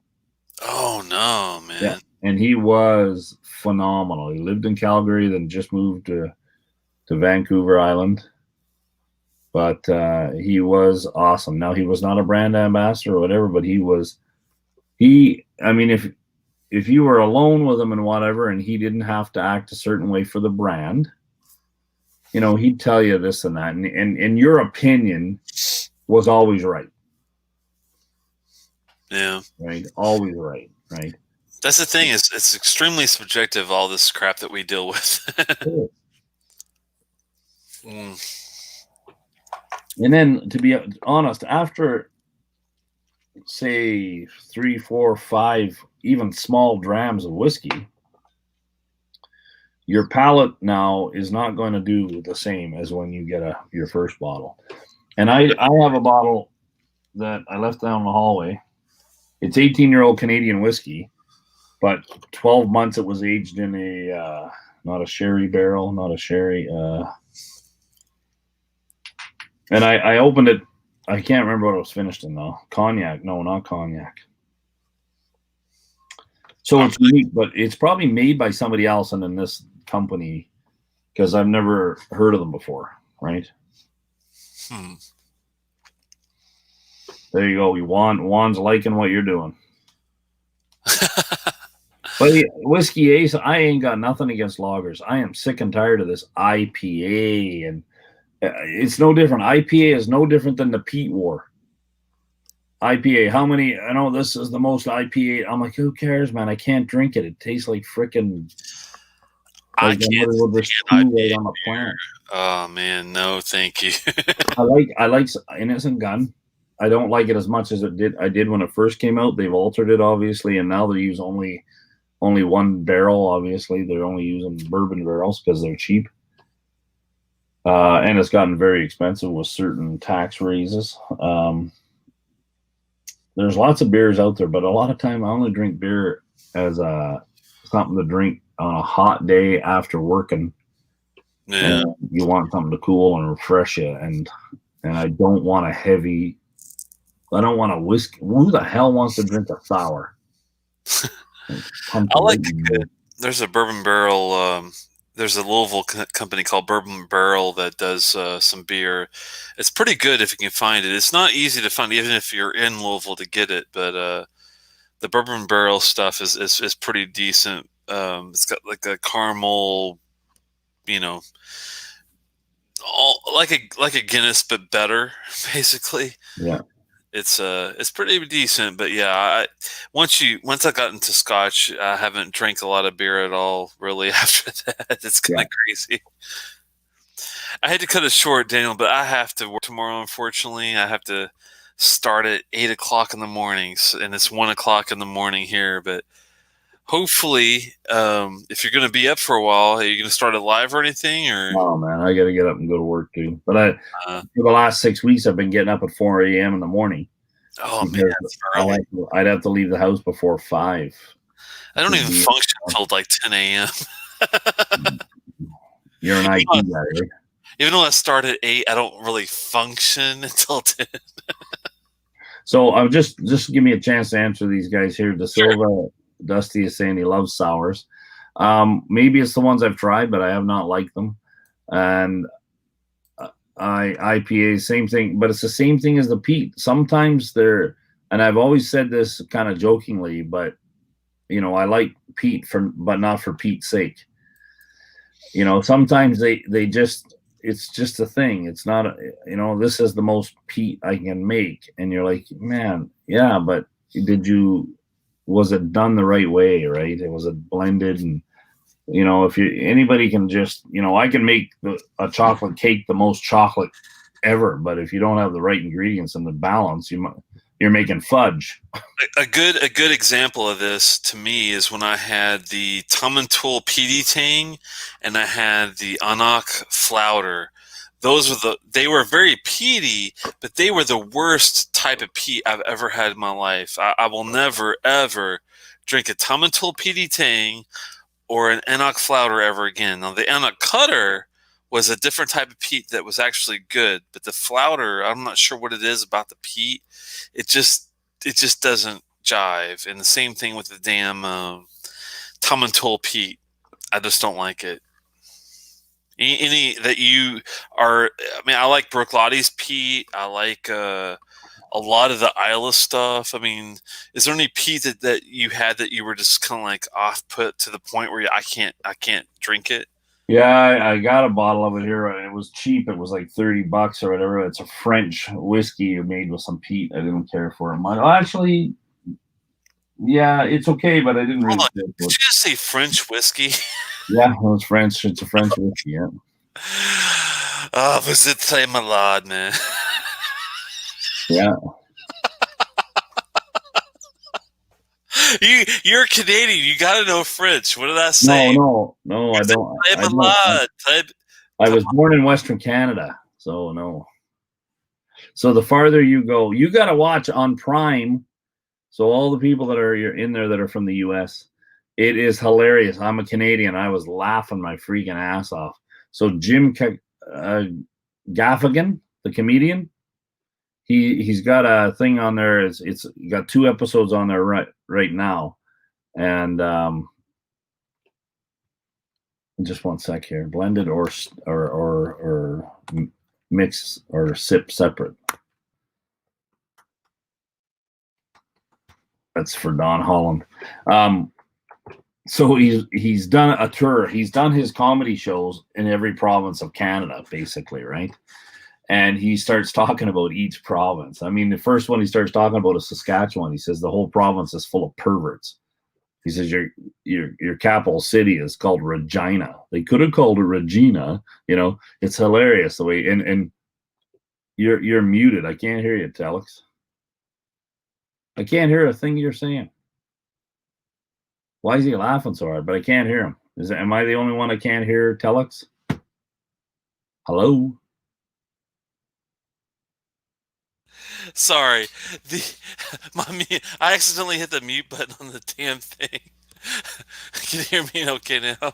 A: Oh no, man.
C: Yeah. And he was phenomenal. He lived in Calgary, then just moved to Vancouver Island. But he was awesome. Now, he was not a brand ambassador or whatever, but I mean, if you were alone with him and whatever, and he didn't have to act a certain way for the brand, he'd tell you this and that. And your opinion was always right.
A: Yeah.
C: Right. Always right. Right.
A: That's the thing, is it's extremely subjective, all this crap that we deal with.
C: And then, to be honest, after, say, 3, 4, 5, even small drams of whiskey, your palate now is not going to do the same as when you get your first bottle. And I have a bottle that I left down the hallway. It's 18-year-old Canadian whiskey, but 12 months it was aged in a not a sherry barrel, not a sherry. And I opened it. I can't remember what it was finished in, though. Cognac. No, not cognac. So it's unique, but it's probably made by somebody else and in this company, because I've never heard of them before, right? There you go. Juan's liking what you're doing. But Whiskey Ace, I ain't got nothing against lagers. I am sick and tired of this IPA, and it's no different. IPA is no different than the peat war. IPA, how many? I know this is the most IPA. I'm like, who cares, man? I can't drink it. It tastes like freaking.
A: I can't
C: on the plant.
A: Oh man, no, thank you.
C: I like Innocent Gun. I don't like it as much as I did when it first came out. They've altered it, obviously, and now they use only one barrel. Obviously, they're only using bourbon barrels because they're cheap. And it's gotten very expensive with certain tax raises. There's lots of beers out there, but a lot of time I only drink beer as something to drink on a hot day after working.
A: Yeah.
C: And you want something to cool and refresh you, and I don't want a heavy. I don't want a whiskey. Who the hell wants to drink a sour?
A: I like it. There's a bourbon barrel. There's a Louisville company called Bourbon Barrel that does some beer. It's pretty good if you can find it. It's not easy to find, even if you're in Louisville, to get it. But the Bourbon Barrel stuff is pretty decent. It's got like a caramel, all like a Guinness but better, basically.
C: Yeah.
A: It's pretty decent, but yeah, once I got into Scotch, I haven't drank a lot of beer at all really after that. It's kind of crazy. I had to cut it short, Daniel, but I have to work tomorrow. Unfortunately, I have to start at 8 o'clock in the morning, and it's 1 o'clock in the morning here. But hopefully, if you're going to be up for a while, are you going to start it live or anything? Or
C: oh man, I got to get up and go to work too. But for the last 6 weeks, I've been getting up at 4 a.m. in the morning.
A: Oh man, that's early.
C: I'd have to leave the house before 5.
A: I don't even function until like 10 a.m.
C: You're an IT guy, right?
A: Even though I start at 8, I don't really function until 10.
C: So I'm just give me a chance to answer these guys here. De Silva, Dusty is saying he loves sours. Maybe it's the ones I've tried, but I have not liked them. And IPA, same thing, but it's the same thing as the peat. Sometimes they're, and I've always said this kind of jokingly, but I like peat but not for Pete's sake. Sometimes they just, it's just a thing. It's not, this is the most peat I can make. And you're like, man, yeah, but was it done the right way? Right. Was it blended? And, if anybody can just, I can make a chocolate cake, the most chocolate ever, but if you don't have the right ingredients and the balance, you're making fudge.
A: A good example of this to me is when I had the Tumentul Peaty Tang and I had the Anak Flouter. They were very peaty, but they were the worst type of peat I've ever had in my life. I will never ever drink a Tumentul Peaty Tang or an Anak Flouter ever again. Now the Anak Cutter was a different type of peat that was actually good, but the Flouter, I'm not sure what it is about the peat. It just doesn't jive. And the same thing with the damn Tumentul peat. I just don't like it. Any that you are, I mean, I like Brooklotti's peat. I like a lot of the Isla stuff. I mean, is there any peat that you had that you were just kind of like off put to the point where I can't drink it?
C: Yeah, I got a bottle of it here. It was cheap. It was like $30 or whatever. It's a French whiskey made with some peat. I didn't care for it. Actually, yeah, it's okay, but I didn't really care for it.
A: Did you just say French whiskey?
C: Yeah, it was French. It's a French whiskey, yeah.
A: Oh, vous êtes très malade, man.
C: Yeah.
A: You're Canadian. You got to know French. What did I say?
C: No, I don't. I was born in Western Canada, so no. So the farther you go, you got to watch on Prime. So all the people that are in there that are from the U.S., it is hilarious. I'm a Canadian. I was laughing my freaking ass off. So Jim Gaffigan, the comedian, he's got a thing on there. It's got 2 episodes on there right now, and just one sec here. Blended or mix or sip separate. That's for Don Holland. So he's done a tour. He's done his comedy shows in every province of Canada, basically, right? And he starts talking about each province. I mean, the first one he starts talking about is Saskatchewan. He says the whole province is full of perverts. He says your capital city is called Regina. They could have called it Regina. It's hilarious the way. And you're muted. I can't hear you, Telex. I can't hear a thing you're saying. Why is he laughing so hard? But I can't hear him. Am I the only one I can't hear, Telex? Hello?
A: Sorry. I accidentally hit the mute button on the damn thing. Can you hear me okay now?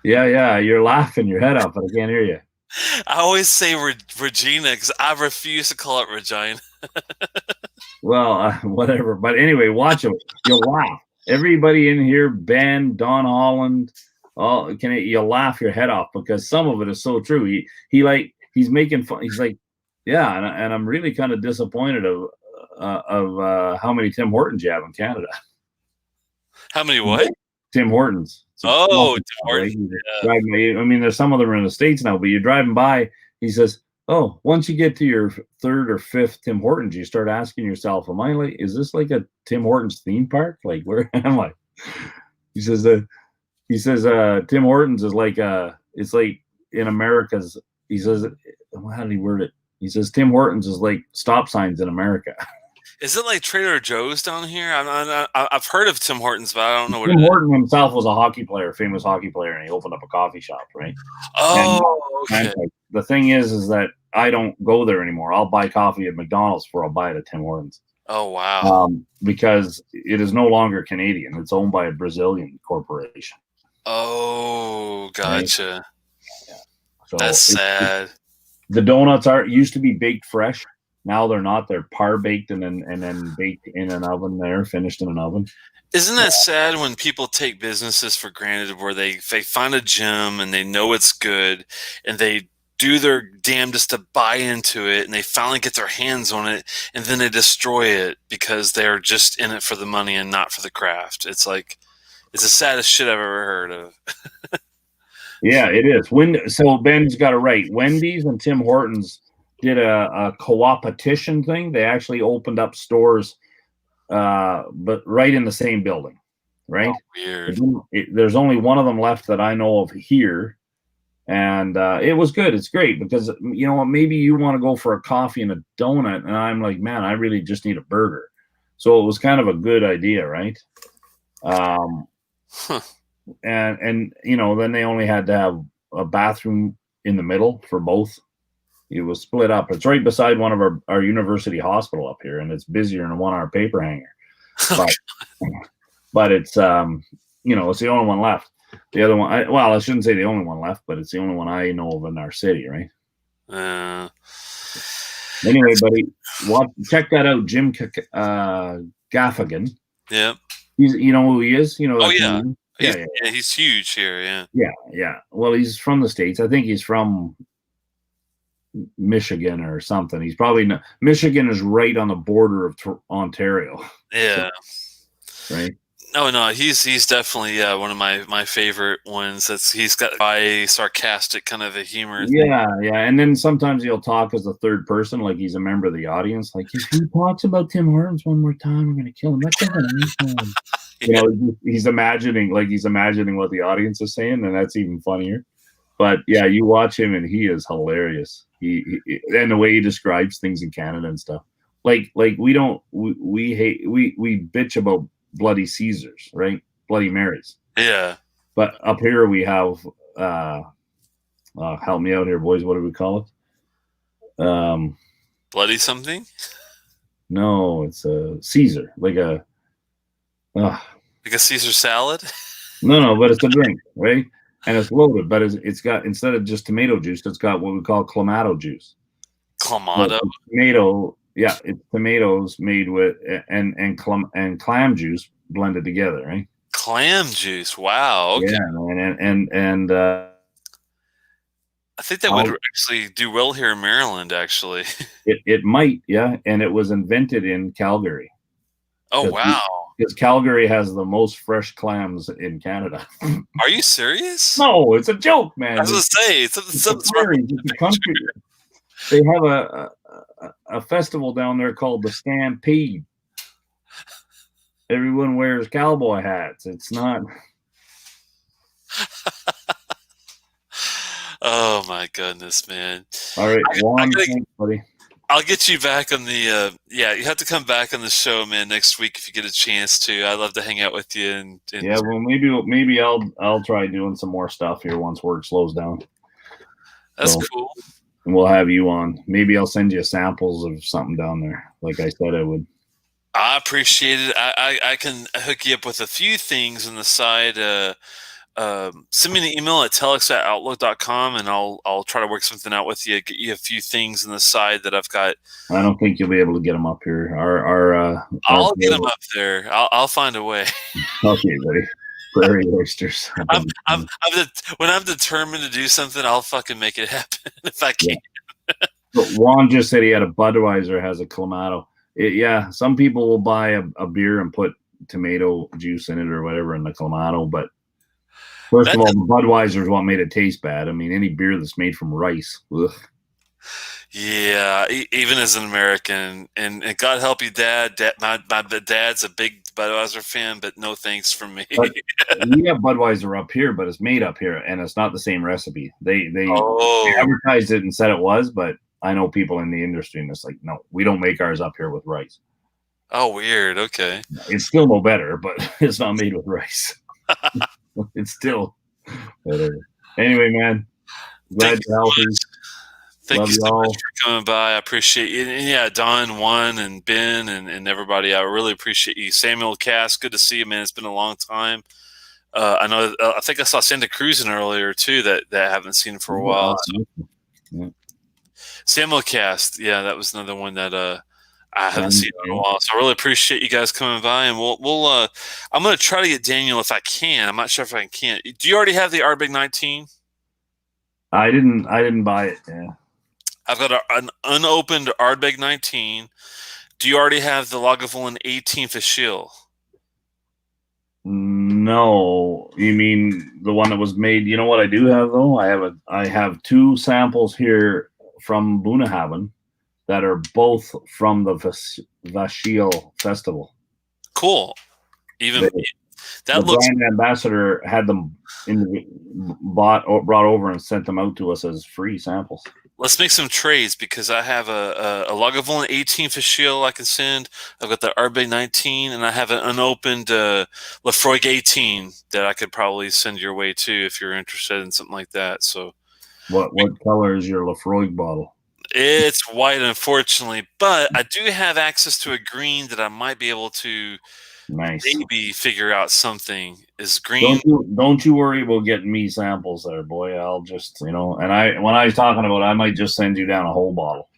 C: Yeah. You're laughing your head off, but I can't hear you.
A: I always say Regina because I refuse to call it Regina.
C: Well, whatever. But anyway, watch it. You'll laugh. Everybody in here, Ben, Don Holland, you'll laugh your head off because some of it is so true. He's making fun. He's like, yeah, and I'm really kind of disappointed of how many Tim Hortons you have in Canada.
A: How many what?
C: Tim Hortons.
A: Tim Hortons.
C: Yeah. I mean, there's some of them in the States now, but you're driving by. He says, "Oh, once you get to your 3rd or 5th Tim Hortons, you start asking yourself, is this like a Tim Hortons theme park? Like, where am I?" He says, Tim Hortons is like, it's like in America's, he says, how did he word it? He says, Tim Hortons is like stop signs in America.
A: Is it like Trader Joe's down here? I've heard of Tim Hortons, but I don't know what it is.
C: Tim Horton himself was a famous hockey player, and he opened up a coffee shop, right?
A: Oh, okay.
C: The thing is that I don't go there anymore. I'll buy coffee at McDonald's before I'll buy it at Tim Hortons.
A: Oh, wow.
C: Because it is no longer Canadian. It's owned by a Brazilian corporation.
A: Oh, gotcha.
C: Right? Yeah. So
A: that's sad.
C: The donuts used to be baked fresh. Now they're not. They're par baked and then baked in an oven there, finished in an oven.
A: Isn't that sad when people take businesses for granted where they find a gym and they know it's good and they do their damnedest to buy into it and they finally get their hands on it and then they destroy it because they're just in it for the money and not for the craft. It's like, It's the saddest shit I've ever heard of.
C: Yeah, it is. So Ben's got it right. Wendy's and Tim Hortons did a co-opetition thing. They actually opened up stores, but right in the same building, right?
A: Oh, weird.
C: There's only one of them left that I know of here, and it was good. It's great because you know what? Maybe you want to go for a coffee and a donut, and I'm like, man, I really just need a burger. So it was kind of a good idea, right?
A: Huh.
C: And you know, then they only had to have a bathroom in the middle for both. It was split up. It's right beside one of our university hospital up here, and it's busier than a 1 hour paper hanger. But it's you know, it's the only one left. The other one, I shouldn't say the only one left, but it's the only one I know of in our city, right? Anyway, buddy, check that out, Jim Gaffigan.
A: Yeah.
C: You know who he is? You know.
A: Oh yeah.
C: Yeah,
A: he's huge here. Yeah.
C: Yeah. Well, he's from the States. I think he's from Michigan or something. He's probably not. Michigan is right on the border of Ontario.
A: Yeah.
C: So, right.
A: No, he's definitely one of my favorite ones. He's got a sarcastic kind of a humor.
C: Yeah, and then sometimes he'll talk as a third person, like he's a member of the audience. Like if he talks about Tim Hortons one more time, we're gonna kill him. That's you know, he's imagining what the audience is saying, and that's even funnier. But yeah, you watch him, and he is hilarious. He and the way he describes things in Canada and stuff. Like we bitch about Bloody Caesars, right? Bloody Marys.
A: Yeah.
C: But up here we have help me out here, boys. What do we call it?
A: Bloody something?
C: No, it's a Caesar, like a
A: Caesar salad?
C: No, but it's a drink, right? And it's loaded, but it's got, instead of just tomato juice, it's got what we call clamato juice.
A: Clamato?
C: So tomato, yeah, it's tomatoes made with and clam juice blended together, right?
A: Clam juice. Wow. Okay.
C: Yeah, and
A: I think that would actually do well here in Maryland, actually.
C: It might, yeah, and it was invented in Calgary.
A: Oh, wow.
C: Because Calgary has the most fresh clams in Canada.
A: Are you serious?
C: No, it's a joke, man.
A: I was going to say, something's wrong.
C: It's a country. They have a festival down there called the Stampede. Everyone wears cowboy hats. It's not.
A: Oh my goodness, man!
C: All right, thanks, buddy.
A: I'll get you back on the. Yeah, you have to come back on the show, man, next week if you get a chance to. I'd love to hang out with you. And
C: yeah, well, maybe I'll try doing some more stuff here once work slows down.
A: That's cool.
C: And we'll have you on. Maybe I'll send you samples of something down there, like I said I would.
A: I appreciate it. I can hook you up with a few things on the side. Send me an email at telex@outlook.com, and I'll try to work something out with you. Get you a few things on the side that I've got.
C: I don't think you'll be able to get them up here.
A: I'll get them up there. I'll find a way.
C: Okay, buddy. Prairie oysters.
A: When I'm determined to do something, I'll fucking make it happen if I can.
C: Yeah. But Juan just said he had a Budweiser has a Clamato. Yeah, some people will buy a beer and put tomato juice in it or whatever in the Clamato, but first of all, the Budweiser is what made it taste bad. I mean, any beer that's made from rice. Ugh.
A: Yeah, even as an American, and God help you, Dad. My dad's a big Budweiser fan, but no thanks from me.
C: We have Budweiser up here, but it's made up here, and it's not the same recipe. They advertised it and said it was, but I know people in the industry, and it's like, no, we don't make ours up here with rice.
A: Oh, weird. Okay.
C: It's still no better, but it's not made with rice. It's still whatever. Anyway, man, glad you're healthy.
A: Thank you so much for coming by. I appreciate you. And yeah, Don, Juan, and Ben, and everybody. I really appreciate you. Samuel Cass, good to see you, man. It's been a long time. I know. I think I saw Santa Cruz in earlier too. That I haven't seen for a while. So. Yeah. Samuel Cass, yeah, that was another one that I haven't seen in a while. So I really appreciate you guys coming by, and we'll I'm gonna try to get Daniel if I can. I'm not sure if I can. Do you already have the Ardbeg 19?
C: I didn't buy it. Yeah.
A: I've got an unopened Ardbeg 19. Do you already have the Lagavulin 18 Fischl?
C: No, you mean the one that was made? You know what I do have though? I have 2 samples here from Bunnahabhain that are both from the Vashiel Festival.
A: Cool. Even
C: The
A: that looks.
C: brand ambassador had them brought over and sent them out to us as free samples.
A: Let's make some trades because I have a Lagavulin 18 for Shield I can send. I've got the Ardbeg 19, and I have an unopened Lafroig 18 that I could probably send your way too if you're interested in something like that. So,
C: what color is your Lafroig bottle?
A: It's white, unfortunately, but I do have access to a green that I might be able to maybe figure out something. Is green?
C: Don't you worry about getting me samples there, boy. I'll just when I was talking about it, I might just send you down a whole bottle.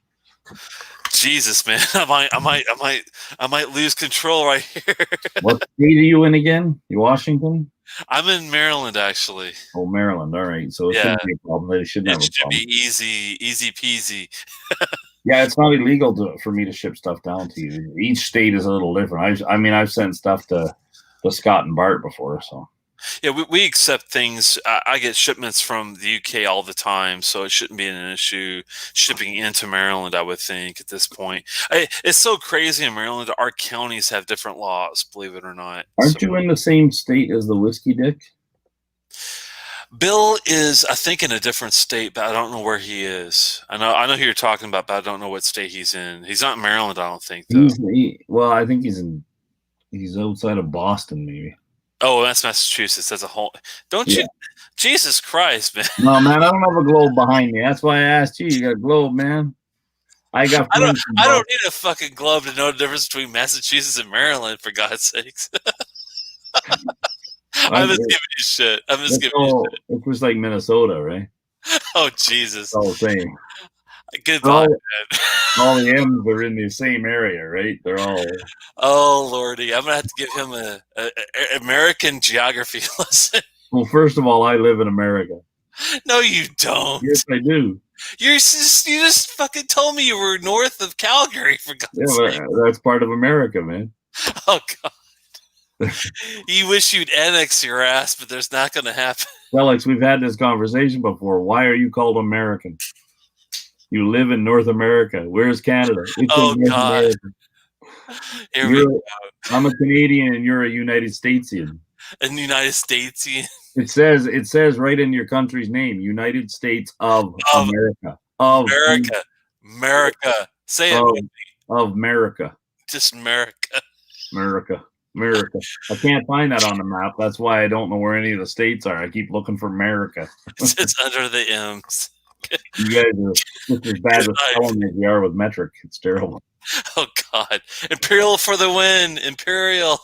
A: Jesus, man, I might lose control right here.
C: What state are you in again? You Washington?
A: I'm in Maryland, actually.
C: Oh, Maryland. All right. So it shouldn't be a problem. It should
A: be easy peasy.
C: Yeah, it's not illegal for me to ship stuff down to you. Each state is a little different. I've sent stuff to Scott and Bart before, so.
A: Yeah, we accept things. I get shipments from the UK all the time, so it shouldn't be an issue shipping into Maryland, I would think, at this point. It's so crazy in Maryland. Our counties have different laws, believe it or not.
C: Aren't you in the same state as the Whiskey Dick?
A: Bill is, I think, in a different state, but I don't know where he is. I know who you're talking about, but I don't know what state he's in. He's not in Maryland, I don't think, though.
C: I think he's outside of Boston, maybe.
A: Oh, that's Massachusetts as a whole. Don't you? Jesus Christ, man.
C: No, man, I don't have a globe behind me. That's why I asked you. You got a globe, man. I don't
A: need a fucking globe to know the difference between Massachusetts and Maryland, for God's sakes. I'm just giving you shit.
C: It was like Minnesota, right?
A: Oh, Jesus.
C: All the same.
A: Goodbye, man.
C: All the M's are in the same area, right? They're all.
A: Oh, Lordy. I'm going to have to give him an American geography lesson.
C: Well, first of all, I live in America.
A: No, you don't.
C: Yes, I do.
A: You just fucking told me you were north of Calgary, for God's sake.
C: That's part of America, man.
A: Oh, God. You wish you'd annex your ass, but there's not going to happen.
C: Telex, we've had this conversation before. Why are you called American? You live in North America. Where's Canada? It's
A: God.
C: America.
A: Here we go.
C: I'm a Canadian and you're a United Statesian.
A: An United Statesian?
C: It says right in your country's name, United States of America. Of
A: America. Say it with me.
C: Of America.
A: Just America.
C: America. I can't find that on the map. That's why I don't know where any of the states are. I keep looking for America.
A: It's just under the M's.
C: You guys are just as bad with spelling as you are with metric. It's terrible.
A: Oh, God. Imperial for the win. Imperial.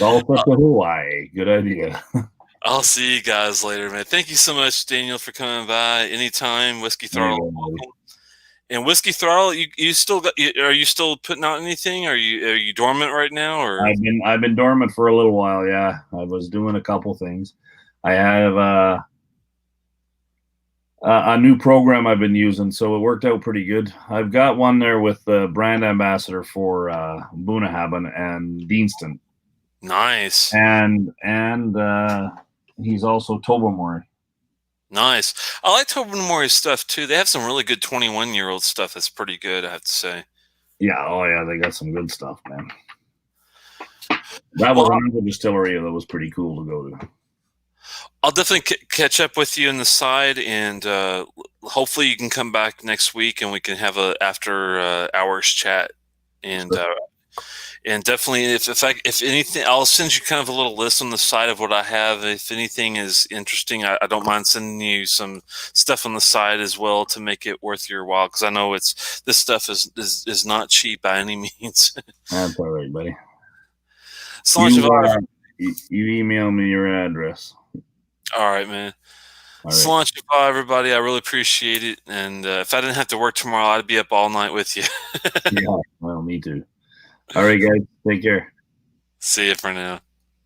C: All to Hawaii. Good idea.
A: I'll see you guys later, man. Thank you so much, Daniel, for coming by. Anytime, Whiskey Throttle. And Whiskey Throttle, you still got? Are you still putting out anything? Are you dormant right now? Or
C: I've been dormant for a little while. Yeah, I was doing a couple things. I have a new program I've been using, so it worked out pretty good. I've got one there with the brand ambassador for Bunnahabhain and Deanston.
A: Nice.
C: And he's also Tobermory.
A: Nice. I like Tobermory's stuff too. They have some really good 21-year-old stuff that's pretty good, I have to say.
C: Yeah, oh yeah, they got some good stuff, man. That was another distillery that was pretty cool to go to.
A: I'll definitely catch up with you on the side, and hopefully you can come back next week and we can have a after hours chat. And and definitely, if anything, I'll send you kind of a little list on the side of what I have. If anything is interesting, I don't mind sending you some stuff on the side as well to make it worth your while. Because I know this stuff is not cheap by any means.
C: That's all right, buddy.
A: So
C: you email me your address.
A: All right, man. Salon Shabbat, everybody. I really appreciate it. And if I didn't have to work tomorrow, I'd be up all night with you.
C: Yeah, well, me too. All right, guys. Take care.
A: See you for now.